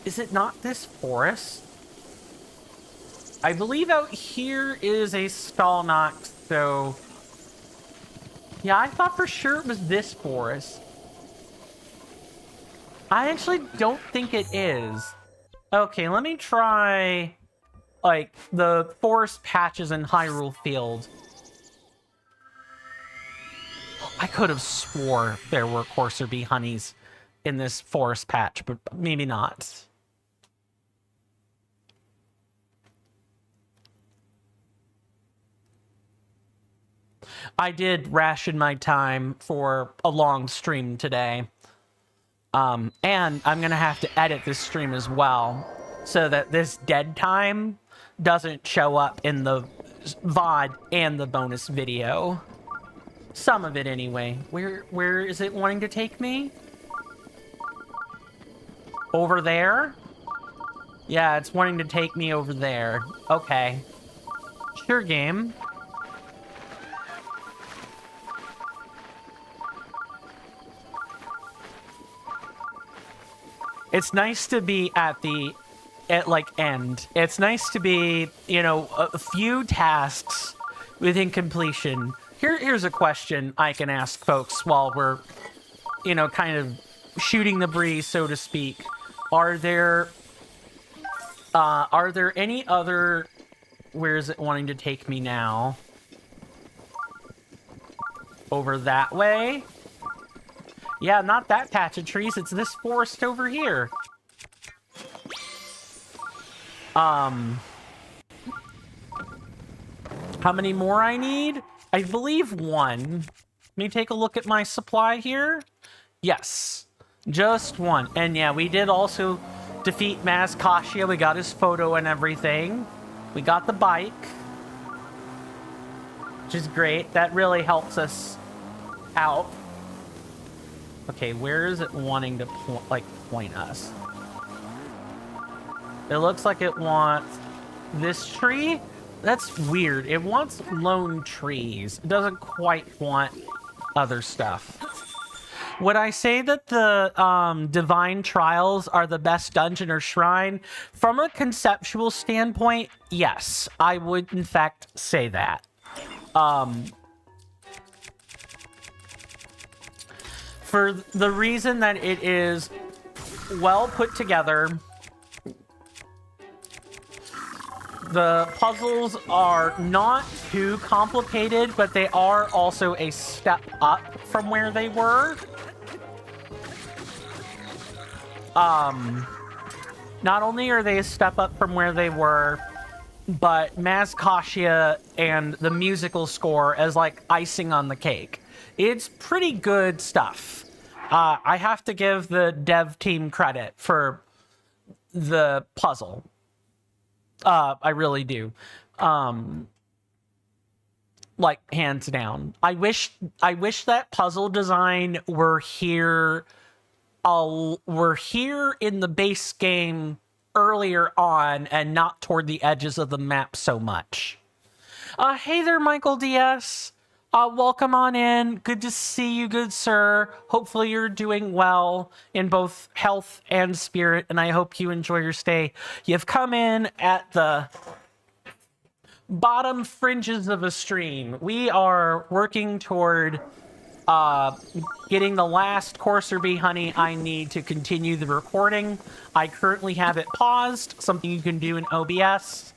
Speaker 1: is it not this forest? I believe out here is a Stalnox, so... Yeah, I thought for sure it was this forest. I actually don't think it is. Okay, let me try... like, the forest patches in Hyrule Field. I could have swore there were courser bee honeys in this forest patch, but maybe not. I did ration my time for a long stream today. And I'm going to have to edit this stream as well, so that this dead time doesn't show up in the VOD and the bonus video. Some of it anyway. Where is it wanting to take me? Over there? Yeah, it's wanting to take me over there. Okay. Sure, game. It's nice to be at end. It's nice to be, a few tasks within completion. Here's a question I can ask folks while we're, kind of shooting the breeze, so to speak. Are there any other... Where is it wanting to take me now? Over that way? Yeah, not that patch of trees. It's this forest over here. How many more I need? I believe 1. Let me take a look at my supply here. Yes, just 1. And yeah, we did also defeat Maz Kashia. We got his photo and everything. We got the bike. which is great. That really helps us out. Okay, where is it wanting to point us? It looks like it wants this tree. That's weird. It wants lone trees. It doesn't quite want other stuff. Would I say that the divine trials are the best dungeon or shrine? From a conceptual standpoint, yes, I would in fact say that. For the reason that it is well put together. The puzzles are not too complicated, but they are also a step up from where they were. Not only are they a step up from where they were, but Mazkashia and the musical score as like icing on the cake. It's pretty good stuff. I have to give the dev team credit for the puzzle. I really do. Like hands down. I wish that puzzle design were here in the base game earlier on and not toward the edges of the map so much. Hey there, Michael DS. Welcome on in. Good to see you, good sir. Hopefully you're doing well in both health and spirit, and I hope you enjoy your stay. You've come in at the bottom fringes of a stream. We are working toward getting the last Courser Bee honey I need to continue the recording. I currently have it paused, something you can do in OBS.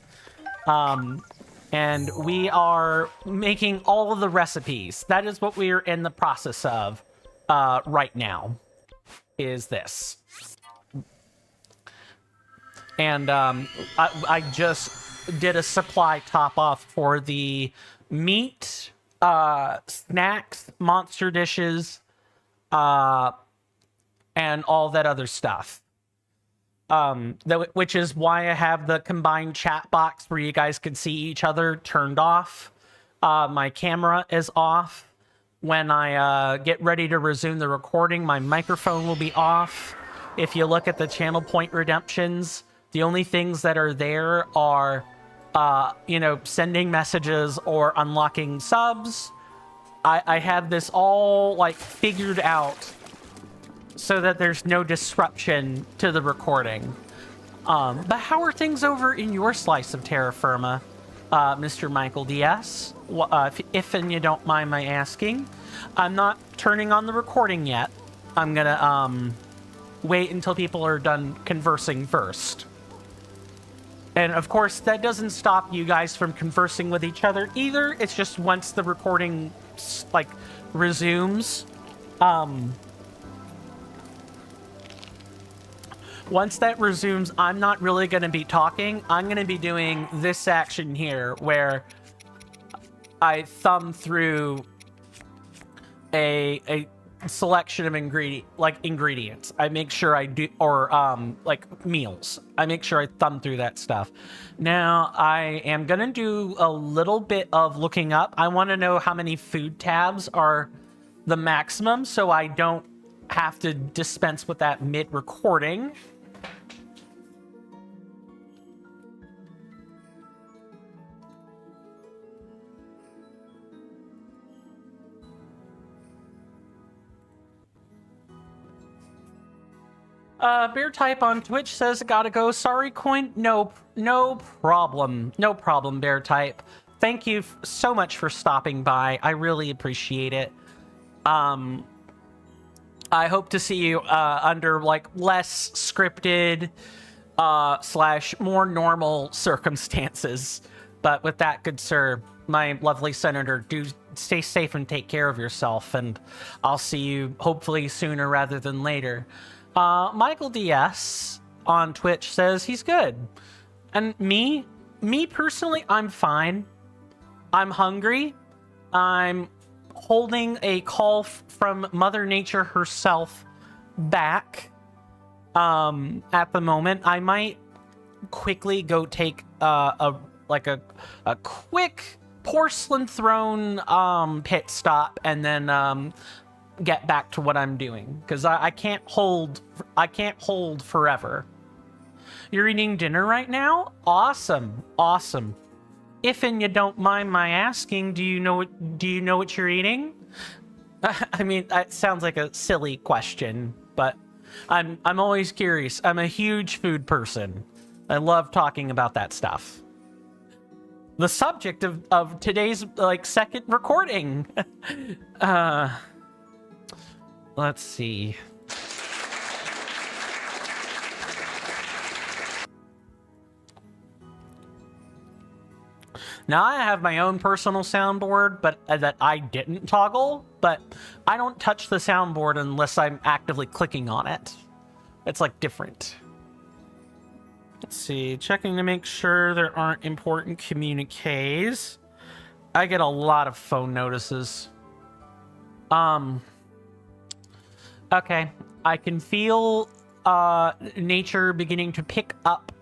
Speaker 1: And we are making all of the recipes. That is what we are in the process of right now, is this. And I just did a supply top off for the meat, snacks, monster dishes, and all that other stuff. Which is why I have the combined chat box where you guys can see each other turned off. My camera is off. When I get ready to resume the recording, my microphone will be off. If you look at the channel point redemptions, the only things that are there are, sending messages or unlocking subs. I have this all like figured out so that there's no disruption to the recording. But how are things over in your slice of terra firma, Mr. Michael DS? If and you don't mind my asking. I'm not turning on the recording yet. I'm gonna wait until people are done conversing first. And of course, that doesn't stop you guys from conversing with each other either. It's just once the recording resumes, once that resumes, I'm not really going to be talking. I'm going to be doing this action here where I thumb through a selection of ingredients. I make sure I do, or meals. I make sure I thumb through that stuff. Now, I am going to do a little bit of looking up. I want to know how many food tabs are the maximum so I don't have to dispense with that mid-recording. Bear Type on Twitch says, gotta go. Sorry, Coin. No problem. No problem, Bear Type. Thank you so much for stopping by. I really appreciate it. I hope to see you under less scripted / more normal circumstances. But with that, good sir, my lovely senator, do stay safe and take care of yourself. And I'll see you hopefully sooner rather than later. Michael DS on Twitch says he's good. And me personally, I'm fine. I'm hungry. I'm holding a call from Mother Nature herself back. At the moment, I might quickly go take a quick porcelain throne pit stop and then get back to what I'm doing, because I can't hold forever. You're eating dinner right now? Awesome, awesome. If and you don't mind my asking, do you know what you're eating? I mean, it sounds like a silly question, but I'm always curious. I'm a huge food person. I love talking about that stuff. The subject of today's second recording. Let's see. Now I have my own personal soundboard, but that I didn't toggle, but I don't touch the soundboard unless I'm actively clicking on it. It's like different. Let's see, checking to make sure there aren't important communiques. I get a lot of phone notices. Okay, I can feel nature beginning to pick up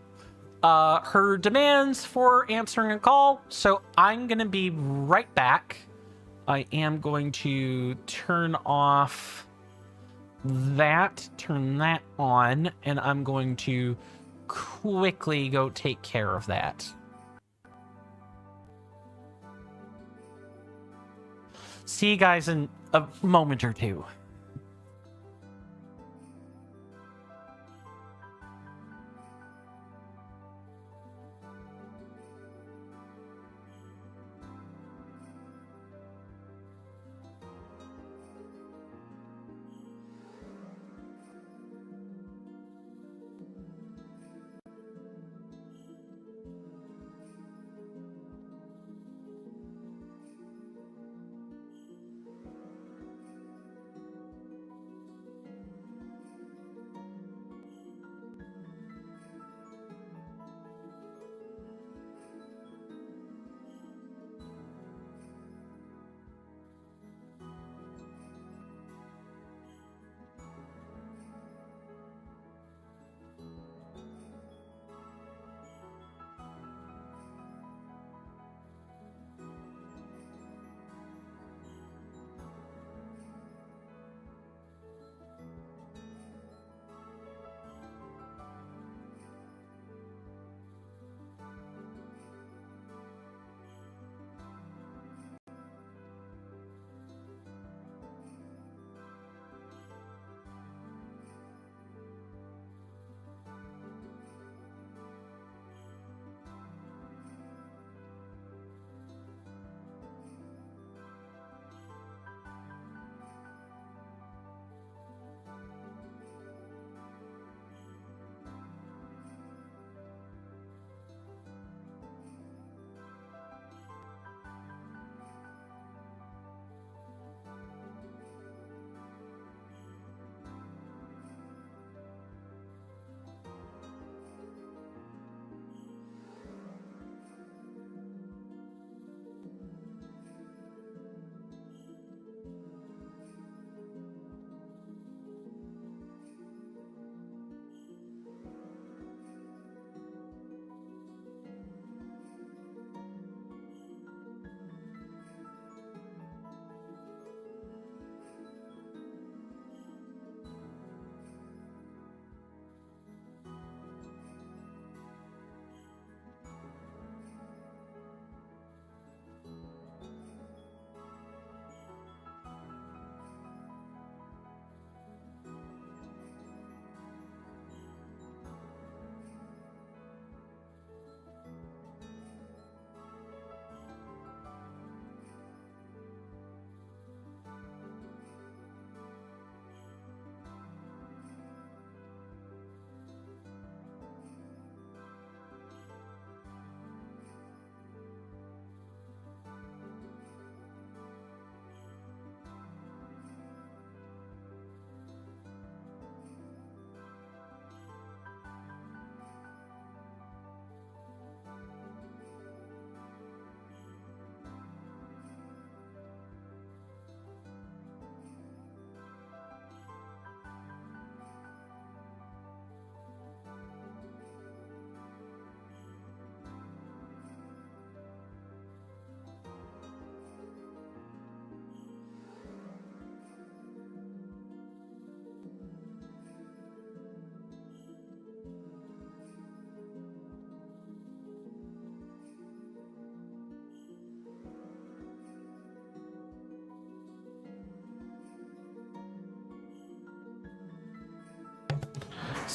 Speaker 1: her demands for answering a call, so I'm gonna be right back. I am going to turn off that, turn that on, and I'm going to quickly go take care of that. See you guys in a moment or two.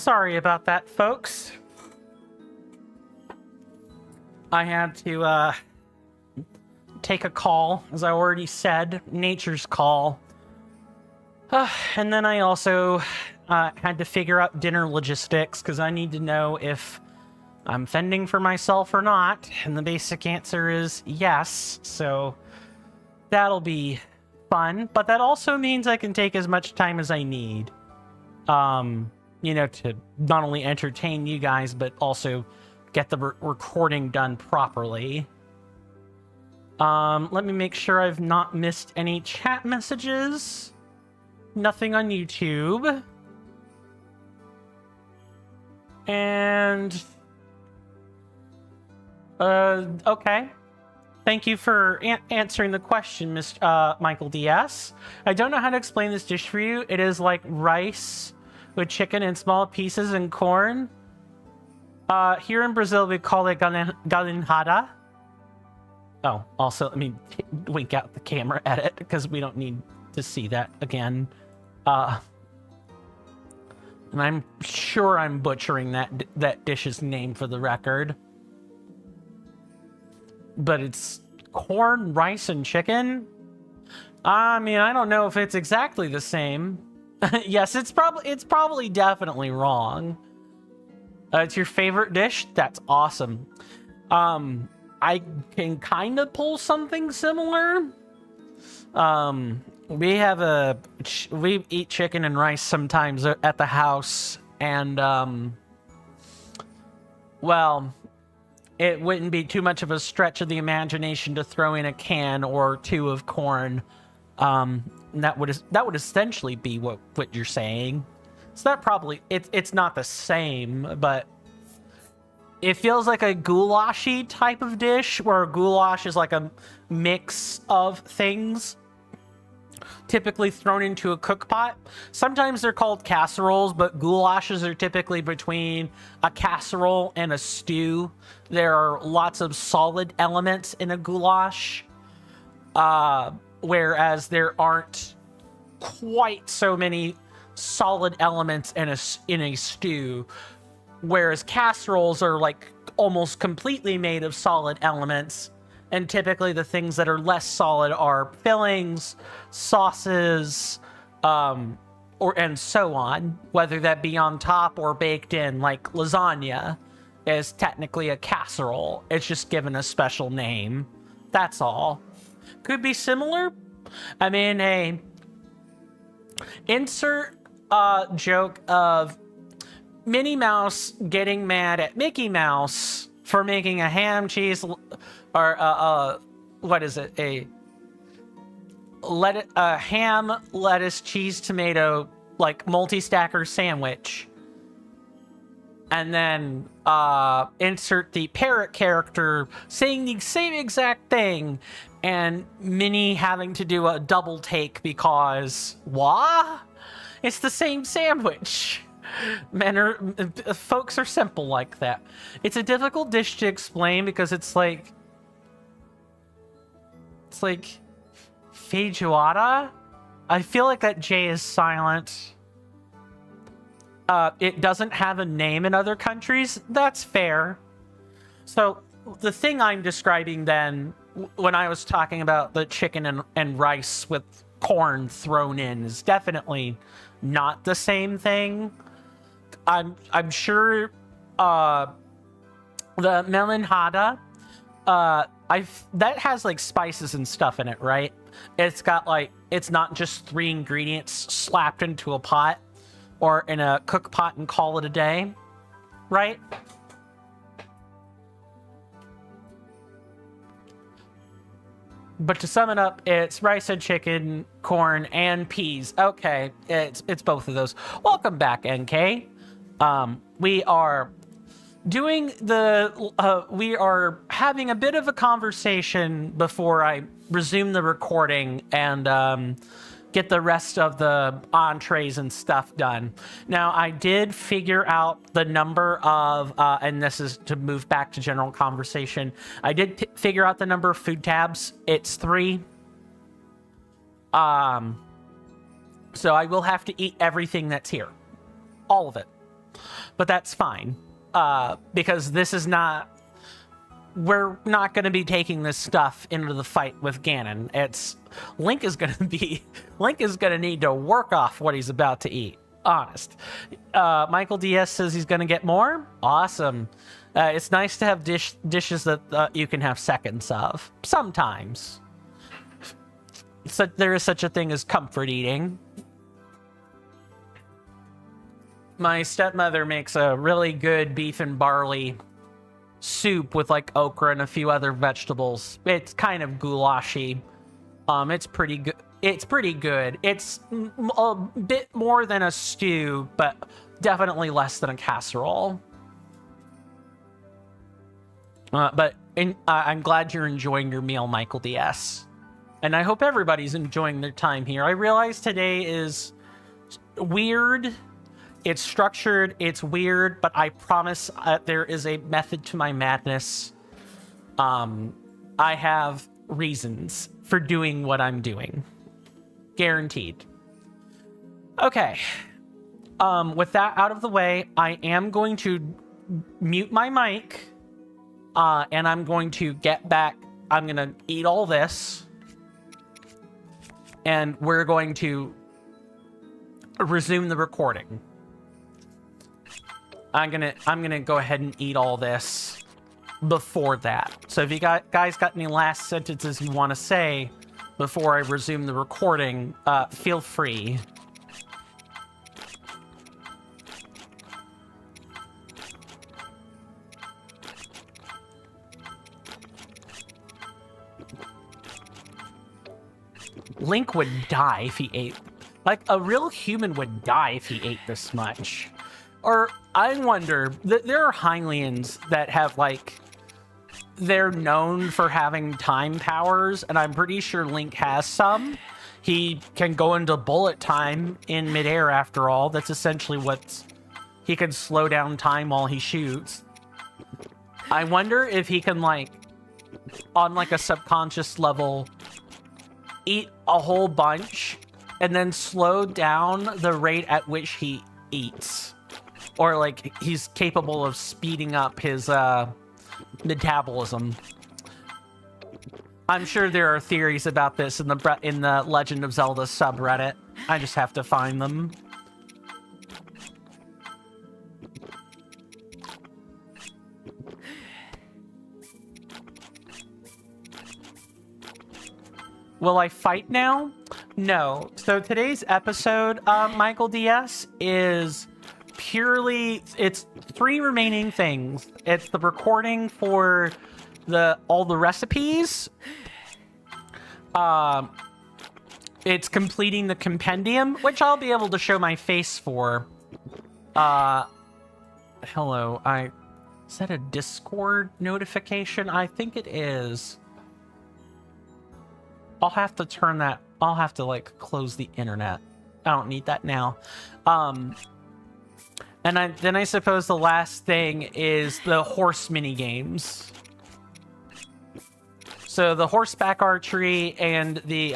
Speaker 1: Sorry about that, folks. I had to take a call, as I already said, nature's call. And then I also had to figure out dinner logistics, because I need to know if I'm fending for myself or not. And the basic answer is yes, so that'll be fun. But that also means I can take as much time as I need, you know, to not only entertain you guys, but also get the recording done properly. Let me make sure I've not missed any chat messages. Nothing on YouTube. And okay. Thank you for answering the question, Michael DS. I don't know how to explain this dish for you. It is like rice with chicken in small pieces and corn. Here in Brazil, we call it galinhada. Oh, also, let me wink out the camera edit, because we don't need to see that again. And I'm sure I'm butchering that dish's name for the record. But it's corn, rice, and chicken? I mean, I don't know if it's exactly the same. Yes, it's probably definitely wrong. It's your favorite dish? That's awesome. I can kind of pull something similar. We eat chicken and rice sometimes at the house, and well, it wouldn't be too much of a stretch of the imagination to throw in a can or two of corn. That would essentially be what you're saying. So that probably it's not the same, but it feels like a goulashy type of dish, where goulash is like a mix of things typically thrown into a cook pot. Sometimes they're called casseroles, but goulashes are typically between a casserole and a stew. There are lots of solid elements in a goulash, whereas there aren't quite so many solid elements in a stew. Whereas casseroles are like almost completely made of solid elements. And typically the things that are less solid are fillings, sauces, and so on, whether that be on top or baked in. Like lasagna is technically a casserole. It's just given a special name. That's all. Could be similar. I mean, insert joke of Minnie Mouse getting mad at Mickey Mouse for making a ham, cheese, or what is it? A ham, lettuce, cheese, tomato, like multi-stacker sandwich. And then insert the parrot character saying the same exact thing, and Minnie having to do a double take because what? It's the same sandwich. Folks are simple like that. It's a difficult dish to explain because it's like feijoada. I feel like that J is silent. It doesn't have a name in other countries. That's fair. So the thing I'm describing then, when I was talking about the chicken and rice with corn thrown in, is definitely not the same thing. I'm sure the melanjada, that has like spices and stuff in it, right? It's got like, it's not just 3 ingredients slapped into a pot or in a cook pot and call it a day, right? But to sum it up, it's rice and chicken, corn, and peas. Okay, it's both of those. Welcome back, NK. We are doing we are having a bit of a conversation before I resume the recording and get the rest of the entrees and stuff done. Now, I did figure out the number of, and this is to move back to general conversation. I did figure out the number of food tabs. It's 3. So I will have to eat everything that's here. All of it. but that's fine. Because this is not... We're not going to be taking this stuff into the fight with Ganon. Link is going to need to work off what he's about to eat. Honest. Michael DS says he's going to get more. Awesome. It's nice to have dishes that you can have seconds of. Sometimes. So there is such a thing as comfort eating. My stepmother makes a really good beef and barley soup with like okra and a few other vegetables. It's kind of goulashy. It's pretty good. It's pretty good. It's a bit more than a stew, but definitely less than a casserole. I'm glad you're enjoying your meal, Michael DS. And I hope everybody's enjoying their time here. I realize today is weird. It's structured, it's weird, but I promise there is a method to my madness. I have reasons for doing what I'm doing. Guaranteed. Okay. With that out of the way, I am going to mute my mic. And I'm going to get back. I'm going to eat all this. And we're going to resume the recording. I'm gonna go ahead and eat all this before that. So if you guys got any last sentences you want to say before I resume the recording, feel free. Link would die if he ate. Like, a real human would die if he ate this much. Or, I wonder, there are Hylians that have, like, they're known for having time powers, and I'm pretty sure Link has some. He can go into bullet time in midair, after all. That's essentially what... He can slow down time while he shoots. I wonder if he can, like, on, like, a subconscious level, eat a whole bunch, and then slow down the rate at which he eats. Or, like, he's capable of speeding up his, metabolism. I'm sure there are theories about this in the Legend of Zelda subreddit. I just have to find them. Will I fight now? No. So today's episode, Michael DS, is purely, it's 3 remaining things. It's the recording for all the recipes. It's completing the compendium, which I'll be able to show my face for. Hello, is that a Discord notification? I think it is. I'll have to turn that, I'll have to, like, close the internet. I don't need that now. And then I suppose the last thing is the horse mini games. So the horseback archery and the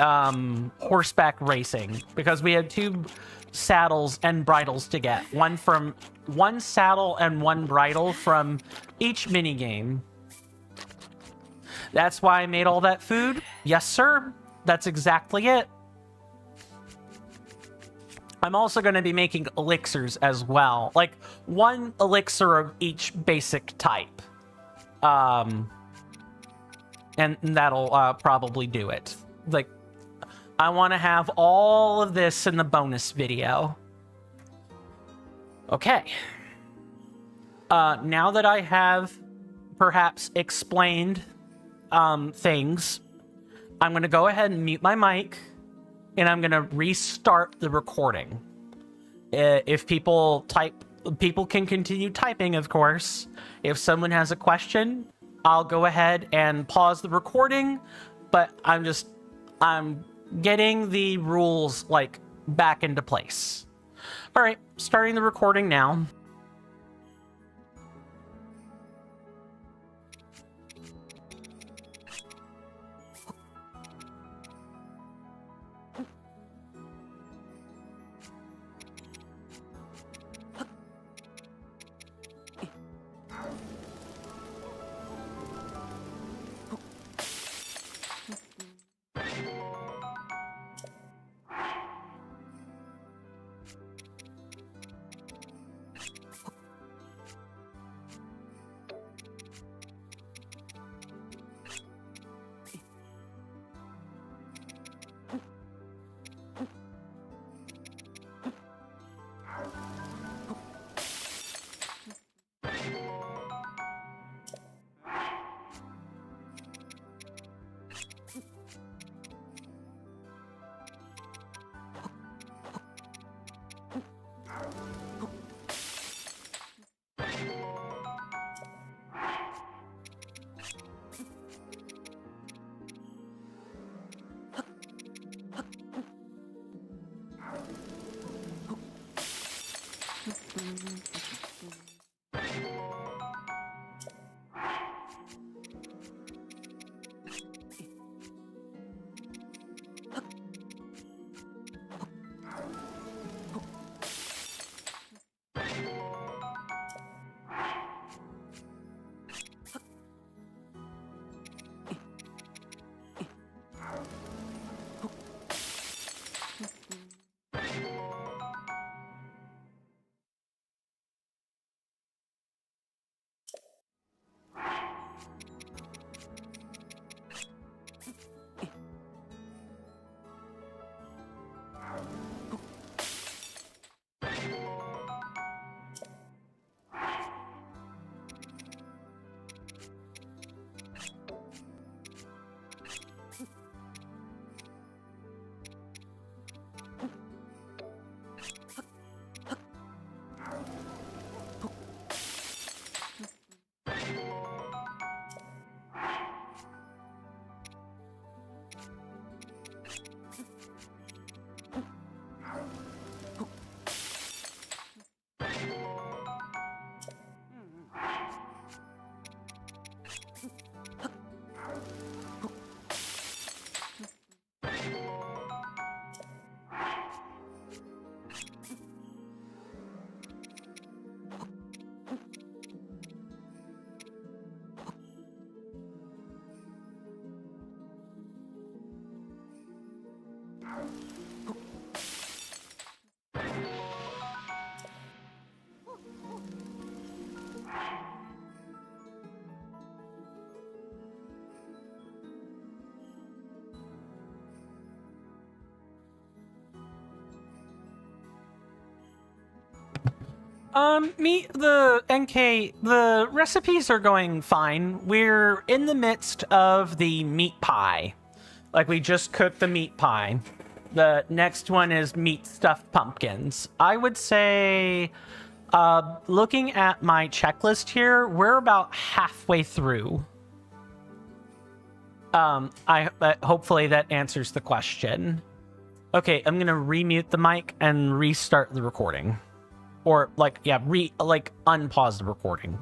Speaker 1: horseback racing, because we have 2 saddles and bridles to get. One saddle and 1 bridle from each mini game. That's why I made all that food. Yes, sir. That's exactly it. I'm also going to be making elixirs as well. Like, 1 elixir of each basic type. And that'll probably do it. Like, I want to have all of this in the bonus video. Okay. Now that I have perhaps explained things, I'm going to go ahead and mute my mic. And I'm going to restart the recording. If people type, people can continue typing, of course. If someone has a question, I'll go ahead and pause the recording. But I'm getting the rules, like, back into place. All right, starting the recording now. The recipes are going fine. We're in the midst of the meat pie. Like, we just cooked the meat pie. The next one is meat stuffed pumpkins. I would say, looking at my checklist here, we're about halfway through. Hopefully that answers the question. Okay, I'm gonna remute the mic and restart the recording. Or, like, yeah, unpause the recording.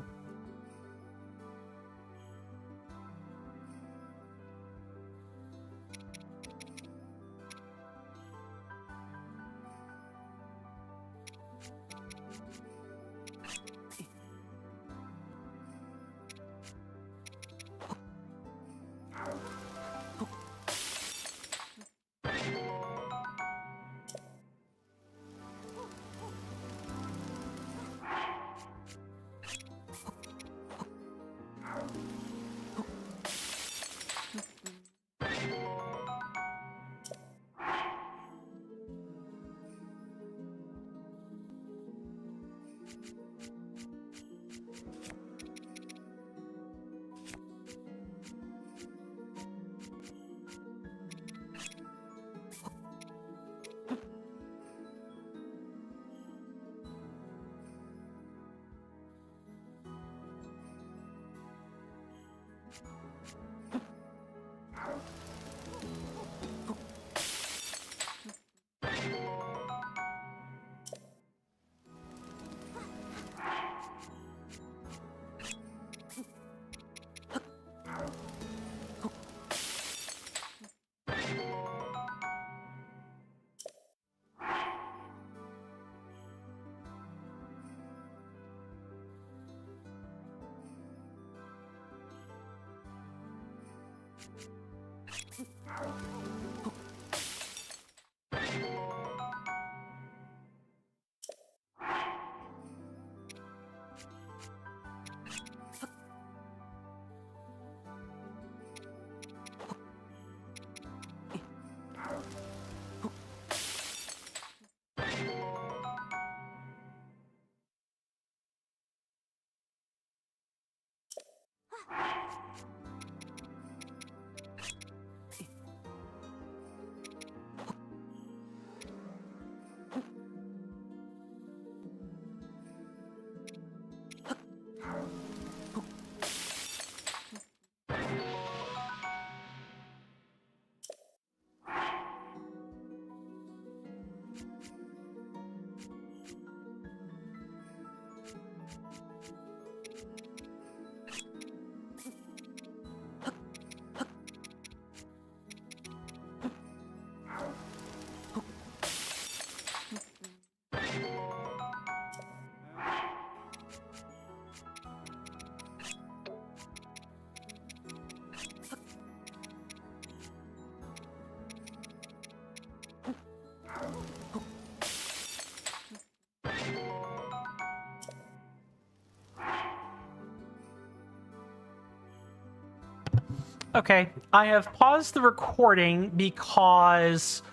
Speaker 1: Okay, I have paused the recording because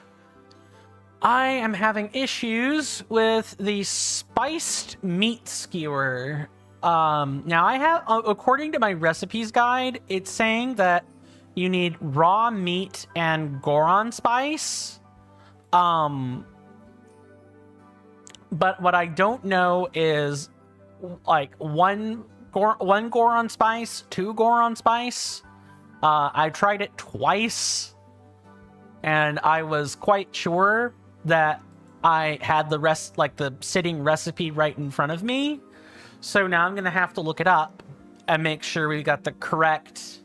Speaker 1: I am having issues with the spiced meat skewer. Now I have, according to my recipes guide, it's saying that you need raw meat and Goron spice. But what I don't know is, like, one Goron spice, 2 Goron spice. I tried it twice, and I was quite sure that I had the sitting recipe right in front of me. So now I'm gonna have to look it up and make sure we got the correct,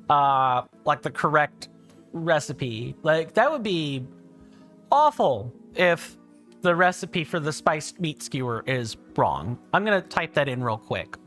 Speaker 1: the correct recipe. Like, that would be awful if the recipe for the spiced meat skewer is wrong. I'm gonna type that in real quick.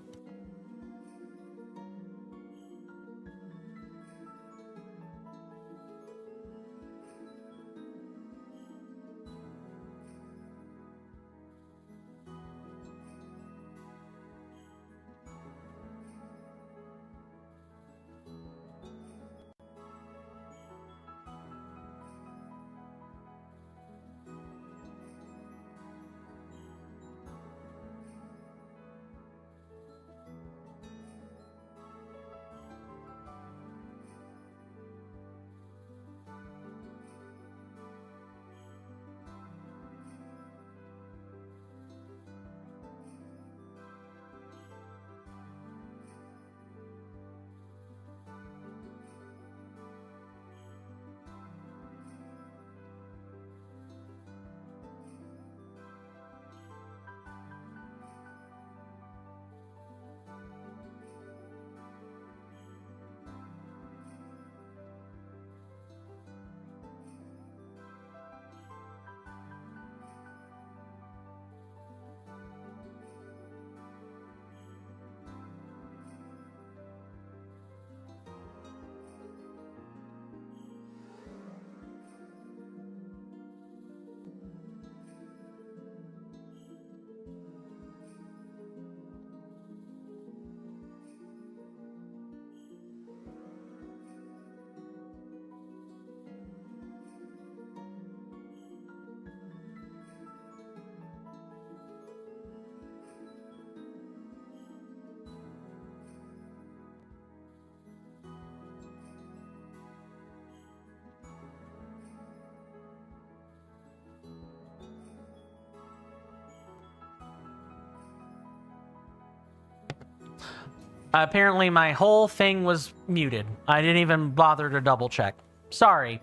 Speaker 1: Apparently my whole thing was muted. I didn't even bother to double check. Sorry.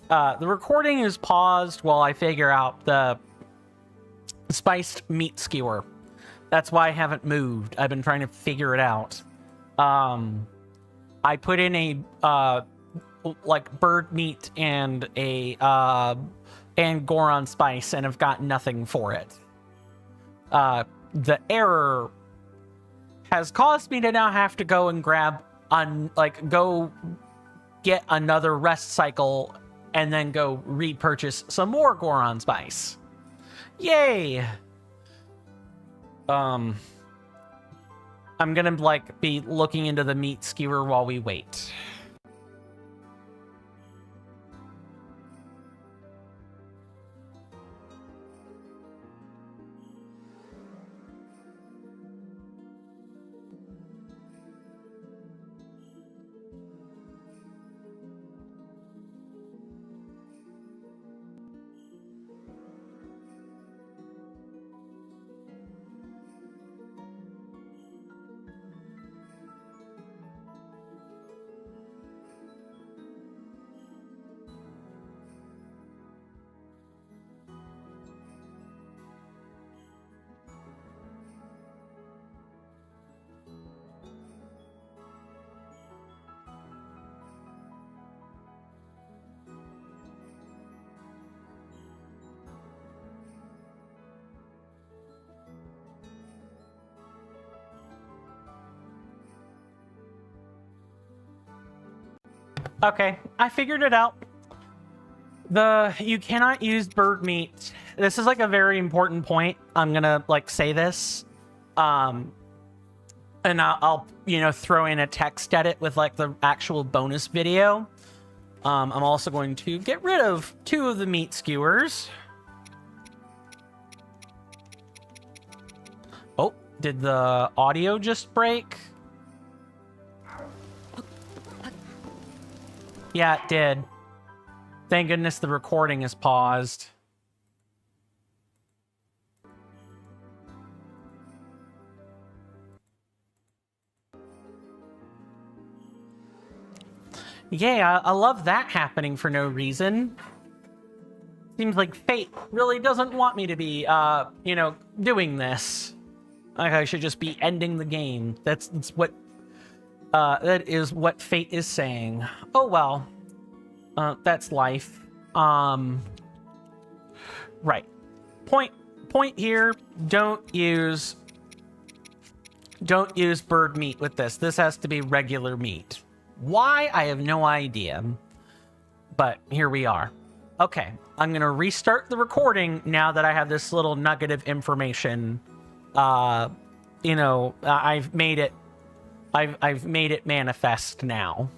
Speaker 1: The recording is paused while I figure out the spiced meat skewer. That's why I haven't moved. I've been trying to figure it out. I put in a like bird meat and and Goron spice and have got nothing for it. The error has caused me to now have to go and grab go get another rest cycle and then go repurchase some more Goron spice. Yay! I'm gonna be looking into the meat skewer while we wait. Okay, I figured it out. You cannot use bird meat. This is a very important point. I'm gonna say this. And I'll throw in a text edit with the actual bonus video. I'm also going to get rid of 2 of the meat skewers. Oh, did the audio just break? Yeah, it did. Thank goodness the recording is paused. Yeah, I love that happening for no reason. Seems like fate really doesn't want me to be, doing this. I should just be ending the game. That's what, that is what fate is saying. Oh well. That's life. Right. Point here, don't use bird meat with this. This has to be regular meat. Why? I have no idea. But here we are. Okay, I'm gonna restart the recording now that I have this little nugget of information. I've made it manifest now.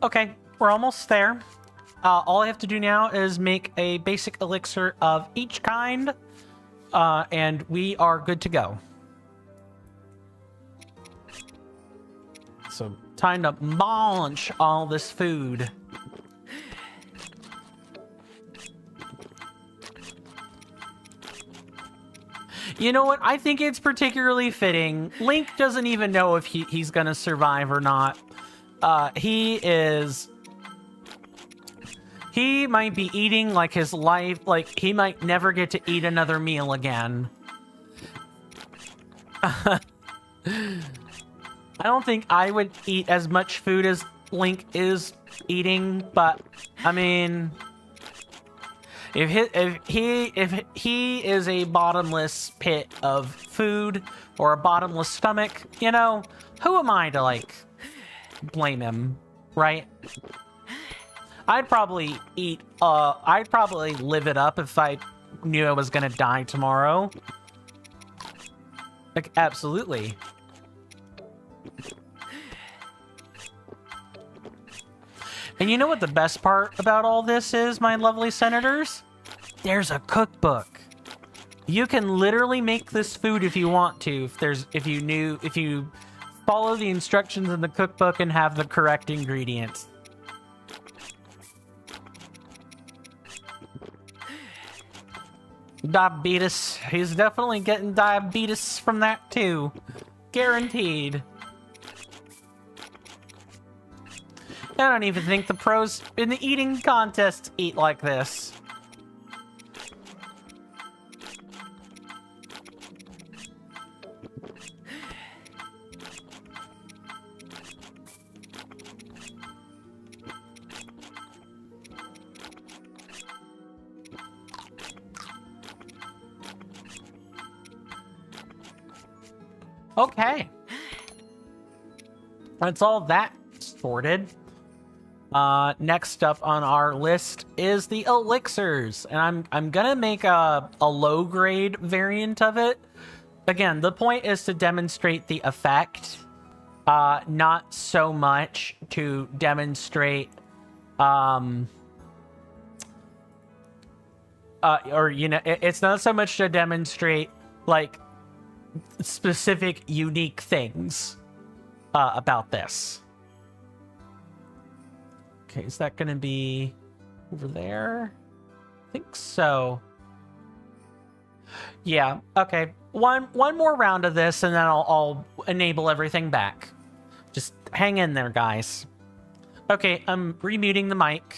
Speaker 1: Okay, we're almost there. All I have to do now is make a basic elixir of each kind, and we are good to go. So, time to munch all this food. You know what? I think it's particularly fitting. Link doesn't even know if he's gonna survive or not. He might be eating like his life, like he might never get to eat another meal again. I don't think I would eat as much food as Link is eating, but I mean, if he is a bottomless pit of food or a bottomless stomach, you know, who am I to like blame him, right? I'd probably live it up if I knew I was gonna die tomorrow. Like, absolutely. And you know what the best part about all this is, my lovely senators? There's a cookbook. You can literally make this food if you want to, if you follow the instructions in the cookbook and have the correct ingredients. Diabetes. He's definitely getting diabetes from that too. Guaranteed. I don't even think the pros in the eating contests eat like this. Okay. That's all that sorted. Next up on our list is the elixirs, and I'm gonna make a low grade variant of it. Again, the point is to demonstrate the effect, not so much to demonstrate, or you know, it's not so much to demonstrate like specific unique things about this. Okay, is that gonna be over there? I think so. Yeah, okay. One more round of this and then I'll enable everything back. Just hang in there, guys. Okay, I'm remuting the mic.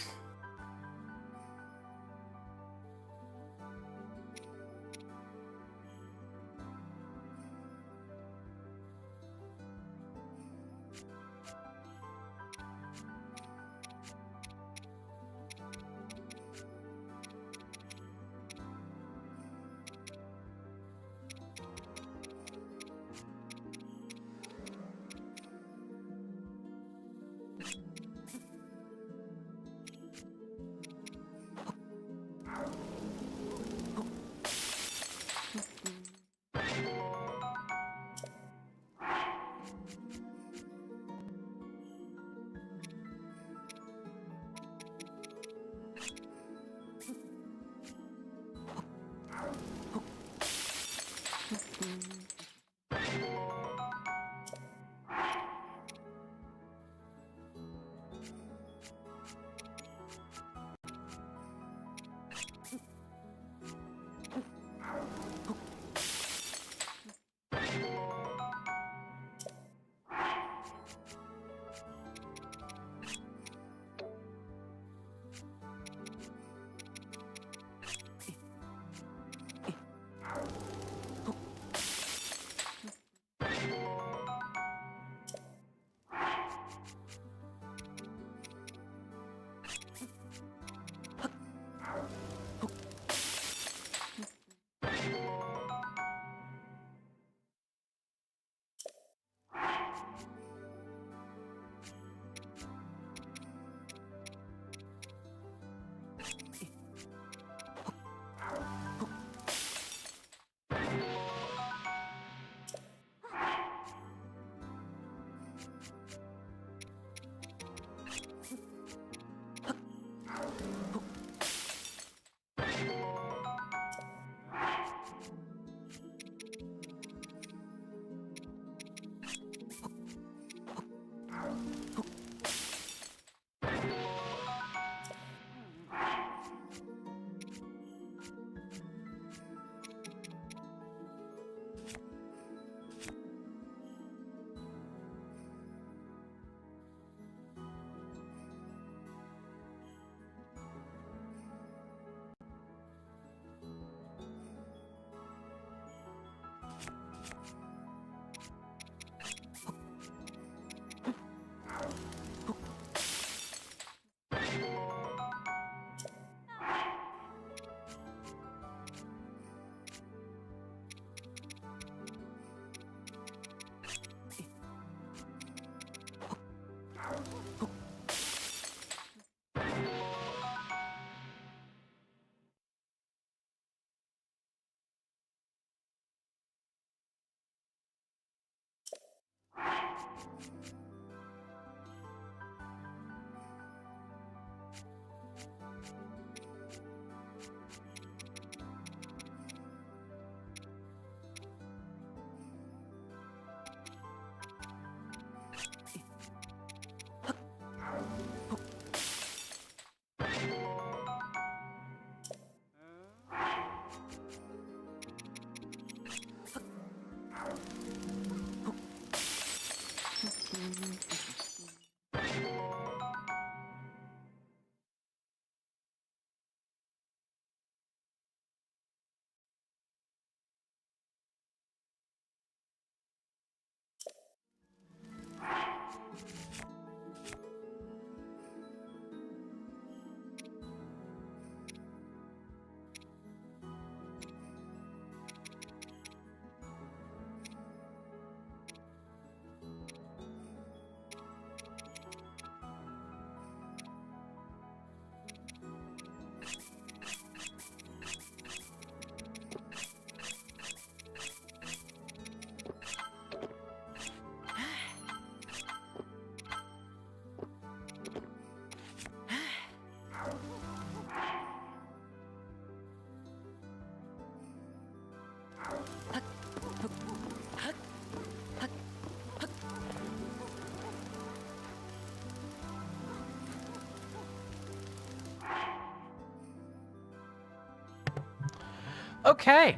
Speaker 1: Okay.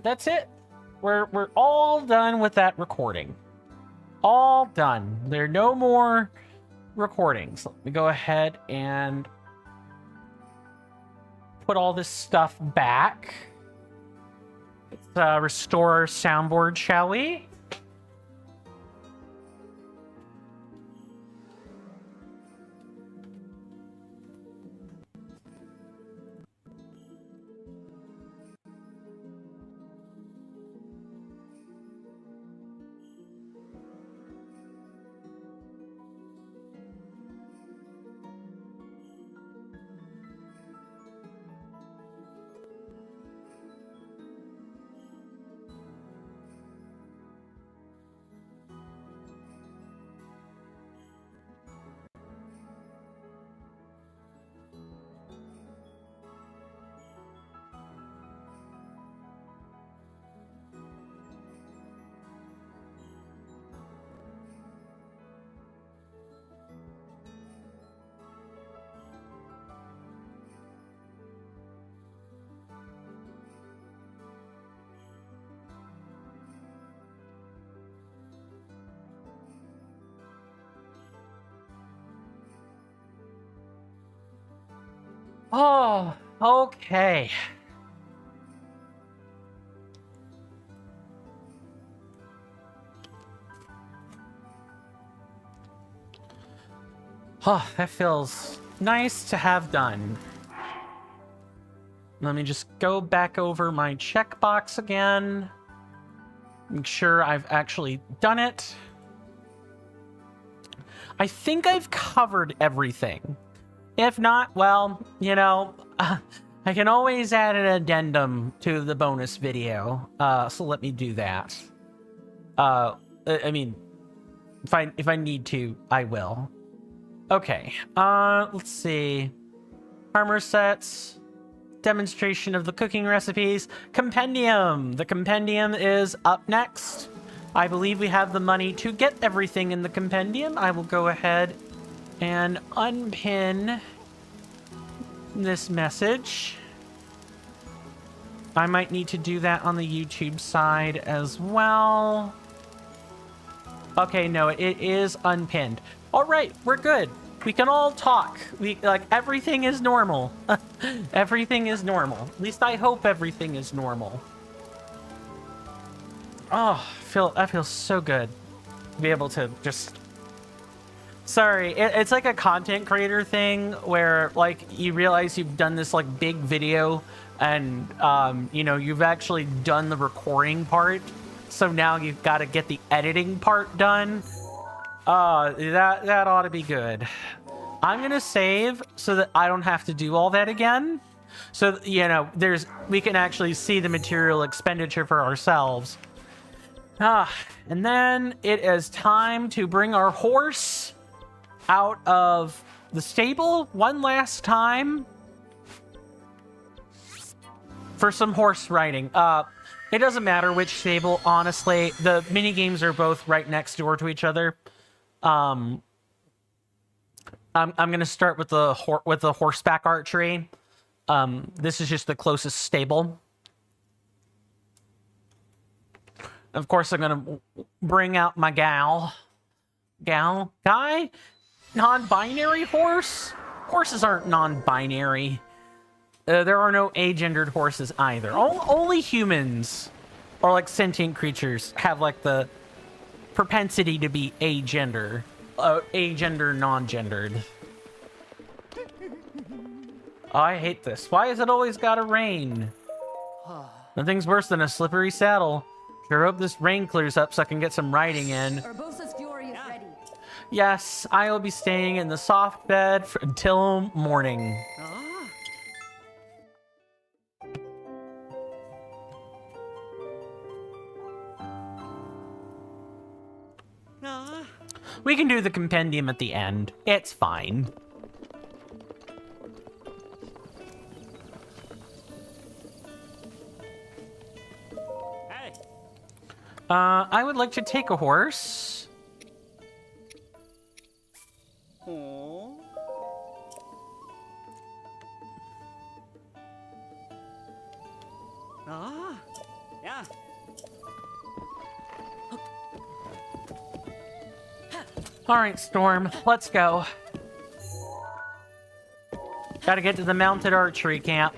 Speaker 1: That's it. We're all done with that recording. All done. There are no more recordings. Let me go ahead and put all this stuff back. Let's restore our soundboard, shall we? Oh, okay. Oh, that feels nice to have done. Let me just go back over my checkbox again. Make sure I've actually done it. I think I've covered everything. If not, well, you know, I can always add an addendum to the bonus video. So let me do that. I mean, if I need to, I will. Okay. Let's see. Armor sets. Demonstration of the cooking recipes. Compendium. The compendium is up next. I believe we have the money to get everything in the compendium. I will go ahead and unpin this message. I might need to do that on the YouTube side as well. Okay, no, it is unpinned. All right, we're good. We can all talk. Everything is normal. Everything is normal. At least I hope everything is normal. Oh, that feels so good to be able to just... Sorry, it's like a content creator thing where, like, you realize you've done this, like, big video and, you know, you've actually done the recording part. So now you've got to get the editing part done. That ought to be good. I'm going to save so that I don't have to do all that again. So, you know, we can actually see the material expenditure for ourselves. And then it is time to bring our horse out of the stable one last time for some horse riding. It doesn't matter which stable, honestly. The mini games are both right next door to each other. I'm gonna start with the horseback archery. This is just the closest stable. Of course, I'm gonna bring out my guy, non-binary horse. Horses aren't non-binary. There are no agendered horses either. Only humans or like sentient creatures have like the propensity to be agender, non-gendered. Oh, I hate this. Why is it always gotta rain? Nothing's worse than a slippery saddle. Sure hope this rain clears up so I can get some riding in.
Speaker 4: Urbosa's fury is ready.
Speaker 1: Yes, I will be staying in the soft bed until morning. We can do the compendium at the end. It's fine.
Speaker 3: Hey.
Speaker 1: I would like to take a horse.
Speaker 3: Yeah.
Speaker 1: All right, Storm, let's go. Gotta get to the mounted archery camp.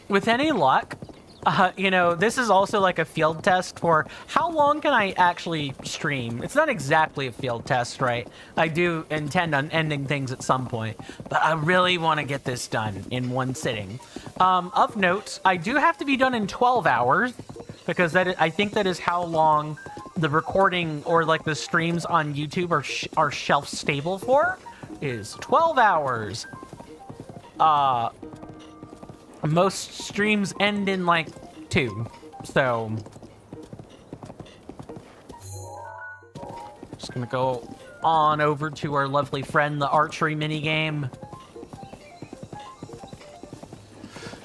Speaker 1: With any luck, you know, this is also like a field test for how long can I actually stream. It's not exactly a field test, right? I do intend on ending things at some point, but I really want to get this done in one sitting. Of note, I do have to be done in 12 hours because I think that is how long the recording or like the streams on YouTube are shelf stable for, is 12 hours. Most streams end in like 2, so just gonna go on over to our lovely friend, the archery minigame.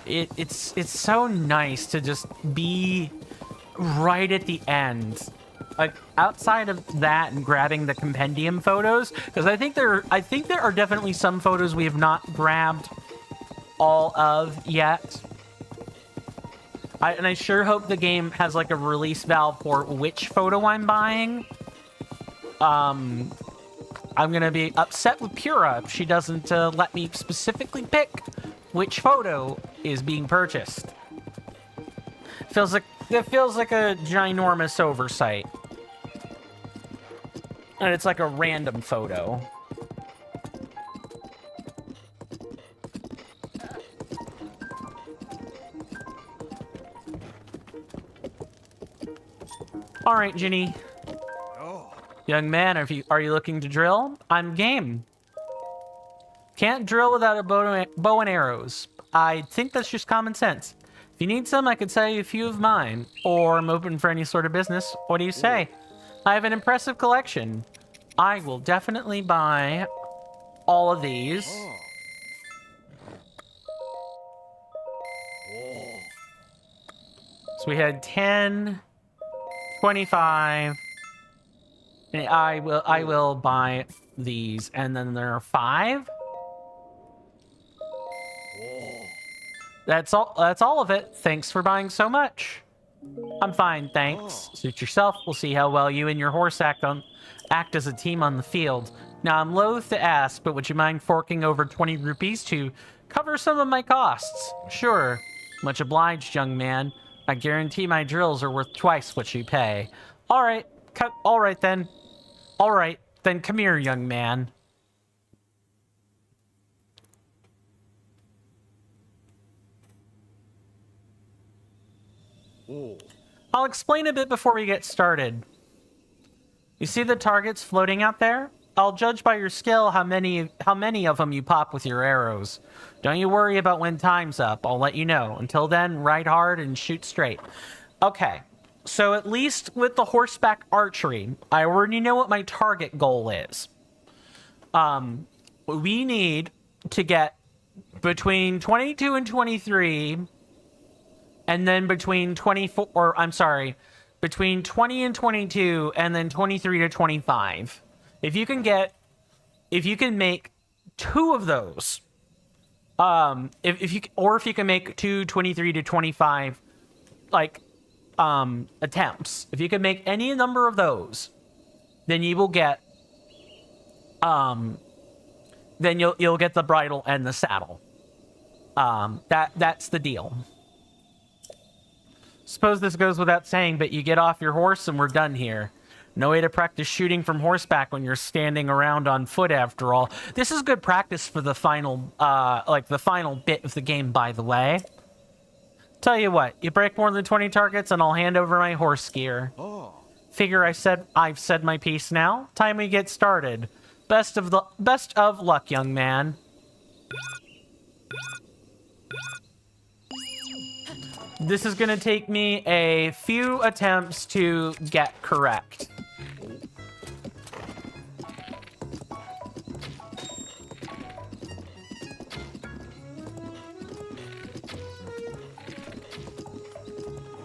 Speaker 1: It's so nice to just be right at the end, like outside of that and grabbing the compendium photos, because I think there are definitely some photos we have not grabbed all of yet. And I sure hope the game has like a release valve for which photo I'm buying. I'm gonna be upset with Pura if she doesn't let me specifically pick which photo is being purchased. It feels like a ginormous oversight. And it's like a random photo. All right, Ginny.
Speaker 3: Oh.
Speaker 1: Young man, are you looking to drill? I'm game. Can't drill without a bow and arrows. I think that's just common sense. If you need some, I could sell you a few of mine. Or I'm open for any sort of business. What do you say? I have an impressive collection. I will definitely buy all of these. So we had 10, 25. And I will buy these. And then there are 5. That's all of it. Thanks for buying so much. I'm fine, thanks. Suit yourself. We'll see how well you and your horse act as a team on the field. Now, I'm loath to ask, but would you mind forking over 20 rupees to cover some of my costs? Sure. Much obliged, young man. I guarantee my drills are worth twice what you pay. All right then. All right, then come here, young man. I'll explain a bit before we get started. You see the targets floating out there? I'll judge by your skill how many of them you pop with your arrows. Don't you worry about when time's up. I'll let you know. Until then, ride hard and shoot straight. Okay. So at least with the horseback archery, I already know what my target goal is. We need to get between 22 and 23, and then between 24, or I'm sorry, between 20 and 22, and then 23 to 25. If you can make two of those, if you can make two 23 to 25, like, attempts. If you can make any number of those, then you will get, then you'll get the bridle and the saddle. That's the deal. Suppose this goes without saying, but you get off your horse and we're done here. No way to practice shooting from horseback when you're standing around on foot, after all. This is good practice for the final, the final bit of the game, by the way. Tell you what, you break more than 20 targets and I'll hand over my horse gear.
Speaker 4: Oh.
Speaker 1: Figure I've said my piece now. Time we get started. Best of luck, young man. This is gonna take me a few attempts to get correct.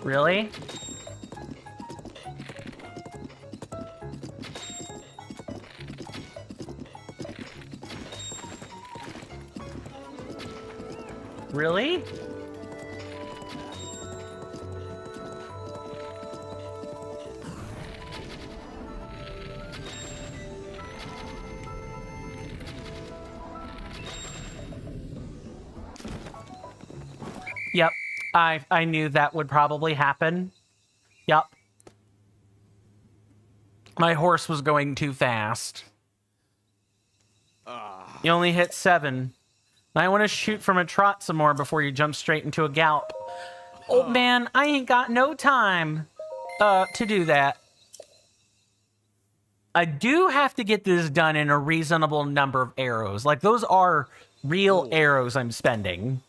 Speaker 1: Really? Really? Yep, I knew that would probably happen. Yep. My horse was going too fast. You only hit 7. I want to shoot from a trot some more before you jump straight into a gallop. Old man, I ain't got no time to do that. I do have to get this done in a reasonable number of arrows. Like, those are real arrows I'm spending.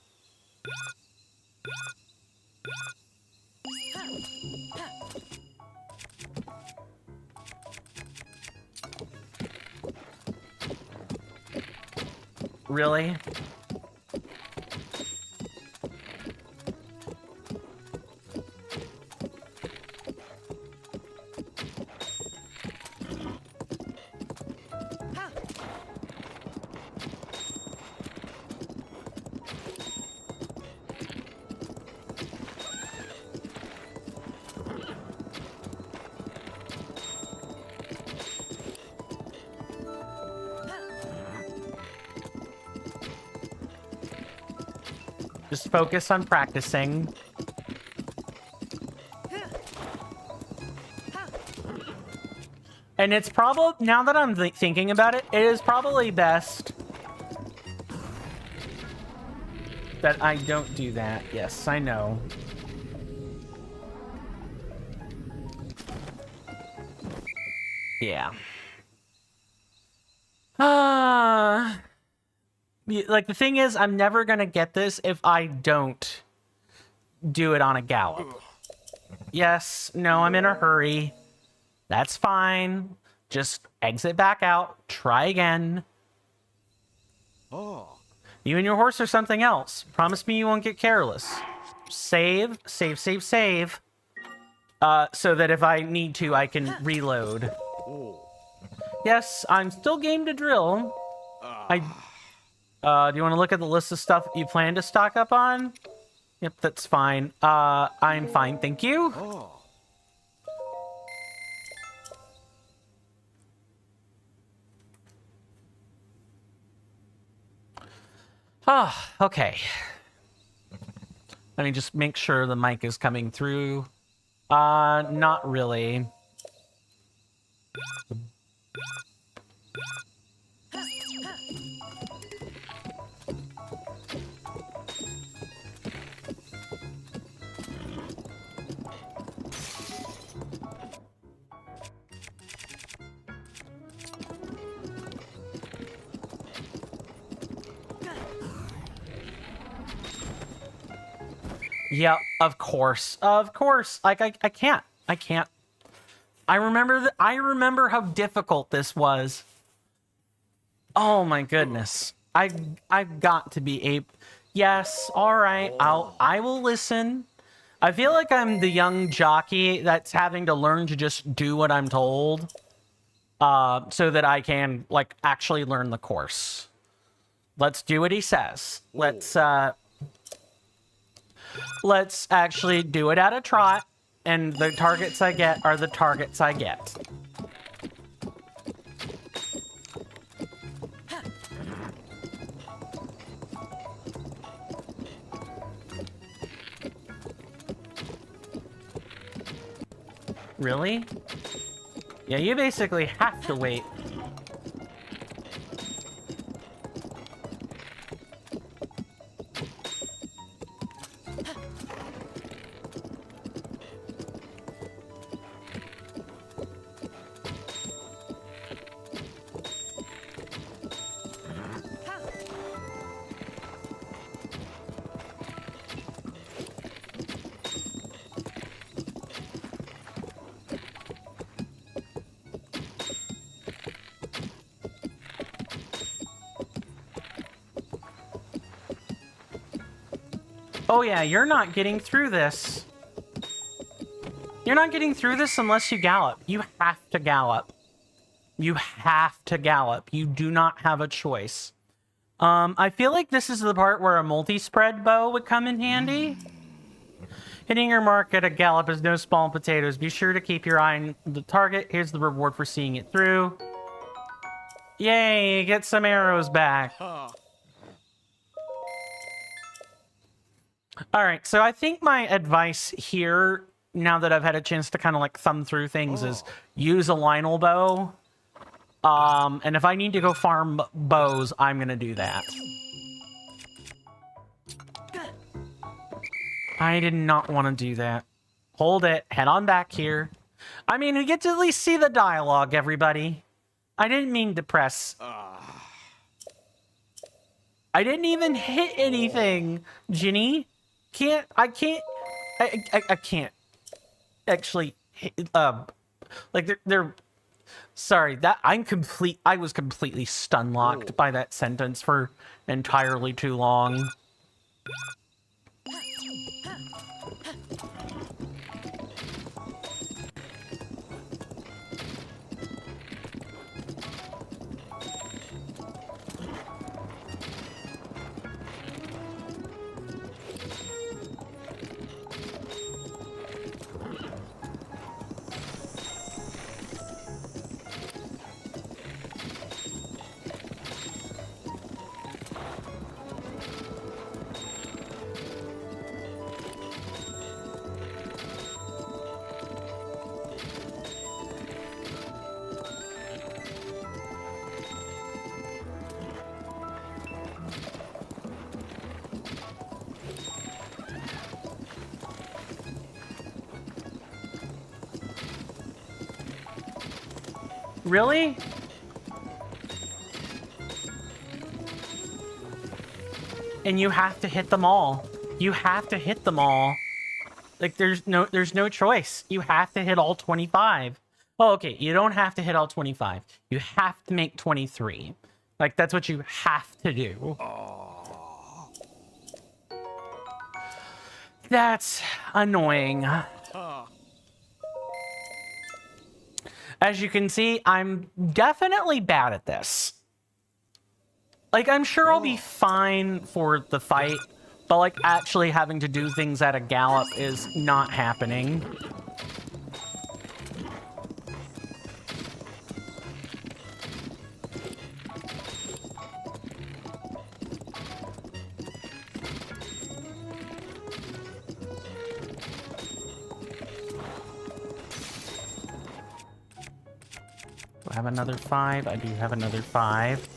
Speaker 1: Really? Just focus on practicing. And it's probably, now that I'm thinking about it, it is probably best that I don't do that. Yes, I know. Yeah. Like, the thing is, I'm never gonna get this if I don't do it on a gallop. Yes, no, I'm in a hurry. That's fine. Just exit back out. Try again.
Speaker 4: Oh.
Speaker 1: You and your horse are something else. Promise me you won't get careless. Save, save, save, save. So that if I need to, I can reload.
Speaker 4: Oh.
Speaker 1: Yes, I'm still game to drill. Do you want to look at the list of stuff you plan to stock up on? Yep, that's fine. I'm fine, thank you.
Speaker 4: Oh.
Speaker 1: Okay. Let me just make sure the mic is coming through. Not really. Yep, of course. Of course. Like, I can't. I can't. I remember how difficult this was. Oh my goodness. I've got to be able. Yes, all right. I will listen. I feel like I'm the young jockey that's having to learn to just do what I'm told, so that I can like actually learn the course. Let's do what he says. Let's actually do it at a trot, and the targets I get are the targets I get. Really? Yeah, you basically have to wait. Oh yeah, you're not getting through this. You're not getting through this unless you gallop. You have to gallop. You have to gallop. You do not have a choice. I feel like this is the part where a multi-spread bow would come in handy. Hitting your mark at a gallop is no small potatoes. Be sure to keep your eye on the target. Here's the reward for seeing it through. Yay, get some arrows back. All right, so I think my advice here, now that I've had a chance to kind of like thumb through things, is use a Lionel bow. And if I need to go farm bows, I'm gonna do that. I did not want to do that. Hold it. Head on back here. I mean, we get to at least see the dialogue, everybody. I didn't mean to press. I didn't even hit anything, Ginny. I can't actually like they're sorry, that I was completely stun locked by that sentence for entirely too long. Really? And you have to hit them all. You have to hit them all. Like there's no choice. You have to hit all 25. Oh, okay. You don't have to hit all 25. You have to make 23. Like that's what you have to do. That's annoying. As you can see, I'm definitely bad at this. Like, I'm sure I'll be fine for the fight, but, like, actually having to do things at a gallop is not happening. Do I have another 5? I do have another 5.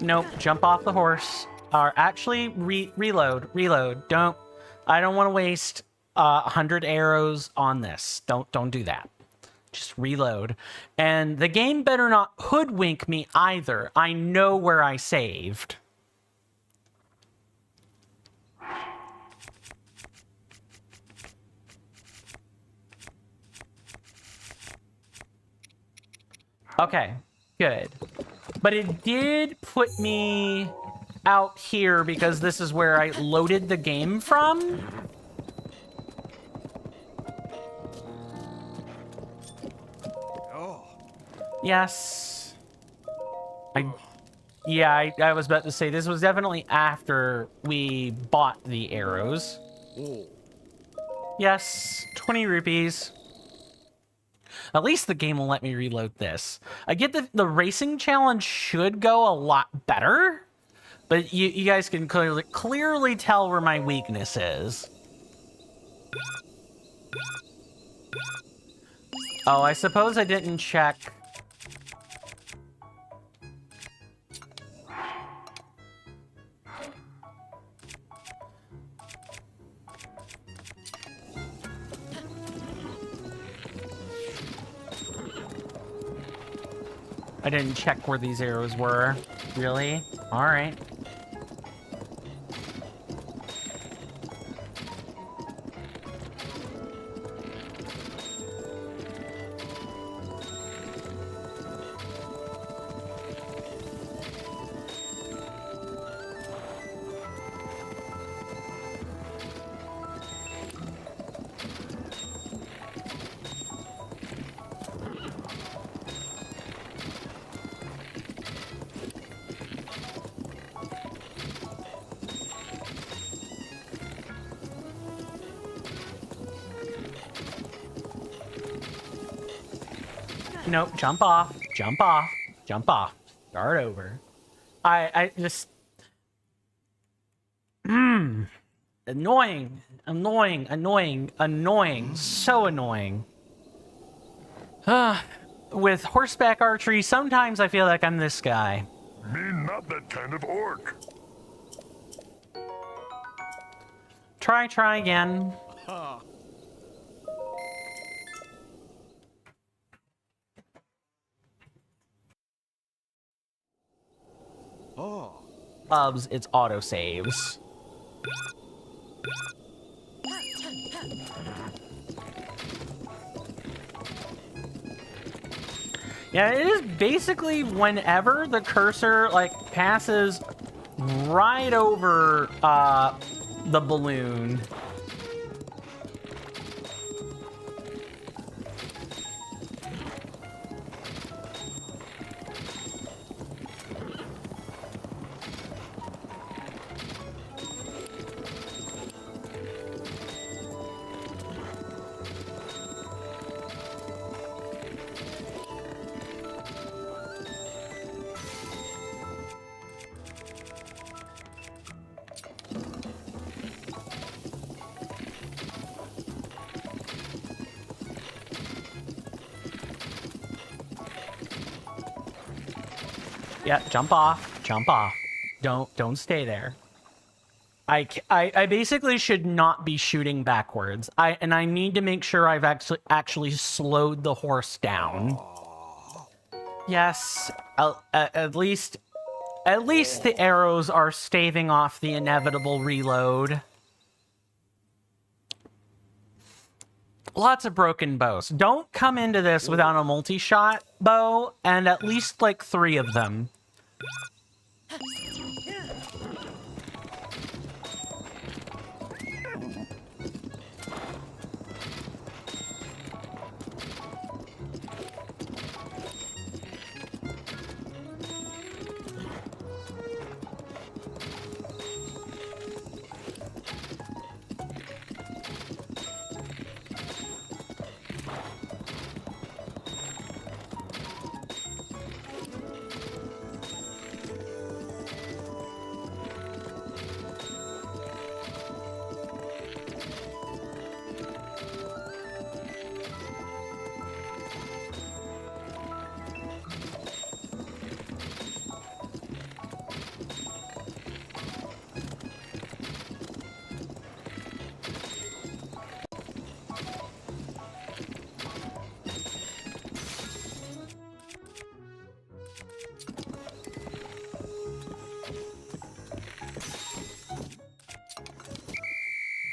Speaker 1: Nope, jump off the horse. Or actually, reload. I don't want to waste 100 arrows on this. Don't do that. Just reload. And the game better not hoodwink me either. I know where I saved. Okay, good. But it did put me out here because this is where I loaded the game from. Yes. I was about to say, this was definitely after we bought the arrows. Yes, 20 rupees. At least the game will let me reload this. I get the racing challenge should go a lot better, but you guys can clearly tell where my weakness is. Oh, I suppose I didn't check. I didn't check where these arrows were. Really? All right. Nope, jump off, jump off, jump off. Start over. I just... Annoying, annoying, annoying, annoying, so annoying. With horseback archery, sometimes I feel like I'm this guy.
Speaker 4: Me not that kind of orc.
Speaker 1: Try again. Loves its autosaves. Yeah, it is basically whenever the cursor, like, passes right over, the balloon. Yeah, jump off, jump off. Don't stay there. I basically should not be shooting backwards. I need to make sure I've actually slowed the horse down. Yes, at least the arrows are staving off the inevitable reload. Lots of broken bows. Don't come into this without a multi-shot bow, and at least like 3 of them.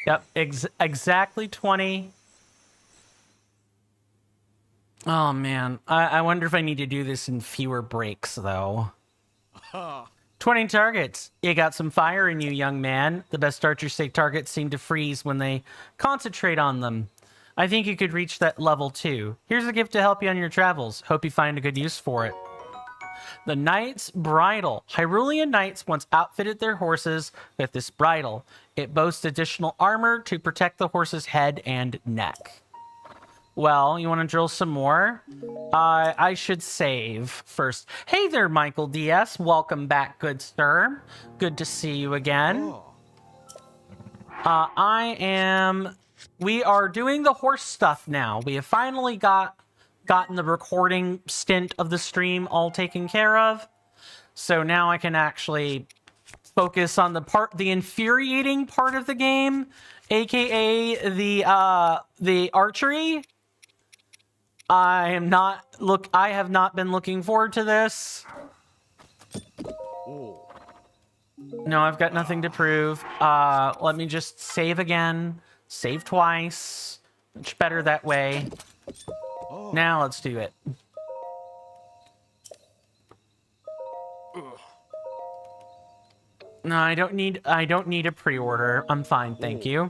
Speaker 1: Yep, exactly 20. Oh man, I wonder if I need to do this in fewer breaks though. 20 targets. You got some fire in you, young man. The best archers say targets seem to freeze when they concentrate on them. I think you could reach that level too. Here's a gift to help you on your travels. Hope you find a good use for it. The Knight's Bridle. Hyrulean knights once outfitted their horses with this bridle. It boasts additional armor to protect the horse's head and neck. Well, you want to drill some more? I should save first. Hey there, Michael DS. Welcome back, good sir. Good to see you again. We are doing the horse stuff now. We have finally gotten the recording stint of the stream all taken care of. So now I can actually focus on the infuriating part of the game, aka the archery. I have not been looking forward to this. No, I've got nothing to prove. Let me just save again. Save twice. Much better that way. Now let's do it. No, I don't need a pre-order. I'm fine, thank you.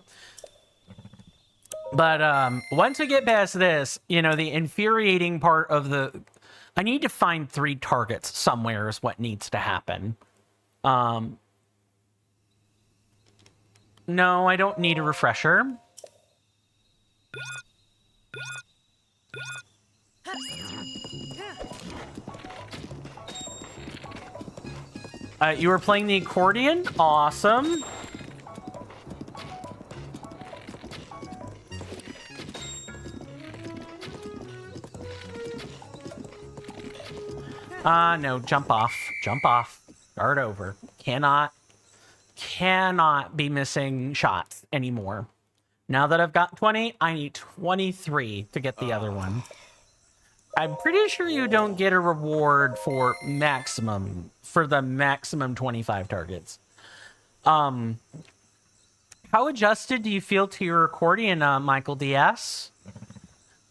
Speaker 1: But once we get past this, you know, the infuriating part of I need to find 3 targets somewhere is what needs to happen. No, I don't need a refresher. You were playing the accordion? Awesome. No, jump off. Jump off. Start over. Cannot be missing shots anymore. Now that I've got 20, I need 23 to get the other one. I'm pretty sure you don't get a reward for the maximum 25 targets. How adjusted do you feel to your accordion, Michael DS?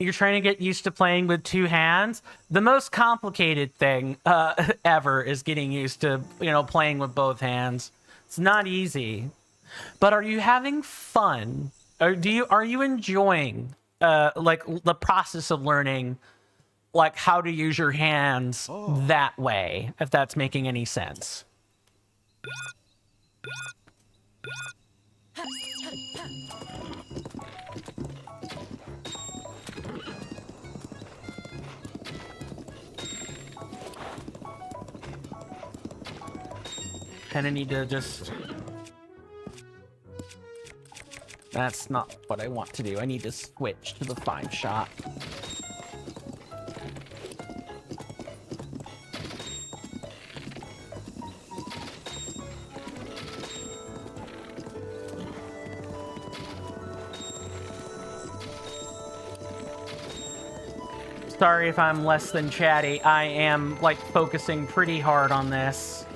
Speaker 1: You're trying to get used to playing with 2 hands? The most complicated thing ever is getting used to, playing with both hands. It's not easy. But are you having fun? Or are you enjoying the process of learning how to use your hands that way, if that's making any sense? Kind of need to just... That's not what I want to do. I need to switch to the 5-shot. Sorry if I'm less than chatty. I am, focusing pretty hard on this.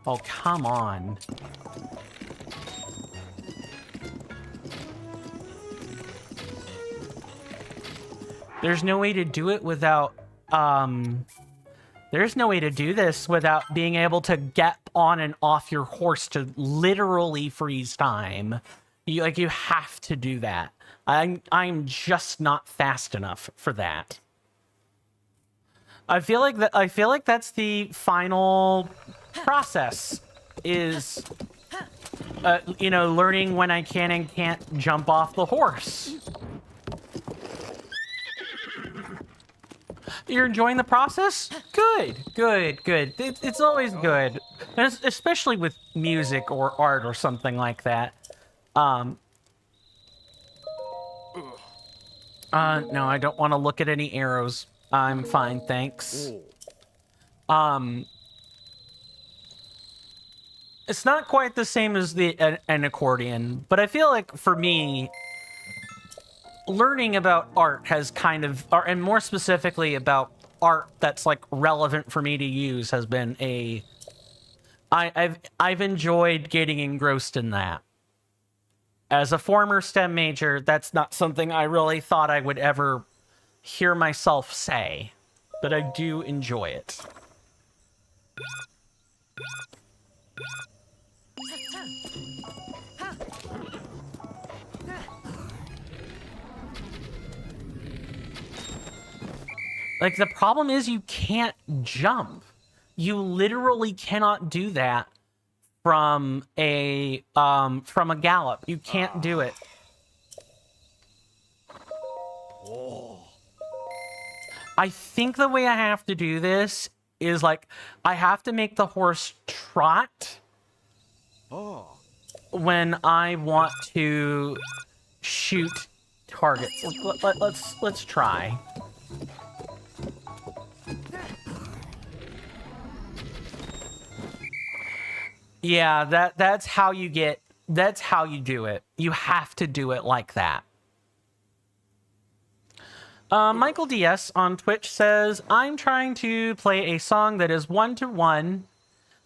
Speaker 1: Oh, come on. There's no way to do it without, there's no way to do this without being able to get on and off your horse to literally freeze time. You have to do that. I'm just not fast enough for that. I feel like that's the final process is learning when I can and can't jump off the horse. You're enjoying the process? Good. It's always good, and especially with music or art or something like that. No, I don't want to look at any arrows. I'm fine, thanks. It's not quite the same as an accordion, but I feel like for me, learning about art has and more specifically about art that's relevant for me to use has been I've enjoyed getting engrossed in that. As a former STEM major, that's not something I really thought I would ever hear myself say, but I do enjoy it. Like, the problem is you can't jump. You literally cannot do that from a gallop. You can't do it. I think the way I have to do this is, like, I have to make the horse trot when I want to shoot targets. Let's try. Yeah, that's how you do it. You have to do it like that. Michael DS on Twitch says, I'm trying to play a song that is 1-to-1.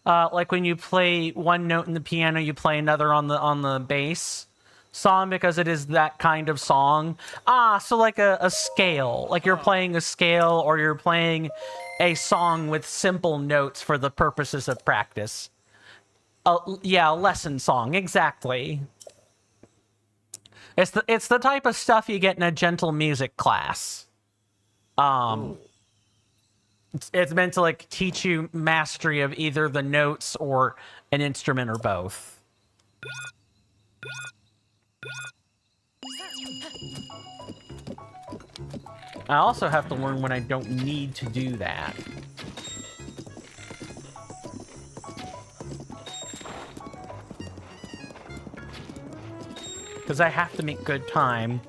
Speaker 1: Like when you play one note in the piano, you play another on the bass song, because it is that kind of song. So like a scale. Like you're playing a scale, or you're playing a song with simple notes for the purposes of practice. Yeah, a lesson song, exactly. It's the type of stuff you get in a gentle music class. It's meant to, like, teach you mastery of either the notes or an instrument, or both. I also have to learn when I don't need to do that. Because I have to make good time.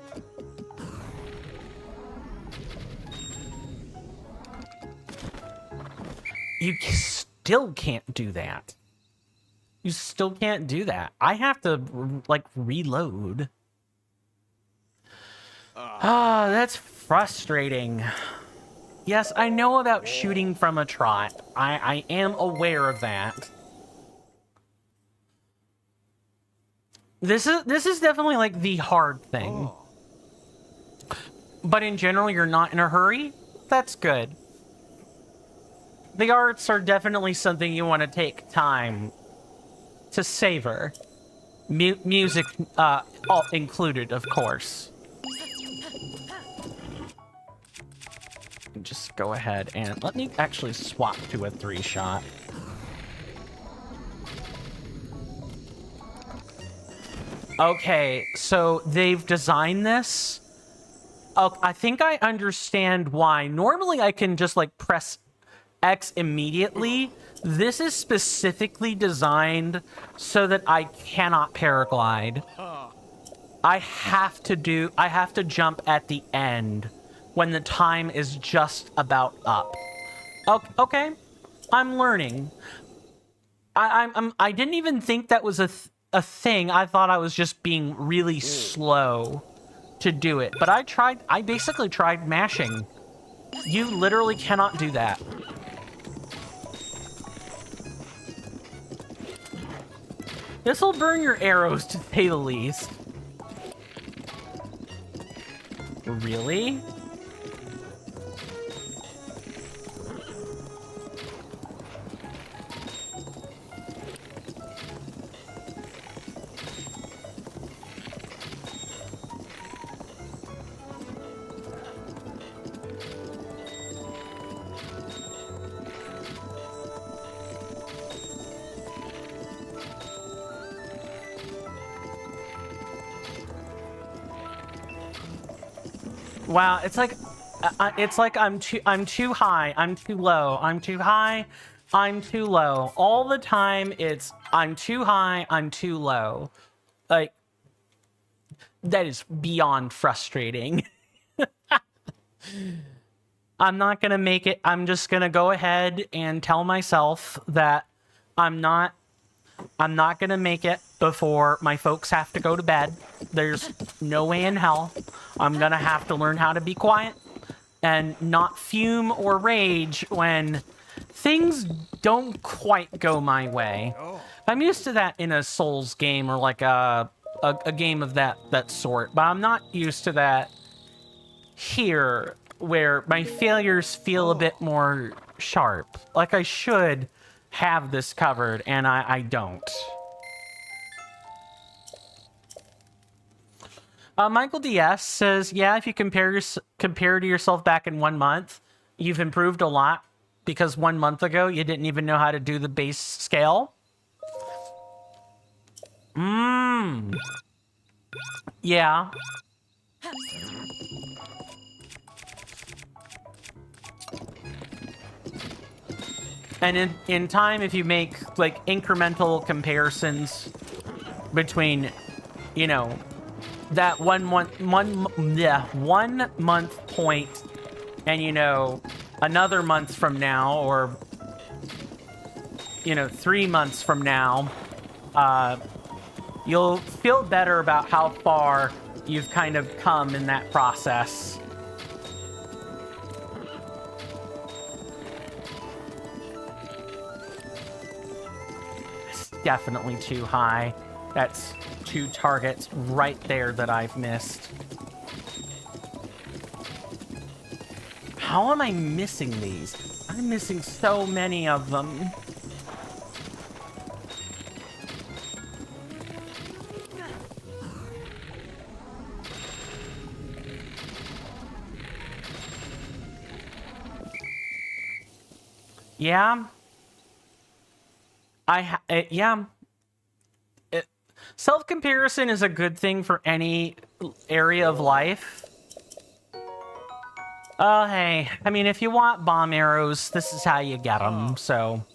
Speaker 1: You still can't do that. You still can't do that. I have to, like, reload. That's frustrating. Yes, I know about shooting from a trot. I am aware of that. This is definitely, like, the hard thing. But in general, you're not in a hurry. That's good. The arts are definitely something you want to take time to savor. Music all included, of course. Just go ahead and let me actually swap to a 3-shot. Okay, so they've designed this. Oh, I think I understand why. Normally I can just, like, press X immediately. This is specifically designed so that I cannot paraglide. I have to jump at the end when the time is just about up. Okay, I'm learning. I didn't even think that was a thing. I thought I was just being really slow to do it. But I basically tried mashing. You literally cannot do that. This'll burn your arrows, to say the least. Really? Wow, it's like I'm too high, I'm too low, I'm too high, I'm too low. All the time it's I'm too high, I'm too low. Like, that is beyond frustrating. I'm not gonna make it. I'm just gonna go ahead and tell myself that I'm not gonna make it before my folks have to go to bed. There's no way in hell. I'm gonna have to learn how to be quiet and not fume or rage when things don't quite go my way. I'm used to that in a Souls game or like a game of that sort, but I'm not used to that here, where my failures feel a bit more sharp. Like I should have this covered, and I don't. Michael DS says, yeah, if you compare to yourself back in 1 month, you've improved a lot, because 1 month ago you didn't even know how to do the base scale. Yeah. And in time, if you make like incremental comparisons between, you know, that 1 month point and, you know, another month from now, or, you know, 3 months from now, you'll feel better about how far you've kind of come in that process. It's definitely too high. That's 2 targets right there that I've missed. How am I missing these? I'm missing so many of them. Yeah. Yeah. Self-comparison is a good thing for any area of life. Oh, hey. I mean, if you want bomb arrows, this is how you get them, so.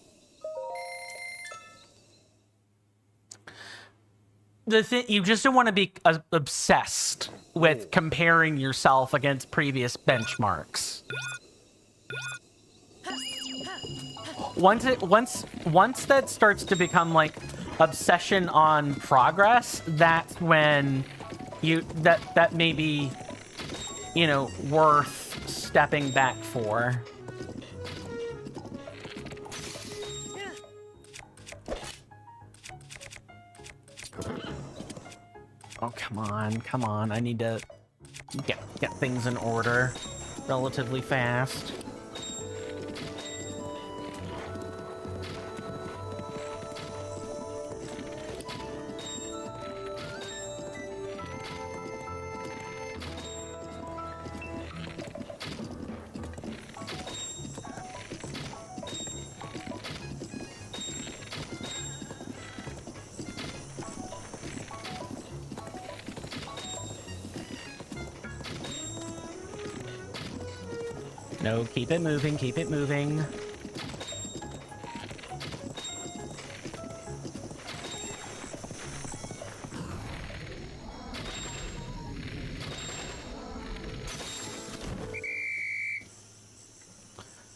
Speaker 1: The thing, you just don't want to be obsessed with comparing yourself against previous benchmarks. Once that starts to become like obsession on progress, that's when that may be, you know, worth stepping back for. Oh, come on. I need to get things in order relatively fast. No, keep it moving, keep it moving.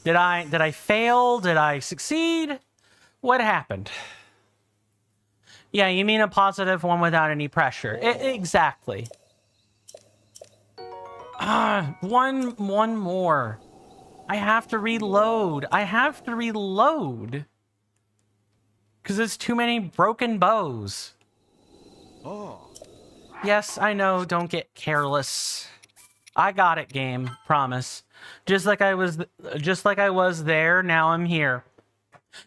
Speaker 1: Did I fail? Did I succeed? What happened? Yeah, you mean a positive one without any pressure. Exactly. One more. I have to reload. Because there's too many broken bows. Oh. Yes, I know. Don't get careless. I got it, game. Promise. Just like I was there, now I'm here.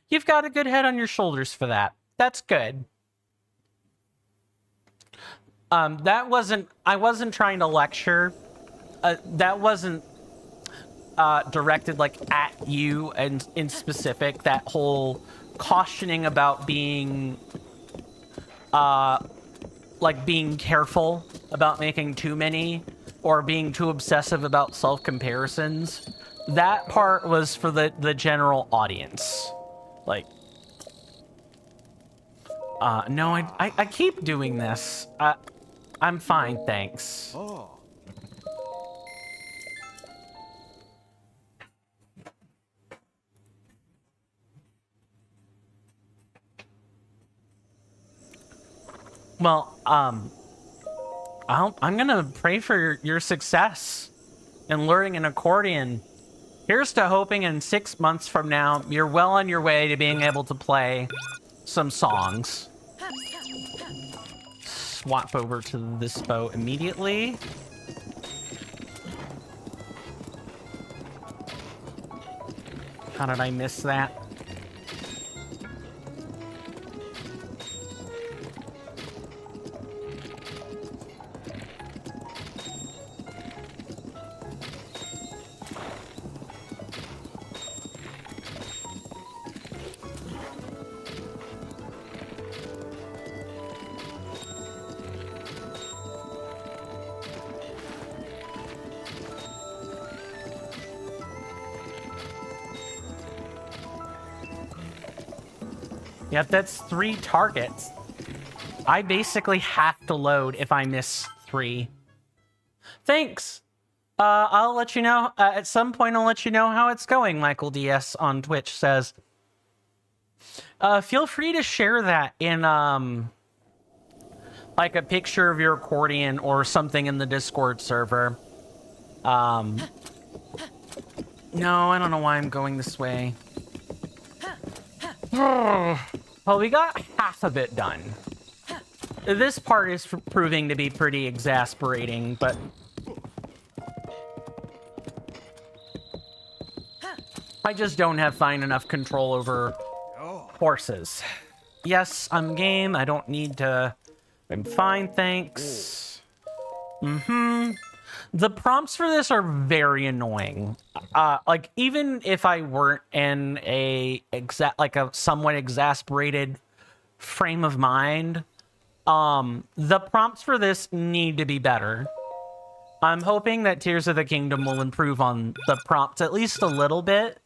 Speaker 1: You've got a good head on your shoulders for that. That's good. I wasn't trying to lecture. That wasn't directed like at you and in specific. That whole cautioning about being like being careful about making too many or being too obsessive about self-comparisons. That part was for the general audience. Like, no, I keep doing this. I'm fine, thanks. Oh. Well, I'm gonna pray for your success in learning an accordion Here's to hoping in 6 months from now, you're well on your way to being able to play some songs. Swap over to this boat immediately. How did I miss that? Yep, that's 3 targets. I basically have to load if I miss 3. Thanks. I'll let you know. At some point, I'll let you know how it's going, Michael DS on Twitch says. Feel free to share that in, like a picture of your accordion or something in the Discord server. No, I don't know why I'm going this way. Well, we got half of it done. This part is proving to be pretty exasperating, but... I just don't have fine enough control over horses. Yes, I'm game. I don't need to... I'm fine, thanks. The prompts for this are very annoying. Like, even if I weren't in a somewhat exasperated frame of mind, the prompts for this need to be better. I'm hoping that Tears of the Kingdom will improve on the prompts at least a little bit.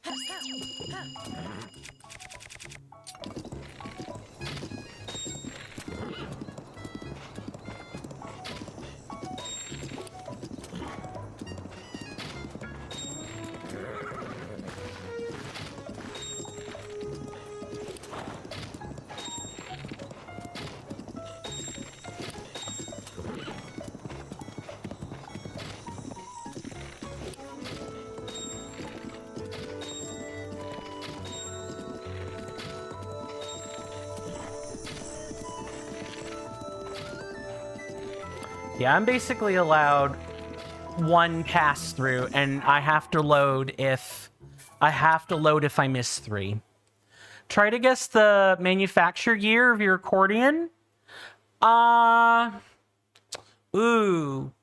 Speaker 1: Yeah, I'm basically allowed 1 pass through, and I have to load if I miss 3. Try to guess the manufacture year of your accordion. Ooh,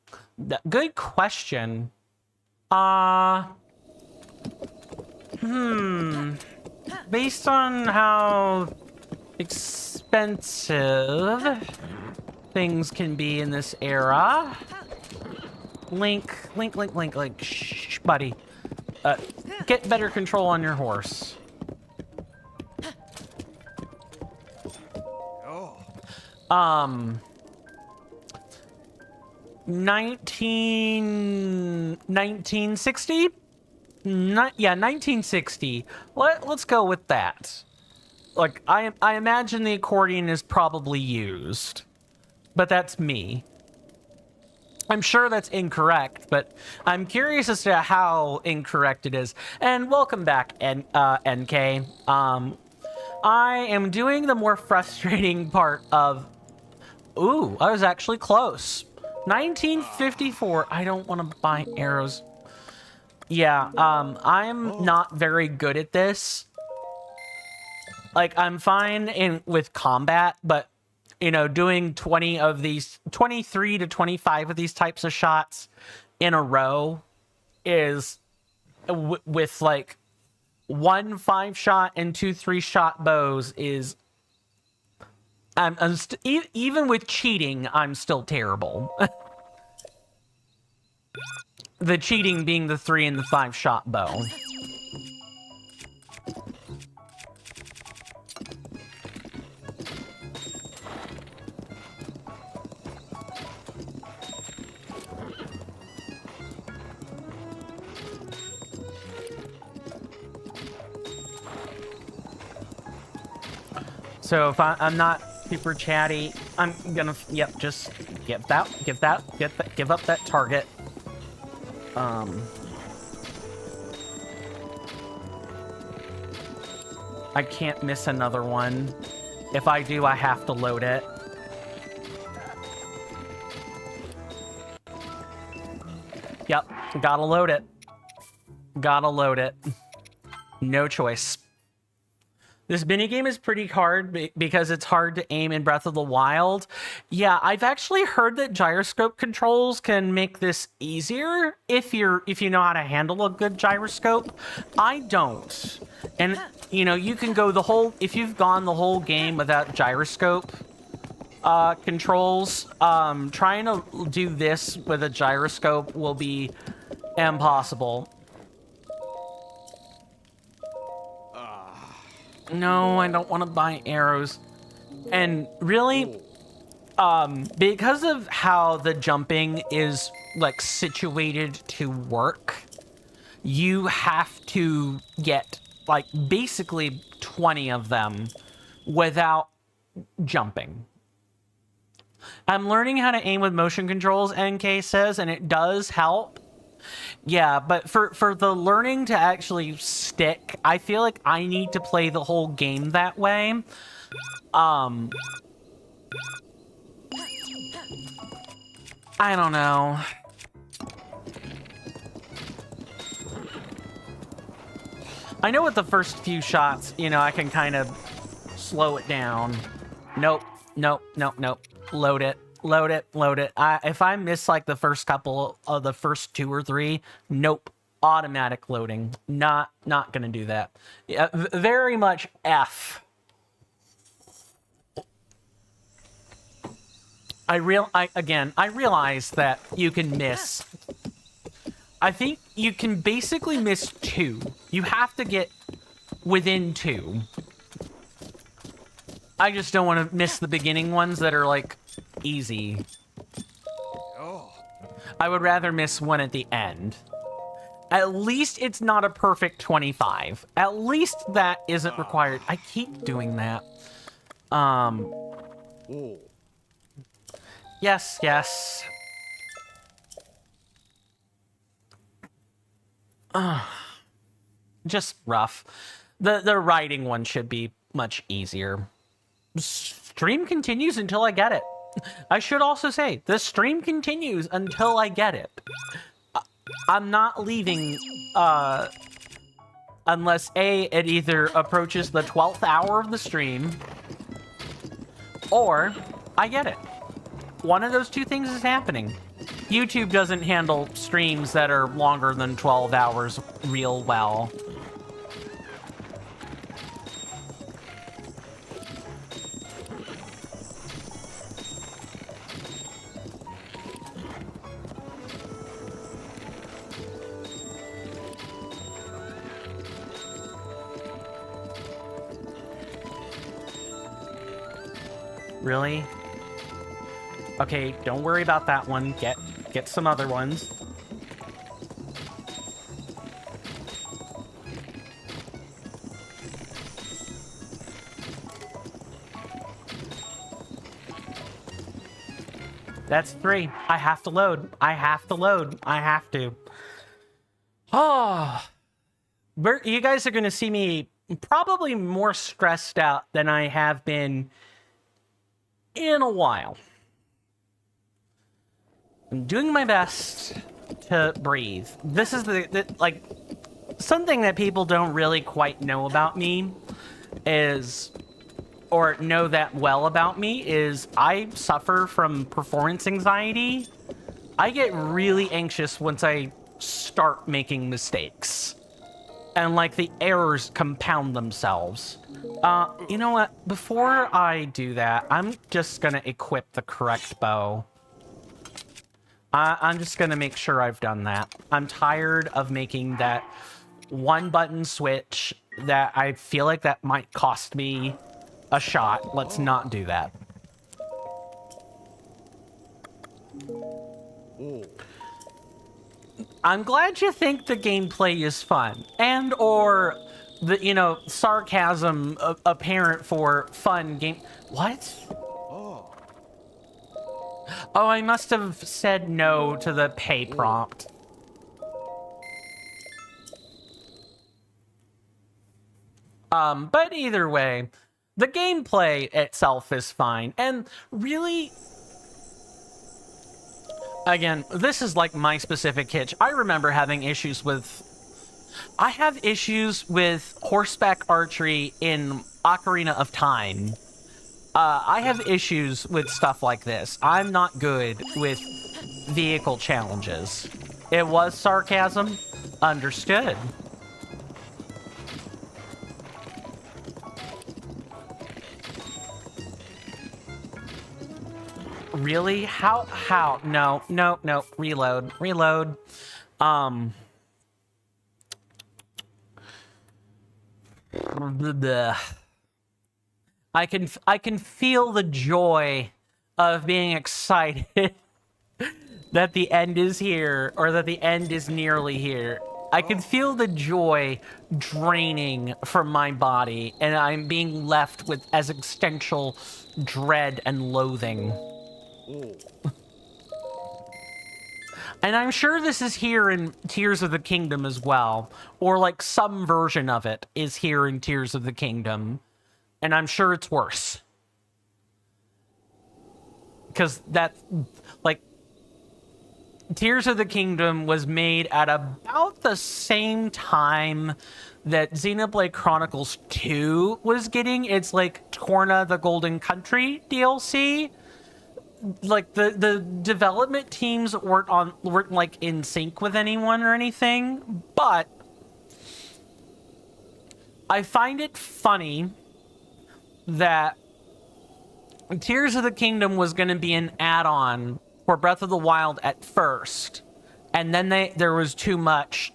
Speaker 1: good question. Based on how expensive things can be in this era. Link, shh, buddy. Get better control on your horse. Oh. 1960? Yeah, 1960. Let's go with that. Like, I imagine the accordion is probably used. But that's me. I'm sure that's incorrect, but I'm curious as to how incorrect it is. And welcome back, NK. I am doing the more frustrating part of... Ooh, I was actually close. 1954. I don't want to buy arrows. Yeah, I'm not very good at this. Like, I'm fine with combat, but... You know, doing 20 of these, 23 to 25 of these types of shots in a row is with like 1 5-shot and 2 3-shot bows is, even with cheating, I'm still terrible. The cheating being the 3 and the 5-shot bow. So if I'm not super chatty, I'm gonna, yep, just give up that target. I can't miss another one. If I do, I have to load it. Yep, gotta load it. Gotta load it. No choice. This minigame is pretty hard because it's hard to aim in Breath of the Wild. Yeah, I've actually heard that gyroscope controls can make this easier if you know how to handle a good gyroscope. I don't. And you know, you can go if you've gone the whole game without gyroscope controls, trying to do this with a gyroscope will be impossible. No, I don't want to buy arrows. And really, because of how the jumping is like situated to work, you have to get like basically 20 of them without jumping. I'm learning how to aim with motion controls, NK says, and it does help. Yeah, but for the learning to actually stick, I feel like I need to play the whole game that way. I don't know. I know with the first few shots, you know, I can kind of slow it down. Nope, nope, nope, nope. Load it. Load it, load it. If I miss like the first couple of the first 2 or 3, nope, automatic loading. Not gonna do that. Yeah, very much F. I realize that you can miss. I think you can basically miss 2. You have to get within 2. I just don't want to miss the beginning ones that are like easy. I would rather miss one at the end. At least it's not a perfect 25. At least that isn't required. I keep doing that. Yes, yes. Just rough. The writing one should be much easier. Stream continues until I get it. I should also say, the stream continues until I get it. I'm not leaving, unless A, it either approaches the 12th hour of the stream, or I get it. One of those 2 things is happening. YouTube doesn't handle streams that are longer than 12 hours real well. Really? Okay, don't worry about that one. Get some other ones. That's 3. I have to load. I have to load. I have to. Oh. You guys are going to see me probably more stressed out than I have been in a while. I'm doing my best to breathe. This is like something that people don't really quite know about me is, or know that well about me, is I suffer from performance anxiety. I get really anxious once I start making mistakes. And like the errors compound themselves. You know what? Before I do that, I'm just gonna equip the correct bow. I'm just gonna make sure I've done that. I'm tired of making that one button switch that I feel like that might cost me a shot. Let's not do that. I'm glad you think the gameplay is fun, and or the, you know, sarcasm apparent for fun game. What? Oh, I must have said no to the pay prompt. But either way, the gameplay itself is fine. And really, again, this is like my specific hitch. I remember having issues with... I have issues with horseback archery in Ocarina of Time. I have issues with stuff like this. I'm not good with vehicle challenges. It was sarcasm. Understood. Really? How? No. Reload. Bleh. I can feel the joy of being excited that the end is here, or that the end is nearly here. I can feel the joy draining from my body, and I'm being left with existential dread and loathing. And I'm sure this is here in Tears of the Kingdom as well, or like some version of it is here in Tears of the Kingdom. And I'm sure it's worse. Because that, like, Tears of the Kingdom was made at about the same time that Xenoblade Chronicles 2 was getting its, like, Torna the Golden Country DLC. Like, the development teams weren't like, in sync with anyone or anything. But I find it funny that Tears of the Kingdom was going to be an add-on for Breath of the Wild at first, and then there was too much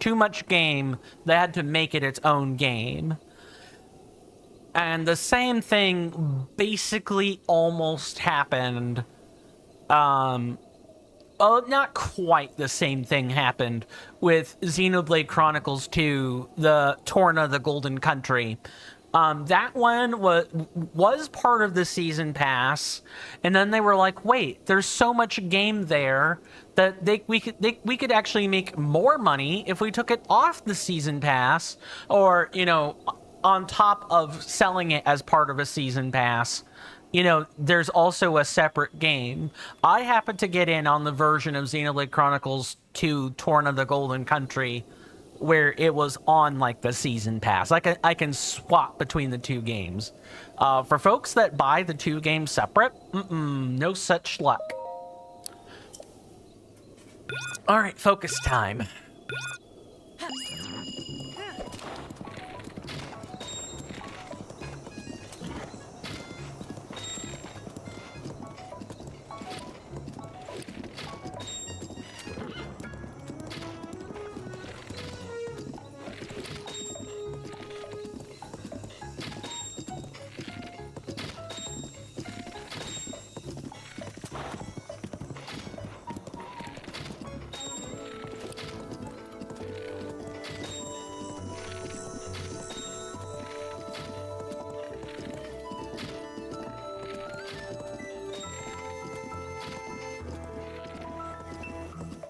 Speaker 1: game. They had to make it its own game. And the same thing basically almost happened. Not quite the same thing happened with Xenoblade Chronicles 2, the Torna the Golden Country. That one was part of the season pass, and then they were like, "Wait, there's so much game there that we could actually make more money if we took it off the season pass, or on top of selling it as part of a season pass. There's also a separate game." I happened to get in on the version of Xenoblade Chronicles 2 Torna the Golden Country where it was on like the season pass. I can swap between the two games. For folks that buy the two games separate, no such luck. All right, focus time.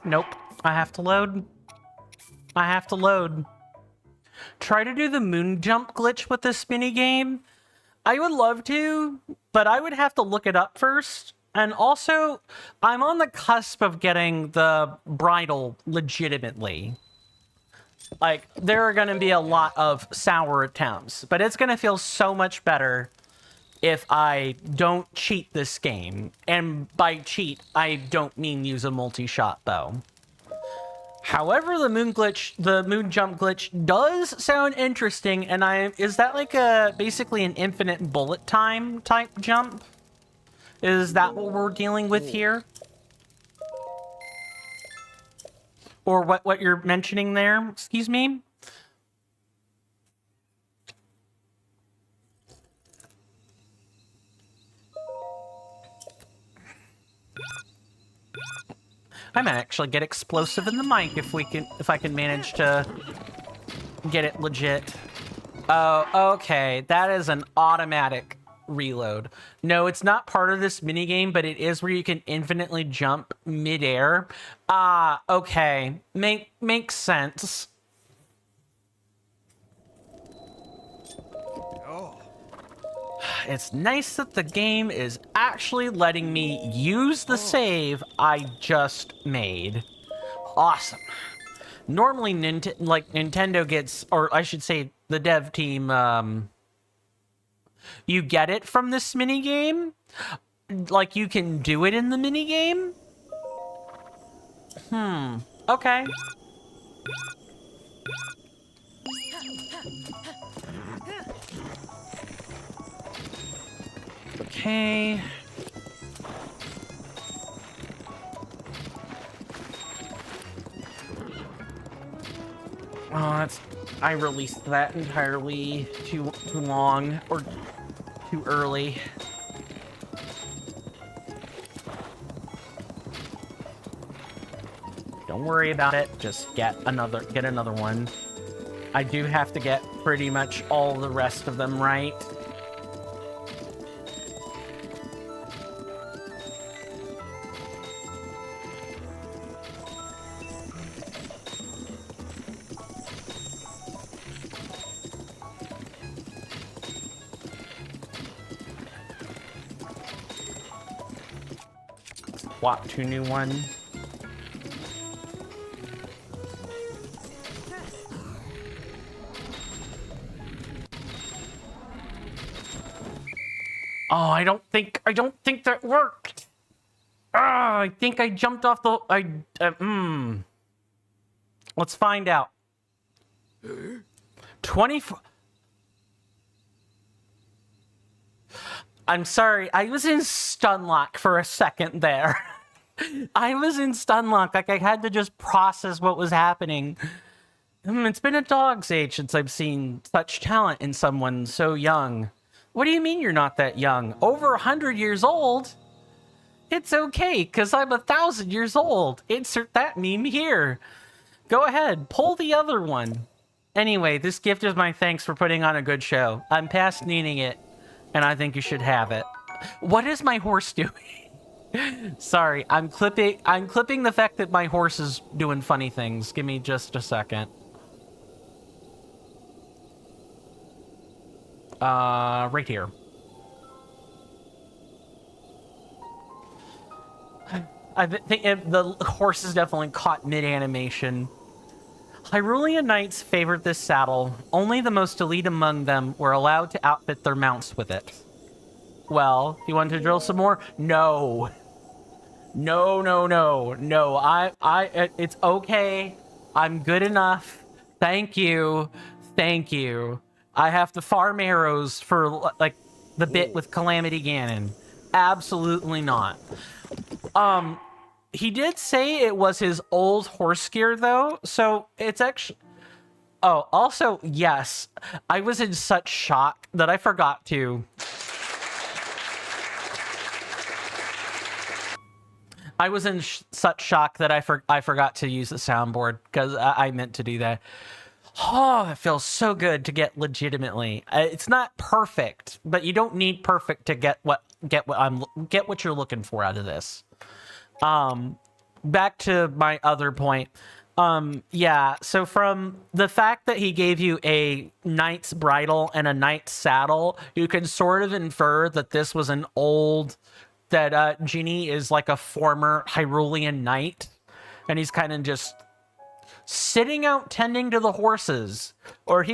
Speaker 1: Nope. I have to load. Try to do the moon jump glitch with this minigame. I would love to, but I would have to look it up first. And also, I'm on the cusp of getting the bridle legitimately. Like, there are going to be a lot of sour attempts, but it's going to feel so much better if I don't cheat this game. And by cheat, I don't mean use a multi-shot, though. However, the moon jump glitch does sound interesting, and is that like basically an infinite bullet time type jump? Is that what we're dealing with here? Or what you're mentioning there? Excuse me? I might actually get explosive in the mic if I can manage to get it legit. Oh, okay. That is an automatic reload. No, it's not part of this minigame, but it is where you can infinitely jump midair. Okay. Makes sense. It's nice that the game is actually letting me use the save I just made. Awesome. Normally, Nintendo gets, or I should say, the dev team, you get it from this minigame. Like, you can do it in the minigame. Okay. Okay. Oh, I released that entirely too long or too early. Don't worry about it. Just get another one. I do have to get pretty much all the rest of them right. Swap to new one. Oh, I don't think that worked. Ah, I think I jumped off the. Let's find out. 24. I'm sorry, I was in stun lock for a second there. I was in stun lock, like I had to just process what was happening. It's been a dog's age since I've seen such talent in someone so young. What do you mean you're not that young? Over 100 years old? It's okay, because I'm 1,000 years old. Insert that meme here. Go ahead, pull the other one. Anyway, this gift is my thanks for putting on a good show. I'm past needing it, and I think you should have it. What is my horse doing? Sorry, I'm clipping the fact that my horse is doing funny things. Give me just a second. Right here. I think the horse is definitely caught mid-animation. Hyrulean knights favored this saddle. Only the most elite among them were allowed to outfit their mounts with it. Well, you want to drill some more? No. No. It's okay. I'm good enough. Thank you. I have to farm arrows for, like, the bit with Calamity Ganon. Absolutely not. He did say it was his old horse gear, though, so it's actually... Oh, also, yes, I was in such shock that I forgot to... I was in such shock that I forgot to use the soundboard, because I meant to do that. Oh, it feels so good to get legitimately. It's not perfect, but you don't need perfect to get what you're looking for out of this. Back to my other point. Yeah, so from the fact that he gave you a knight's bridle and a knight's saddle, you can sort of infer that this was an old, that Ginny is like a former Hyrulean knight, and he's kind of just sitting out tending to the horses, or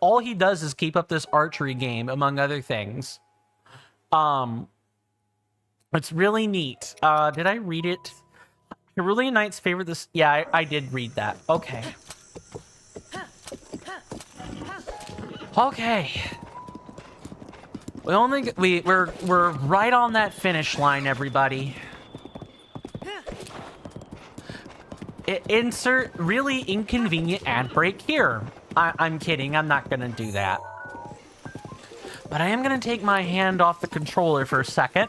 Speaker 1: all he does is keep up this archery game, among other things. It's really neat. Did I read it? Hyrulean knights favor this. Yeah, I did read that. Okay. We're right on that finish line, everybody. Insert really inconvenient ad break here. I'm kidding. I'm not gonna do that. But I am gonna take my hand off the controller for a second.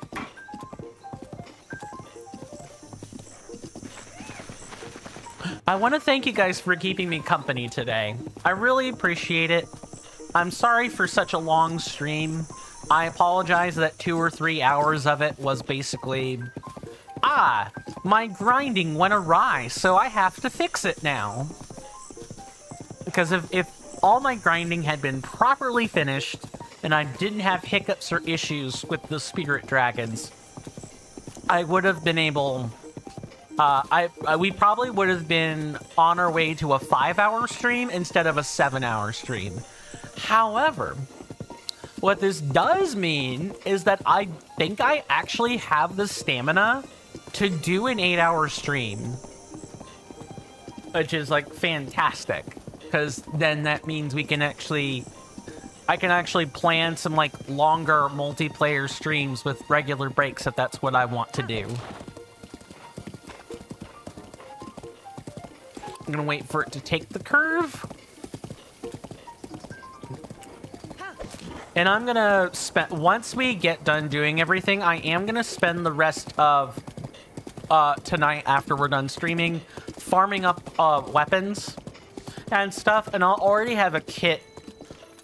Speaker 1: I want to thank you guys for keeping me company today. I really appreciate it. I'm sorry for such a long stream. I apologize that 2 or 3 hours of it was basically... my grinding went awry, so I have to fix it now. Because if all my grinding had been properly finished, and I didn't have hiccups or issues with the spirit dragons, I would have been able... we probably would have been on our way to a 5-hour stream instead of a 7-hour stream. However, what this does mean is that I think I actually have the stamina to do an 8-hour stream, which is like fantastic, because then that means I can actually plan some like longer multiplayer streams with regular breaks if that's what I want to do. I'm gonna wait for it to take the curve. And I'm gonna spend, once we get done doing everything, I am gonna spend the rest of tonight after we're done streaming farming up weapons and stuff, and I'll already have a kit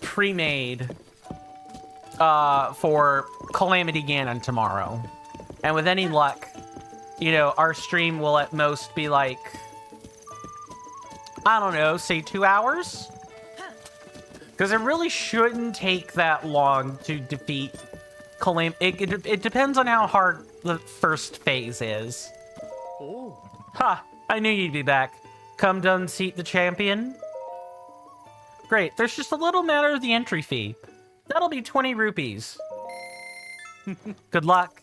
Speaker 1: pre-made for Calamity Ganon tomorrow. And with any luck, you know, our stream will at most be like, I don't know, say 2 hours? Because it really shouldn't take that long to defeat it depends on how hard the first phase is.
Speaker 3: Oh.
Speaker 1: Ha! I knew you'd be back. Come to unseat the champion? Great, there's just a little matter of the entry fee. That'll be 20 rupees. Good luck.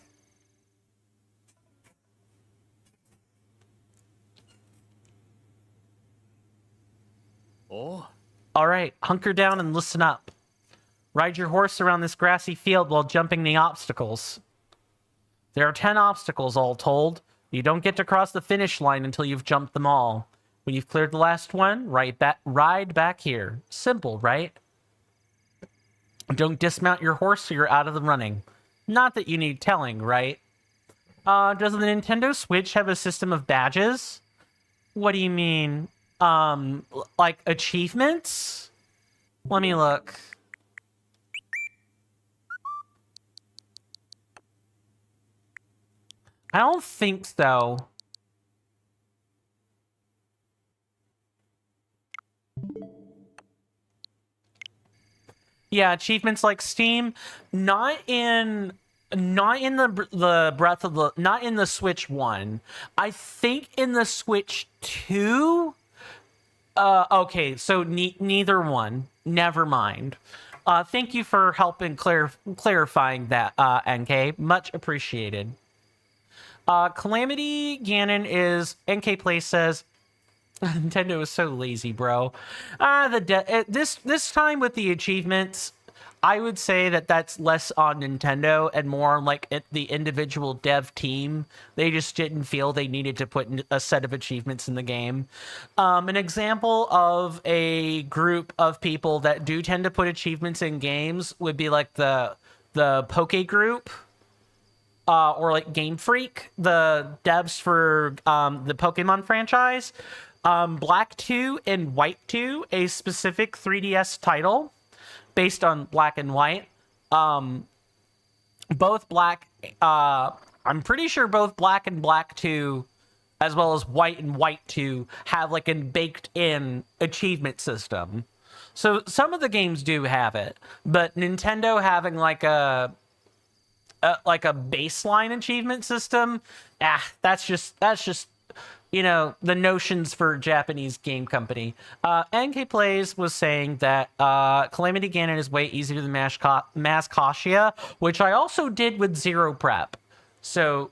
Speaker 3: Oh.
Speaker 1: Alright, hunker down and listen up. Ride your horse around this grassy field while jumping the obstacles. There are 10 obstacles all told. You don't get to cross the finish line until you've jumped them all. When you've cleared the last one, ride back here. Simple, right? Don't dismount your horse or you're out of the running. Not that you need telling, right? Does the Nintendo Switch have a system of badges? What do you mean? Like achievements? Let me look. I don't think so. Yeah, achievements like Steam, not in the Breath of the, not in the Switch 1. I think in the Switch 2. Okay, so neither one. Never mind. Thank you for helping clarifying that, NK. Much appreciated. Calamity Ganon is, NK Play says, Nintendo is so lazy, bro. This time with the achievements, I would say that that's less on Nintendo and more on like the individual dev team. They just didn't feel they needed to put a set of achievements in the game. An example of a group of people that do tend to put achievements in games would be like the Poke Group. Or like Game Freak, the devs for the Pokemon franchise. Black 2 and White 2, a specific 3DS title based on Black and White. Both Black, I'm pretty sure both Black and Black 2, as well as White and White 2, have like a baked-in achievement system. So some of the games do have it, but Nintendo having like a baseline achievement system, that's just you know, the notions for Japanese game company. NK Plays was saying that Calamity Ganon is way easier than Mascotia, which I also did with Zero Prep. So,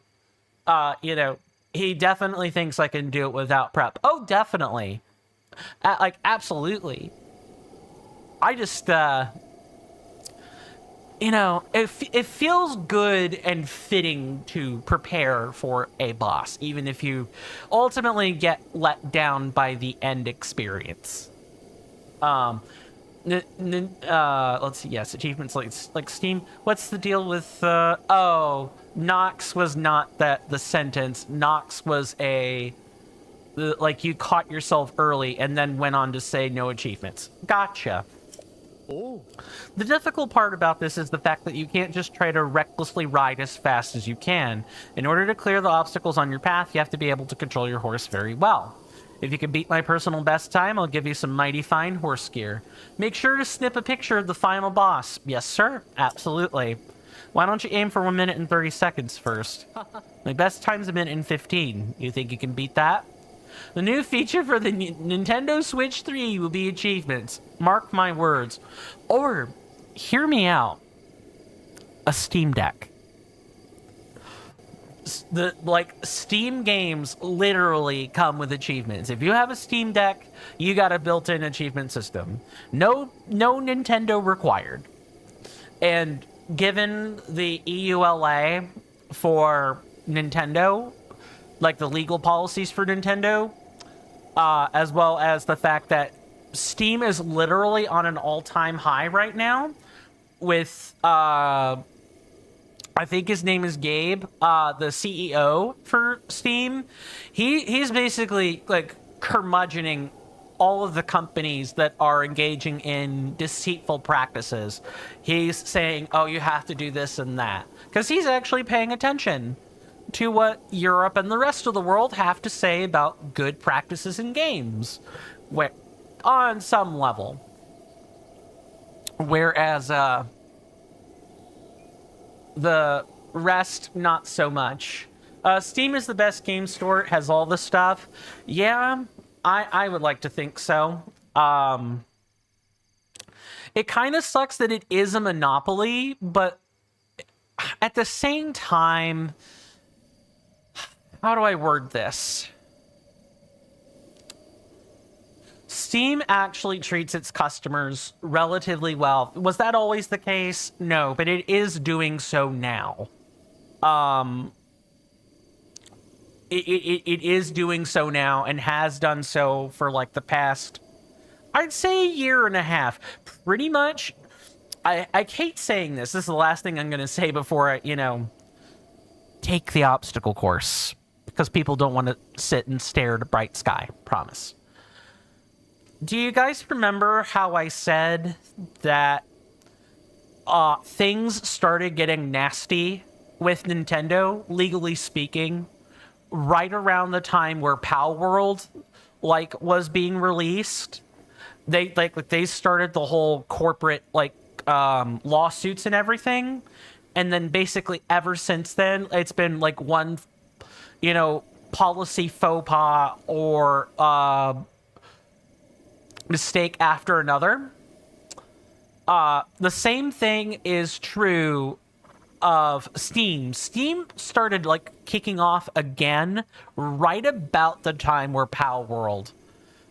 Speaker 1: you know, he definitely thinks I can do it without prep. Oh, definitely. Like, absolutely. I just, you know, it feels good and fitting to prepare for a boss, even if you ultimately get let down by the end experience. Let's see, yes, achievements like Steam. What's the deal with, oh, Nox was not the sentence. Nox was like you caught yourself early and then went on to say no achievements. Gotcha.
Speaker 3: Oh.
Speaker 1: The difficult part about this is the fact that you can't just try to recklessly ride as fast as you can. In order to clear the obstacles on your path, you have to be able to control your horse very well. If you can beat my personal best time, I'll give you some mighty fine horse gear. Make sure to snip a picture of the final boss. Yes, sir. Absolutely. Why don't you aim for 1 minute and 30 seconds first? My best time's 1 minute and 15. You think you can beat that? The new feature for the Nintendo Switch 3 will be achievements. Mark my words. Or, hear me out, a Steam Deck. Steam games literally come with achievements. If you have a Steam Deck, you got a built-in achievement system. No Nintendo required. And given the EULA for Nintendo, like the legal policies for Nintendo, as well as the fact that Steam is literally on an all-time high right now with, I think his name is Gabe, the CEO for Steam. He's basically, like, curmudgeoning all of the companies that are engaging in deceitful practices. He's saying, oh, you have to do this and that. Because he's actually paying attention to what Europe and the rest of the world have to say about good practices in games, where, on some level. Whereas the rest, not so much. Steam is the best game store. It has all the stuff. Yeah, I would like to think so. It kind of sucks that it is a monopoly, but at the same time, how do I word this? Steam actually treats its customers relatively well. Was that always the case? No, but it is doing so now. It is doing so now and has done so for like the past, I'd say, a year and a half. Pretty much, I hate saying this. This is the last thing I'm going to say before I, take the obstacle course. Because people don't want to sit and stare at a bright sky. Promise. Do you guys remember how I said that things started getting nasty with Nintendo, legally speaking, right around the time where Pal World was being released? They started the whole corporate lawsuits and everything, and then basically ever since then it's been like one policy faux pas or mistake after another. The same thing is true of Steam. Steam started kicking off again right about the time where Pal World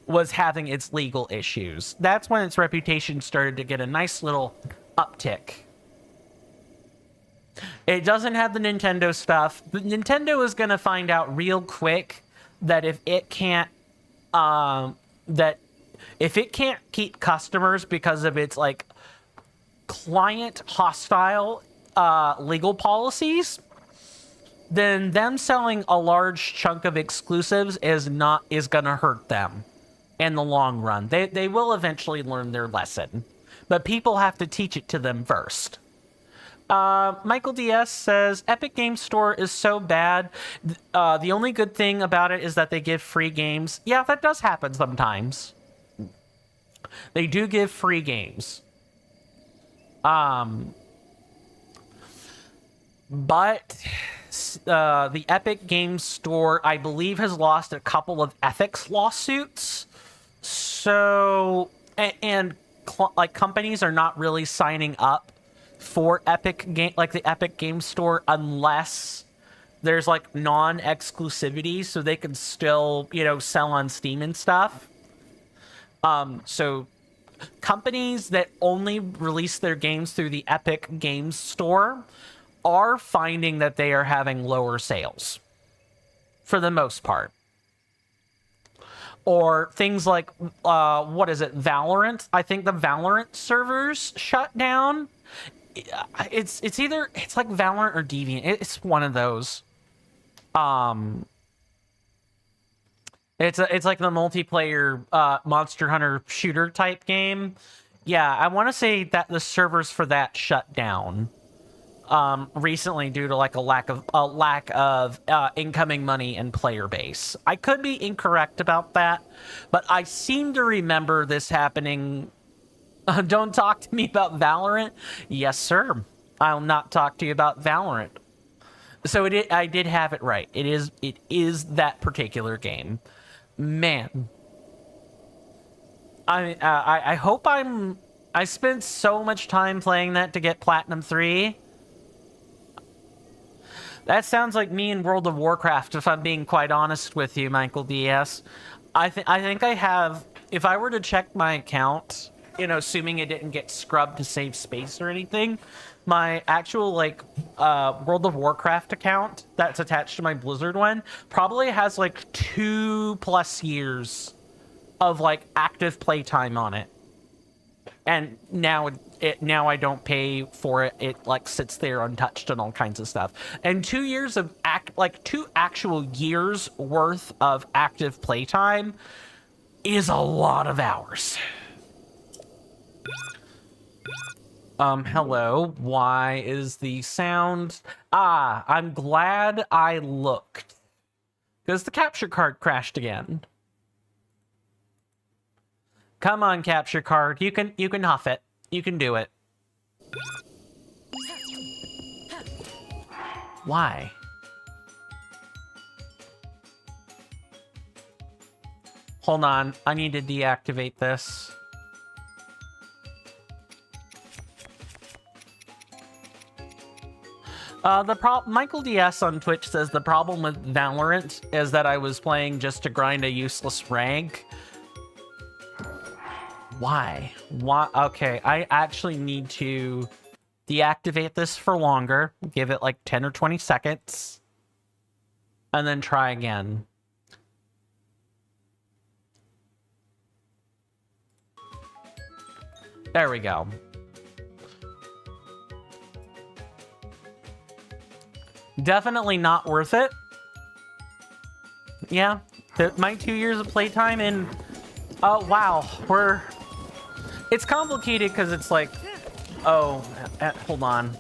Speaker 1: was having its legal issues. That's when its reputation started to get a nice little uptick. It doesn't have the Nintendo stuff, but Nintendo is going to find out real quick that if it can't keep customers because of its client hostile legal policies, then them selling a large chunk of exclusives is going to hurt them in the long run. They will eventually learn their lesson, but people have to teach it to them first. Michael DS says, Epic Games Store is so bad. The only good thing about it is that they give free games. Yeah, that does happen sometimes. They do give free games. But the Epic Games Store, I believe, has lost a couple of ethics lawsuits. So, and companies are not really signing up for the Epic Games Store unless there's non-exclusivity, so they can still sell on Steam and stuff. So companies that only release their games through the Epic Games Store are finding that they are having lower sales for the most part. Or things like what is it, Valorant? I think the Valorant servers shut down. It's like Valorant or Deviant. It's one of those. It's like the multiplayer Monster Hunter shooter type game. Yeah, I want to say that the servers for that shut down. recently due to like a lack of incoming money and player base. I could be incorrect about that, but I seem to remember this happening. Don't talk to me about Valorant. Yes, sir. I'll not talk to you about Valorant. So I did have it right. It is that particular game. Man, I hope I spent so much time playing that to get Platinum 3. That sounds like me in World of Warcraft, if I'm being quite honest with you, Michael DS. I think I have, if I were to check my account, you know, assuming it didn't get scrubbed to save space or anything, my actual, like, World of Warcraft account that's attached to my Blizzard one probably has, like, 2+ years of, like, active playtime on it. And now I don't pay for it. It like sits there untouched and all kinds of stuff. And 2 years of 2 actual years worth of active playtime is a lot of hours. Hello. Why is the sound? I'm glad I looked. Because the capture card crashed again. Come on, capture card. You can huff it. You can do it. Why? Hold on. I need to deactivate this. Michael DS on Twitch says the problem with Valorant is that I was playing just to grind a useless rank. Why? Okay, I actually need to deactivate this for longer. Give it like 10 or 20 seconds. And then try again. There we go. Definitely not worth it. Yeah, my 2 years of playtime and... Oh, wow. It's complicated because it's like... Oh, hold on.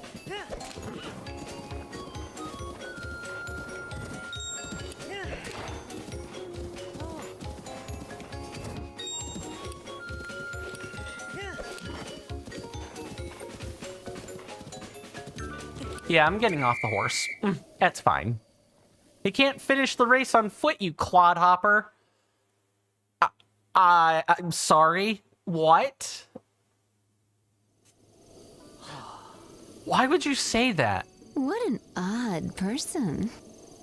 Speaker 1: Yeah, I'm getting off the horse. That's fine. You can't finish the race on foot, you clodhopper. I'm sorry. What? Why would you say that?
Speaker 5: What an odd person.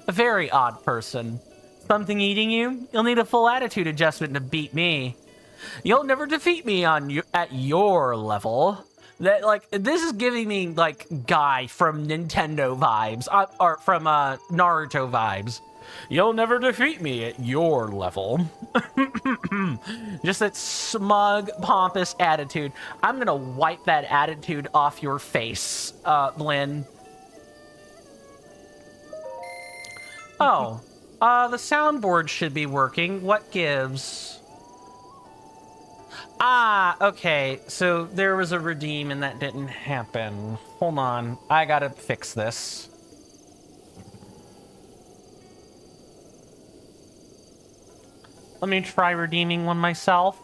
Speaker 1: A very odd person. Something eating you? You'll need a full attitude adjustment to beat me. You'll never defeat me at your level. That, like, this is giving me, like, Guy from Nintendo vibes. Or from, Naruto vibes. You'll never defeat me at your level. Just that smug, pompous attitude. I'm gonna wipe that attitude off your face, Lynn. Oh, the soundboard should be working. What gives? Okay. So there was a redeem and that didn't happen. Hold on. I gotta fix this. Let me try redeeming one myself.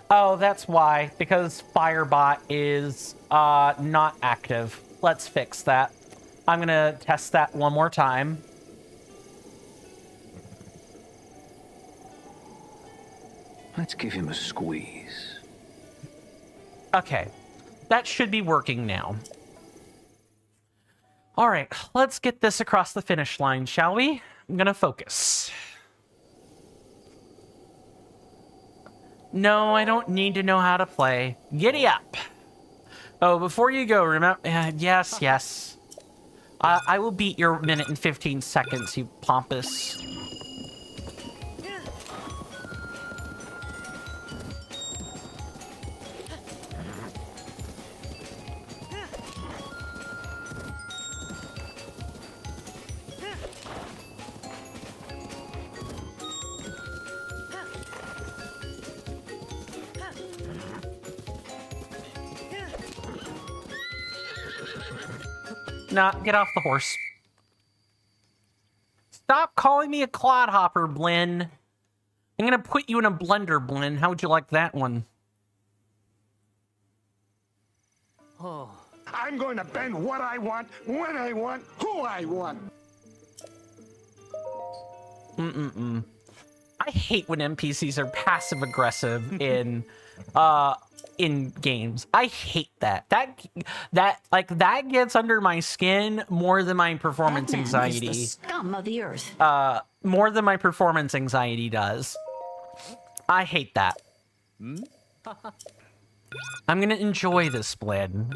Speaker 1: Oh, that's why. Because Firebot is not active. Let's fix that. I'm gonna test that one more time.
Speaker 6: Let's give him a squeeze.
Speaker 1: Okay. That should be working now. All right, let's get this across the finish line, shall we? I'm gonna focus. No, I don't need to know how to play. Giddy up. Oh, before you go, remember... yes. I will beat your minute and 15 seconds, you pompous... Nah, get off the horse. Stop calling me a clodhopper, Blinn. I'm gonna put you in a blender, Blinn. How would you like that one?
Speaker 3: Oh.
Speaker 4: I'm going to bend what I want, when I want, who I want.
Speaker 1: I hate when NPCs are passive aggressive in games. I hate that. That gets under my skin more than my performance
Speaker 5: Batman
Speaker 1: anxiety.
Speaker 5: is the scum of the earth.
Speaker 1: More than my performance anxiety does. I hate that. I'm gonna enjoy this Blinn.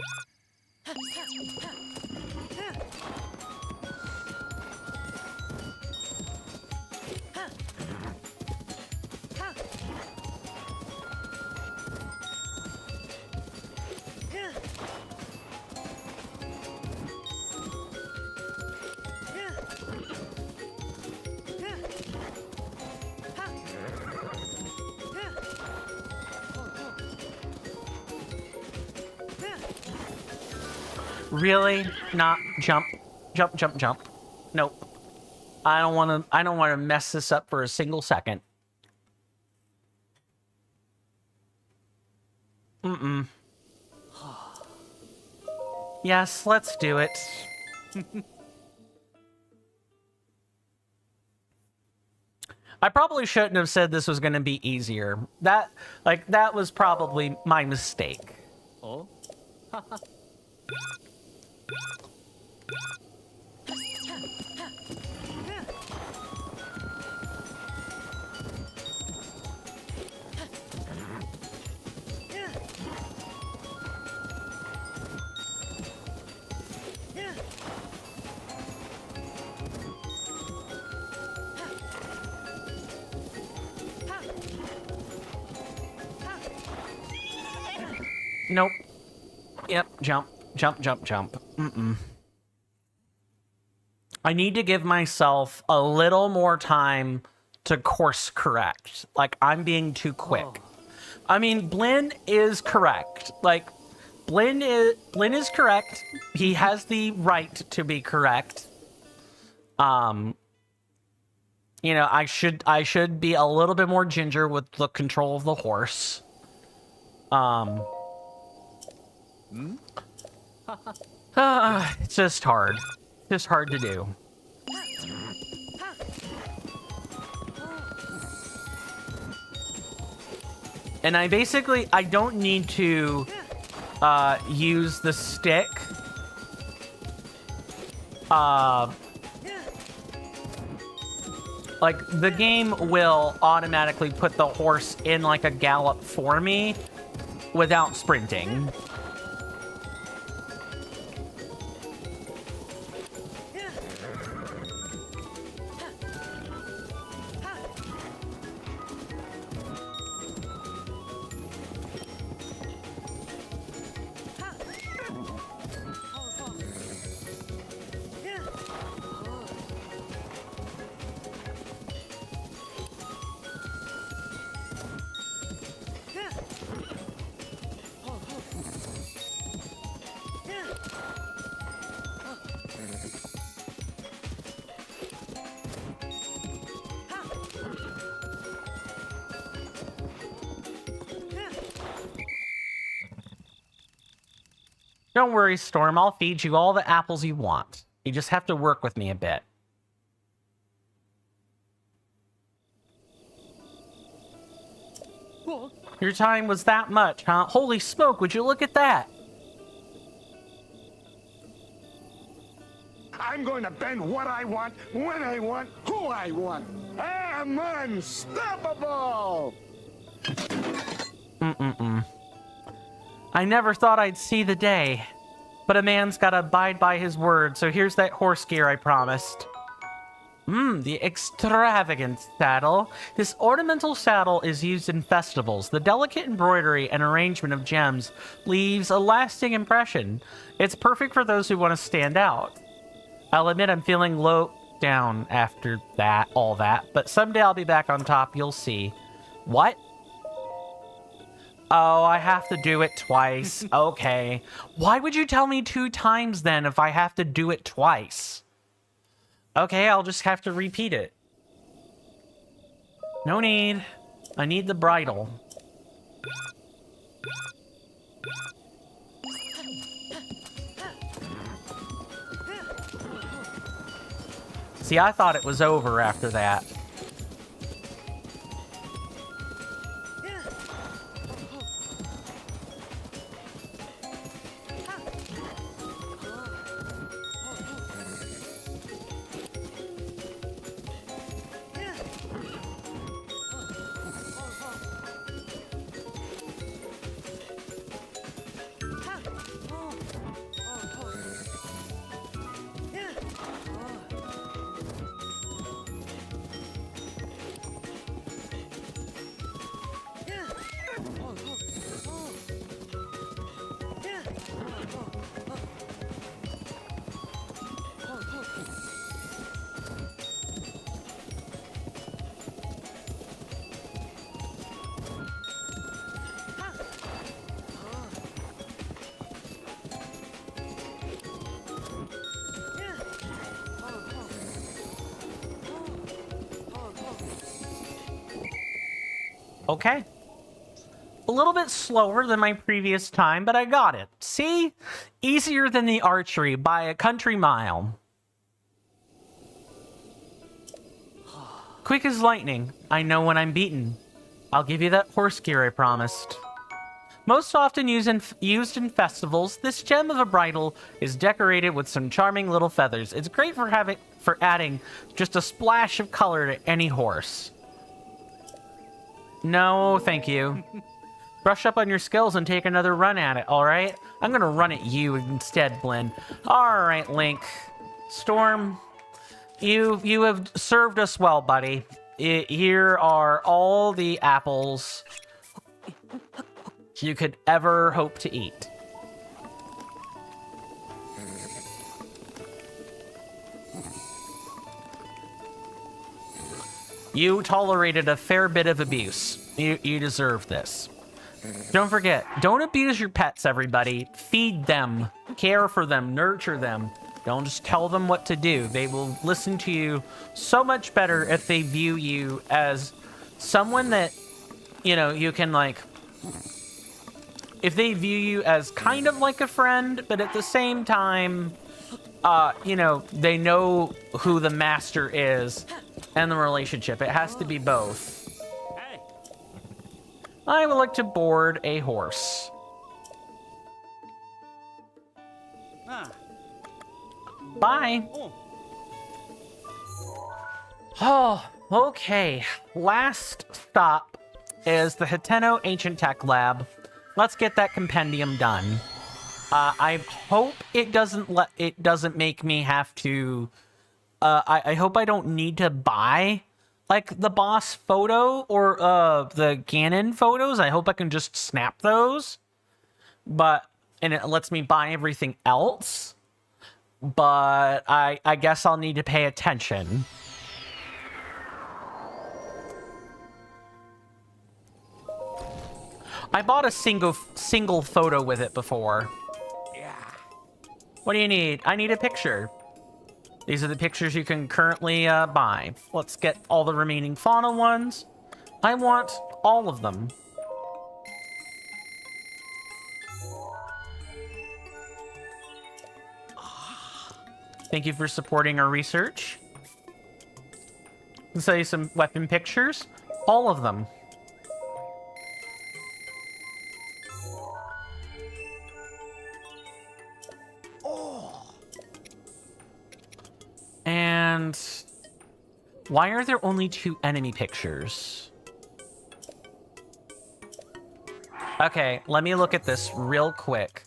Speaker 1: Really? Not jump, jump, jump, jump. Nope. I don't want to mess this up for a single second. Yes, let's do it. I probably shouldn't have said this was going to be easier. That was probably my mistake.
Speaker 3: Oh?
Speaker 1: Nope. Yep, jump, jump, jump, jump. I need to give myself a little more time to course correct. Like, I'm being too quick. I mean, Blinn is correct. Like, Blinn is correct. He has the right to be correct. You know, I should be a little bit more ginger with the control of the horse. It's just hard. Just hard to do. And I don't need to use the stick. Like, the game will automatically put the horse in like a gallop for me without sprinting. Don't worry, Storm. I'll feed you all the apples you want. You just have to work with me a bit. Your time was that much, huh? Holy smoke, would you look at that?
Speaker 4: I'm going to bend what I want, when I want, who I want. I'm unstoppable!
Speaker 1: I never thought I'd see the day. But a man's gotta abide by his word, so here's that horse gear I promised. The extravagant saddle. This ornamental saddle is used in festivals. The delicate embroidery and arrangement of gems leaves a lasting impression. It's perfect for those who want to stand out. I'll admit I'm feeling low down after all that, but someday I'll be back on top, you'll see. What? Oh, I have to do it twice. Okay. Why would you tell me 2 times then if I have to do it twice? Okay, I'll just have to repeat it. No need. I need the bridle. See, I thought it was over after that. Okay. A little bit slower than my previous time, but I got it. See? Easier than the archery by a country mile. Quick as lightning. I know when I'm beaten. I'll give you that horse gear I promised. Most often used in festivals, this gem of a bridle is decorated with some charming little feathers. It's great for adding just a splash of color to any horse. No, thank you. Brush up on your skills and take another run at it, alright? I'm gonna run at you instead, Blinn. Alright, Link. Storm, you have served us well, buddy. Here are all the apples you could ever hope to eat. You tolerated a fair bit of abuse. You deserve this. Don't forget, don't abuse your pets, everybody. Feed them, care for them, nurture them. Don't just tell them what to do. They will listen to you so much better if they view you as someone that, you know, you can, like... If they view you as kind of like a friend, but at the same time, you know, they know who the master is and the relationship. It has to be both. I would like to board a horse. Bye. Oh, okay. Last stop is the Hiteno Ancient Tech Lab. Let's get that compendium done. I hope it doesn't make me have to. I hope I don't need to buy like the boss photo or the Ganon photos. I hope I can just snap those. And it lets me buy everything else. But I guess I'll need to pay attention. I bought a single photo with it before. Yeah. What do you need? I need a picture. These are the pictures you can currently buy. Let's get all the remaining fauna ones. I want all of them. Thank you for supporting our research. Let's show you some weapon pictures. All of them. And why are there only 2 enemy pictures? Okay, let me look at this real quick.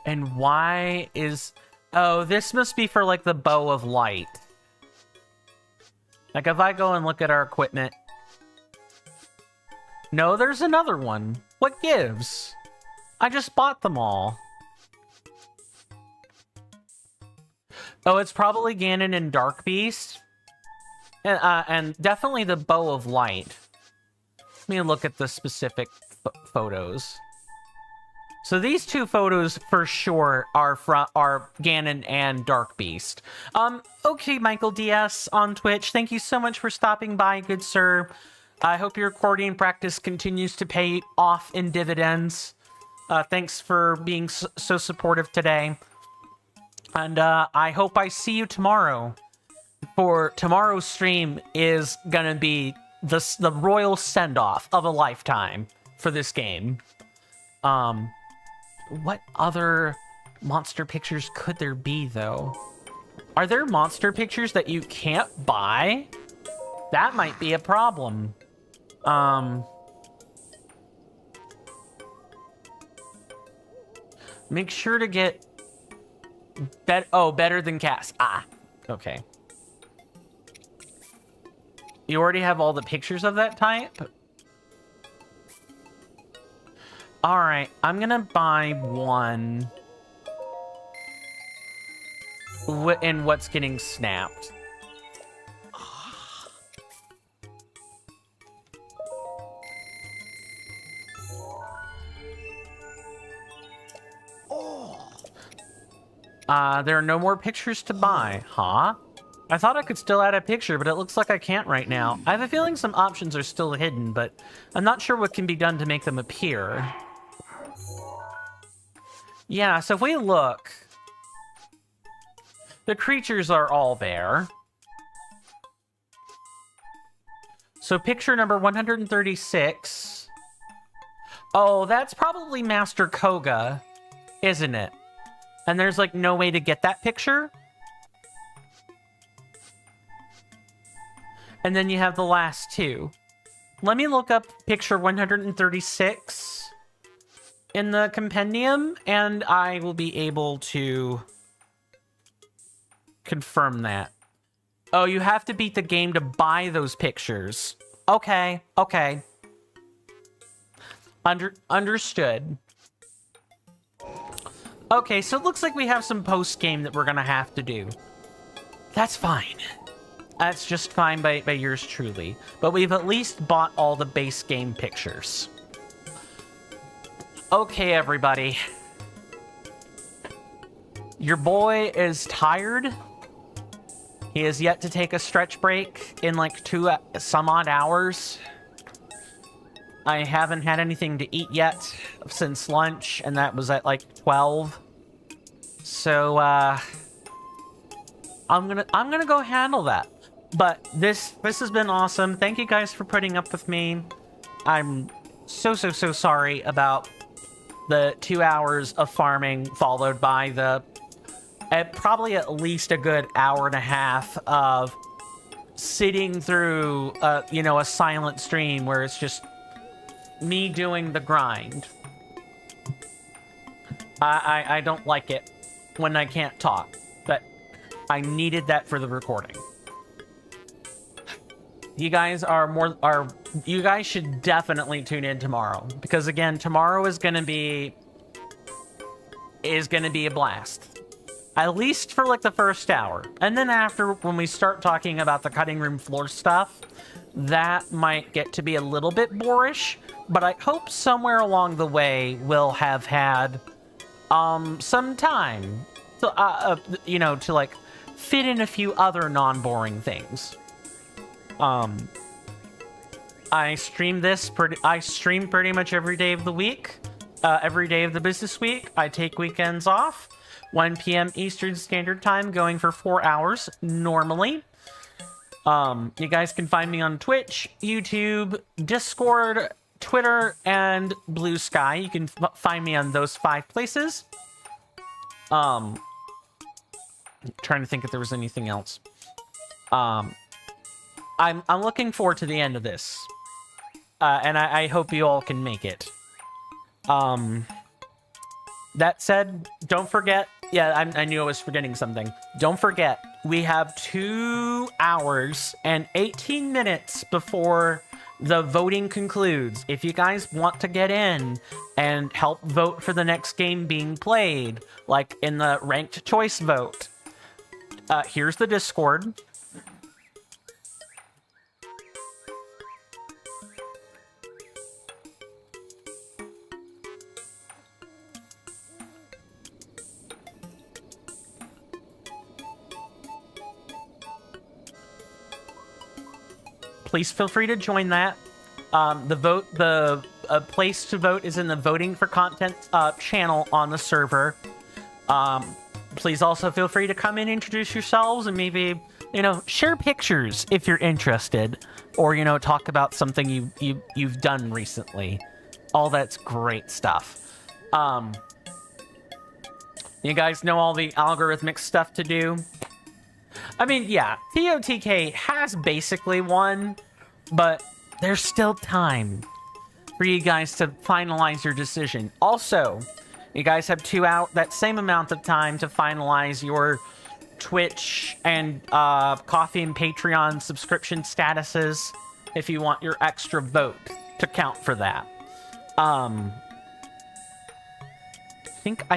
Speaker 1: And why is... Oh, this must be for, like, the Bow of Light. Like, if I go and look at our equipment... No, there's another one. What gives? I just bought them all. Oh, it's probably Ganon and Dark Beast. And definitely the Bow of Light. me look at the specific photos. So these two photos for sure are Ganon and Dark Beast. Okay, Michael DS on Twitch, thank you so much for stopping by, good sir. I hope your recording practice continues to pay off in dividends. Thanks for being so supportive today. And I hope I see you tomorrow. For tomorrow's stream is gonna be the royal send-off of a lifetime for this game. What other monster pictures could there be, though? Are there monster pictures that you can't buy? That might be a problem. Make sure to get... better than Cass. Ah, okay. You already have all the pictures of that type? Alright, I'm gonna buy one. And what's getting snapped? There are no more pictures to buy, huh? I thought I could still add a picture, but it looks like I can't right now. I have a feeling some options are still hidden, but I'm not sure what can be done to make them appear. Yeah, so if we look, the creatures are all there. So picture number 136. Oh, that's probably Master Koga, isn't it? And there's like no way to get that picture. And then you have the last two. Let me look up picture 136 in the compendium, and I will be able to confirm that. Oh, you have to beat the game to buy those pictures. Okay, okay. Understood. Okay, so it looks like we have some post-game that we're gonna have to do. That's fine. That's just fine by yours truly. But we've at least bought all the base game pictures. Okay, everybody. Your boy is tired. He has yet to take a stretch break in like some odd hours. I haven't had anything to eat yet since lunch, and that was at like 12. So, I'm gonna go handle that. But this has been awesome. Thank you guys for putting up with me. I'm so sorry about the 2 hours of farming followed by the probably at least a good hour and a half of sitting through you know, a silent stream where it's just me doing the grind. I don't like it when I can't talk, but I needed that for the recording. You guys you guys should definitely tune in tomorrow, because again, tomorrow is gonna be a blast. At least for like the first hour. And then after, when we start talking about the cutting room floor stuff, that might get to be a little bit boorish, but I hope somewhere along the way we'll have had some time to, you know, to like fit in a few other non-boring things. I stream pretty much every day of the week, every day of the business week. I take weekends off, 1 p.m. Eastern Standard Time, going for 4 hours normally. You guys can find me on Twitch, YouTube, Discord, Twitter, and Blue Sky. You can find me on those 5 places. I'm trying to think if there was anything else. I'm looking forward to the end of this. And I hope you all can make it. That said, don't forget... Yeah, I knew I was forgetting something. Don't forget, we have 2 hours and 18 minutes before the voting concludes. If you guys want to get in and help vote for the next game being played, like in the ranked choice vote, here's the Discord. please feel free to join that. The place to vote is in the voting for content channel on the server. Please also feel free to come in, introduce yourselves, and maybe, share pictures if you're interested, or, talk about something you've done recently. All that's great stuff. You guys know all the algorithmic stuff to do. I mean, yeah, TOTK has basically won, but there's still time for you guys to finalize your decision. Also, you guys have that same amount of time to finalize your Twitch and Coffee and Patreon subscription statuses if you want your extra vote to count for that. I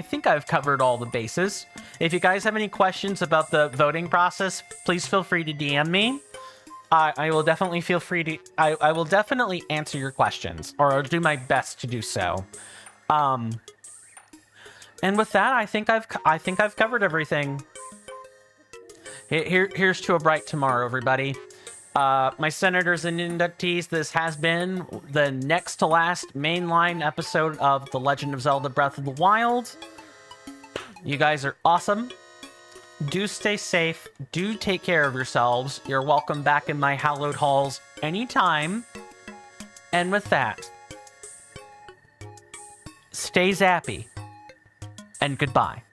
Speaker 1: think I've covered all the bases. If you guys have any questions about the voting process, please feel free to DM me. I will definitely feel free to. I will definitely answer your questions, or I'll do my best to do so. And with that, I think I've covered everything. Here's to a bright tomorrow, everybody. My senators and inductees, this has been the next to last mainline episode of The Legend of Zelda Breath of the Wild. You guys are awesome. Do stay safe. Do take care of yourselves. You're welcome back in my hallowed halls anytime. And with that, stay zappy and goodbye.